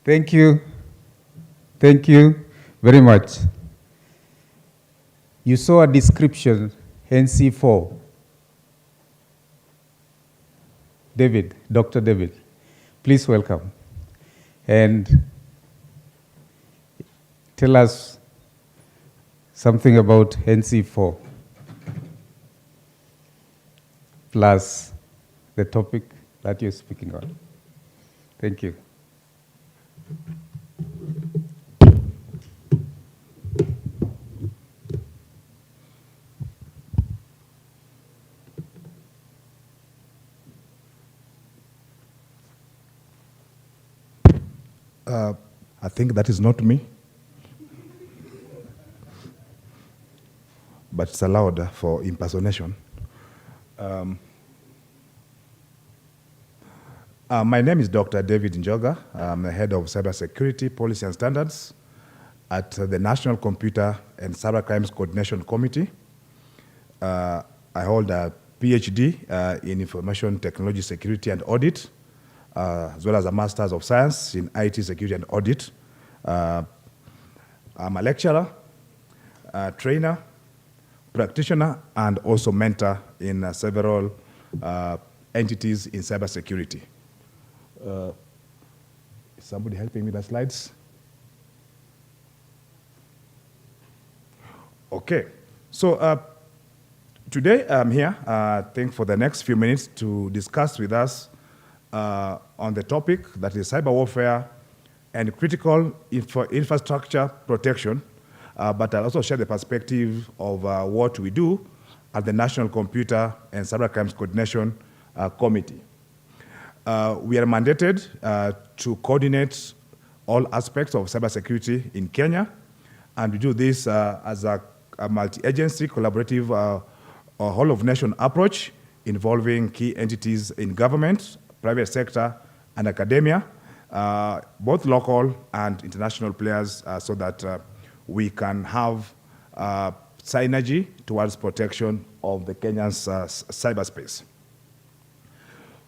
Thank you. Thank you very much. You saw a description, NC4. David, Dr. David, please welcome. And tell us something about NC4 plus the topic that you're speaking on. Thank you. I think that is not me, but it's allowed for impersonation. My name is Dr. David Njoga. I'm the head of cybersecurity policy and standards at the National Computer and Cybercrimes Coordination Committee. I hold a PhD in information technology security and audit, as well as a Master's of Science in IT Security and Audit. I'm a lecturer, trainer, practitioner, and also mentor in several entities in cybersecurity. Is somebody helping me with the slides? Okay, so today I'm here, I think, for the next few minutes to discuss with us on the topic that is cyber warfare and critical infrastructure protection, but I'll also share the perspective of what we do at the National Computer and Cybercrimes Coordination Committee. We are mandated to coordinate all aspects of cybersecurity in Kenya, and we do this as a multi-agency collaborative whole-of-nation approach involving key entities in government, private sector, and academia, both local and international players, so that we can have synergy towards protection of the Kenyan's cyberspace.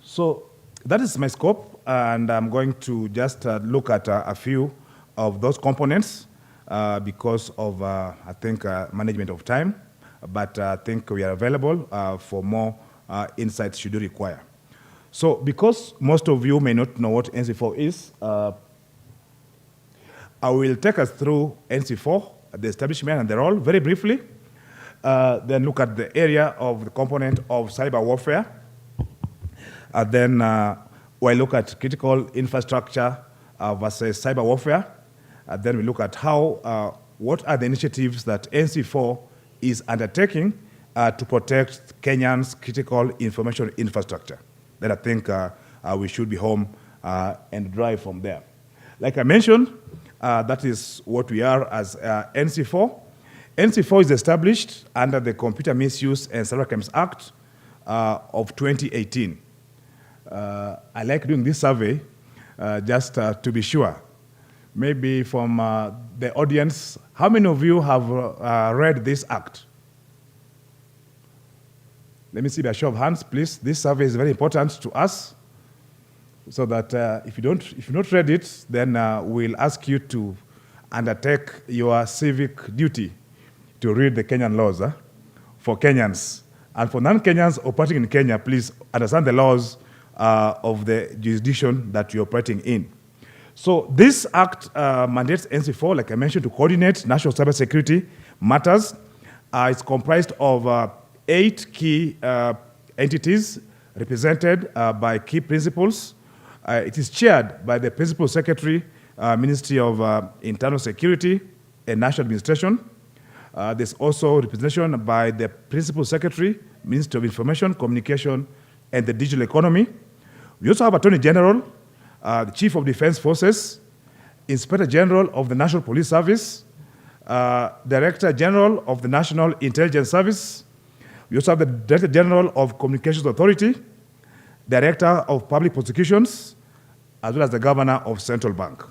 So that is my scope, and I'm going to just look at a few of those components because of, I think, management of time, but I think we are available for more insights should you require. So because most of you may not know what NC4 is, I will take us through NC4, the establishment and the role, very briefly, then look at the area of the component of cyber warfare, then we'll look at critical infrastructure versus cyber warfare, then we look at how, what are the initiatives that NC4 is undertaking to protect Kenyans' critical information infrastructure. Then I think we should be home and drive from there. Like I mentioned, that is what we are as NC4. NC4 is established under the Computer Misuse and Cybercrimes Act of 2018. I like doing this survey just to be sure. Maybe from the audience, how many of you have read this act? Let me see by show of hands, please. This survey is very important to us, so that if you've not read it, then we'll ask you to undertake your civic duty to read the Kenyan laws for Kenyans. And for non-Kenyans operating in Kenya, please understand the laws of the jurisdiction that you're operating in. So this act mandates NC4, like I mentioned, to coordinate national cybersecurity matters. It's comprised of 8 key entities represented by key principals. It is chaired by the Principal Secretary, Ministry of Internal Security and National Administration. There's also representation by the Principal Secretary, Ministry of Information, Communication, and the Digital Economy. We also have Attorney General, the Chief of Defense Forces, Inspector General of the National Police Service, Director General of the National Intelligence Service. We also have the Director General of Communications Authority, Director of Public Prosecutions, as well as the Governor of Central Bank.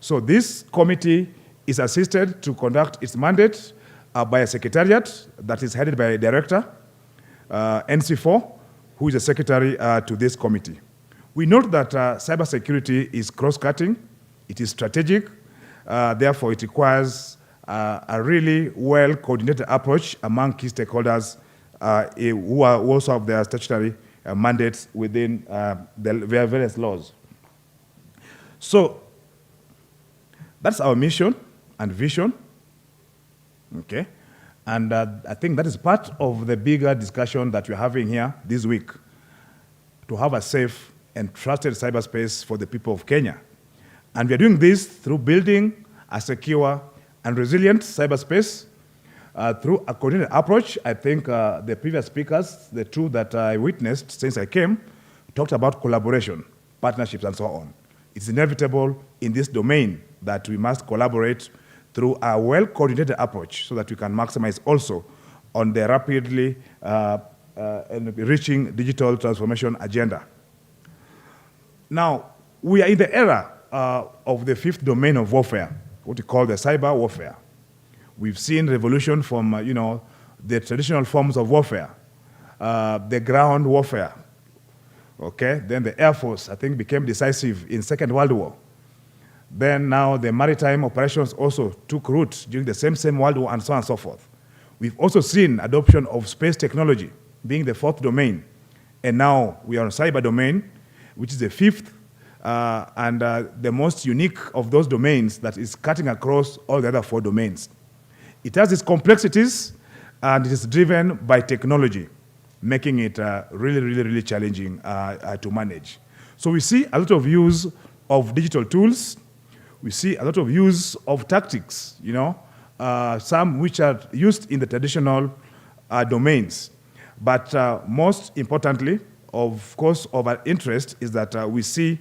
So this committee is assisted to conduct its mandate by a secretariat that is headed by a director, NC4, who is the secretary to this committee. We note that cybersecurity is cross-cutting, it is strategic, therefore it requires a really well-coordinated approach among key stakeholders who also have their statutory mandates within the various laws. So that's our mission, and vision. Okay? And I think that is part of the bigger discussion that we're having here this week, to have a safe and trusted cyberspace for the people of Kenya. And we're doing this through building a secure and resilient cyberspace through a coordinated approach. I think the previous speakers, the two that I witnessed since I came, talked about collaboration, partnerships, and so on. It's inevitable in this domain that we must collaborate through a well-coordinated approach so that we can maximize also on the rapidly reaching digital transformation agenda. Now, we are in the era of the fifth domain of warfare, what we call the cyber warfare. We've seen revolution from, the traditional forms of warfare, the ground warfare, okay? Then the Air Force, I think, became decisive in Second World War. Then now the maritime operations also took root during the same World War, and so on and so forth. We've also seen adoption of space technology being the fourth domain. And now we are on cyber domain, which is the fifth and the most unique of those domains that is cutting across all the other four domains. It has its complexities, and it is driven by technology, making it really challenging to manage. So we see a lot of use of digital tools. We see a lot of use of tactics, some which are used in the traditional domains. But most importantly, of course, of our interest is that we see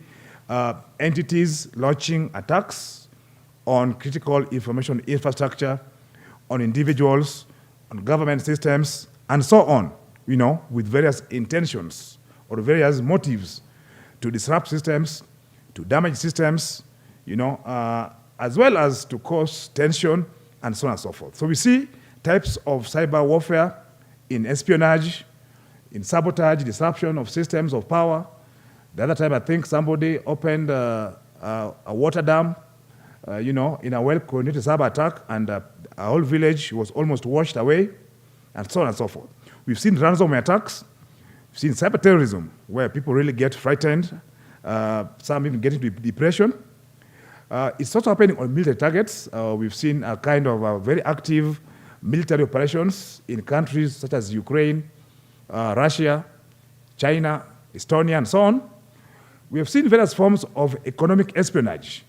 entities launching attacks on critical information infrastructure, on individuals, on government systems, and so on, with various intentions or various motives to disrupt systems, to damage systems, as well as to cause tension, and so on and so forth. So we see types of cyber warfare in espionage, in sabotage, disruption of systems of power. The other time, I think somebody opened a water dam, in a well-coordinated cyber attack, and a whole village was almost washed away, and so on and so forth. We've seen ransomware attacks. We've seen cyber terrorism, where people really get frightened, some even get into depression. It's also happening on military targets. We've seen a kind of very active military operations in countries such as Ukraine, Russia, China, Estonia, and so on. We have seen various forms of economic espionage,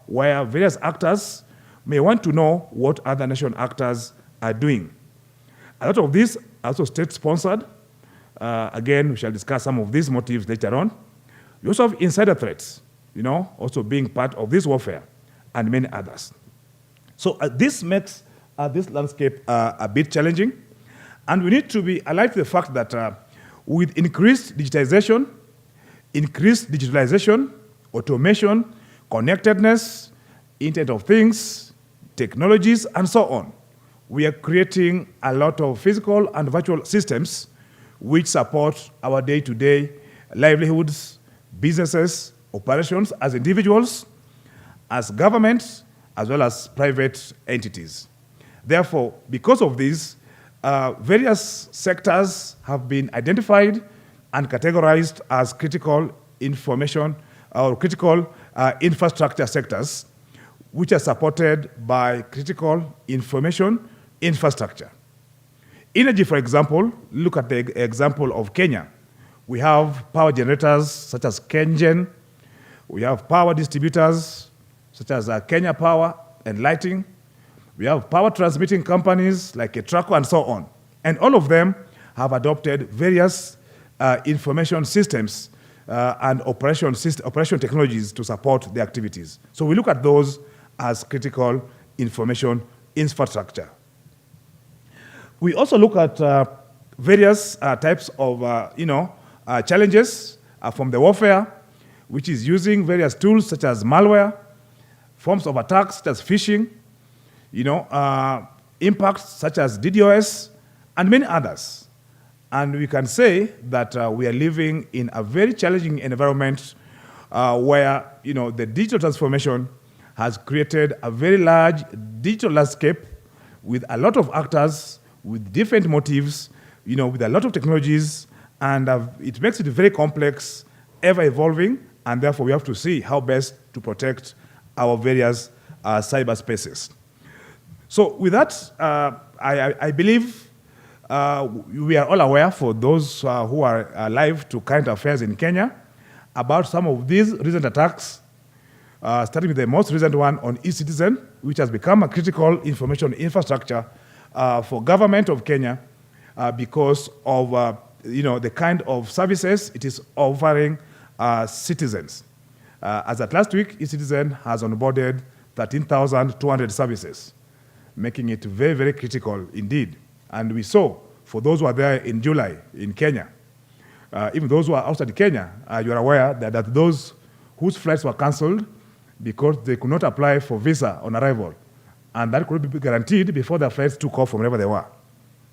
where various actors may want to know what other nation actors are doing. A lot of this also state-sponsored. Again, we shall discuss some of these motives later on. We also have insider threats, also being part of this warfare, and many others. So this makes this landscape a bit challenging, and we need to be alive to the fact that with increased digitization, increased digitalization, automation, connectedness, Internet of Things, technologies, and so on, we are creating a lot of physical and virtual systems which support our day-to-day livelihoods, businesses, operations as individuals, as governments, as well as private entities. Therefore, because of this, various sectors have been identified and categorized as critical information or critical infrastructure sectors, which are supported by critical information infrastructure. Energy, for example, look at the example of Kenya. We have power generators such as KenGen. We have power distributors such as Kenya Power and Lighting. We have power transmitting companies like Etraco and so on. And all of them have adopted various information systems and operation technologies to support their activities. So we look at those as critical information infrastructure. We also look at various types of challenges from the warfare, which is using various tools such as malware, forms of attacks such as phishing, impacts such as DDoS, and many others. And we can say that we are living in a very challenging environment where the digital transformation has created a very large digital landscape with a lot of actors, with different motives, with a lot of technologies, and it makes it very complex, ever evolving, and therefore we have to see how best to protect our various cyberspaces. So with that, I believe we are all aware, for those who are alive to current affairs in Kenya, about some of these recent attacks, starting with the most recent one on e-citizen, which has become a critical information infrastructure for government of Kenya because of the kind of services it is offering citizens. As at last week, e-citizen has onboarded 13,200 services, making it very, very critical indeed. And we saw, for those who are there in July in Kenya, even those who are outside Kenya, you are aware that those whose flights were cancelled because they could not apply for visa on arrival, and that could be guaranteed before their flights took off from wherever they were.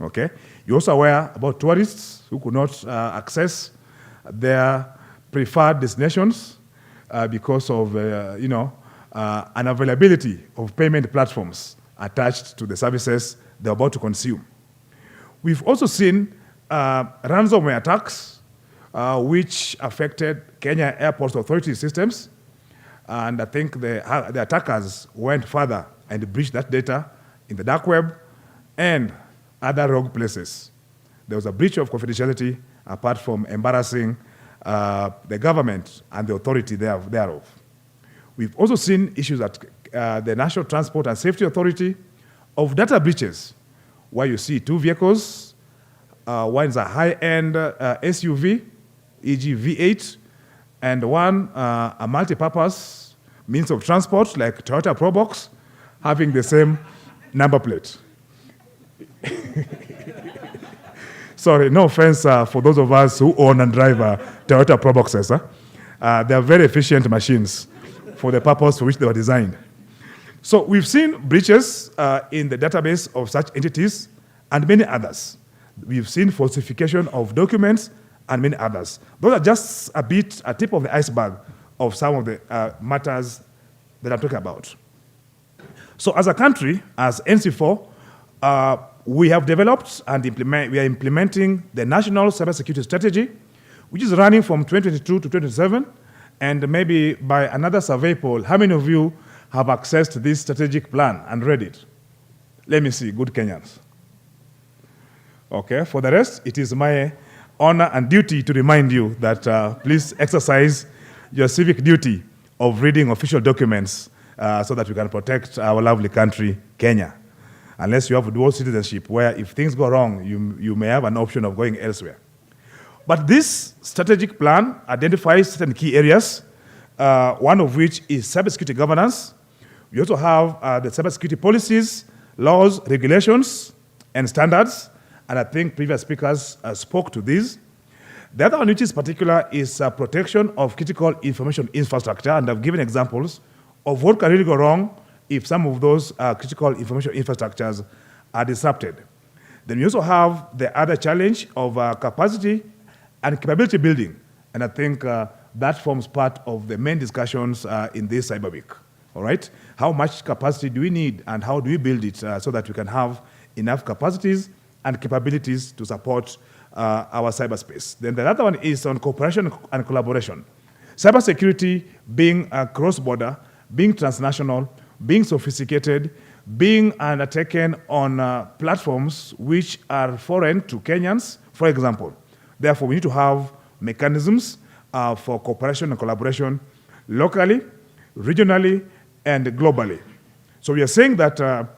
Okay? You're also aware about tourists who could not access their preferred destinations because of unavailability of payment platforms attached to the services they're about to consume. We've also seen ransomware attacks which affected Kenya Airports Authority systems, and I think the attackers went further and breached that data in the dark web and other rogue places. There was a breach of confidentiality apart from embarrassing the government and the authority thereof. We've also seen issues at the National Transport and Safety Authority of data breaches, where you see two vehicles. One is a high-end SUV, e.g. V8, and one a multi-purpose means of transport like Toyota Probox, having the same number plate. Sorry, no offense for those of us who own and drive Toyota Proboxes. They are very efficient machines for the purpose for which they were designed. So we've seen breaches in the database of such entities and many others. We've seen falsification of documents and many others. Those are just a tip of the iceberg of some of the matters that I'm talking about. So as a country, as NC4, we have developed and we are implementing the National Cybersecurity Strategy, which is running from 2022 to 2027. And maybe by another survey poll, how many of you have accessed this strategic plan and read it? Let me see, good Kenyans. Okay, for the rest, it is my honor and duty to remind you that please exercise your civic duty of reading official documents so that we can protect our lovely country, Kenya. Unless you have dual citizenship, where if things go wrong, you may have an option of going elsewhere. But this strategic plan identifies certain key areas, one of which is cybersecurity governance. We also have the cybersecurity policies, laws, regulations, and standards, and I think previous speakers spoke to these. The other one, which is particular, is protection of critical information infrastructure, and I've given examples of what can really go wrong if some of those critical information infrastructures are disrupted. Then we also have the other challenge of capacity and capability building, and I think that forms part of the main discussions in this Cyber Week. All right? How much capacity do we need, and how do we build it so that we can have enough capacities and capabilities to support our cyberspace? Then the other one is on cooperation and collaboration. Cybersecurity being cross-border, being transnational, being sophisticated, being undertaken on platforms which are foreign to Kenyans, for example. Therefore, we need to have mechanisms for cooperation and collaboration locally, regionally, and globally. So we are saying that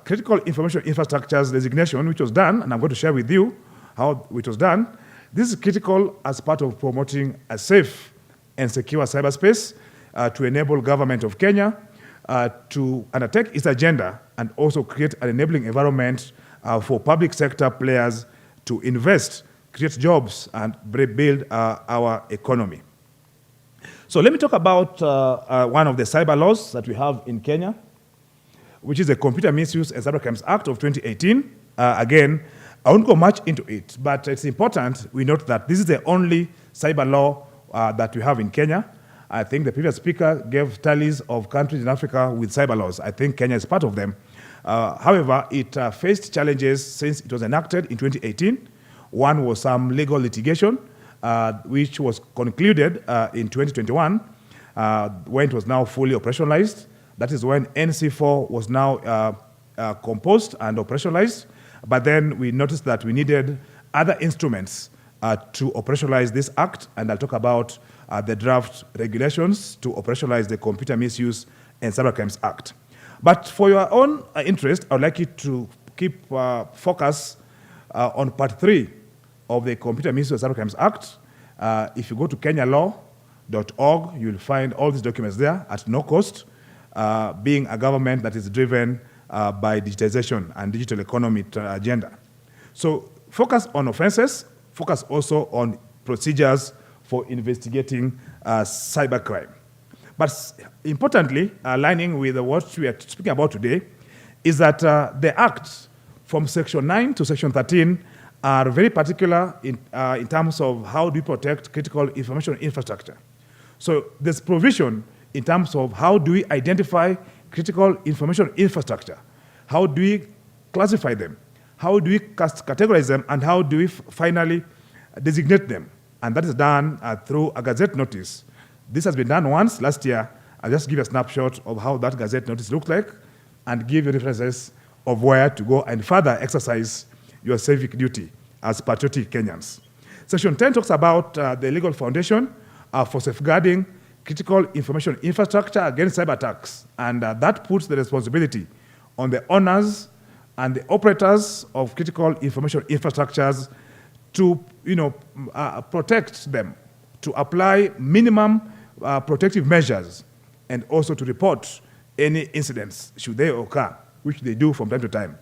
critical information infrastructures designation, which was done, and I'm going to share with you how it was done, this is critical as part of promoting a safe and secure cyberspace to enable government of Kenya to undertake its agenda and also create an enabling environment for public sector players to invest, create jobs, and build our economy. So let me talk about one of the cyber laws that we have in Kenya, which is the Computer Misuse and Cybercrimes Act of 2018. Again, I won't go much into it, but it's important we note that this is the only cyber law that we have in Kenya. I think the previous speaker gave tallies of countries in Africa with cyber laws. I think Kenya is part of them. However, it faced challenges since it was enacted in 2018. One was some legal litigation, which was concluded in 2021, when it was now fully operationalized. That is when NC4 was now composed and operationalized, but then we noticed that we needed other instruments to operationalize this act, and I'll talk about the draft regulations to operationalize the Computer Misuse and Cybercrimes Act. But for your own interest, I would like you to keep focus on part 3 of the Computer Misuse and Cybercrimes Act. If you go to kenyalaw.org, you'll find all these documents there at no cost, being a government that is driven by digitization and digital economy agenda. So focus on offenses, focus also on procedures for investigating cybercrime. But importantly, aligning with what we are speaking about today, is that the Act from Section 9 to Section 13 are very particular in terms of how do we protect critical information infrastructure. So there's provision in terms of how do we identify critical information infrastructure, how do we classify them, how do we categorize them, and how do we finally designate them. And that is done through a Gazette notice. This has been done once last year. I'll just give a snapshot of how that Gazette notice looks like and give you references of where to go and further exercise your civic duty as patriotic Kenyans. Section 10 talks about the legal foundation for safeguarding critical information infrastructure against cyber attacks, and that puts the responsibility on the owners and the operators of critical information infrastructures to protect them, to apply minimum protective measures, and also to report any incidents should they occur, which they do from time to time.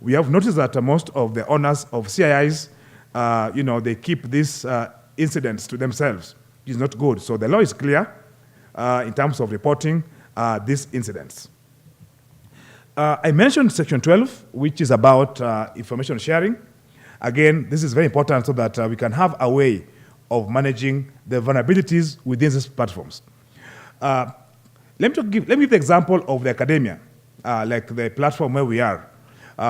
We have noticed that most of the owners of CIIs, they keep these incidents to themselves. It's not good. So the law is clear in terms of reporting these incidents. I mentioned Section 12, which is about information sharing. Again, this is very important so that we can have a way of managing the vulnerabilities within these platforms. Let me give the example of the academia, like the platform where we are,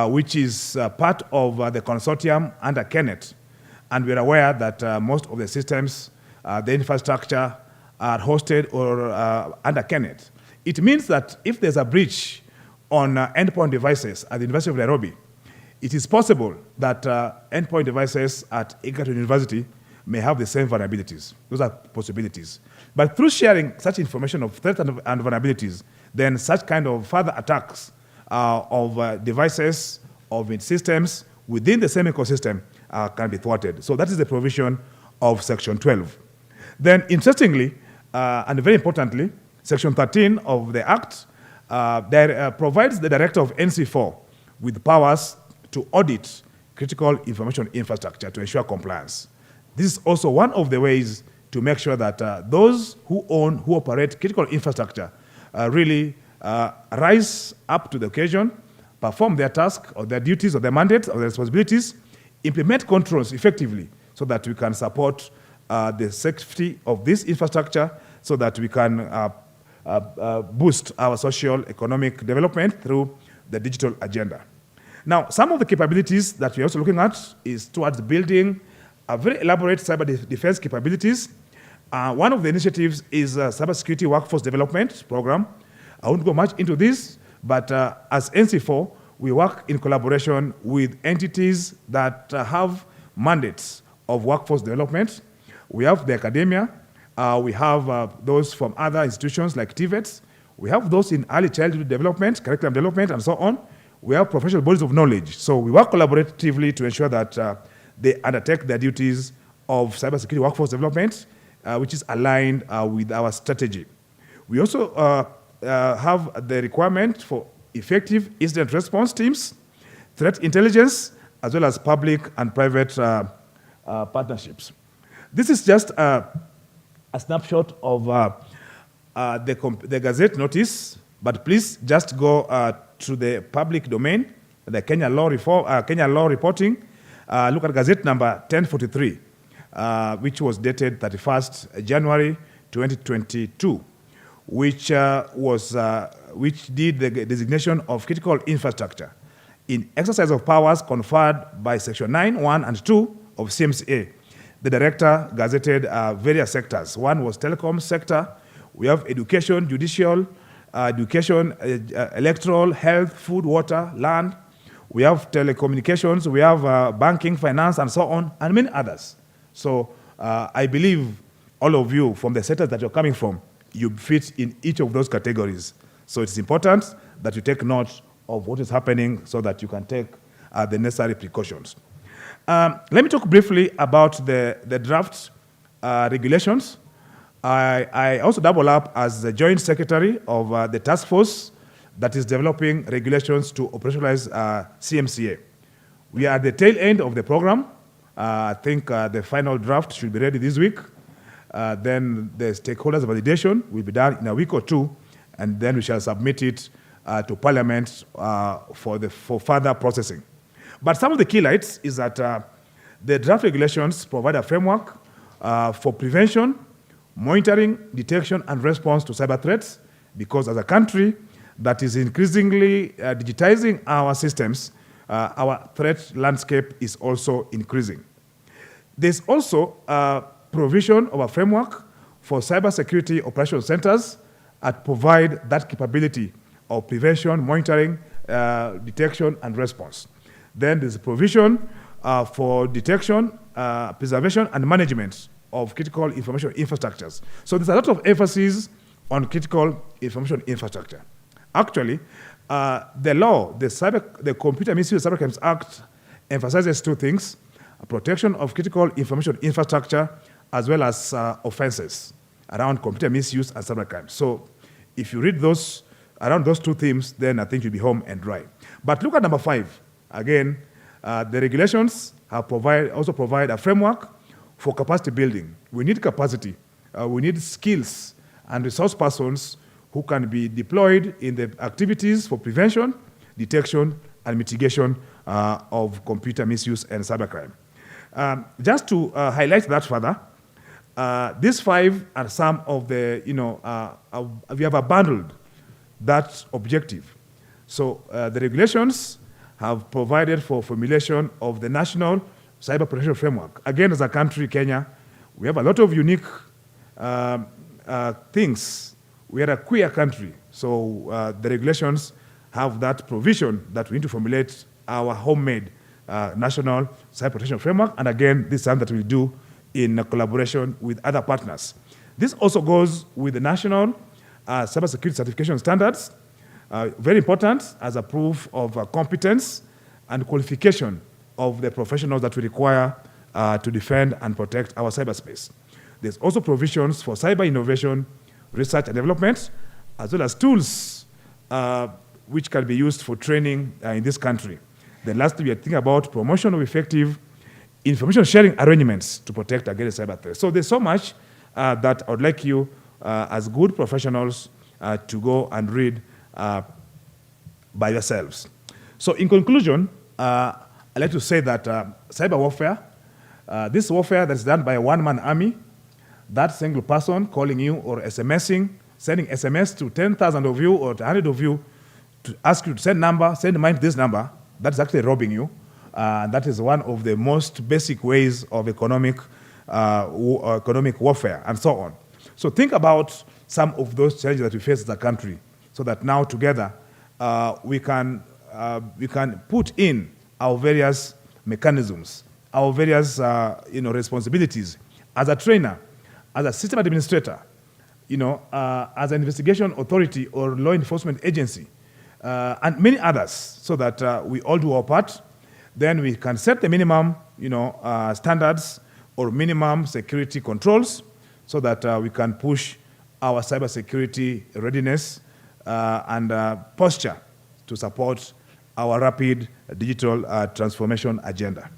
which is part of the consortium under Kenneth. And we're aware that most of the systems, the infrastructure, are hosted or under Kenneth. It means that if there's a breach on endpoint devices at the University of Nairobi, it is possible that endpoint devices at Egerton University may have the same vulnerabilities. Those are possibilities. But through sharing such information of threats and vulnerabilities, then such kind of further attacks of devices, of systems within the same ecosystem can be thwarted. So that is the provision of Section 12. Then interestingly, and very importantly, Section 13 of the Act provides the director of NC4 with powers to audit critical information infrastructure to ensure compliance. This is also one of the ways to make sure that those who own, who operate critical infrastructure really rise up to the occasion, perform their task or their duties or their mandates or their responsibilities, implement controls effectively so that we can support the safety of this infrastructure so that we can boost our social economic development through the digital agenda. Now, some of the capabilities that we're also looking at is towards building a very elaborate cyber defense capabilities. One of the initiatives is a cybersecurity workforce development program. I won't go much into this, but as NC4, we work in collaboration with entities that have mandates of workforce development. We have the academia, we have those from other institutions like TVETs, we have those in early childhood development, curriculum development, and so on. We have professional bodies of knowledge. So we work collaboratively to ensure that they undertake their duties of cybersecurity workforce development, which is aligned with our strategy. We also have the requirement for effective incident response teams, threat intelligence, as well as public and private partnerships. This is just a snapshot of the Gazette notice, but please just go to the public domain, the Kenya Law Reporting. Look at Gazette number 1043, which was dated 31st January 2022, which did the designation of critical infrastructure in exercise of powers conferred by Section 9, 1, and 2 of CMCA. The director gazetted various sectors. One was telecom sector. We have education, judicial, education, electoral, health, food, water, land. We have telecommunications, we have banking, finance, and so on, and many others. So I believe all of you, from the sectors that you're coming from, you fit in each of those categories. So it's important that you take note of what is happening so that you can take the necessary precautions. Let me talk briefly about the draft regulations. I also double up as the joint secretary of the task force that is developing regulations to operationalize CMCA. We are at the tail end of the program. I think the final draft should be ready this week. Then the stakeholders validation will be done in a week or two, and then we shall submit it to Parliament for further processing. But some of the key lights is that the draft regulations provide a framework for prevention, monitoring, detection, and response to cyber threats, because as a country that is increasingly digitizing our systems, our threat landscape is also increasing. There's also a provision of a framework for cybersecurity operation centers that provide that capability of prevention, monitoring, detection, and response. Then there's a provision for detection, preservation, and management of critical information infrastructures. So there's a lot of emphasis on critical information infrastructure. Actually, the law, the Computer Misuse and Cybercrimes Act, emphasizes two things: protection of critical information infrastructure, as well as offenses around computer misuse and cybercrime. So if you read those, around those two themes, then I think you'll be home and dry. But look at number 5. Again, the regulations also provide a framework for capacity building. We need capacity. We need skills and resource persons who can be deployed in the activities for prevention, detection, and mitigation of computer misuse and cybercrime. Just to highlight that further, these 5 are some of the, we have abandoned that objective. So the regulations have provided for formulation of the National Cyber Protection Framework. Again, as a country, Kenya, we have a lot of unique things. We are a queer country, so the regulations have that provision that we need to formulate our homemade National Cyber Protection Framework, and again, this is something that we do in collaboration with other partners. This also goes with the National Cybersecurity Certification Standards, very important as a proof of competence and qualification of the professionals that we require to defend and protect our cyberspace. There's also provisions for cyber innovation, research and development, as well as tools which can be used for training in this country. Then lastly, we are thinking about promotion of effective information sharing arrangements to protect against cyber threats. So there's so much that I would like you, as good professionals, to go and read by yourselves. So in conclusion, I'd like to say that cyber warfare, this warfare that's done by a one-man army, that single person calling you or SMSing, sending SMS to 10,000 of you or to 100 of you to ask you to send money to this number, that's actually robbing you. That is one of the most basic ways of economic warfare and so on. So think about some of those challenges that we face as a country, so that now together we can put in our various mechanisms, our various responsibilities as a trainer, as a system administrator, as an investigation authority or law enforcement agency, and many others, so that we all do our part. Then we can set the minimum, standards or minimum security controls, so that we can push our cybersecurity readiness and posture to support our rapid digital transformation agenda.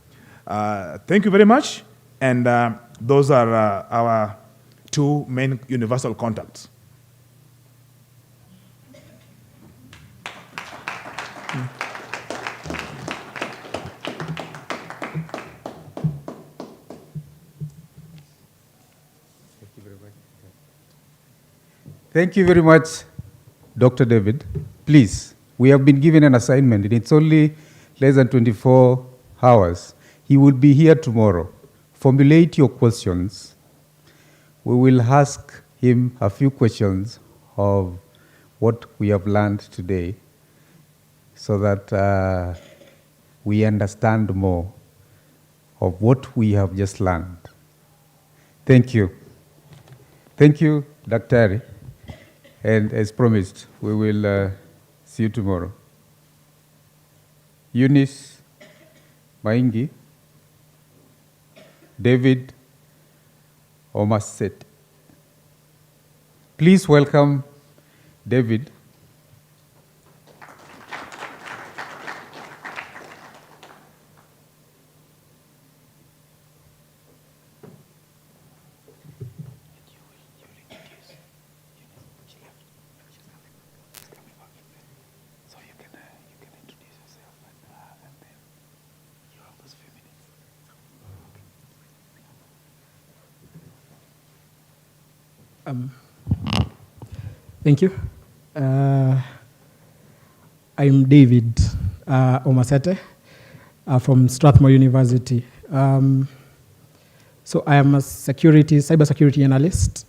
Thank you very much, and those are our 2 main universal contacts. Thank you very much, Dr. David. Please, we have been given an assignment, and it's only less than 24 hours. He will be here tomorrow. Formulate your questions. We will ask him a few questions of what we have learned today so that we understand more of what we have just learned. Thank you. Thank you, Dr. And as promised, we will see you tomorrow. Eunice Maingi, David Omaset. Please welcome David. Thank you. I'm David Omasete from Strathmore University. So I am a cybersecurity analyst.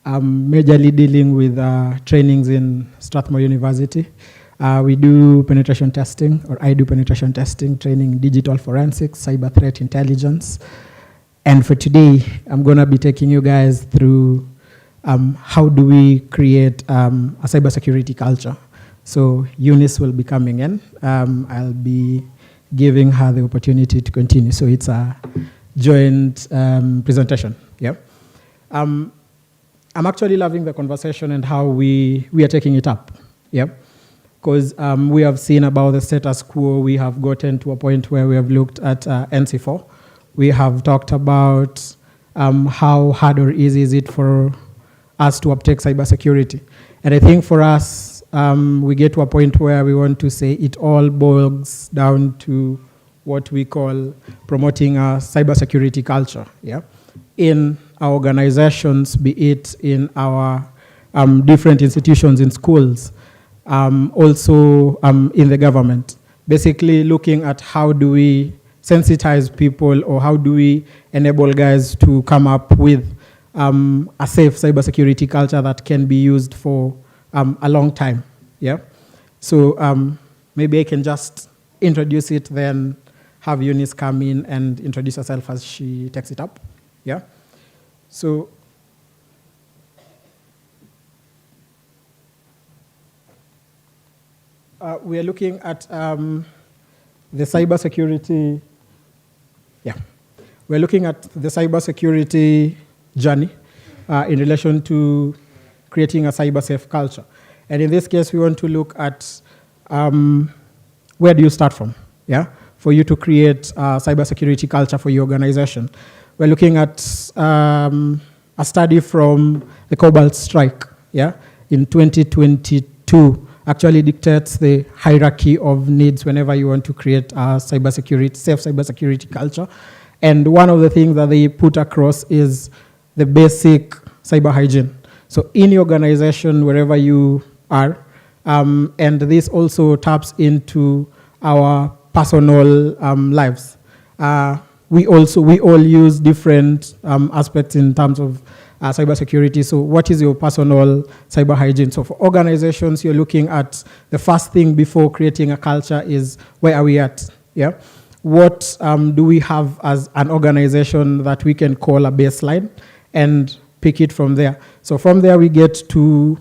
I'm majorly dealing with trainings in Strathmore University. We do penetration testing, or I do penetration testing, training digital forensics, cyber threat intelligence. And for today, I'm going to be taking you guys through how do we create a cybersecurity culture. So Eunice will be coming in. I'll be giving her the opportunity to continue. So it's a joint presentation. Yeah. I'm actually loving the conversation and how we are taking it up. Yeah. Because we have seen about the status quo. We have gotten to a point where we have looked at NC4. We have talked about how hard or easy is it for us to uptake cybersecurity. And I think for us, we get to a point where we want to say it all boils down to what we call promoting a cybersecurity culture, yeah? In our organizations, be it in our different institutions in schools, also in the government. Basically looking at how do we sensitize people, or how do we enable guys to come up with a safe cybersecurity culture that can be used for a long time, yeah? So maybe I can just introduce it, then have Eunice come in and introduce herself as she takes it up, yeah? So we are looking at the cybersecurity, yeah. We're looking at the cybersecurity journey in relation to creating a cyber-safe culture. And in this case, we want to look at where do you start from, yeah, for you to create a cybersecurity culture for your organization. We're looking at a study from the Cobalt Strike, yeah, in 2022, actually dictates the hierarchy of needs whenever you want to create a safe cybersecurity culture. And one of the things that they put across is the basic cyber hygiene. So in your organization, wherever you are, and this also taps into our personal lives. We all use different aspects in terms of cybersecurity. So what is your personal cyber hygiene? So for organizations, you're looking at the first thing before creating a culture is, where are we at? Yeah. What do we have as an organization that we can call a baseline and pick it from there? So from there, we get to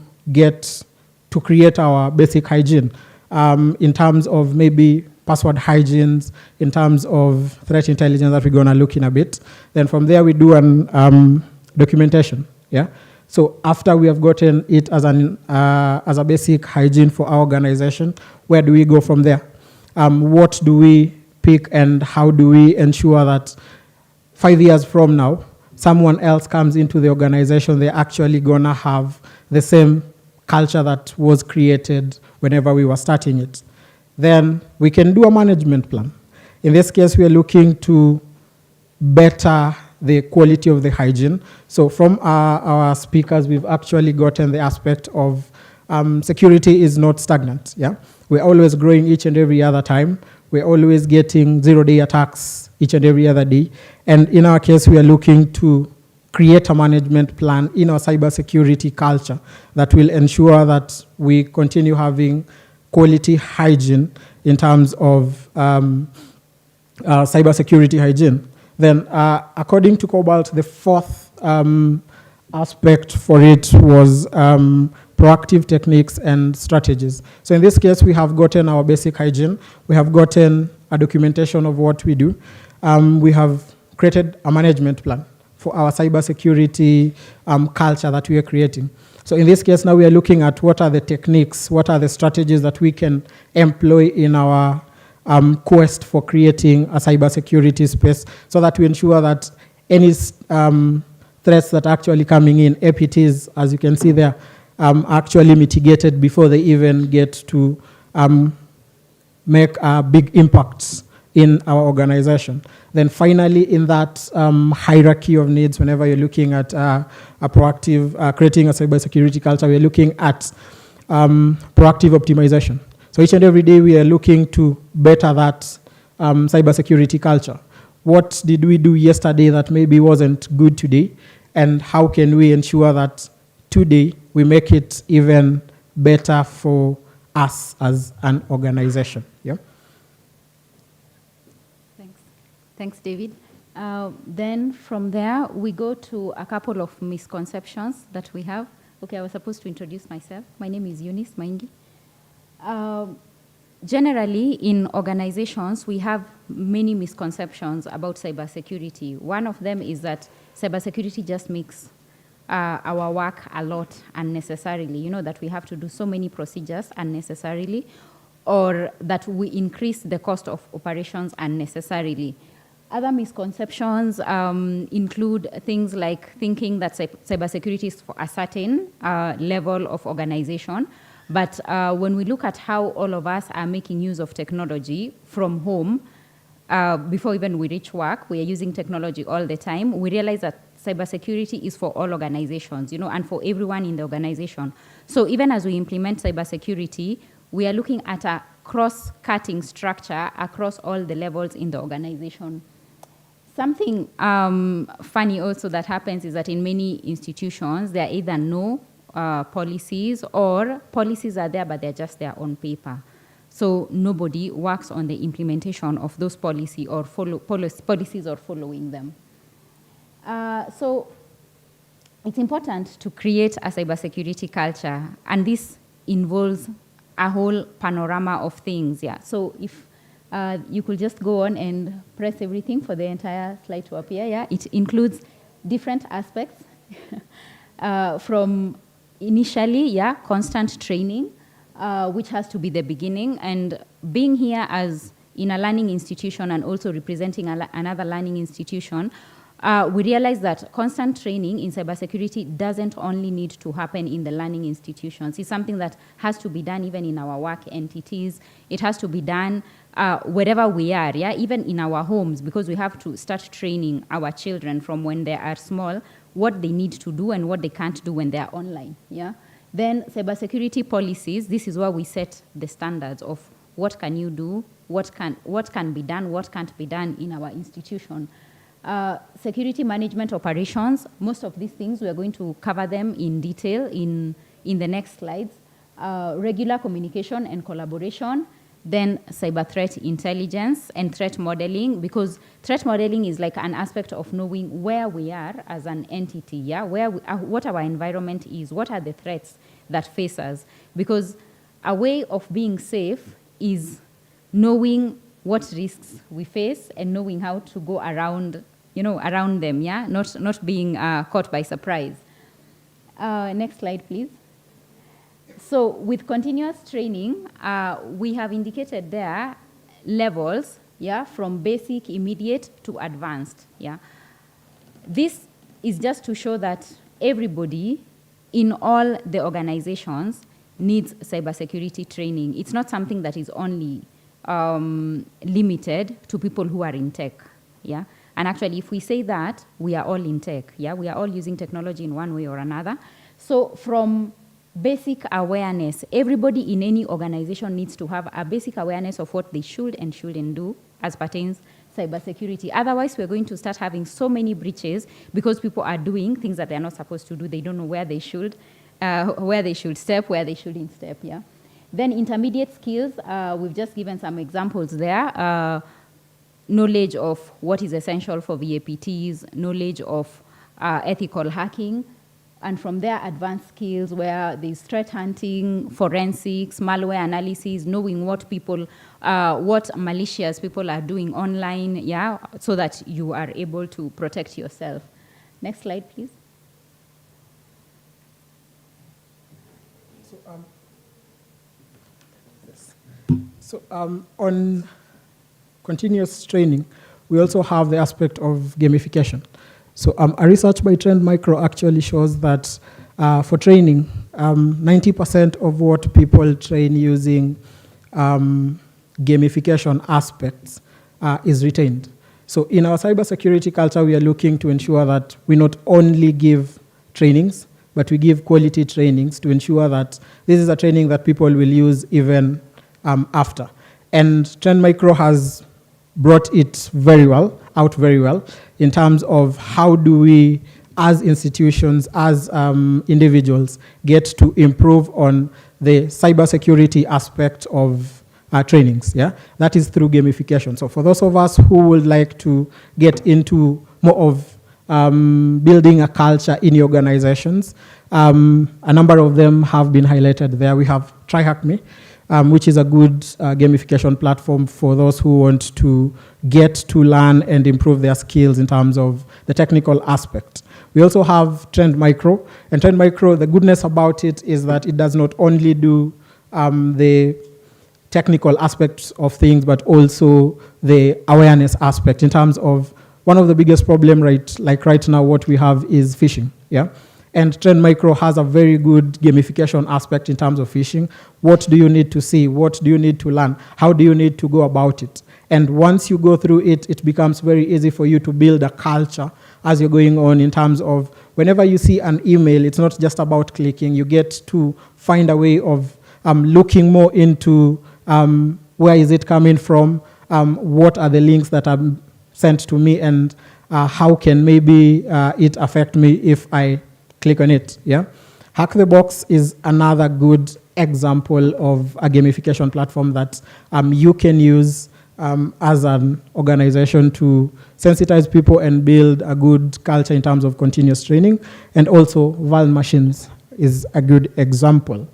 create our basic hygiene in terms of maybe password hygienes, in terms of threat intelligence that we're going to look in a bit. Then from there, we do an documentation. Yeah. So after we have gotten it as a basic hygiene for our organization, where do we go from there? What do we pick, and how do we ensure that 5 years from now, someone else comes into the organization, they're actually gonna have the same culture that was created whenever we were starting it? Then we can do a management plan. In this case, we are looking to better the quality of the hygiene. So from our speakers, we've actually gotten the aspect of security is not stagnant. Yeah, we're always growing each and every other time. We're always getting zero-day attacks each and every other day. And in our case, we are looking to create a management plan in our cybersecurity culture that will ensure that we continue having quality hygiene in terms of cybersecurity hygiene. Then, according to Cobalt, the fourth aspect for it was proactive techniques and strategies. So in this case, we have gotten our basic hygiene. We have gotten a documentation of what we do. We have created a management plan for our cybersecurity culture that we are creating. So in this case, now we are looking at what are the techniques, what are the strategies that we can employ in our quest for creating a cybersecurity space, so that we ensure that any threats that are actually coming in, APTs, as you can see there, actually mitigated before they even get to make big impacts in our organization. Then finally, in that hierarchy of needs, whenever you're looking at a proactive, creating a cybersecurity culture, we're looking at proactive optimization. So each and every day we are looking to better that cybersecurity culture. What did we do yesterday that maybe wasn't good today? And how can we ensure that today we make it even better for us as an organization? Yeah. Thanks. Thanks, David. Then from there, we go to a couple of misconceptions that we have. Okay, I was supposed to introduce myself. My name is Eunice Maingi. Generally, in organizations, we have many misconceptions about cybersecurity. One of them is that cybersecurity just makes our work a lot unnecessarily, you know, that we have to do so many procedures unnecessarily, or that we increase the cost of operations unnecessarily. Other misconceptions include things like thinking that cybersecurity is for a certain level of organization. But when we look at how all of us are making use of technology from home, before even we reach work, we are using technology all the time. We realize that cybersecurity is for all organizations, you know, and for everyone in the organization. So even as we implement cybersecurity, we are looking at a cross-cutting structure across all the levels in the organization. Something funny also that happens is that in many institutions, there are either no policies, or policies are there, but they're just there on paper. So nobody works on the implementation of those policies or following them. So it's important to create a cybersecurity culture, and this involves a whole panorama of things. Yeah. So if you could just go on and press everything for the entire slide to appear. Yeah. It includes different aspects from initially, yeah, constant training, which has to be the beginning, and being here as in a learning institution and also representing another learning institution, we realize that constant training in cybersecurity doesn't only need to happen in the learning institutions. It's something that has to be done even in our work entities. It has to be done wherever we are, yeah, even in our homes, because we have to start training our children from when they are small what they need to do and what they can't do when they are online. Yeah. Then cybersecurity policies, this is where we set the standards of what can you do, what can be done, what can't be done in our institution. Security management operations, most of these things, we are going to cover them in detail in the next slides. Regular communication and collaboration, then cyber threat intelligence and threat modeling, because threat modeling is like an aspect of knowing where we are as an entity, yeah, what our environment is, what are the threats that face us, because a way of being safe is knowing what risks we face and knowing how to go around, you know, around them, yeah, not being caught by surprise. Next slide, please. So with continuous training, we have indicated there levels, yeah, from basic, immediate to advanced, yeah. This is just to show that everybody in all the organizations needs cybersecurity training. It's not something that is only limited to people who are in tech, yeah. And actually, if we say that, we are all in tech, yeah, we are all using technology in one way or another. So from basic awareness, everybody in any organization needs to have a basic awareness of what they should and shouldn't do as pertains cybersecurity. Otherwise, we're going to start having so many breaches because people are doing things that they're not supposed to do. They don't know where they should step, where they shouldn't step, yeah. Then intermediate skills, we've just given some examples there. Knowledge of what is essential for VAPTs, knowledge of ethical hacking, and from there, advanced skills where there's threat hunting, forensics, malware analysis, knowing what people, what malicious people are doing online, yeah, so that you are able to protect yourself. Next slide, please. So on continuous training, we also have the aspect of gamification. So a research by Trend Micro actually shows that for training, 90% of what people train using gamification aspects is retained. So in our cybersecurity culture, we are looking to ensure that we not only give trainings, but we give quality trainings to ensure that this is a training that people will use even after. And Trend Micro has brought it out very well in terms of how do we, as institutions, as individuals, get to improve on the cybersecurity aspect of trainings, yeah? That is through gamification. So for those of us who would like to get into more of building a culture in your organizations, a number of them have been highlighted there. We have TryHackMe, which is a good gamification platform for those who want to get to learn and improve their skills in terms of the technical aspect. We also have Trend Micro, and Trend Micro, the goodness about it is that it does not only do the technical aspects of things, but also the awareness aspect in terms of one of the biggest problems right now, what we have is phishing, yeah? And Trend Micro has a very good gamification aspect in terms of phishing. What do you need to see? What do you need to learn? How do you need to go about it? And once you go through it, it becomes very easy for you to build a culture as you're going on in terms of whenever you see an email, it's not just about clicking. You get to find a way of looking more into where is it coming from, what are the links that are sent to me, and how can maybe it affect me if I click on it, yeah? Hack the Box is another good example of a gamification platform that you can use as an organization to sensitize people and build a good culture in terms of continuous training. And also, Val Machines is a good example.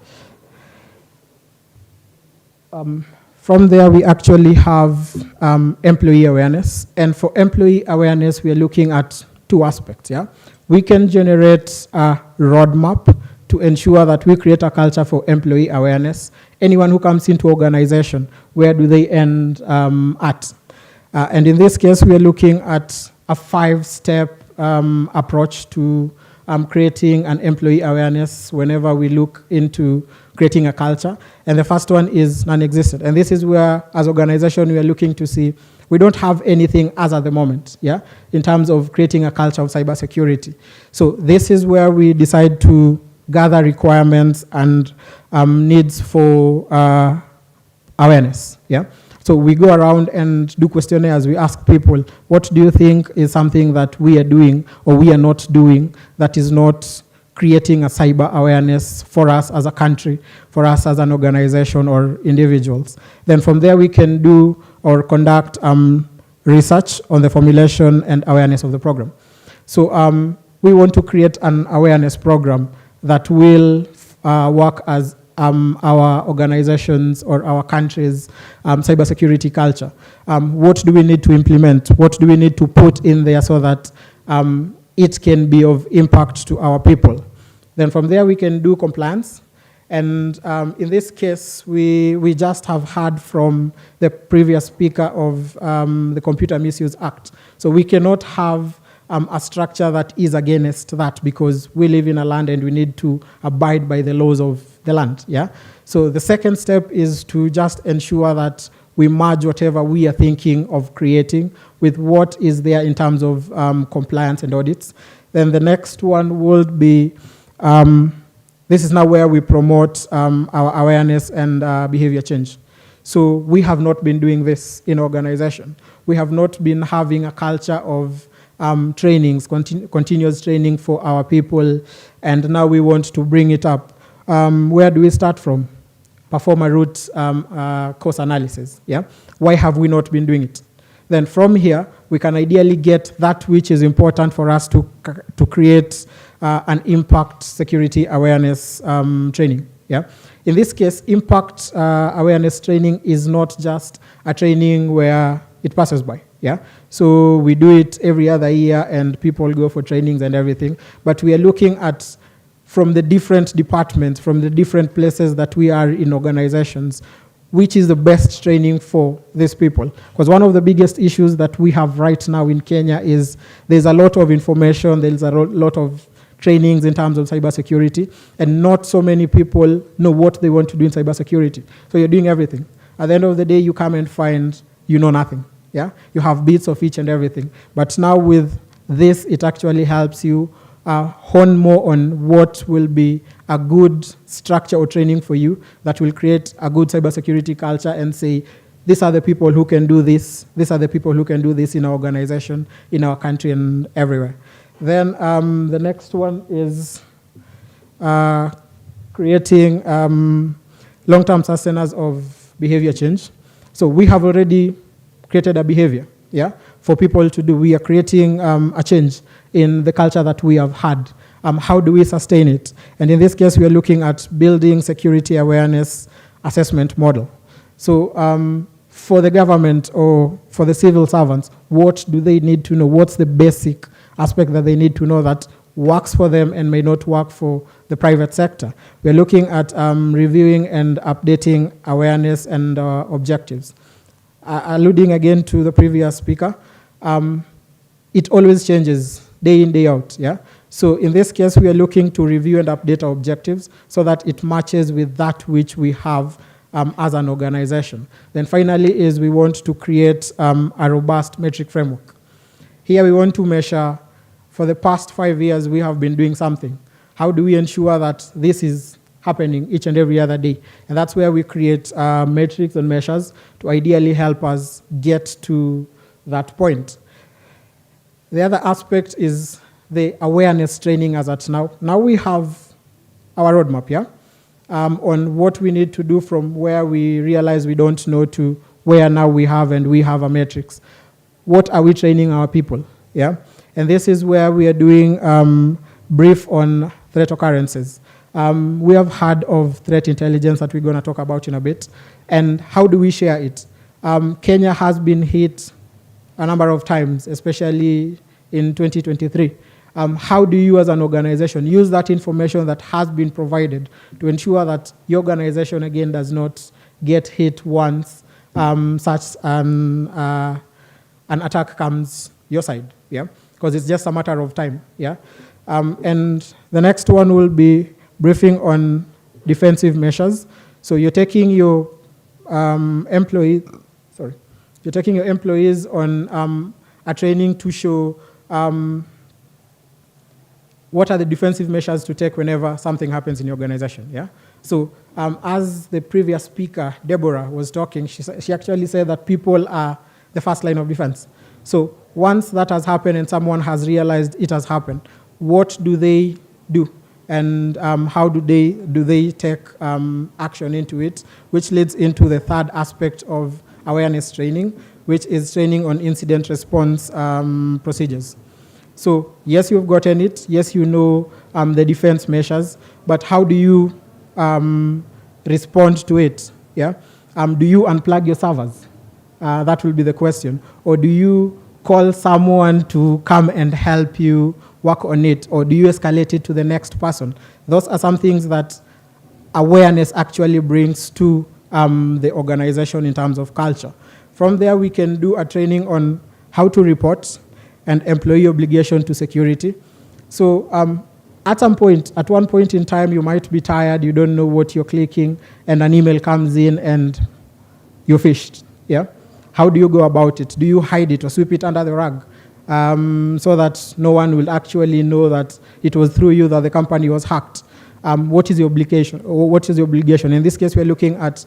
From there, we actually have employee awareness. And for employee awareness, we are looking at two aspects, yeah? We can generate a roadmap to ensure that we create a culture for employee awareness. Anyone who comes into organization, where do they end at? And in this case, we are looking at a 5-step approach to creating an employee awareness whenever we look into creating a culture. And the first one is non-existent. And this is where, as organization, we are looking to see we don't have anything as at the moment, yeah, in terms of creating a culture of cybersecurity. So this is where we decide to gather requirements and needs for awareness, yeah. So we go around and do questionnaires. We ask people, what do you think is something that we are doing or we are not doing that is not creating a cyber awareness for us as a country, for us as an organization or individuals. Then from there we can do or conduct research on the formulation and awareness of the program. So we want to create an awareness program that will work as our organizations or our country's cybersecurity culture. What do we need to implement? What do we need to put in there so that it can be of impact to our people? Then from there we can do compliance. And in this case, we just have heard from the previous speaker of the Computer Misuse Act. So we cannot have a structure that is against that because we live in a land and we need to abide by the laws of the land, yeah? So the second step is to just ensure that we merge whatever we are thinking of creating with what is there in terms of compliance and audits. Then the next one would be, this is now where we promote our awareness and behavior change. So we have not been doing this in organization. We have not been having a culture of trainings, continuous training for our people, and now we want to bring it up. Where do we start from? Perform a root cause analysis, yeah? Why have we not been doing it? Then from here, we can ideally get that which is important for us to create an impact security awareness training, yeah? In this case, impact awareness training is not just a training where it passes by, yeah? So we do it every other year and people go for trainings and everything, but we are looking at from the different departments, from the different places that we are in organizations, which is the best training for these people. Because one of the biggest issues that we have right now in Kenya is there's a lot of information, there's a lot of trainings in terms of cybersecurity, and not so many people know what they want to do in cybersecurity. So you're doing everything. At the end of the day, you come and find you know nothing. Yeah, you have bits of each and everything. But now with this, it actually helps you hone more on what will be a good structure or training for you that will create a good cybersecurity culture and say, these are the people who can do this, these are the people who can do this in our organization, in our country, and everywhere. Then the next one is creating long-term sustenance of behavior change. So we have already created a behavior, yeah, for people to do. We are creating a change in the culture that we have had. How do we sustain it? And in this case, we are looking at building security awareness assessment model. So for the government or for the civil servants, what do they need to know? What's the basic aspect that they need to know that works for them and may not work for the private sector? We're looking at reviewing and updating awareness and objectives. Alluding again to the previous speaker, it always changes day in, day out, yeah? So in this case, we are looking to review and update our objectives so that it matches with that which we have as an organization. Then finally is we want to create a robust metric framework. Here we want to measure, for the past 5 years, we have been doing something. How do we ensure that this is happening each and every other day? And that's where we create metrics and measures to ideally help us get to that point. The other aspect is the awareness training as at now. Now we have our roadmap, yeah, on what we need to do from where we realize we don't know to where now we have a matrix. What are we training our people, yeah? And this is where we are doing brief on threat occurrences. We have heard of threat intelligence that we're going to talk about in a bit. And how do we share it? Kenya has been hit a number of times, especially in 2023. How do you as an organization use that information that has been provided to ensure that your organization, again, does not get hit once such an attack comes your side, yeah? Because it's just a matter of time, yeah? And the next one will be briefing on defensive measures. So you're taking your employees on a training to show what are the defensive measures to take whenever something happens in your organization, yeah? So as the previous speaker, Deborah, was talking, she actually said that people are the first line of defense. So once that has happened and someone has realized it has happened, what do they do? And how do they take action into it, which leads into the third aspect of awareness training, which is training on incident response procedures. So yes, you've gotten it. Yes, you know the defense measures, but how do you respond to it? Yeah. Do you unplug your servers? That will be the question. Or do you call someone to come and help you work on it? Or do you escalate it to the next person? Those are some things that awareness actually brings to the organization in terms of culture. From there, we can do a training on how to report and employee obligation to security. So at one point in time, you might be tired, you don't know what you're clicking, and an email comes in and you're phished, yeah? How do you go about it? Do you hide it or sweep it under the rug so that no one will actually know that it was through you that the company was hacked? what is your obligation, or what is your obligation? In this case, we're looking at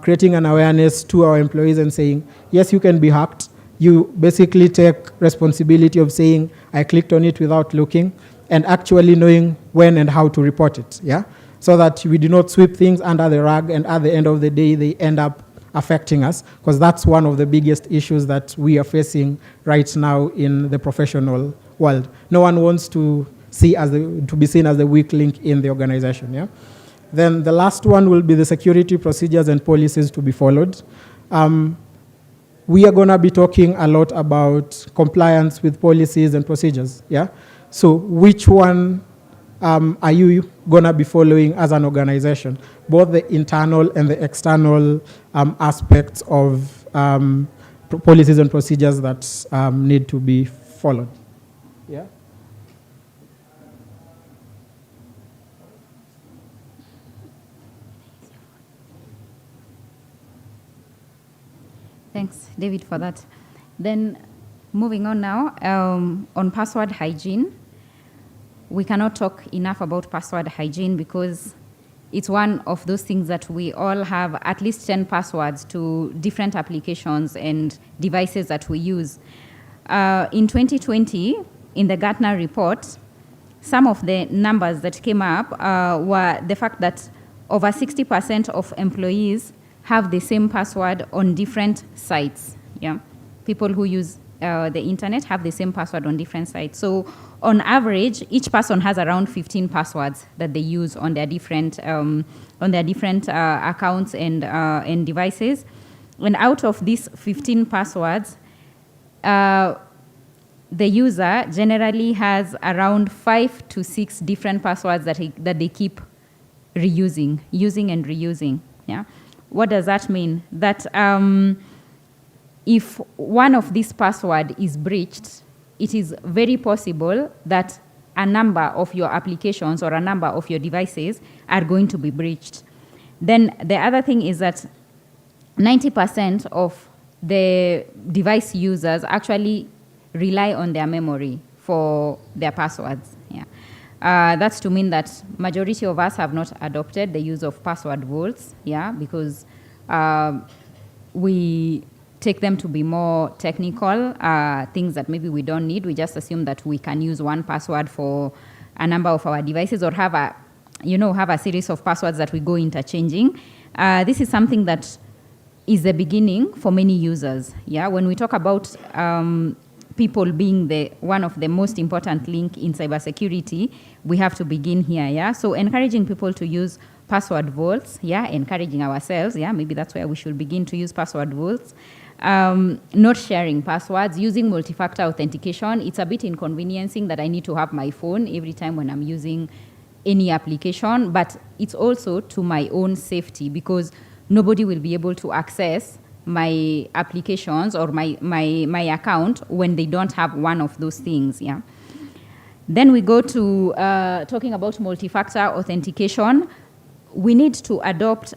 creating an awareness to our employees and saying, yes, you can be hacked. You basically take responsibility of saying, I clicked on it without looking, and actually knowing when and how to report it, yeah? So that we do not sweep things under the rug, and at the end of the day, they end up affecting us, because that's one of the biggest issues that we are facing right now in the professional world. No one wants to be seen as the weak link in the organization, yeah? Then the last one will be the security procedures and policies to be followed. We are gonna be talking a lot about compliance with policies and procedures, yeah? So which one are you gonna be following as an organization? Both the internal and the external aspects of policies and procedures that need to be followed. Yeah. Thanks, David, for that. Then moving on now, on password hygiene. We cannot talk enough about password hygiene because it's one of those things that we all have at least 10 passwords to different applications and devices that we use. In 2020, in the Gartner report, some of the numbers that came up were the fact that over 60% of employees have the same password on different sites. Yeah, people who use the internet have the same password on different sites. So on average, each person has around 15 passwords that they use on their different accounts and devices. And out of these 15 passwords, the user generally has around 5 to 6 different passwords that they keep using and reusing. Yeah. What does that mean? That if one of these passwords is breached, it is very possible that a number of your applications or a number of your devices are going to be breached. Then the other thing is that 90% of the device users actually rely on their memory for their passwords. Yeah. That's to mean that majority of us have not adopted the use of password vaults, yeah, because we take them to be more technical, things that maybe we don't need. We just assume that we can use one password for a number of our devices, or have a series of passwords that we go interchanging. This is something that is the beginning for many users. Yeah, when we talk about people being one of the most important link in cybersecurity, we have to begin here. Yeah, so encouraging people to use password vaults. Yeah, encouraging ourselves. Yeah, maybe that's where we should begin to use password vaults. Not sharing passwords, using multi-factor authentication. It's a bit inconveniencing that I need to have my phone every time when I'm using any application, but it's also to my own safety, because nobody will be able to access my applications or my account when they don't have one of those things. Yeah. Then we go to talking about multi-factor authentication. We need to adopt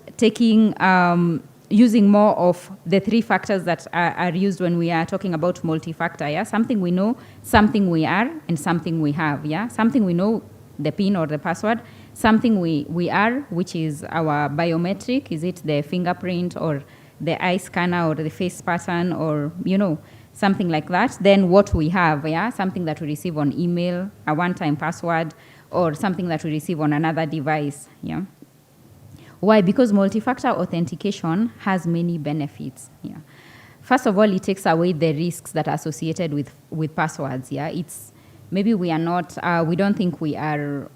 using more of the 3 factors that are used when we are talking about multi-factor. Yeah, something we know, something we are, and something we have. Yeah, something we know, the PIN or the password. Something we are, which is our biometric. Is it the fingerprint or the eye scanner or the face pattern, or something like that? Then what we have, yeah, something that we receive on email, a one-time password, or something that we receive on another device. Yeah. Why? Because multi-factor authentication has many benefits. Yeah. First of all, it takes away the risks that are associated with passwords. Yeah. Maybe we don't think we are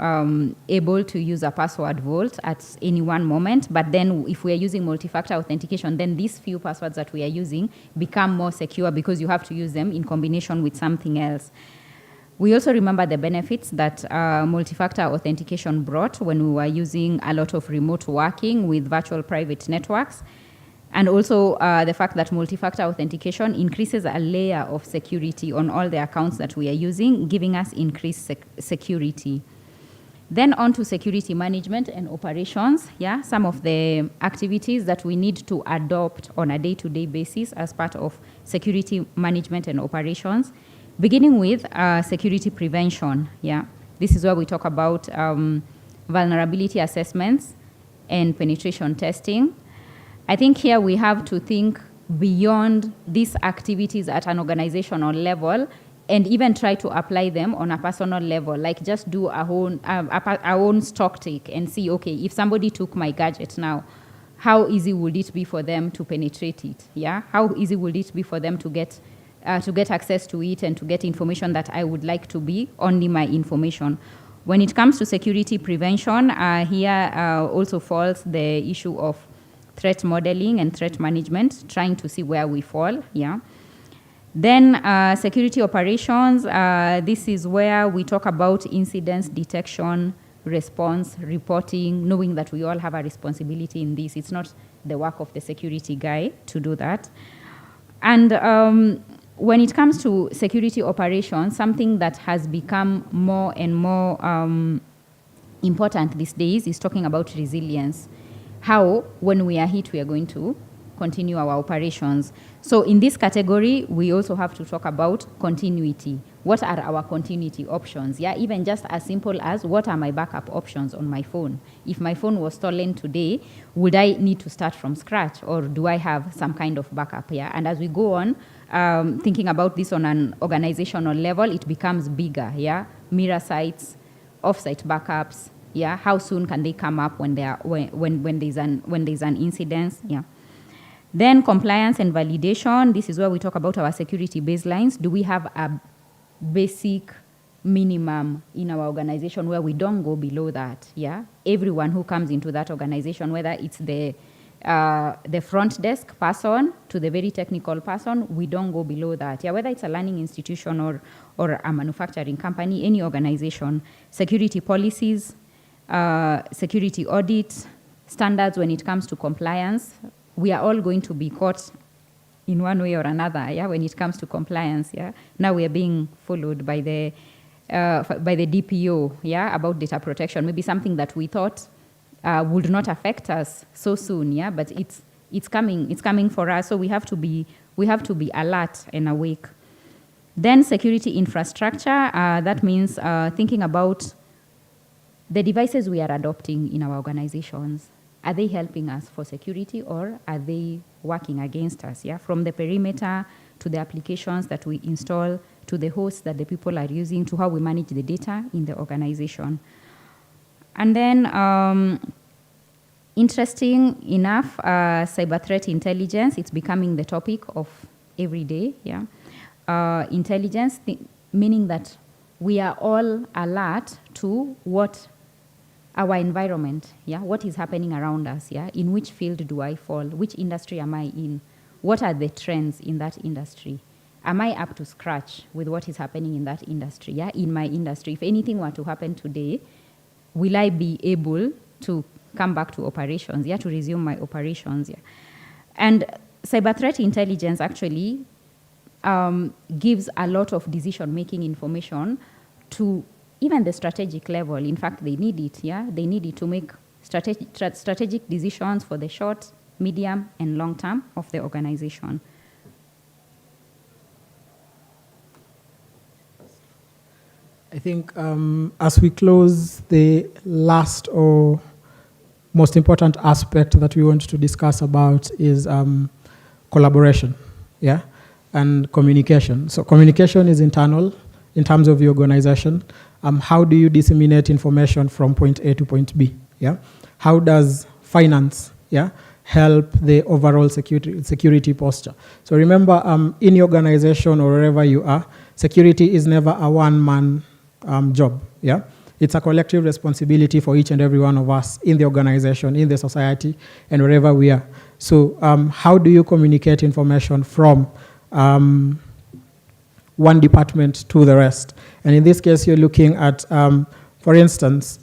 able to use a password vault at any one moment, but then if we are using multi-factor authentication, then these few passwords that we are using become more secure because you have to use them in combination with something else. We also remember the benefits that multi-factor authentication brought when we were using a lot of remote working with virtual private networks. And also the fact that multi-factor authentication increases a layer of security on all the accounts that we are using, giving us increased security. Then on to security management and operations. Yeah, some of the activities that we need to adopt on a day-to-day basis as part of security management and operations, beginning with security prevention. Yeah, this is where we talk about vulnerability assessments, and penetration testing. I think here we have to think beyond these activities at an organizational level and even try to apply them on a personal level, like just do our own stock take and see, okay, if somebody took my gadget now, how easy would it be for them to penetrate it? Yeah, how easy would it be for them to get access to it and to get information that I would like to be only my information? When it comes to security prevention, here also falls the issue of threat modeling and threat management, trying to see where we fall. Yeah. Then security operations, this is where we talk about incidents detection, response, reporting, knowing that we all have a responsibility in this. It's not the work of the security guy to do that. And when it comes to security operations, something that has become more and more important these days is talking about resilience. How, when we are hit, we are going to continue our operations. So in this category, we also have to talk about continuity. What are our continuity options? Yeah, even just as simple as what are my backup options on my phone? If my phone was stolen today, would I need to start from scratch, or do I have some kind of backup? Yeah, and as we go on, thinking about this on an organizational level, it becomes bigger. Yeah, mirror sites, offsite backups. Yeah, how soon can they come up when there's an incident? Yeah. Then compliance and validation. This is where we talk about our security baselines. Do we have a basic minimum in our organization where we don't go below that? Yeah. Everyone who comes into that organization, whether it's the front desk person to the very technical person, we don't go below that. Yeah. Whether it's a learning institution or a manufacturing company, any organization, security policies, security audit standards when it comes to compliance. We are all going to be caught in one way or another, yeah, when it comes to compliance, yeah. Now we are being followed by the DPO, yeah, about data protection. Maybe something that we thought would not affect us so soon, yeah, but it's coming for us. So we have to be alert and awake. Then security infrastructure. That means thinking about the devices we are adopting in our organizations. Are they helping us for security, or are they working against us? Yeah, from the perimeter to the applications that we install, to the hosts that the people are using, to how we manage the data in the organization. And then, interesting enough, cyber threat intelligence, it's becoming the topic of every day. Yeah, intelligence, meaning that we are all alert to what our environment, yeah, what is happening around us, yeah, in which field do I fall, which industry am I in, what are the trends in that industry, am I up to scratch with what is happening in that industry, yeah, in my industry. If anything were to happen today, will I be able to come back to operations, yeah, to resume my operations, yeah. And cyber threat intelligence actually gives a lot of decision-making information to even the strategic level. In fact, they need it, yeah? They need it to make strategic decisions for the short, medium, and long term of the organization. I think as we close, the last or most important aspect that we want to discuss about is collaboration, yeah, and communication. So communication is internal in terms of the organization. How do you disseminate information from point A to point B? Yeah. How does finance, yeah, help the overall security posture? So remember, in your organization or wherever you are, security is never a one-man job. Yeah. It's a collective responsibility for each and every one of us in the organization, in the society, and wherever we are. So how do you communicate information from one department to the rest? And in this case, you're looking at, for instance,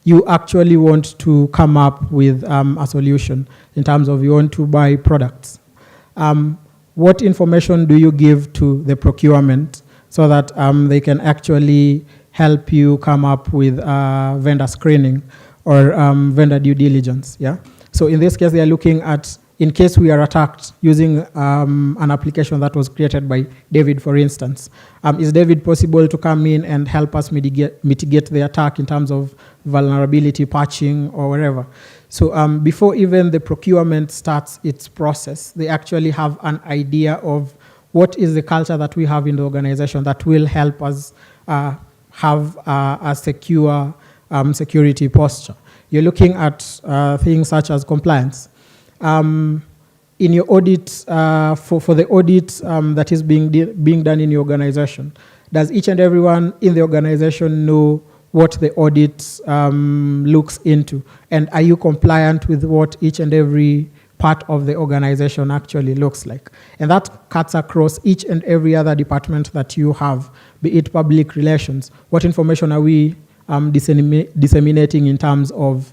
you actually want to come up with a solution in terms of you want to buy products. What information do you give to the procurement so that they can actually help you come up with vendor screening or vendor due diligence? Yeah. So in this case, they are looking at in case we are attacked using an application that was created by David, for instance. Is David possible to come in and help us mitigate the attack in terms of vulnerability patching or wherever? So before even the procurement starts its process, they actually have an idea of what is the culture that we have in the organization that will help us have a secure security posture. You're looking at things such as compliance. In your audit, for the audit that is being done in your organization, does each and everyone in the organization know what the audit looks into? And are you compliant with what each and every part of the organization actually looks like? And that cuts across each and every other department that you have, be it public relations. What information are we disseminating in terms of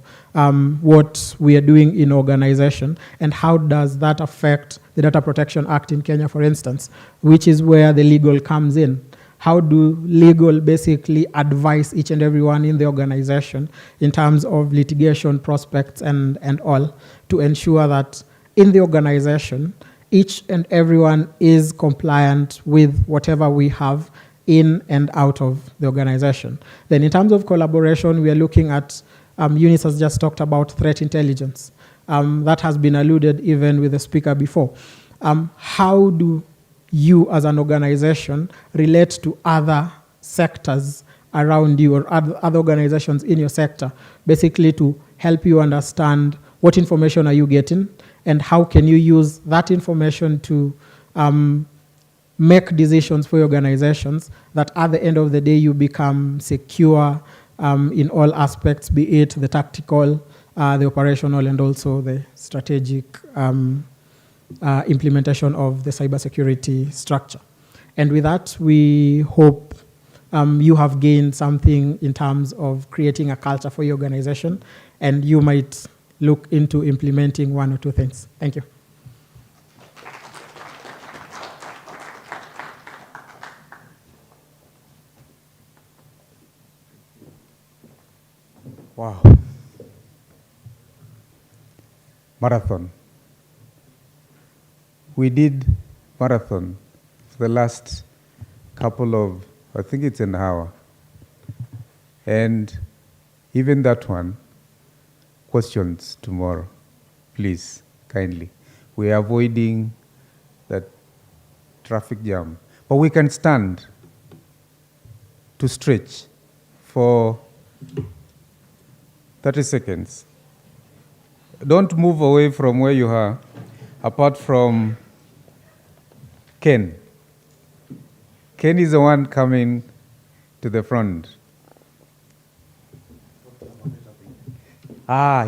what we are doing in organization, and how does that affect the Data Protection Act in Kenya, for instance, which is where the legal comes in? How do legal basically advise each and everyone in the organization in terms of litigation prospects and all, to ensure that in the organization, each and everyone is compliant with whatever we have in and out of the organization? Then in terms of collaboration, we are looking at, Eunice has just talked about threat intelligence. That has been alluded even with the speaker before. How do you as an organization relate to other sectors around you or other organizations in your sector, basically to help you understand what information are you getting and how can you use that information to make decisions for your organizations that at the end of the day you become secure in all aspects, be it the tactical, the operational, and also the strategic implementation of the cybersecurity structure. And with that, we hope you have gained something in terms of creating a culture for your organization, and you might look into implementing one or two things. Thank you. Wow. Marathon. We did marathon for the last couple of, I think it's an hour. And even that one, questions tomorrow, please, kindly. We are avoiding that traffic jam. But we can stand to stretch for 30 seconds. Don't move away from where you are, apart from Ken. Ken is the one coming to the front.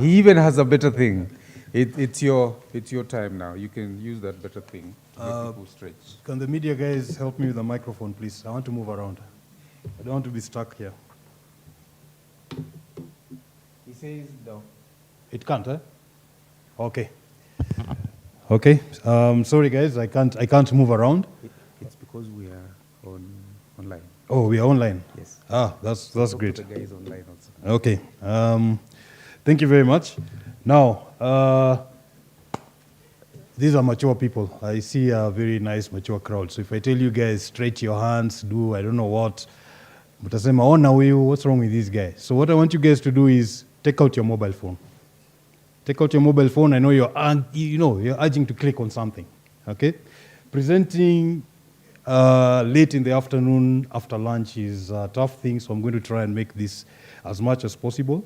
He even has a better thing. It's your time now. You can use that better thing. Make people stretch. Can the media guys help me with the microphone, please? I want to move around. I don't want to be stuck here. He says no. It can't, eh? Okay. Okay. Sorry, guys. I can't move around. It's because we are online. Oh, we are online. Yes. That's great. The guy is online also. Okay. Thank you very much. Now, these are mature people. I see a very nice mature crowd. So if I tell you guys, stretch your hands, do I don't know what, but I say, what's wrong with these guys? So what I want you guys to do is take out your mobile phone. Take out your mobile phone. I know you're urging to click on something. Okay? Presenting late in the afternoon after lunch is a tough thing, so I'm going to try and make this as much as possible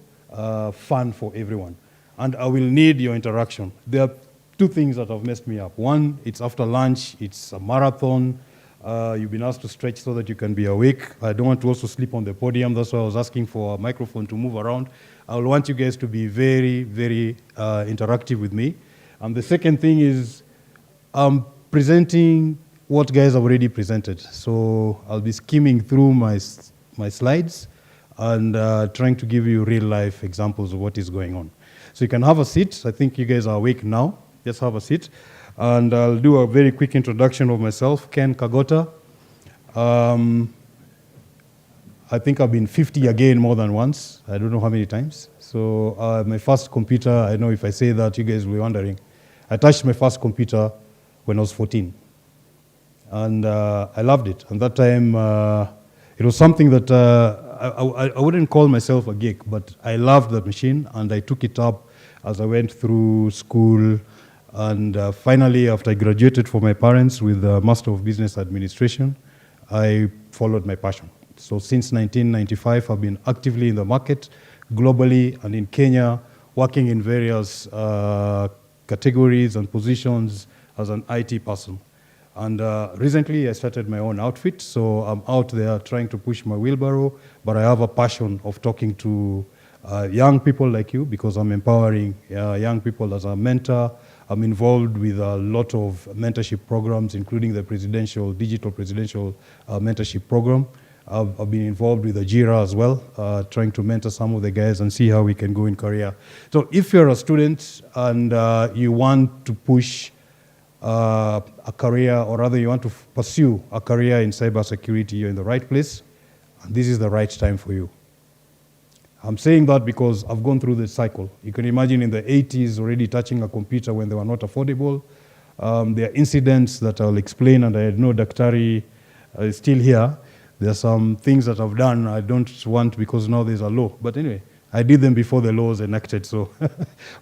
fun for everyone. And I will need your interaction. There are two things that have messed me up. One, it's after lunch, it's a marathon. You've been asked to stretch so that you can be awake. I don't want to also sleep on the podium. That's why I was asking for a microphone to move around. I will want you guys to be very, very interactive with me. And the second thing is I'm presenting what guys have already presented. So I'll be skimming through my slides and trying to give you real-life examples of what is going on. So you can have a seat. I think you guys are awake now. Just have a seat. And I'll do a very quick introduction of myself, Ken Kagota. I think I've been 50 again more than once. I don't know how many times. So my first computer, I know if I say that, you guys will be wondering. I touched my first computer when I was 14. And I loved it. And that time, it was something that I wouldn't call myself a geek, but I loved the machine, and I took it up as I went through school. And finally, after I graduated from my parents with a Master of Business Administration, I followed my passion. So since 1995, I've been actively in the market, globally and in Kenya, working in various categories and positions as an IT person. And recently, I started my own outfit, so I'm out there trying to push my wheelbarrow, but I have a passion of talking to young people like you, because I'm empowering young people as a mentor. I'm involved with a lot of mentorship programs, including the digital presidential mentorship program. I've been involved with Ajira as well, trying to mentor some of the guys and see how we can go in career. So if you're a student and you want to push a career, or rather you want to pursue a career in cybersecurity, you're in the right place, and this is the right time for you. I'm saying that because I've gone through this cycle. You can imagine in the 80s already touching a computer when they were not affordable. There are incidents that I'll explain, and I know Daktari is still here. There are some things that I've done I don't want because now there's a law. But anyway, I did them before the law was enacted, so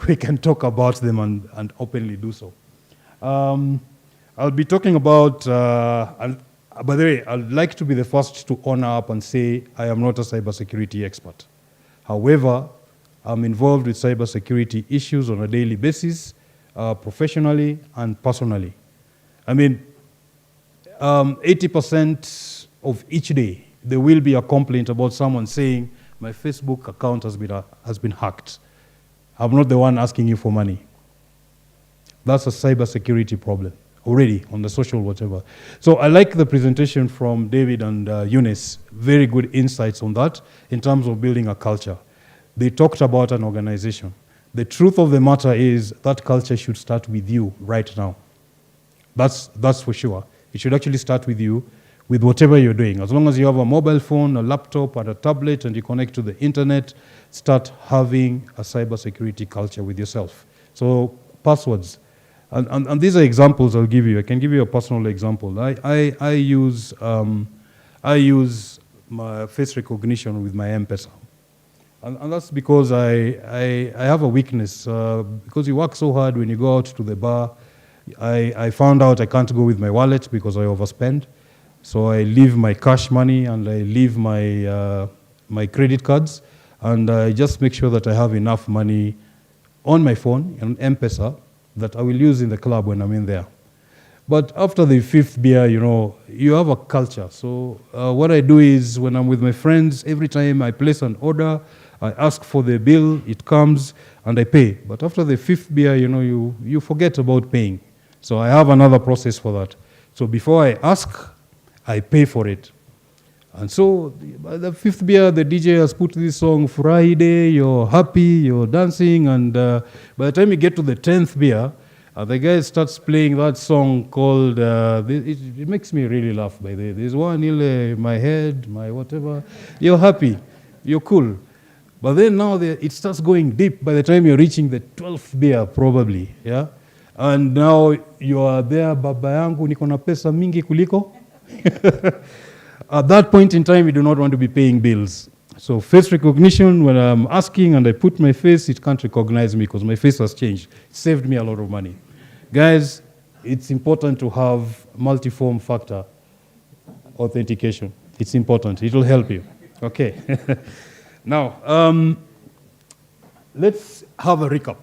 we can talk about them and openly do so. I'll be talking about, by the way, I'd like to be the first to honor up and say I am not a cybersecurity expert. However, I'm involved with cybersecurity issues on a daily basis, professionally and personally. I mean, 80% of each day, there will be a complaint about someone saying, my Facebook account has been hacked. I'm not the one asking you for money. That's a cybersecurity problem already on the social whatever. So I like the presentation from David and Eunice. Very good insights on that in terms of building a culture. They talked about an organization. The truth of the matter is that culture should start with you right now. That's for sure. It should actually start with you, with whatever you're doing. As long as you have a mobile phone, a laptop, and a tablet, and you connect to the internet, start having a cybersecurity culture with yourself. So passwords. And these are examples I'll give you. I can give you a personal example. I use my face recognition with my M-Pesa. And that's because I have a weakness. Because you work so hard when you go out to the bar, I found out I can't go with my wallet because I overspend. So I leave my cash money and I leave my credit cards, and I just make sure that I have enough money on my phone, on M-Pesa, that I will use in the club when I'm in there. But after the fifth beer, you have a culture. So what I do is when I'm with my friends, every time I place an order, I ask for the bill, it comes, and I pay. But after the fifth beer, you forget about paying. So I have another process for that. So before I ask, I pay for it. And so by the fifth beer, the DJ has put this song, Friday, you're happy, you're dancing, and by the time you get to the 10th beer, the guy starts playing that song called, it makes me really laugh, by the way. There's one in my head, my whatever. You're happy, you're cool. But then now it starts going deep by the time you're reaching the 12th beer, probably, yeah? And now you are there, baba yangu, niko na pesa mingi kuliko. At that point in time, you do not want to be paying bills. So face recognition, when I'm asking and I put my face, it can't recognize me because my face has changed. It saved me a lot of money. Guys, it's important to have multi-form factor authentication. It's important. It will help you. Okay. Now, let's have a recap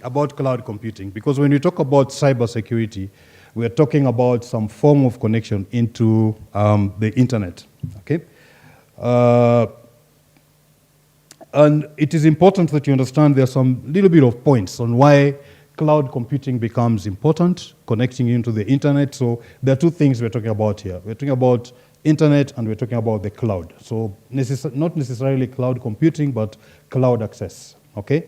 about cloud computing, because when we talk about cybersecurity, we are talking about some form of connection into the internet, okay? And it is important that you understand there are some little bit of points on why cloud computing becomes important, connecting into the internet. So there are two things we're talking about here. We're talking about internet and we're talking about the cloud. So not necessarily cloud computing, but cloud access, okay?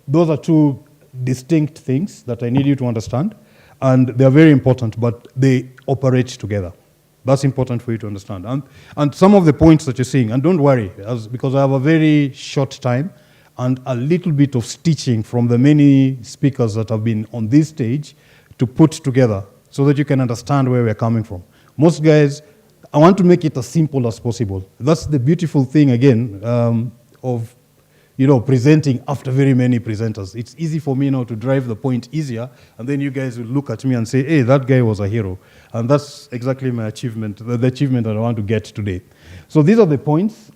Those are two distinct things that I need you to understand. And they're very important, but they operate together. That's important for you to understand. And some of the points that you're seeing, and don't worry, because I have a very short time, and a little bit of stitching from the many speakers that have been on this stage to put together so that you can understand where we're coming from. Most guys, I want to make it as simple as possible. That's the beautiful thing, again, of presenting after very many presenters. It's easy for me now to drive the point easier, and then you guys will look at me and say, hey, that guy was a hero. And that's exactly my achievement, the achievement that I want to get today. So these are the points.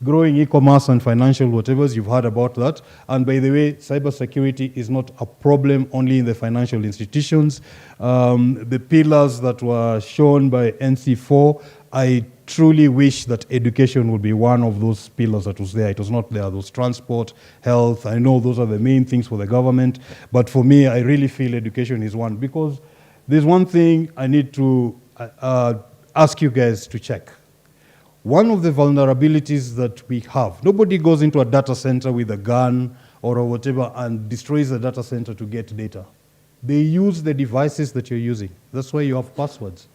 Growing e-commerce and financial whatevers, you've heard about that. And by the way, cybersecurity is not a problem only in the financial institutions. The pillars that were shown by NC4, I truly wish that education would be one of those pillars that was there. It was not there. Those transport, health, I know those are the main things for the government. But for me, I really feel education is one. Because there's one thing I need to ask you guys to check. One of the vulnerabilities that we have, nobody goes into a data center with a gun or whatever and destroys the data center to get data. They use the devices that you're using. That's why you have passwords.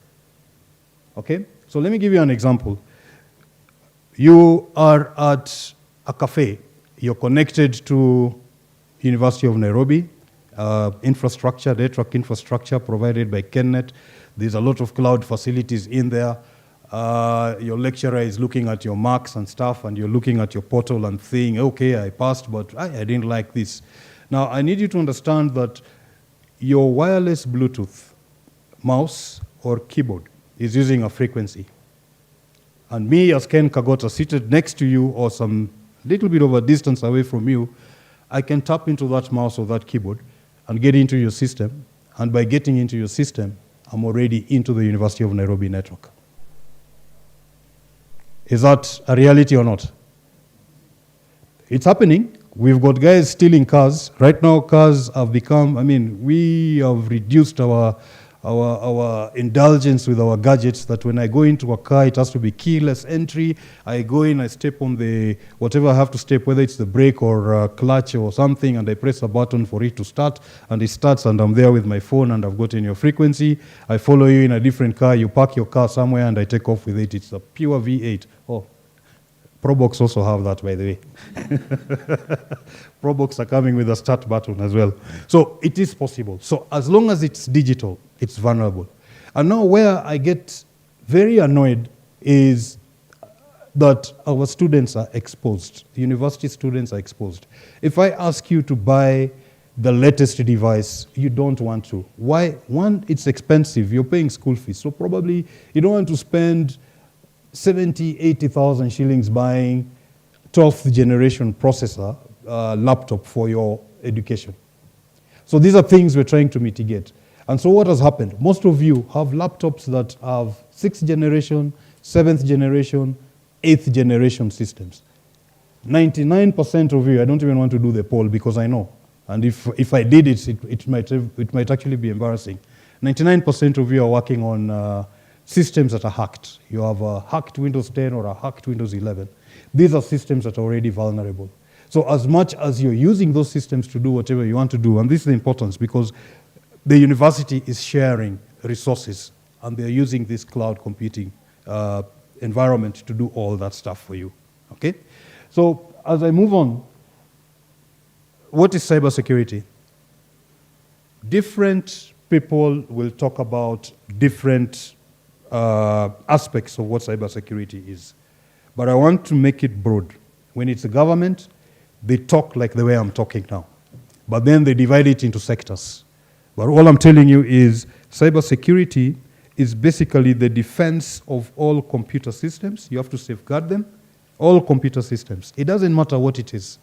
Okay? So let me give you an example. You are at a cafe. You're connected to University of Nairobi, infrastructure, network infrastructure provided by KenNet. There's a lot of cloud facilities in there. Your lecturer is looking at your marks and stuff, and you're looking at your portal and saying, okay, I passed, but I didn't like this. Now, I need you to understand that your wireless Bluetooth mouse or keyboard is using a frequency. And me, as Ken Kagota, seated next to you or some little bit of a distance away from you, I can tap into that mouse or that keyboard and get into your system. And by getting into your system, I'm already into the University of Nairobi network. Is that a reality or not? It's happening. We've got guys stealing cars. Right now, cars have become, we have reduced our indulgence with our gadgets, that when I go into a car, it has to be keyless entry. I go in, I step on the, whatever I have to step, whether it's the brake or clutch or something, and I press a button for it to start, and it starts, and I'm there with my phone, and I've gotten your frequency. I follow you in a different car, you park your car somewhere, and I take off with it. It's a pure V8. Oh, Probox also have that, by the way. Probox are coming with a start button as well. So it is possible. So as long as it's digital, it's vulnerable. And now where I get very annoyed is that our students are exposed. University students are exposed. If I ask you to buy the latest device, you don't want to. Why? One, it's expensive. You're paying school fees. So probably you don't want to spend 70, 80,000 shillings buying 12th generation processor laptop for your education. So these are things we're trying to mitigate. And so what has happened? Most of you have laptops that have 6th generation, 7th generation, 8th generation systems. 99% of you, I don't even want to do the poll because I know. And if I did it, it might actually be embarrassing. 99% of you are working on systems that are hacked. You have a hacked Windows 10 or a hacked Windows 11. These are systems that are already vulnerable. So as much as you're using those systems to do whatever you want to do, and this is the importance because the university is sharing resources and they're using this cloud computing environment to do all that stuff for you, okay? So as I move on, what is cybersecurity? Different people will talk about different aspects of what cybersecurity is. But I want to make it broad. When it's a government, they talk like the way I'm talking now. But then they divide it into sectors. But all I'm telling you is cybersecurity is basically the defense of all computer systems. You have to safeguard them. All computer systems. It doesn't matter what it is.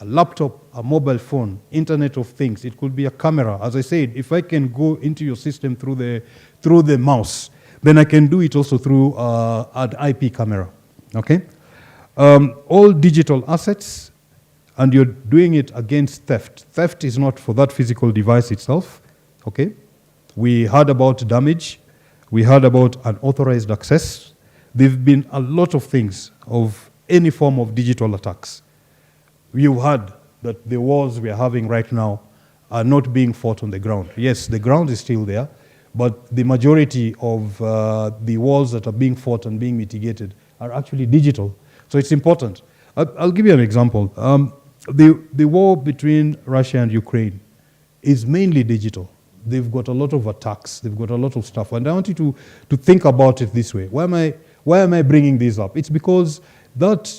A laptop, a mobile phone, Internet of Things. It could be a camera. As I said, if I can go into your system through the mouse, then I can do it also through an IP camera, okay? All digital assets, and you're doing it against theft. Theft is not for that physical device itself, okay? We heard about damage. We heard about unauthorized access. There've been a lot of things of any form of digital attacks. You've heard that the wars we are having right now are not being fought on the ground. Yes, the ground is still there, but the majority of the wars that are being fought and being mitigated are actually digital. So it's important. I'll give you an example. The war between Russia and Ukraine is mainly digital. They've got a lot of attacks. They've got a lot of stuff. And I want you to think about it this way. Why am I bringing this up? It's because that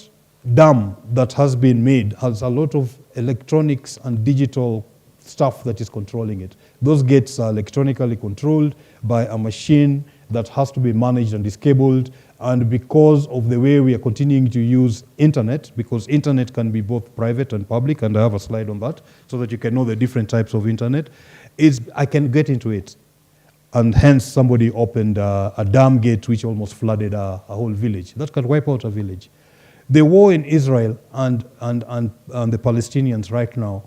dam that has been made has a lot of electronics and digital stuff that is controlling it. Those gates are electronically controlled by a machine that has to be managed and is cabled. And because of the way we are continuing to use internet, because internet can be both private and public, and I have a slide on that, so that you can know the different types of internet, I can get into it. And hence somebody opened a dam gate which almost flooded a whole village. That can wipe out a village. The war in Israel and the Palestinians right now,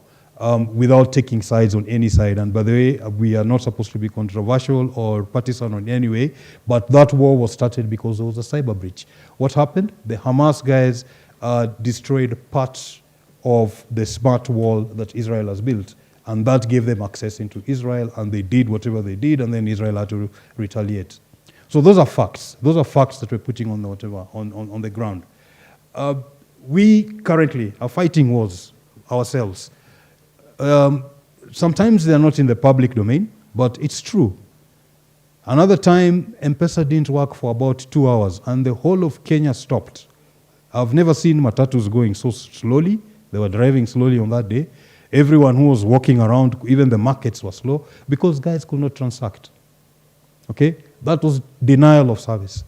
without taking sides on any side, and by the way, we are not supposed to be controversial or partisan in any way, but that war was started because there was a cyber breach. What happened? The Hamas guys destroyed parts of the smart wall that Israel has built, and that gave them access into Israel, and they did whatever they did, and then Israel had to retaliate. So those are facts. Those are facts that we're putting on the ground. We currently are fighting wars ourselves. Sometimes they're not in the public domain, but it's true. Another time, M-Pesa didn't work for about 2 hours, and the whole of Kenya stopped. I've never seen matatus going so slowly. They were driving slowly on that day. Everyone who was walking around, even the markets were slow, because guys could not transact. Okay? That was denial of service.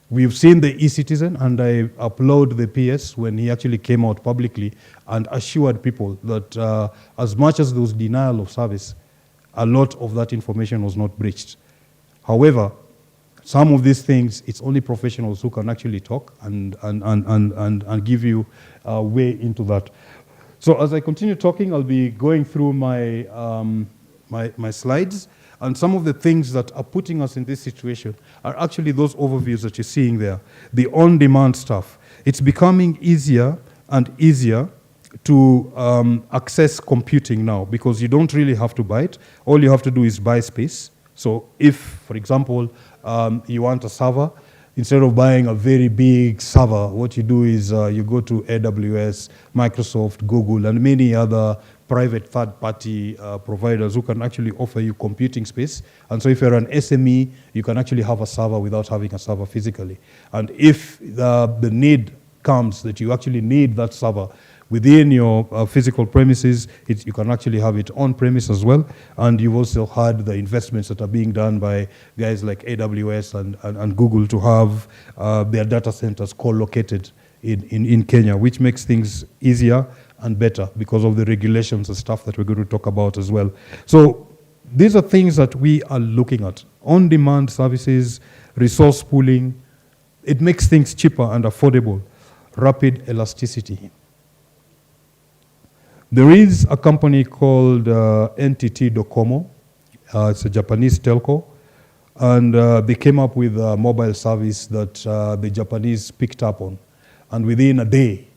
We've seen the e-citizen, and I applaud the PS when he actually came out publicly and assured people that as much as there was denial of service, a lot of that information was not breached. However, some of these things, it's only professionals who can actually talk and give you a way into that. So as I continue talking, I'll be going through my slides. And some of the things that are putting us in this situation are actually those overviews that you're seeing there, the on-demand stuff. It's becoming easier and easier to access computing now because you don't really have to buy it. All you have to do is buy space. So if, for example, you want a server, instead of buying a very big server, what you do is you go to AWS, Microsoft, Google, and many other private third-party providers who can actually offer you computing space. And so if you're an SME, you can actually have a server without having a server physically. And if the need comes that you actually need that server within your physical premises, you can actually have it on-premise as well. And you've also had the investments that are being done by guys like AWS and Google to have their data centers co-located in Kenya, which makes things easier and better because of the regulations and stuff that we're going to talk about as well. So these are things that we are looking at. On-demand services, resource pooling, it makes things cheaper and affordable. Rapid elasticity. There is a company called NTT Docomo. It's a Japanese telco. And they came up with a mobile service that the Japanese picked up on. And within a day,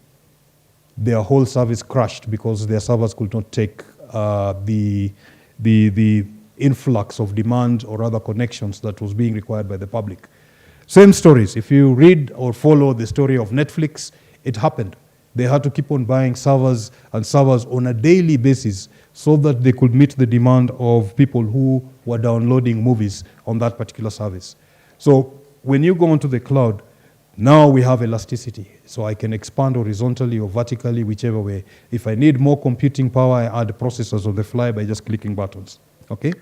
their whole service crashed because their servers could not take the influx of demand or other connections that was being required by the public. Same stories. If you read or follow the story of Netflix, it happened. They had to keep on buying servers and servers on a daily basis so that they could meet the demand of people who were downloading movies on that particular service. So when you go onto the cloud, now we have elasticity. So I can expand horizontally or vertically, whichever way. If I need more computing power, I add processors on the fly by just clicking buttons. Okay?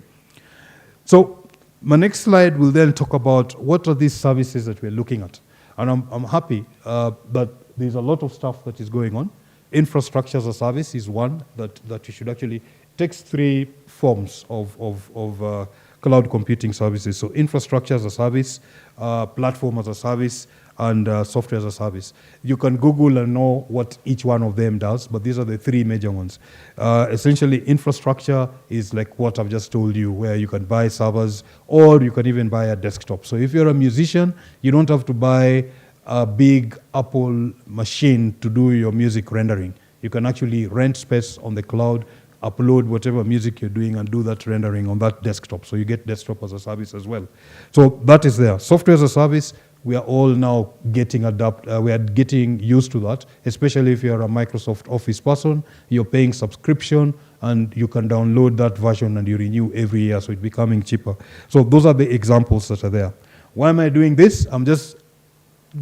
So my next slide will then talk about what are these services that we're looking at. And I'm happy that there's a lot of stuff that is going on. Infrastructure as a service is one that you should actually, takes 3 forms of cloud computing services. So infrastructure as a service, platform as a service, and software as a service. You can Google and know what each one of them does, but these are the 3 major ones. Essentially, infrastructure is like what I've just told you, where you can buy servers, or you can even buy a desktop. So if you're a musician, you don't have to buy a big Apple machine to do your music rendering. You can actually rent space on the cloud, upload whatever music you're doing, and do that rendering on that desktop. So you get desktop as a service as well. So that is there. Software as a service, we are all now getting we are getting used to that, especially if you're a Microsoft Office person, you're paying subscription, and you can download that version and you renew every year, so it's becoming cheaper. So those are the examples that are there. Why am I doing this? I'm just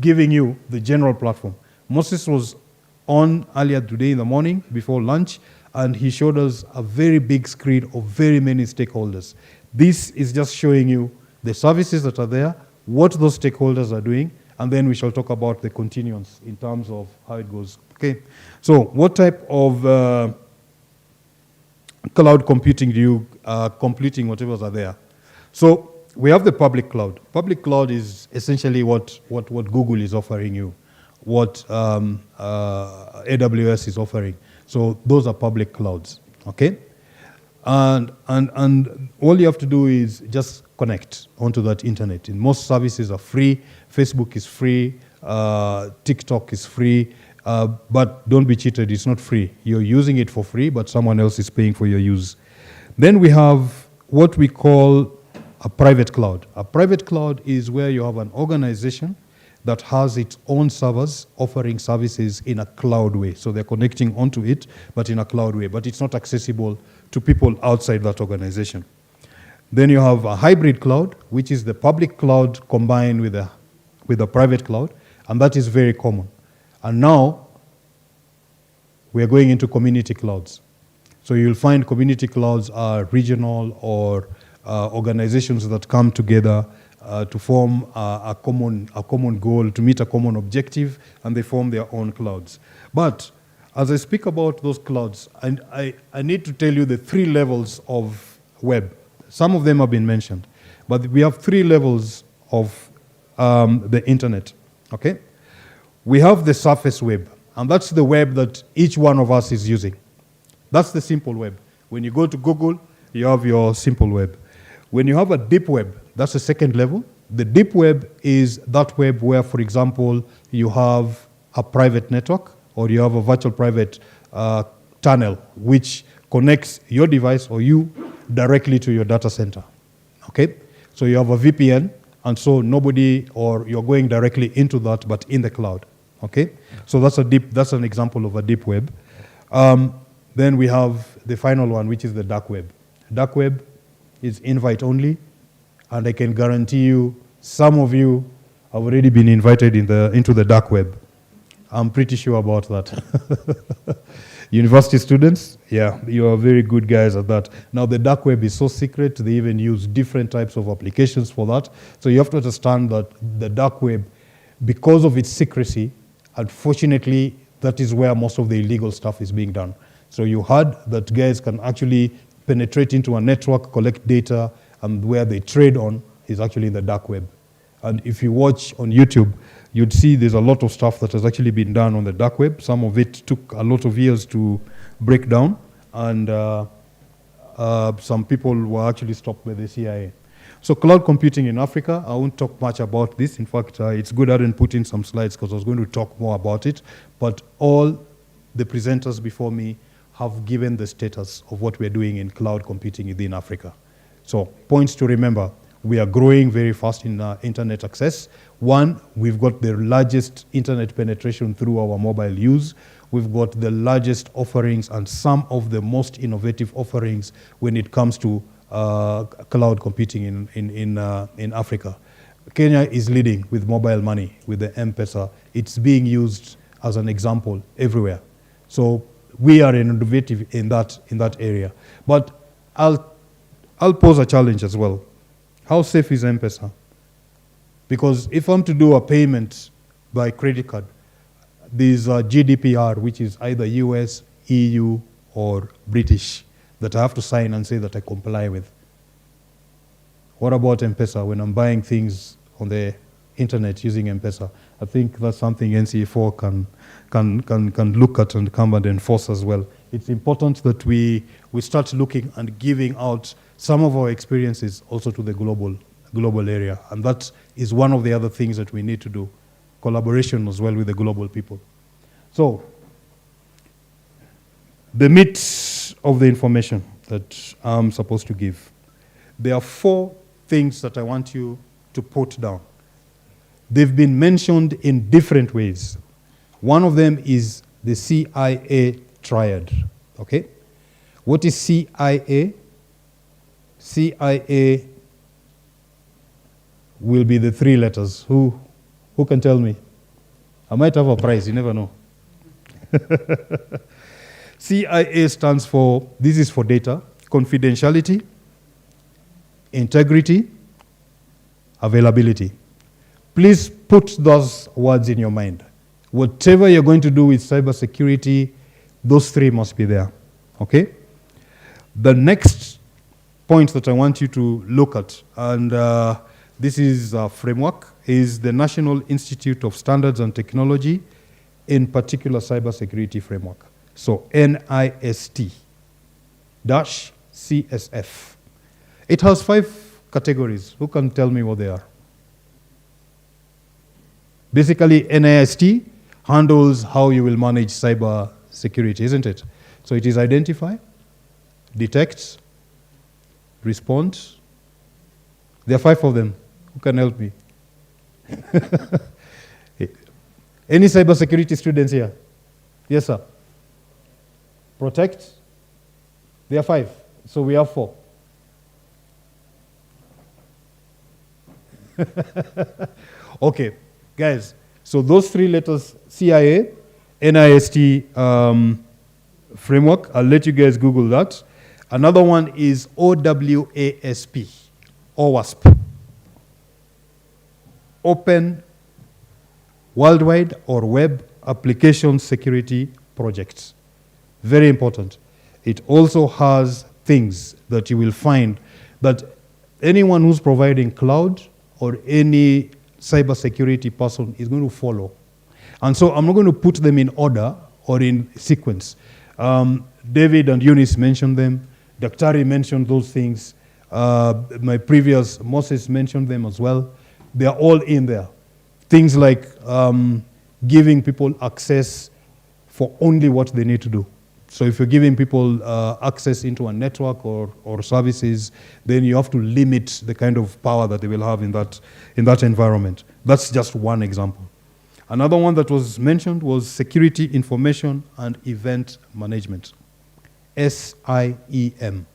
giving you the general platform. Moses was on earlier today in the morning before lunch, and he showed us a very big screen of very many stakeholders. This is just showing you the services that are there, what those stakeholders are doing, and then we shall talk about the continuance in terms of how it goes. Okay. So what type of cloud computing do you completing whatever's are there? So we have the public cloud. Public cloud is essentially what Google is offering you, what AWS is offering. So those are public clouds. Okay. And all you have to do is just connect onto that internet. And most services are free. Facebook is free. TikTok is free. But don't be cheated. It's not free. You're using it for free, but someone else is paying for your use. Then we have what we call a private cloud. A private cloud is where you have an organization that has its own servers offering services in a cloud way. So they're connecting onto it, but in a cloud way. But it's not accessible to people outside that organization. Then you have a hybrid cloud, which is the public cloud combined with a private cloud, and that is very common. And now we are going into community clouds. So you'll find community clouds are regional or organizations that come together to form a common goal, to meet a common objective, and they form their own clouds. But as I speak about those clouds, I need to tell you the 3 levels of web. Some of them have been mentioned, but we have 3 levels of the internet. Okay? We have the surface web, and that's the web that each one of us is using. That's the simple web. When you go to Google, you have your simple web. When you have a deep web, that's the second level. The deep web is that web where, for example, you have a private network or you have a virtual private tunnel which connects your device or you directly to your data center. Okay? So you have a VPN, and so nobody, or you're going directly into that, but in the cloud. Okay? So that's an example of a deep web. Then we have the final one, which is the dark web. Dark web is invite only, and I can guarantee you some of you have already been invited into the dark web. I'm pretty sure about that. University students, yeah, you are very good guys at that. Now the dark web is so secret, they even use different types of applications for that. So you have to understand that the dark web, because of its secrecy, unfortunately, that is where most of the illegal stuff is being done. So you heard that guys can actually penetrate into a network, collect data, and where they trade on is actually in the dark web. And if you watch on YouTube, you'd see there's a lot of stuff that has actually been done on the dark web. Some of it took a lot of years to break down, and some people were actually stopped by the CIA. So cloud computing in Africa, I won't talk much about this. In fact, it's good I didn't put in some slides because I was going to talk more about it. But all the presenters before me have given the status of what we're doing in cloud computing within Africa. So points to remember. We are growing very fast in internet access. One, we've got the largest internet penetration through our mobile use. We've got the largest offerings and some of the most innovative offerings when it comes to cloud computing in Africa. Kenya is leading with mobile money, with the M-Pesa. It's being used as an example everywhere. So we are innovative in that area. But I'll pose a challenge as well. How safe is M-Pesa? Because if I'm to do a payment by credit card, there's a GDPR, which is either US, EU, or British, that I have to sign and say that I comply with. What about M-Pesa when I'm buying things on the internet using M-Pesa? I think that's something NCA4 can look at and come and enforce as well. It's important that we start looking and giving out some of our experiences also to the global area. And that is one of the other things that we need to do, collaboration as well with the global people. So, the meat of the information that I'm supposed to give. There are 4 things that I want you to put down. They've been mentioned in different ways. One of them is the CIA triad, okay? What is CIA? CIA will be the 3 letters. Who can tell me? I might have a prize, you never know. CIA stands for, this is for data, confidentiality, integrity, availability. Please put those words in your mind. Whatever you're going to do with cybersecurity, those 3 must be there, okay? The next point that I want you to look at, and this is a framework, is the National Institute of Standards and Technology, in particular cybersecurity framework. So NIST-CSF. It has 5 categories. Who can tell me what they are? Basically, NIST handles how you will manage cyber security, isn't it? So it is identify, detect, respond. There are 5 of them. Who can help me? Any cybersecurity students here? Yes, sir. Protect. There are 5. So we have 4. Okay, guys. So those 3 letters, CIA, NIST framework. I'll let you guys Google that. Another one is OWASP, OWASP. Open Worldwide or Web Application Security Projects. Very important. It also has things that you will find that anyone who's providing cloud or any cybersecurity person is going to follow. And so I'm not going to put them in order or in sequence. David and Eunice mentioned them. Daktari mentioned those things. My previous Moses mentioned them as well. They are all in there. Things like giving people access for only what they need to do. So if you're giving people access into a network or services, then you have to limit the kind of power that they will have in that environment. That's just one example. Another one that was mentioned was Security Information and Event Management, SIEM.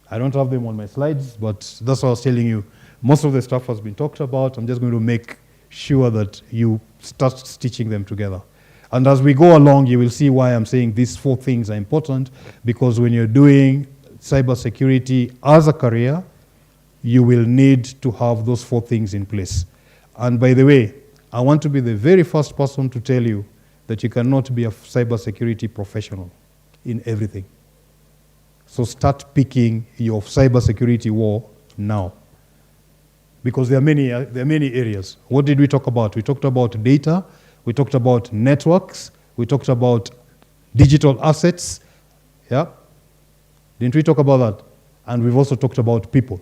I don't have them on my slides, but that's what I was telling you. Most of the stuff has been talked about. I'm just going to make sure that you start stitching them together. And as we go along, you will see why I'm saying these 4 things are important, because when you're doing cybersecurity as a career, you will need to have those 4 things in place. And by the way, I want to be the very first person to tell you that you cannot be a cybersecurity professional in everything. So start picking your cybersecurity war now, because there are many areas. What did we talk about? We talked about data. We talked about networks. We talked about digital assets. Yeah? Didn't we talk about that? And we've also talked about people.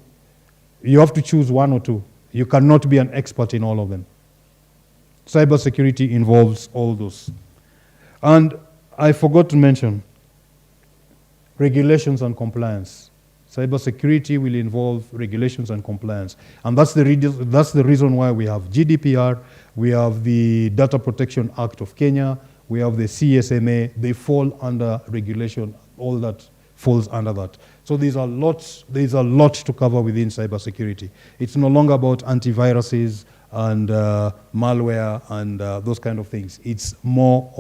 You have to choose 1 or 2. You cannot be an expert in all of them. Cybersecurity involves all those. And I forgot to mention regulations and compliance. Cybersecurity will involve regulations and compliance. And that's the reason why we have GDPR, we have the Data Protection Act of Kenya, we have the CSMA. They fall under regulation. All that falls under that. So there's a lot to cover within cybersecurity. It's no longer about antiviruses and malware and those kind of things. It's more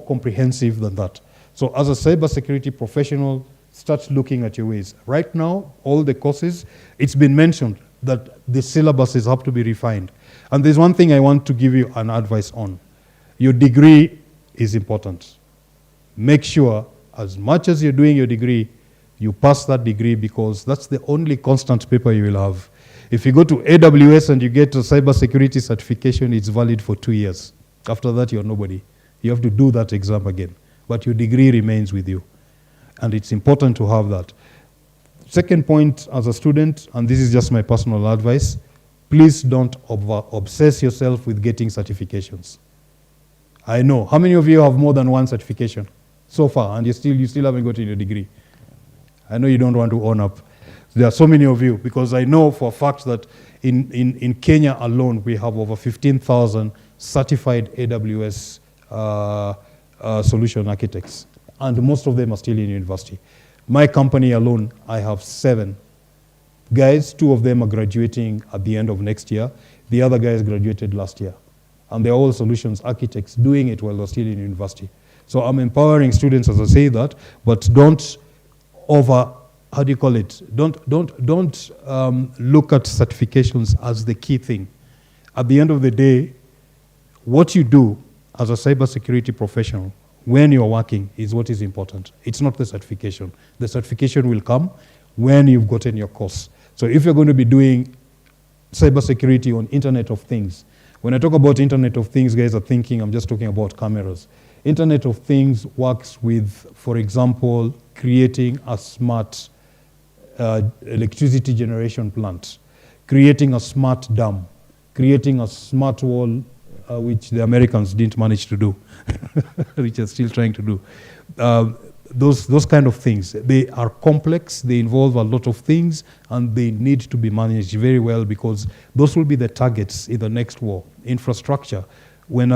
comprehensive than that. So as a cybersecurity professional, start looking at your ways. Right now, all the courses, it's been mentioned that the syllabuses have to be refined. And there's one thing I want to give you an advice on. Your degree is important. Make sure, as much as you're doing your degree, you pass that degree, because that's the only constant paper you will have. If you go to AWS and you get a cybersecurity certification, it's valid for 2 years. After that, you're nobody. You have to do that exam again. But your degree remains with you. And it's important to have that. Second point, as a student, and this is just my personal advice, please don't obsess yourself with getting certifications. I know. How many of you have more than 1 certification so far, and you still haven't gotten your degree? I know you don't want to own up. There are so many of you, because I know for a fact that In Kenya alone, we have over 15,000 certified AWS solution architects, and most of them are still in university. My company alone, I have 7 guys. 2 of them are graduating at the end of next year. The other guys graduated last year. And they're all solutions architects doing it while they're still in university. So I'm empowering students as I say that, but don't look at certifications as the key thing. At the end of the day, what you do as a cybersecurity professional when you're working is what is important. It's not the certification. The certification will come when you've gotten your course. So if you're going to be doing cybersecurity on Internet of Things, when I talk about Internet of Things, guys are thinking I'm just talking about cameras. Internet of Things works with, for example, creating a smart electricity generation plant, creating a smart dam, creating a smart wall, which the Americans didn't manage to do, which they're still trying to do. Those kind of things, they are complex, they involve a lot of things, and they need to be managed very well because those will be the targets in the next war. Infrastructure. When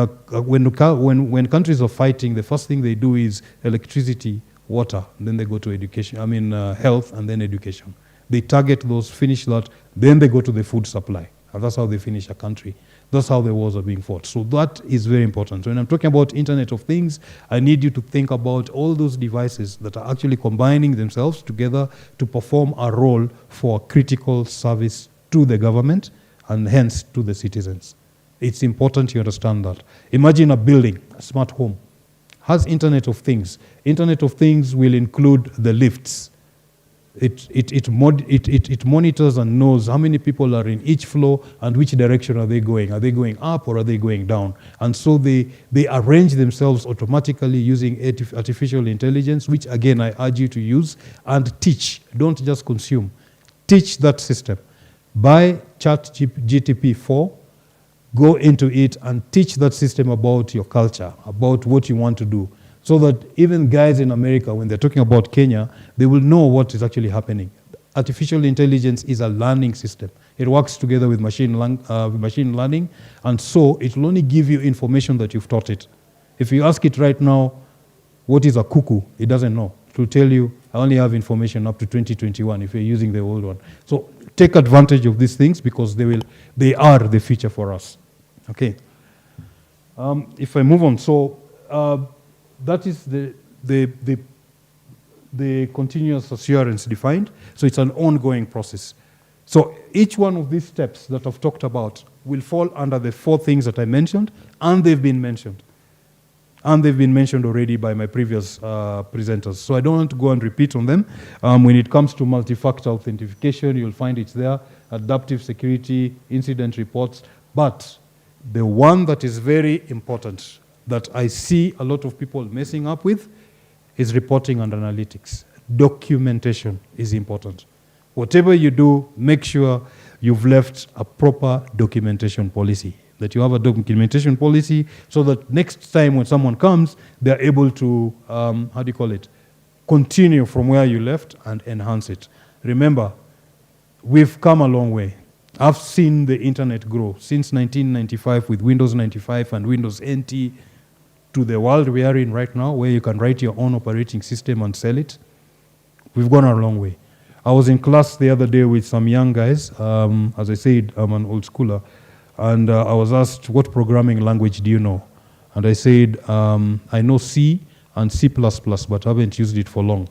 countries are fighting, the first thing they do is electricity, water, and then they go to education, health, and then education. They target those, finish that, then they go to the food supply. And that's how they finish a country. That's how the wars are being fought. So that is very important. When I'm talking about Internet of Things, I need you to think about all those devices that are actually combining themselves together to perform a role for a critical service to the government and hence to the citizens. It's important you understand that. Imagine a building, a smart home, has Internet of Things. Internet of Things will include the lifts. It monitors and knows how many people are in each floor and which direction are they going. Are they going up or are they going down? And so they arrange themselves automatically using artificial intelligence, which again I urge you to use and teach. Don't just consume. Teach that system. Buy ChatGPT 4, go into it and teach that system about your culture, about what you want to do. So that even guys in America, when they're talking about Kenya, they will know what is actually happening. Artificial intelligence is a learning system. It works together with machine learning, and so it will only give you information that you've taught it. If you ask it right now, what is a cuckoo? It doesn't know. It will tell you, I only have information up to 2021 if you're using the old one. So take advantage of these things because they are the future for us. Okay. If I move on, so that is the continuous assurance defined. So it's an ongoing process. So each one of these steps that I've talked about will fall under the 4 things that I mentioned, and they've been mentioned. And they've been mentioned already by my previous presenters. So I don't want to go and repeat on them. When it comes to multi-factor authentication, you'll find it's there, adaptive security, incident reports. But the one that is very important that I see a lot of people messing up with is reporting and analytics. Documentation is important. Whatever you do, make sure you've left a proper documentation policy, that you have a documentation policy so that next time when someone comes, they're able to, continue from where you left and enhance it. Remember, we've come a long way. I've seen the internet grow since 1995 with Windows 95 and Windows NT to the world we are in right now, where you can write your own operating system and sell it. We've gone a long way. I was in class the other day with some young guys. As I said, I'm an old schooler. And I was asked, what programming language do you know? And I said, I know C and C++, but I haven't used it for long.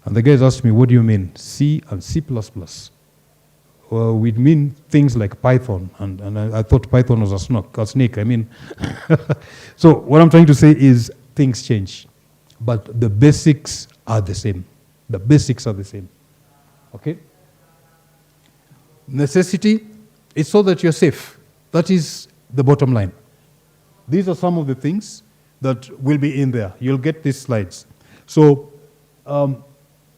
And the guys asked me, what do you mean? C and C++. Well, we mean things like Python, and I thought Python was a snake. I mean, so what I'm trying to say is things change, but the basics are the same. The basics are the same. Okay? Necessity is so that you're safe. That is the bottom line. These are some of the things that will be in there. You'll get these slides. So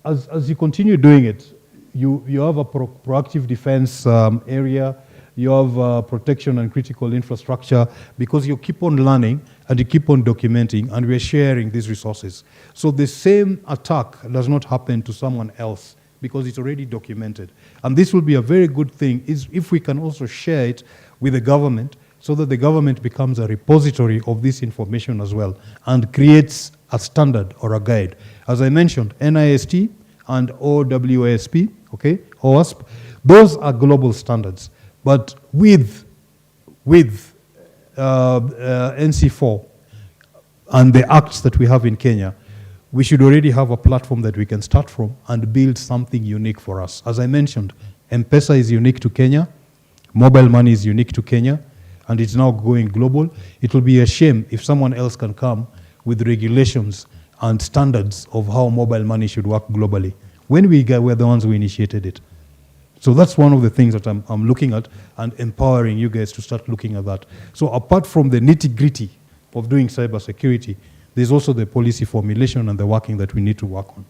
as you continue doing it, you have a proactive defense area, you have protection and critical infrastructure, because you keep on learning and you keep on documenting, and we're sharing these resources. So the same attack does not happen to someone else because it's already documented. And this will be a very good thing is if we can also share it with the government so that the government becomes a repository of this information as well and creates a standard or a guide. As I mentioned, NIST and OWASP, okay, OWASP, those are global standards. But with NC4 and the acts that we have in Kenya, we should already have a platform that we can start from and build something unique for us. As I mentioned, M-Pesa is unique to Kenya, mobile money is unique to Kenya, and it's now going global. It will be a shame if someone else can come with regulations and standards of how mobile money should work globally, when we were the ones who initiated it. So that's one of the things that I'm looking at and empowering you guys to start looking at that. So apart from the nitty-gritty of doing cybersecurity, there's also the policy formulation and the working that we need to work on.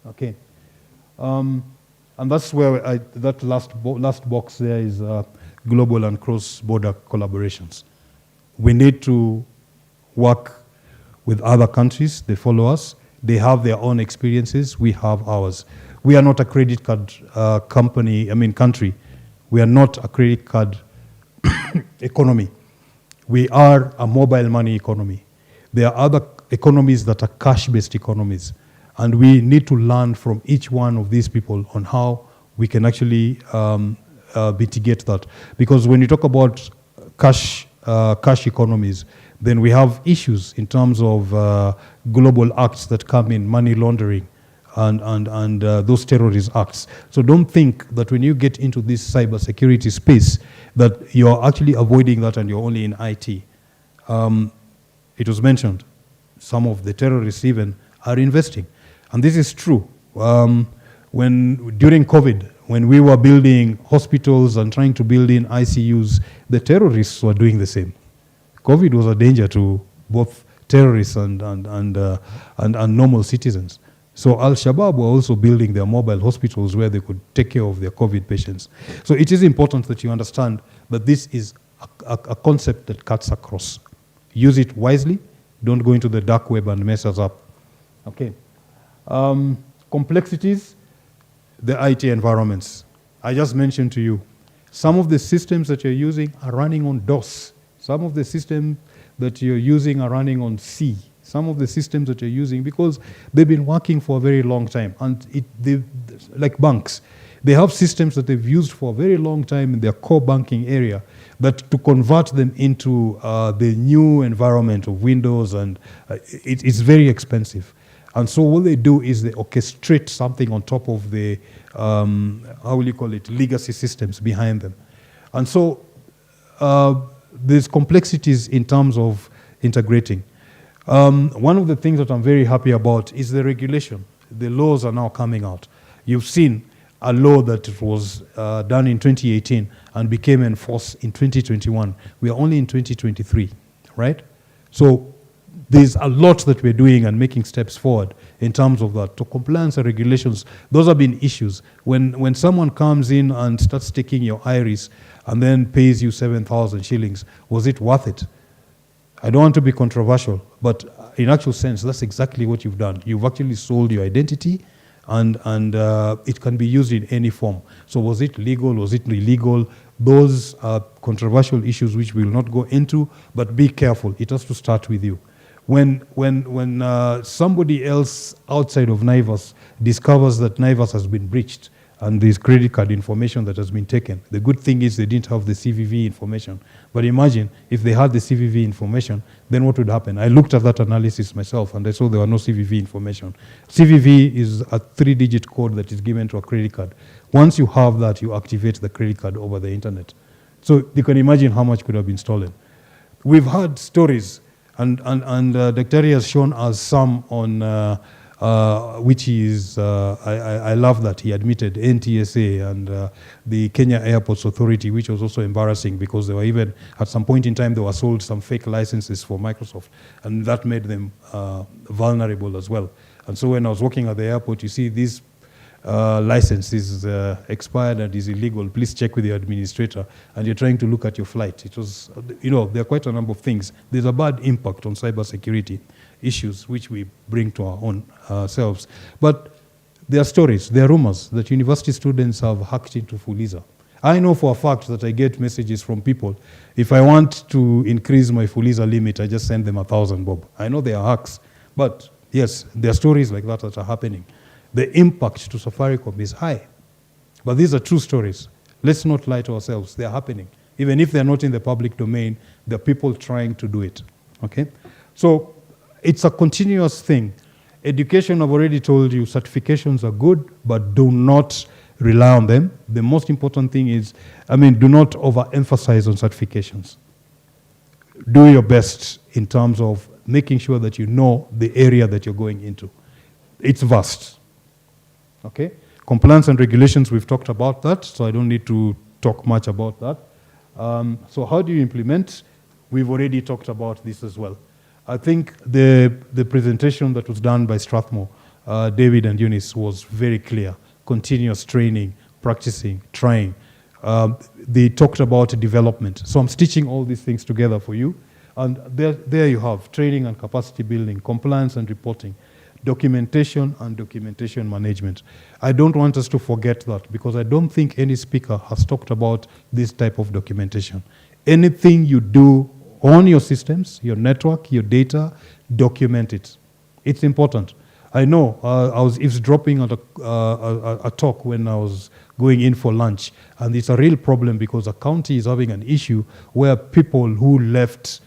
Okay. And that's where that last box there is global and cross-border collaborations. We need to work with other countries. They follow us. They have their own experiences. We have ours. We are not a credit card country. We are not a credit card economy. We are a mobile money economy. There are other economies that are cash-based economies. And we need to learn from each one of these people on how we can actually mitigate that. Because when you talk about cash economies, then we have issues in terms of global acts that come in, money laundering, and those terrorist acts. So don't think that when you get into this cybersecurity space that you're actually avoiding that and you're only in IT. It was mentioned, some of the terrorists even are investing. And this is true. During COVID, when we were building hospitals and trying to build in ICUs, the terrorists were doing the same. COVID was a danger to both terrorists and normal citizens. So Al-Shabaab were also building their mobile hospitals where they could take care of their COVID patients. So it is important that you understand that this is a concept that cuts across. Use it wisely. Don't go into the dark web and mess us up. Okay. Complexities, the IT environments. I just mentioned to you, some of the systems that you're using are running on DOS. Some of the systems that you're using are running on C. Some of the systems that you're using, because they've been working for a very long time. And like banks, they have systems that they've used for a very long time in their core banking area, but to convert them into the new environment of Windows, and it's very expensive. And so what they do is they orchestrate something on top of the, how will you call it, legacy systems behind them. And so there's complexities in terms of integrating. One of the things that I'm very happy about is the regulation. The laws are now coming out. You've seen a law that was done in 2018 and became enforced in 2021. We are only in 2023, right? So there's a lot that we're doing and making steps forward in terms of that. To compliance and regulations, those have been issues. When someone comes in and starts taking your iris and then pays you 7,000 shillings, was it worth it? I don't want to be controversial, but in actual sense, that's exactly what you've done. You've actually sold your identity, and it can be used in any form. So was it legal? Was it illegal? Those are controversial issues which we will not go into, but be careful. It has to start with you. When somebody else outside of NIVAS discovers that NIVAS has been breached and there's credit card information that has been taken, the good thing is they didn't have the CVV information. But imagine if they had the CVV information, then what would happen? I looked at that analysis myself and I saw there were no CVV information. CVV is a 3-digit code that is given to a credit card. Once you have that, you activate the credit card over the internet. So you can imagine how much could have been stolen. We've had stories, and Dr. has shown us some on which is, I love that he admitted NTSA and the Kenya Airports Authority, which was also embarrassing because they were even, at some point in time, they were sold some fake licenses for Microsoft, and that made them vulnerable as well. And so when I was working at the airport, you see this license is expired and is illegal, please check with your administrator, and you're trying to look at your flight. It was, there are quite a number of things. There's a bad impact on cybersecurity issues which we bring to our own selves. But There are stories, there are rumors that university students have hacked into Fuliza. I know for a fact that I get messages from people. If I want to increase my Fuliza limit, I just send them 1,000 bob. I know they are hacks, but yes, there are stories like that that are happening. The impact to Safaricom is high, but these are true stories. Let's not lie to ourselves. They are happening. Even if they're not in the public domain, there are people trying to do it, okay? So it's a continuous thing. Education, I've already told you, certifications are good, but do not rely on them. The most important thing is, do not overemphasize on certifications. Do your best in terms of making sure that you know the area that you're going into. It's vast, okay? Compliance and regulations, we've talked about that, so I don't need to talk much about that. So how do you implement? We've already talked about this as well. I think the presentation that was done by Strathmore, David and Eunice, was very clear. Continuous training, practicing, trying. They talked about development. So I'm stitching all these things together for you. And there you have training and capacity building, compliance and reporting, documentation and documentation management. I don't want us to forget that because I don't think any speaker has talked about this type of documentation. Anything you do on your systems, your network, your data, document it. It's important. I know I was eavesdropping on a talk when I was going in for lunch, and it's a real problem because the county is having an issue where people who left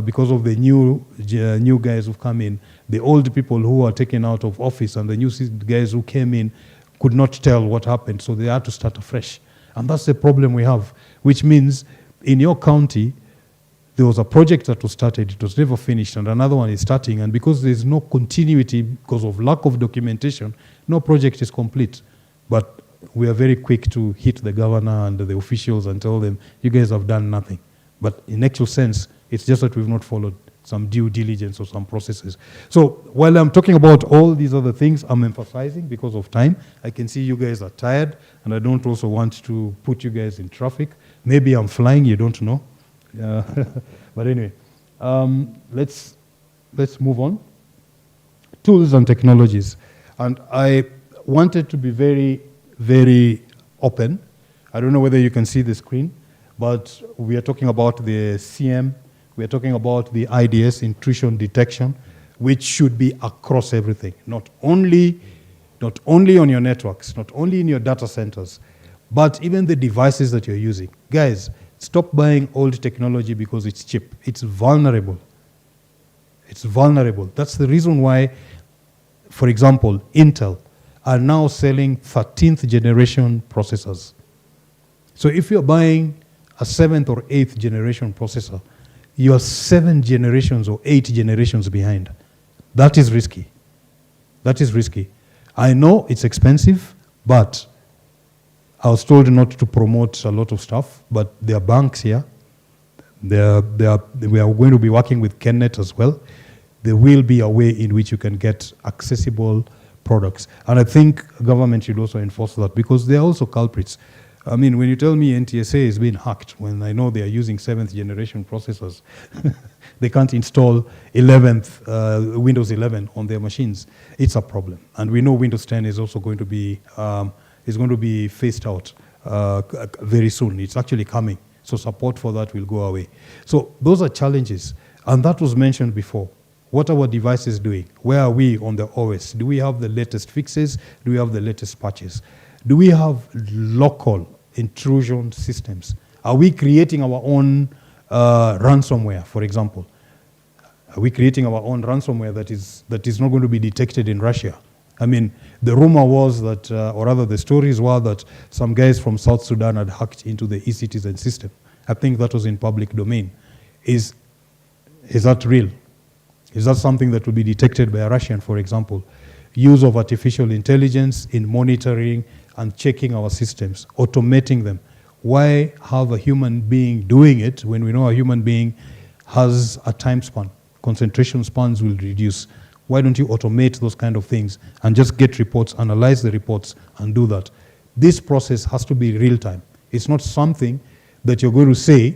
because of the new guys who've come in, the old people who are taken out of office and the new guys who came in could not tell what happened, so they had to start afresh. And that's the problem we have, which means in your county, there was a project that was started, it was never finished, and another one is starting, and because there's no continuity because of lack of documentation, no project is complete. But we are very quick to hit the governor and the officials and tell them, you guys have done nothing. But in actual sense, it's just that we've not followed some due diligence or some processes. So while I'm talking about all these other things, I'm emphasizing because of time. I can see you guys are tired, and I don't also want to put you guys in traffic. Maybe I'm flying, you don't know. But anyway, let's move on. Tools and technologies. And I wanted to be very, very open. I don't know whether you can see the screen, but we are talking about the CM, we are talking about the IDS, intrusion detection, which should be across everything, not only on your networks, not only in your data centers, but even the devices that you're using. Guys, stop buying old technology because it's cheap. It's vulnerable. It's vulnerable. That's the reason why, for example, Intel are now selling 13th generation processors. So if you're buying a 7th or 8th generation processor, you're 7 generations or 8 generations behind. That is risky. That is risky. I know it's expensive, but I was told not to promote a lot of stuff, but there are banks here. We are going to be working with KenNet as well. There will be a way in which you can get accessible products. And I think government should also enforce that because they are also culprits. I mean, when you tell me NTSA is being hacked, when I know they are using 7th generation processors, they can't install 11th, Windows 11 on their machines, it's a problem. And we know Windows 10 is also going to be phased out very soon. It's actually coming. So support for that will go away. So those are challenges. And that was mentioned before. What are our devices doing? Where are we on the OS? Do we have the latest fixes? Do we have the latest patches? Do we have local intrusion systems? Are we creating our own ransomware, for example? Are we creating our own ransomware that is not going to be detected in Russia? I mean, the rumor was that, or rather the stories were that some guys from South Sudan had hacked into the e-citizen system. I think that was in public domain. Is that real? Is that something that will be detected by a Russian, for example? Use of artificial intelligence in monitoring and checking our systems, automating them. Why have a human being doing it when we know a human being has a time span? Concentration spans will reduce. Why don't you automate those kind of things and just get reports, analyze the reports, and do that? This process has to be real time. It's not something that you're going to say,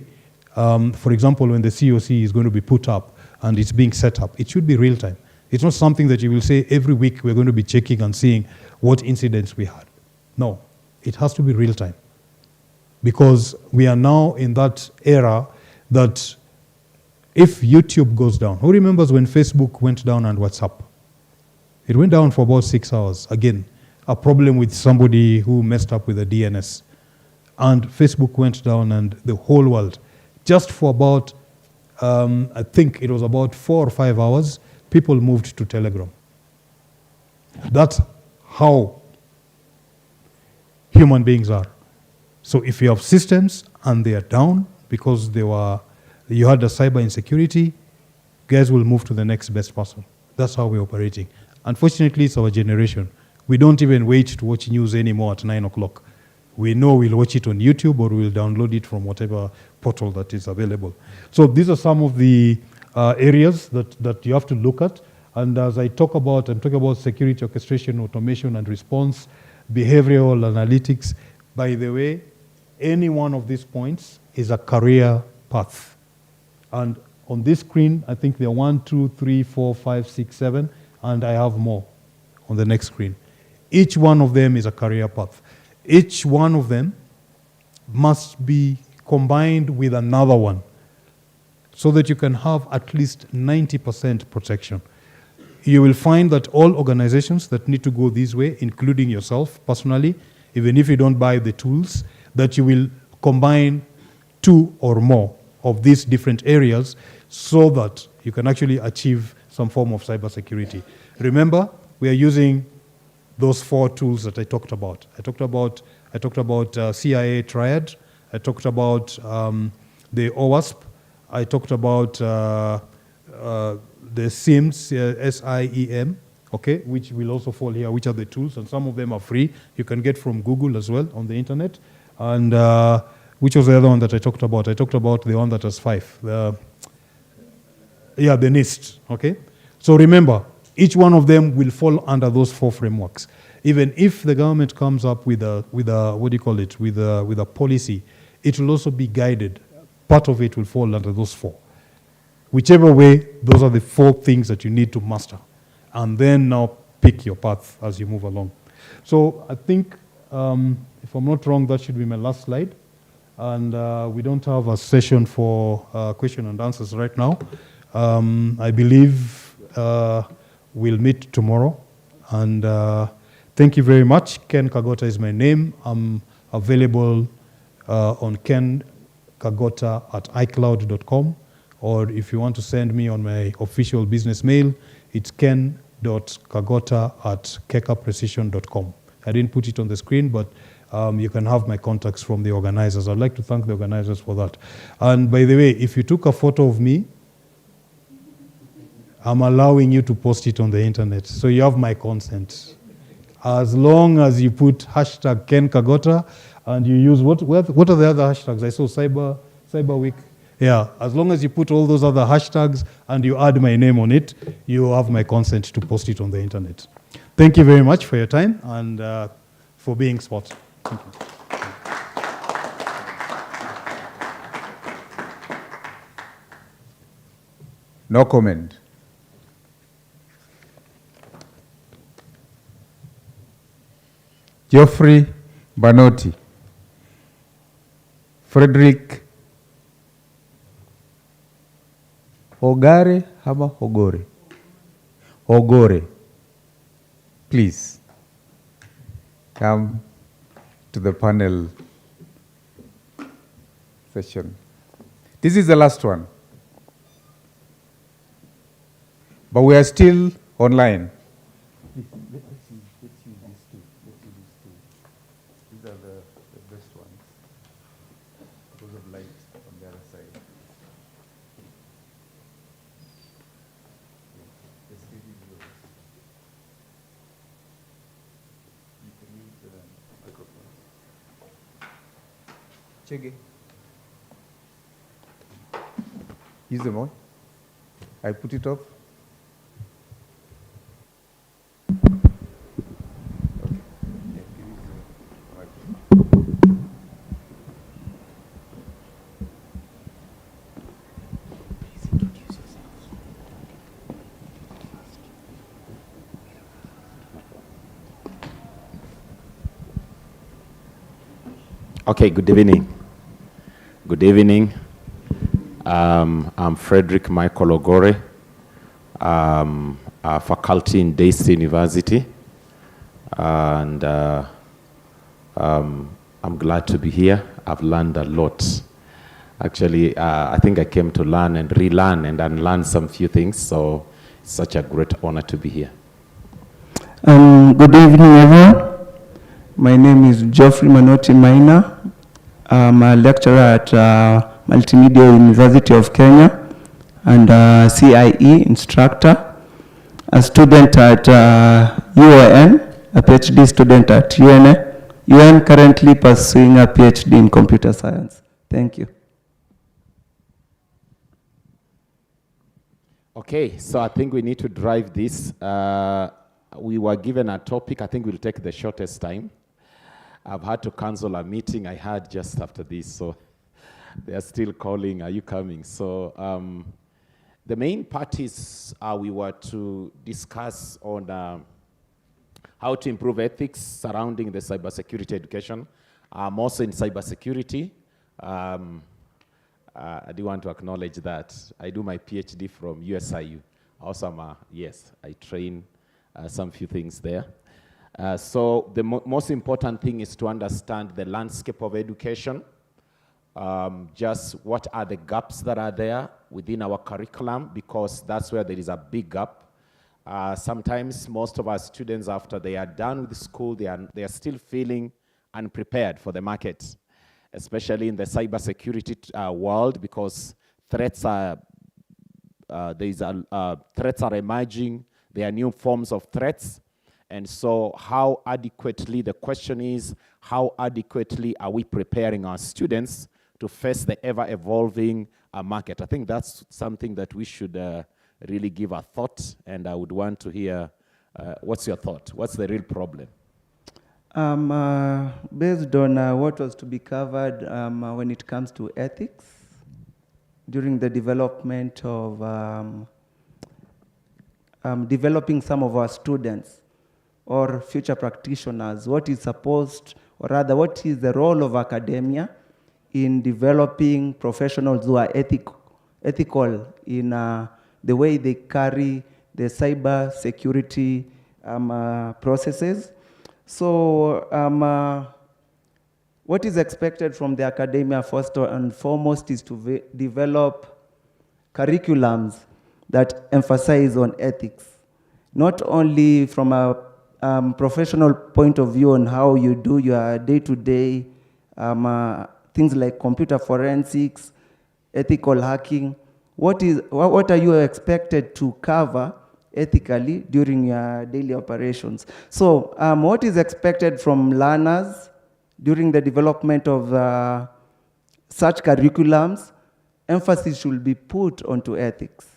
for example, when the COC is going to be put up and it's being set up. It should be real time. It's not something that you will say every week we're going to be checking and seeing what incidents we had. No, it has to be real time. Because we are now in that era that if YouTube goes down, who remembers when Facebook went down and WhatsApp? It went down for about 6 hours. Again, a problem with somebody who messed up with the DNS. And Facebook went down and the whole world, just for about, I think it was about 4 or 5 hours, people moved to Telegram. That's how human beings are. So if you have systems and they are down because you had a cyber insecurity, guys will move to the next best person. That's how we're operating. Unfortunately, it's our generation. We don't even wait to watch news anymore at 9 o'clock. We know we'll watch it on YouTube or we'll download it from whatever portal that is available. So these are some of the areas that you have to look at. And as I'm talking about security orchestration, automation, and response, behavioral analytics. By the way, any one of these points is a career path. And on this screen, I think there are 1, 2, 3, 4, 5, 6, 7, and I have more on the next screen. Each one of them is a career path. Each one of them must be combined with another one so that you can have at least 90% protection. You will find that all organizations that need to go this way, including yourself personally, even if you don't buy the tools, that you will combine 2 or more of these different areas so that you can actually achieve some form of cybersecurity. Remember, we are using those 4 tools that I talked about. I talked about CIA Triad. I talked about the OWASP. I talked about the SIEM, SIEM, okay, which will also fall here, which are the tools, and some of them are free. You can get from Google as well on the internet. And which was the other one that I talked about? I talked about the one that has 5. The NIST, okay? So remember, each one of them will fall under those 4 frameworks. Even if the government comes up with a policy, it will also be guided. Part of it will fall under those 4. Whichever way, those are the 4 things that you need to master. And then now pick your path as you move along. So I think, if I'm not wrong, that should be my last slide. And we don't have a session for question and answers right now. I believe we'll meet tomorrow. And thank you very much. Ken Kagota is my name. I'm available on kenkagota@icloud.com. Or if you want to send me on my official business mail, it's ken.kagota@kekaprecision.com. I didn't put it on the screen, but you can have my contacts from the organizers. I'd like to thank the organizers for that. And by the way, if you took a photo of me, I'm allowing you to post it on the internet. So you have my consent. As long as you put hashtag Ken Kagota and you use, what are the other hashtags? I saw Cyberweek. Yeah, as long as you put all those other hashtags and you add my name on it, you have my consent to post it on the internet. Thank you very much for your time and for being smart. Thank you. No comment. Geoffrey Banotti. Frederick Ogare Haba Ogore. Ogore. Please come to the panel session. This is the last one. But we are still online. Let's use these 2. These are the best ones because of light on the other side. Let's give you those. You can use the microphone. Chege. Use the mic. I put it off. Okay, good evening. Good evening. I'm Frederick Michael Ogore, a faculty in Daisy University, and I'm glad to be here. I've learned a lot. Actually, I think I came to learn and relearn and unlearn some few things, so it's such a great honor to be here. Good evening, everyone. My name is Geoffrey Manoti Maina. I'm a lecturer at Multimedia University of Kenya and a CIE instructor, a student at UON, a PhD student at UN, currently pursuing a PhD in computer science. Thank you. Okay, so I think we need to drive this. We were given a topic. I think we'll take the shortest time. I've had to cancel a meeting I had just after this, so they are still calling, are you coming? So the main part is we were to discuss on how to improve ethics surrounding the cybersecurity education. I'm also in cybersecurity. I do want to acknowledge that. I do my PhD from USIU. Also, yes, I train some few things there. So the most important thing is to understand the landscape of education, just what are the gaps that are there within our curriculum, because that's where there is a big gap. Sometimes most of our students, after they are done with school, they are still feeling unprepared for the market, especially in the cybersecurity world, because threats are threats are emerging. There are new forms of threats. And so how adequately, the question is, how adequately are we preparing our students to face the ever-evolving market? I think that's something that we should really give a thought, and I would want to hear, what's your thought? What's the real problem? Based on what was to be covered when it comes to ethics, during the development of developing some of our students or future practitioners, what is supposed, or rather what is the role of academia in developing professionals who are ethical in the way they carry the cyber security processes. So what is expected from the academia first and foremost is to develop curriculums that emphasize on ethics, not only from a professional point of view on how you do your day-to-day things like computer forensics, ethical hacking. What are you expected to cover ethically during your daily operations? So what is expected from learners during the development of such curriculums? Emphasis should be put onto ethics.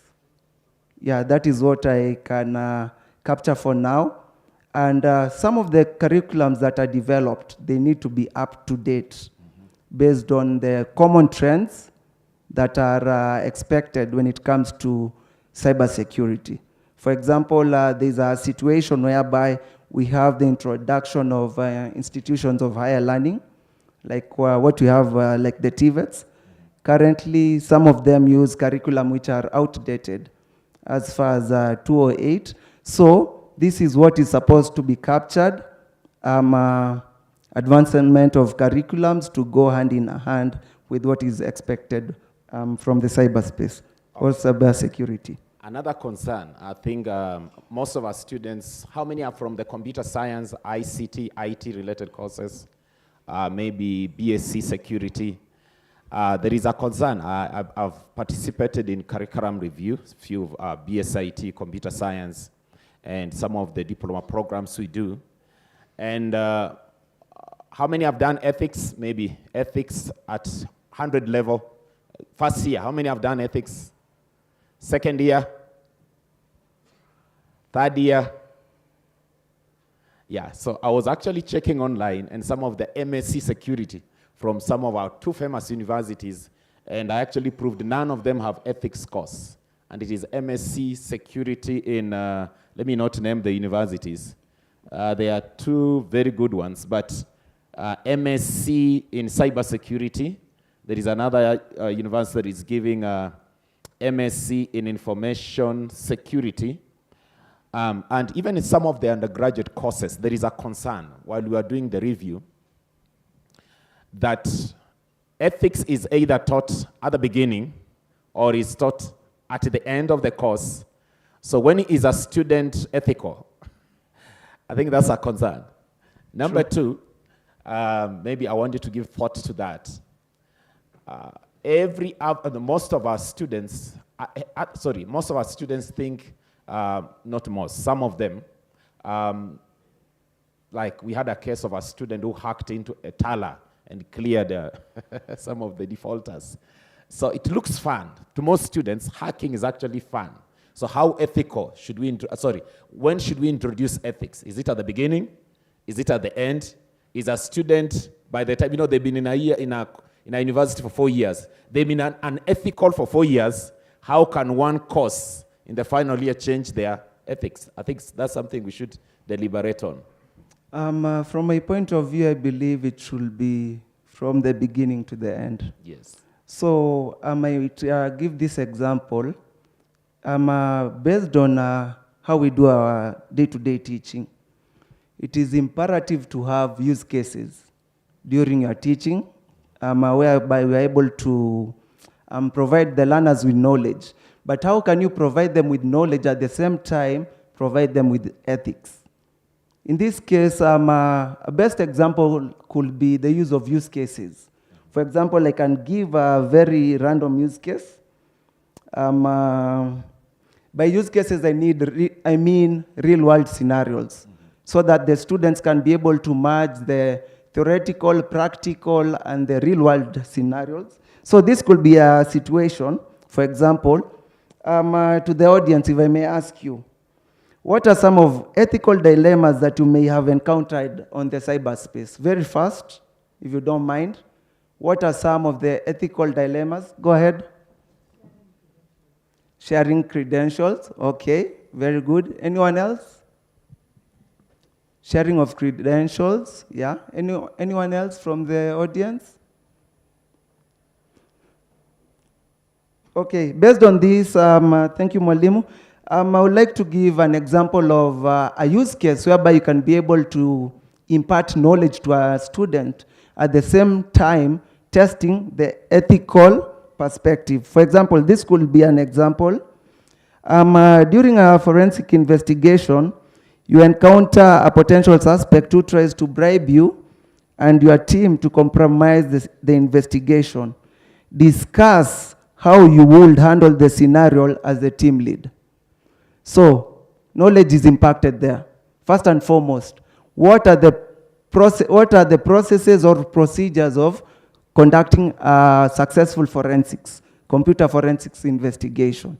Yeah, that is what I can capture for now. And some of the curriculums that are developed, they need to be up to date based on the common trends that are expected when it comes to cybersecurity. For example, there's a situation whereby we have the introduction of institutions of higher learning, like what we have, like the TVETs. Currently, some of them use curriculum which are outdated as far as 208. So this is what is supposed to be captured, advancement of curriculums to go hand in hand with what is expected from the cyberspace or cybersecurity. Another concern, I think most of our students, how many are from the computer science, ICT, IT-related courses, maybe BSc security? There is a concern. I've participated in curriculum review, few BSIT, computer science, and some of the diploma programs we do. And how many have done ethics? Maybe ethics at 100 level. First year, how many have done ethics? Second year? Third year? Yeah, so I was actually checking online and some of the MSc security from some of our two famous universities, and I actually proved none of them have ethics course. And it is MSc security in, let me not name the universities. There are two very good ones, but MSc in cybersecurity. There is another university that is giving MSc in information security. And even in some of the undergraduate courses, there is a concern while we are doing the review that ethics is either taught at the beginning or is taught at the end of the course. So when is a student ethical? I think that's a concern. Number two, maybe I wanted to give thought to that. Most of our students think, not most, some of them, like we had a case of a student who hacked into a Tala and cleared some of the defaulters. So it looks fun. To most students, hacking is actually fun. So how ethical should we, when should we introduce ethics? Is it at the beginning? Is it at the end? Is a student, by the time, they've been in a university for 4 years, they've been unethical for 4 years, how can one course in the final year change their ethics? I think that's something we should deliberate on. From my point of view, I believe it should be from the beginning to the end. Yes. So I might give this example. Based on how we do our day-to-day teaching, it is imperative to have use cases during your teaching, whereby we are able to provide the learners with knowledge. But how can you provide them with knowledge at the same time provide them with ethics? In this case, a best example could be the use of use cases. For example, I can give a very random use case. By use cases, I mean real-world scenarios, so that the students can be able to merge the theoretical, practical, and the real-world scenarios. So this could be a situation, for example, to the audience, if I may ask you, what are some of ethical dilemmas that you may have encountered on the cyberspace? Very fast, if you don't mind. What are some of the ethical dilemmas? Go ahead. Sharing credentials, okay, very good. Anyone else? Sharing of credentials, yeah. Anyone else from the audience? Okay, based on this, thank you, Mwalimu. I would like to give an example of a use case whereby you can be able to impart knowledge to a student at the same time testing the ethical perspective. For example, this could be an example. During a forensic investigation, you encounter a potential suspect who tries to bribe you and your team to compromise the investigation. Discuss how you would handle the scenario as the team lead. So, knowledge is impacted there. First and foremost, what are the processes or procedures of conducting a successful computer forensics investigation?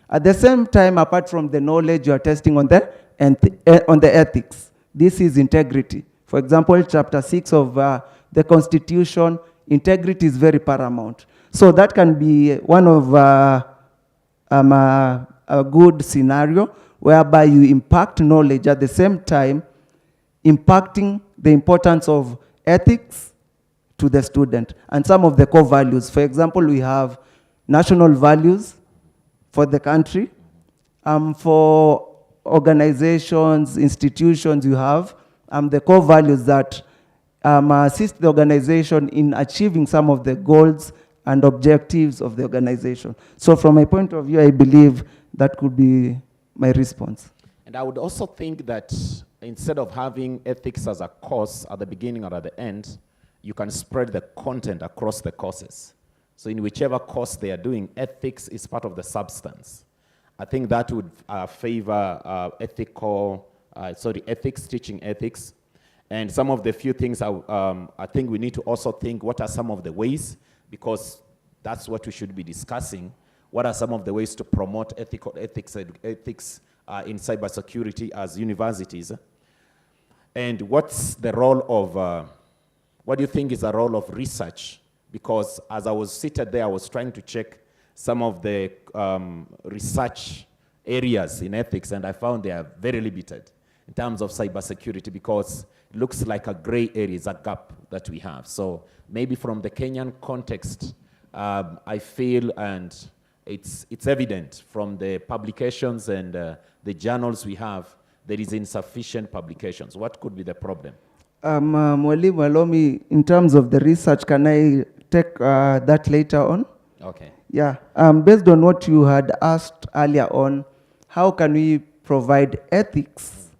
At the same time, apart from the knowledge, you are testing on the ethics. This is integrity. For example, chapter 6 of the Constitution, integrity is very paramount. So that can be one of a good scenario whereby you impact knowledge at the same time impacting the importance of ethics to the student and some of the core values. For example, we have national values for the country. For organizations, institutions, you have the core values that assist the organization in achieving some of the goals and objectives of the organization. So from my point of view, I believe that could be my response. And I would also think that instead of having ethics as a course at the beginning or at the end, you can spread the content across the courses. So in whichever course they are doing, ethics is part of the substance. I think that would favor ethics, teaching ethics. And some of the few things I think we need to also think, what are some of the ways, because that's what we should be discussing. What are some of the ways to promote ethics in cybersecurity as universities? And what's the role of, what do you think is the role of research? Because as I was seated there, I was trying to check some of the research areas in ethics, and I found they are very limited in terms of cybersecurity, because looks like a gray area, is a gap that we have. So maybe from the Kenyan context, I feel, and it's evident from the publications and the journals we have, there is insufficient publications. What could be the problem? Mwalimu, allow me, in terms of the research, can I take that later on? Okay. Yeah, based on what you had asked earlier on, how can we provide ethics?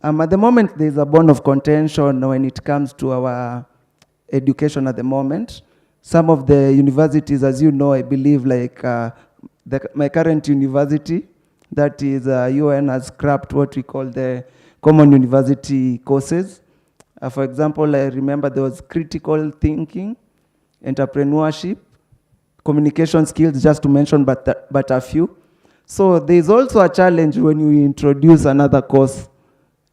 At the moment, there's a bone of contention when it comes to our education at the moment. Some of the universities, as you know, I believe, like my current university, that is UN, has scrapped what we call the common university courses. For example, I remember there was critical thinking, entrepreneurship, communication skills, just to mention but a few. So there's also a challenge when you introduce another course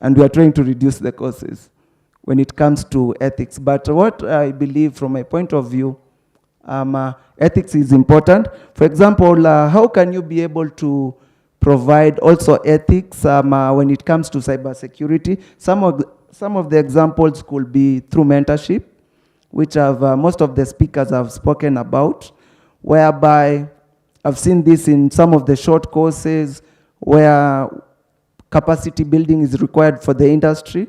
and we are trying to reduce the courses when it comes to ethics. But what I believe from my point of view, ethics is important. For example, how can you be able to provide also ethics when it comes to cybersecurity? Some of the examples could be through mentorship, which most of the speakers have spoken about, whereby I've seen this in some of the short courses where capacity building is required for the industry.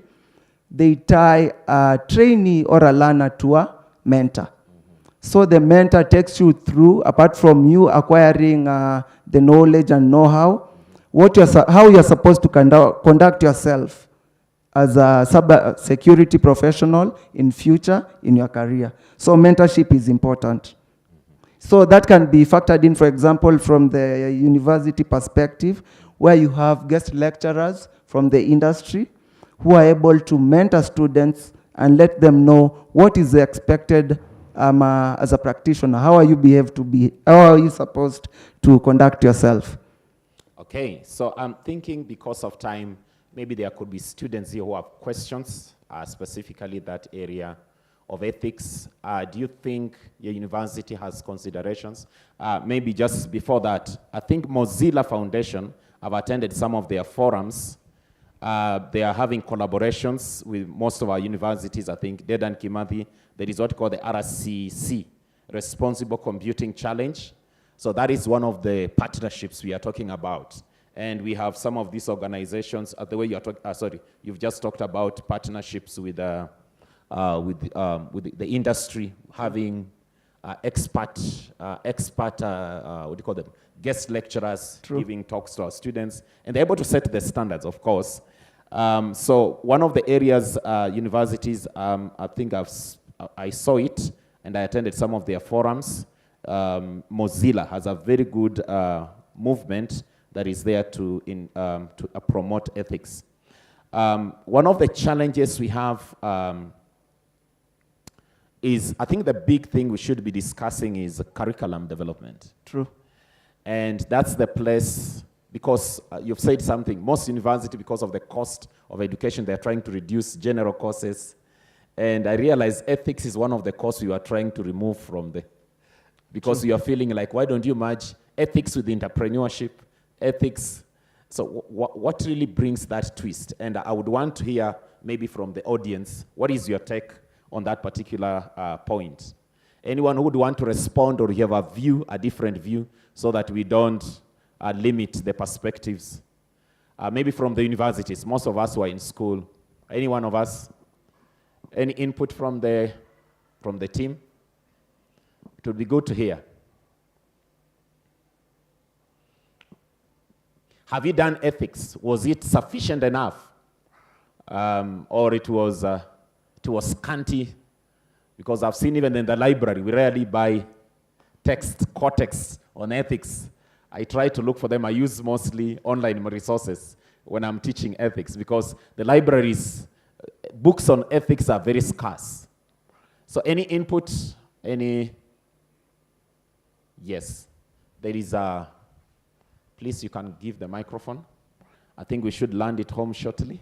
They tie a trainee or a learner to a mentor. So the mentor takes you through, apart from you acquiring the knowledge and know-how, how you're supposed to conduct yourself as a cybersecurity professional in future in your career. So mentorship is important. So that can be factored in, for example, from the university perspective, where you have guest lecturers from the industry who are able to mentor students and let them know what is expected as a practitioner. How are you supposed to conduct yourself? Okay, so I'm thinking, because of time, maybe there could be students here who have questions, specifically that area of ethics. Do you think your university has considerations? Maybe just before that, I think Mozilla Foundation, I've attended some of their forums. They are having collaborations with most of our universities. I think Dedan Kimathi, there is what called the RCC, Responsible Computing Challenge. So that is one of the partnerships we are talking about. And we have some of these organizations, the way you're talking, you've just talked about partnerships with the industry, having expert, what do you call them? Guest lecturers. True. Giving talks to our students, and they're able to set the standards, of course. So one of the areas, universities, I think I saw it, and I attended some of their forums. Mozilla has a very good movement that is there to promote ethics. One of the challenges we have is, I think the big thing we should be discussing is curriculum development. True. And that's the place, because you've said something, most universities, because of the cost of education, they're trying to reduce general courses. And I realize ethics is one of the courses we are trying to remove from because you are feeling like, why don't you merge ethics with entrepreneurship, ethics? So what really brings that twist? And I would want to hear maybe from the audience, what is your take on that particular point? Anyone who would want to respond, or you have a view, a different view, so that we don't limit the perspectives. Maybe from the universities, most of us who are in school. Any one of us? Any input from the team? It would be good to hear. Have you done ethics? Was it sufficient enough? Or it was scanty? Because I've seen even in the library, we rarely buy core texts on ethics. I try to look for them. I use mostly online resources when I'm teaching ethics, because the libraries, books on ethics are very scarce. So any input, yes, there is please, you can give the microphone. I think we should land it home shortly.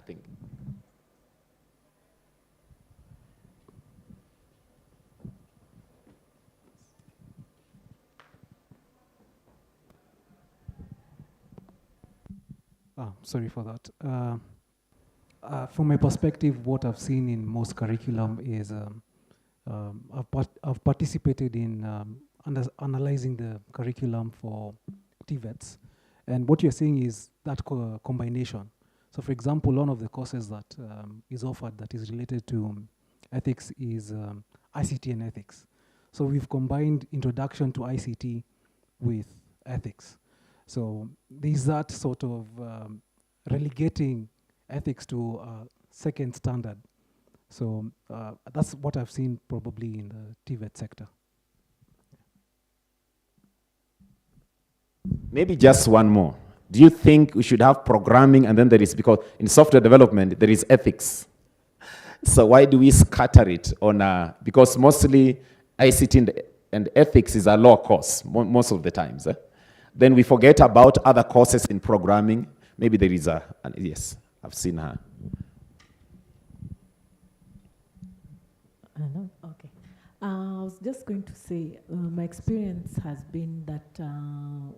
think. Sorry for that. From my perspective, what I've seen in most curriculum is I've participated in analyzing the curriculum for TVETs. And what you're seeing is that combination. So for example, one of the courses that is offered that is related to ethics is ICT and ethics. So we've combined introduction to ICT with ethics. So there's that sort of relegating ethics to a second standard. So that's what I've seen probably in the TVET sector. Maybe just one more. Do you think we should have programming and then there is, because in software development, there is ethics. So why do we scatter it on, because mostly ICT and ethics is a lower course, most of the times. Then we forget about other courses in programming. Maybe there is yes, I've seen her. Hello? Okay. I was just going to say, my experience has been that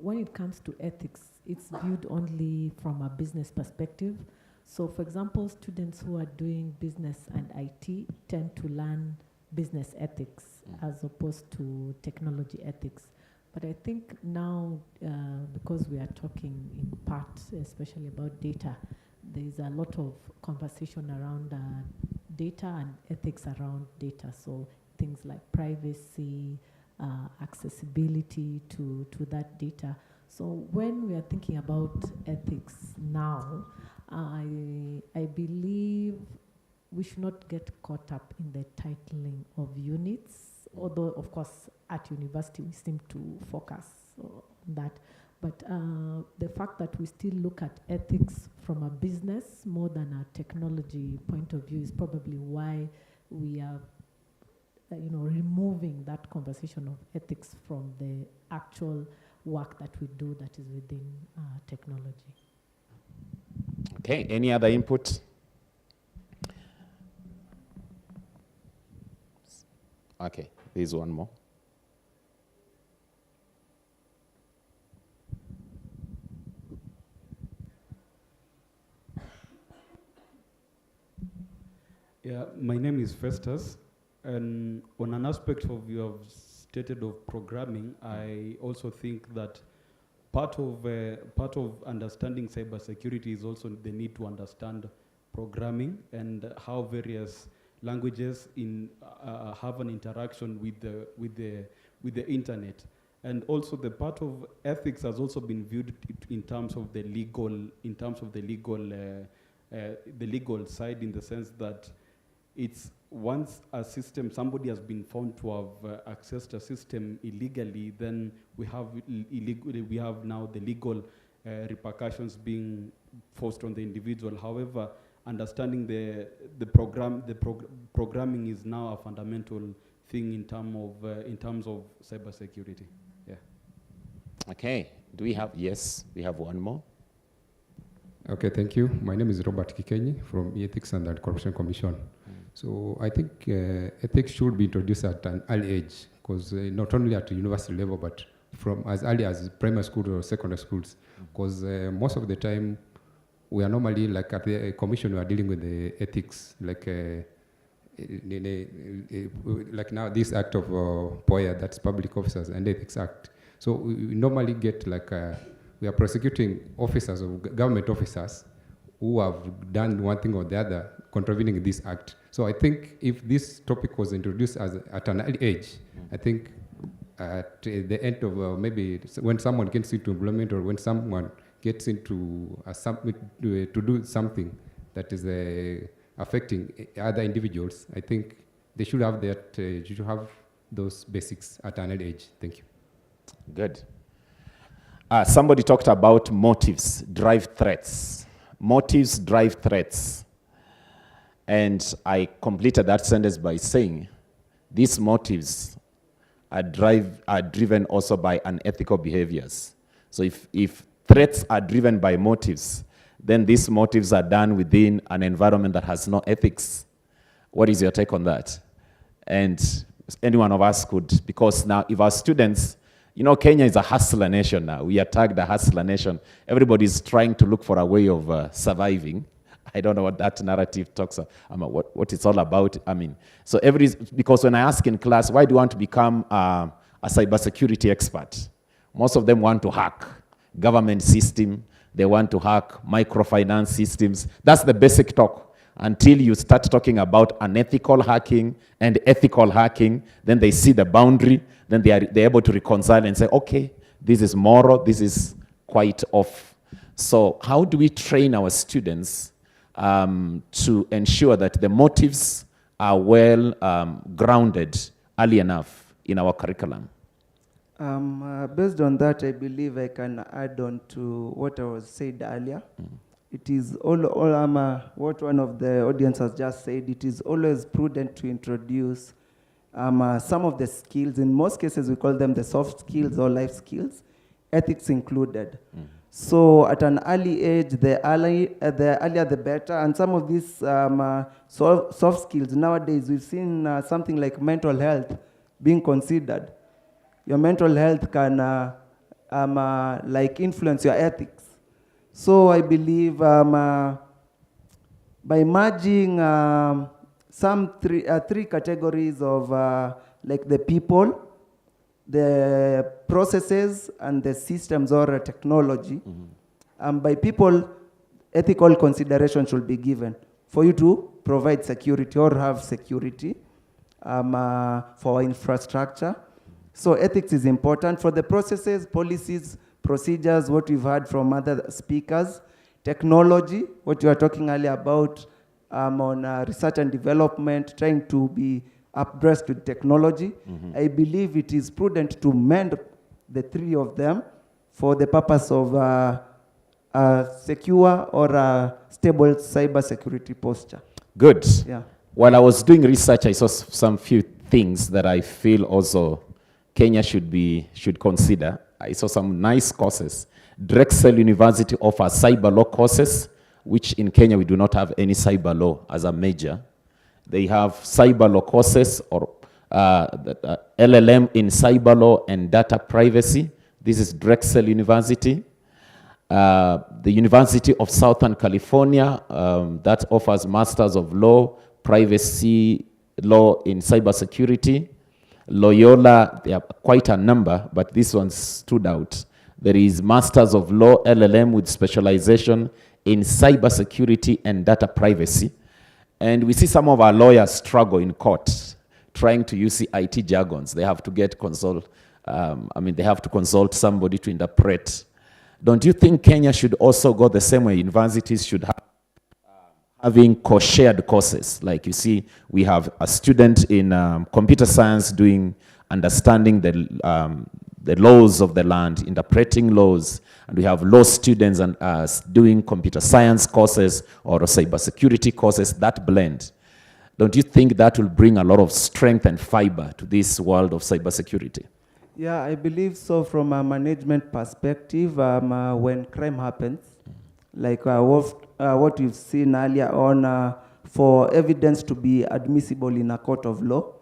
when it comes to ethics, it's viewed only from a business perspective. So for example, students who are doing business and IT tend to learn business ethics as opposed to technology ethics. But I think now, because we are talking in part, especially about data, there's a lot of conversation around data and ethics around data. So things like privacy, accessibility to that data. So when we are thinking about ethics now, I believe we should not get caught up in the titling of units, although of course at university we seem to focus on that. But the fact that we still look at ethics from a business more than a technology point of view is probably why we are removing that conversation of ethics from the actual work that we do that is within technology. Okay, any other input? Okay, there's one more. Yeah, my name is Festus, and on an aspect of you have stated of programming, I also think that part of understanding cybersecurity is also the need to understand programming and how various languages have an interaction with the internet. And also the part of ethics has also been viewed in terms of the legal side, in the sense that it's once a system, somebody has been found to have accessed a system illegally, then we have now the legal repercussions being forced on the individual. However, understanding the programming is now a fundamental thing in terms of cybersecurity. Yeah. Okay. Do we have? Yes, we have one more. Okay, thank you. My name is Robert Kikenyi from Ethics and Anti-Corruption Commission. So I think ethics should be introduced at an early age, because not only at the university level, but from as early as primary school or secondary schools, because most of the time we are normally, like at the commission, we are dealing with the ethics, like now this act of POIA, that's Public Officers and Ethics Act. So we normally get we are prosecuting officers or government officers who have done one thing or the other contravening this act. So I think if this topic was introduced at an early age, I think at the end of maybe when someone gets into employment or when someone gets into to do something that is affecting other individuals, I think they should have that. You should have those basics at an early age. Thank you. Good. Somebody talked about motives drive threats. Motives drive threats. And I completed that sentence by saying these motives are driven also by unethical behaviors. So if threats are driven by motives, then these motives are done within an environment that has no ethics. What is your take on that? And any one of us could, because now if our students, you know, Kenya is a hustler nation now. We are tagged a hustler nation. Everybody's trying to look for a way of surviving. I don't know what that narrative talks about, what it's all about. I mean, so because when I ask in class, why do you want to become a cybersecurity expert? Most of them want to hack government system. They want to hack microfinance systems. That's the basic talk. Until you start talking about unethical hacking and ethical hacking, then they see the boundary, then they're able to reconcile and say, okay, this is moral, this is quite off. So how do we train our students to ensure that the motives are well grounded early enough in our curriculum? Based on that, I believe I can add on to what I was said earlier. It is what one of the audience has just said. It is always prudent to introduce some of the skills. In most cases, we call them the soft skills or life skills, ethics included. So at an early age, the earlier the better. And some of these soft skills nowadays, we've seen something like mental health being considered. Your mental health can like influence your ethics. So I believe by merging three categories of like the people, the processes, and the systems or technology, by people, ethical consideration should be given for you to provide security or have security for infrastructure. So ethics is important. For the processes, policies, procedures, what we've heard from other speakers, technology, what you were talking earlier about on research and development, trying to be abreast with technology. I believe it is prudent to mend the three of them for the purpose of a secure or a stable cybersecurity posture. Good. Yeah. While I was doing research, I saw some few things that I feel also Kenya should consider. I saw some nice courses. Drexel University offers cyber law courses, which in Kenya we do not have any cyber law as a major. They have cyber law courses or LLM in cyber law and data privacy. This is Drexel University. The University of Southern California, that offers Masters of Law, Privacy Law in Cybersecurity. Loyola, there are quite a number, but this one stood out. There is Masters of Law, LLM with specialization in cybersecurity and data privacy. And we see some of our lawyers struggle in court, trying to use the IT jargons. They have to they have to consult somebody to interpret. Don't you think Kenya should also go the same way universities should have? Having co-shared courses, like you see, we have a student in computer science doing understanding the laws of the land, interpreting laws, and we have law students and doing computer science courses or cybersecurity courses. That blend, don't you think that will bring a lot of strength and fiber to this world of cybersecurity? Yeah, I believe so. From a management perspective, when crime happens, like what we've seen earlier on, for evidence to be admissible in a court of law,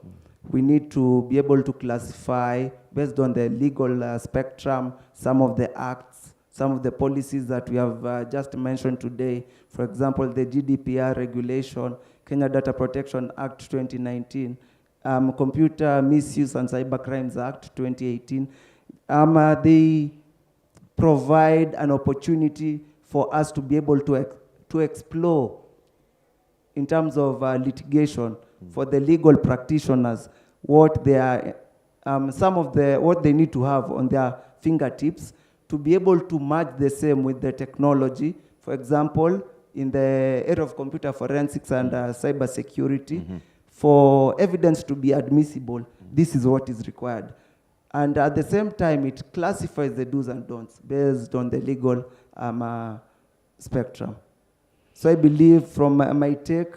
we need to be able to classify, based on the legal spectrum, some of the acts, some of the policies that we have just mentioned today. For example, the GDPR regulation, Kenya Data Protection Act 2019, Computer Misuse and Cybercrimes Act 2018. They provide an opportunity for us to be able to explore in terms of litigation for the legal practitioners, what they are, what they need to have on their fingertips to be able to match the same with the technology. For example, in the area of computer forensics and cyber security, for evidence to be admissible, this is what is required. And at the same time, it classifies the do's and don'ts based on the legal spectrum. So I believe from my take,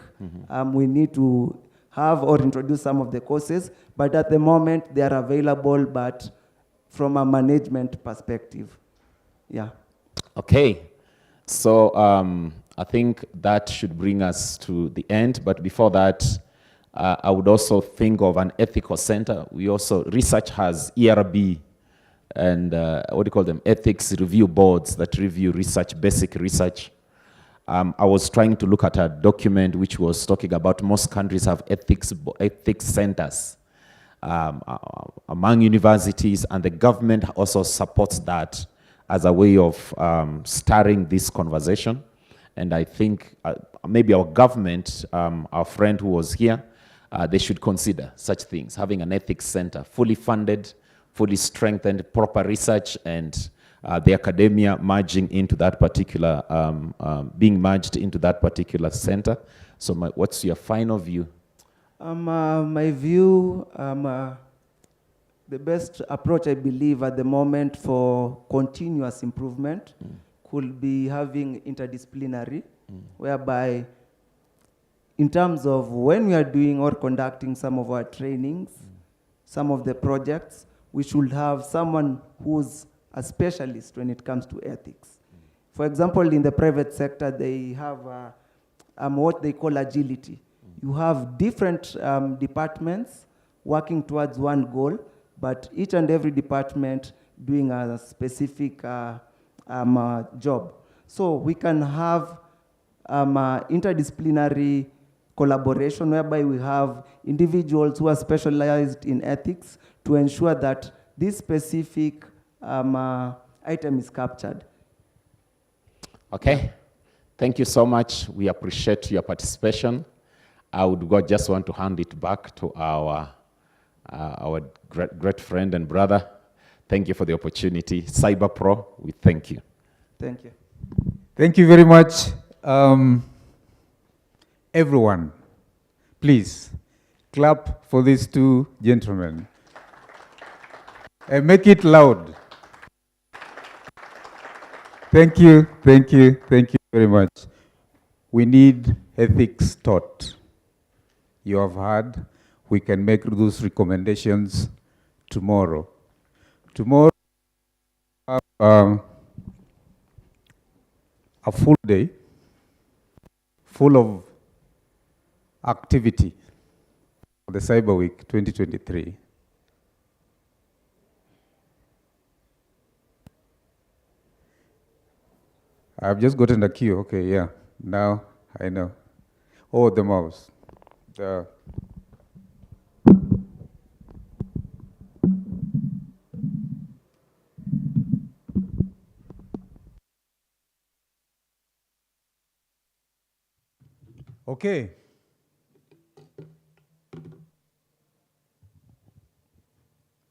we need to have or introduce some of the courses, but at the moment they are available, but from a management perspective. Yeah. Okay. So I think that should bring us to the end. But before that, I would also think of an ethical center. We also, research has ERB and what do you call them? Ethics review boards that review research, basic research. I was trying to look at a document which was talking about most countries have ethics centers among universities, and the government also supports that as a way of starting this conversation. And I think maybe our government, our friend who was here, they should consider such things, having an ethics center, fully funded, fully strengthened, proper research, and the academia merging into that particular, being merged into that particular center. So what's your final view? My view, the best approach I believe at the moment for continuous improvement could be having interdisciplinary, whereby in terms of when we are doing or conducting some of our trainings, some of the projects, we should have someone who's a specialist when it comes to ethics. For example, in the private sector, they have what they call agility. You have different departments working towards one goal, but each and every department doing a specific job. So we can have interdisciplinary collaboration whereby we have individuals who are specialized in ethics to ensure that this specific item is captured. Okay, thank you so much. We appreciate your participation. I would just want to hand it back to our great friend and brother. Thank you for the opportunity. Cyber Pro, we thank you. Thank you. Thank you very much. Everyone, please clap for these two gentlemen. And make it loud. Thank you, thank you, thank you very much. We need ethics taught. You have heard, we can make those recommendations tomorrow. Tomorrow, a full day, full of activity for the Cyberweek 2023. I've just gotten the queue. Okay, yeah. Now I know. Oh, the mouse. Okay.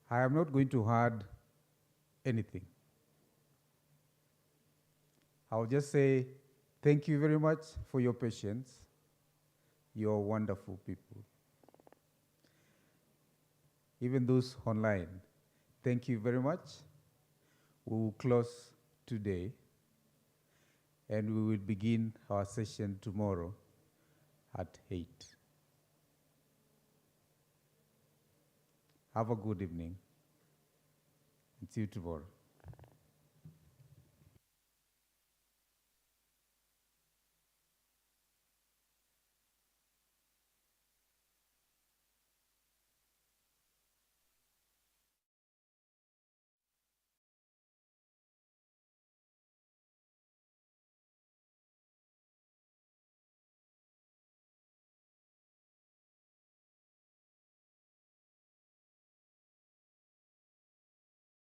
I am not going to add anything. I'll just say thank you very much for your patience. You're wonderful people. Even those online, thank you very much. We will close today, and we will begin our session tomorrow at 8. Have a good evening, and see you tomorrow.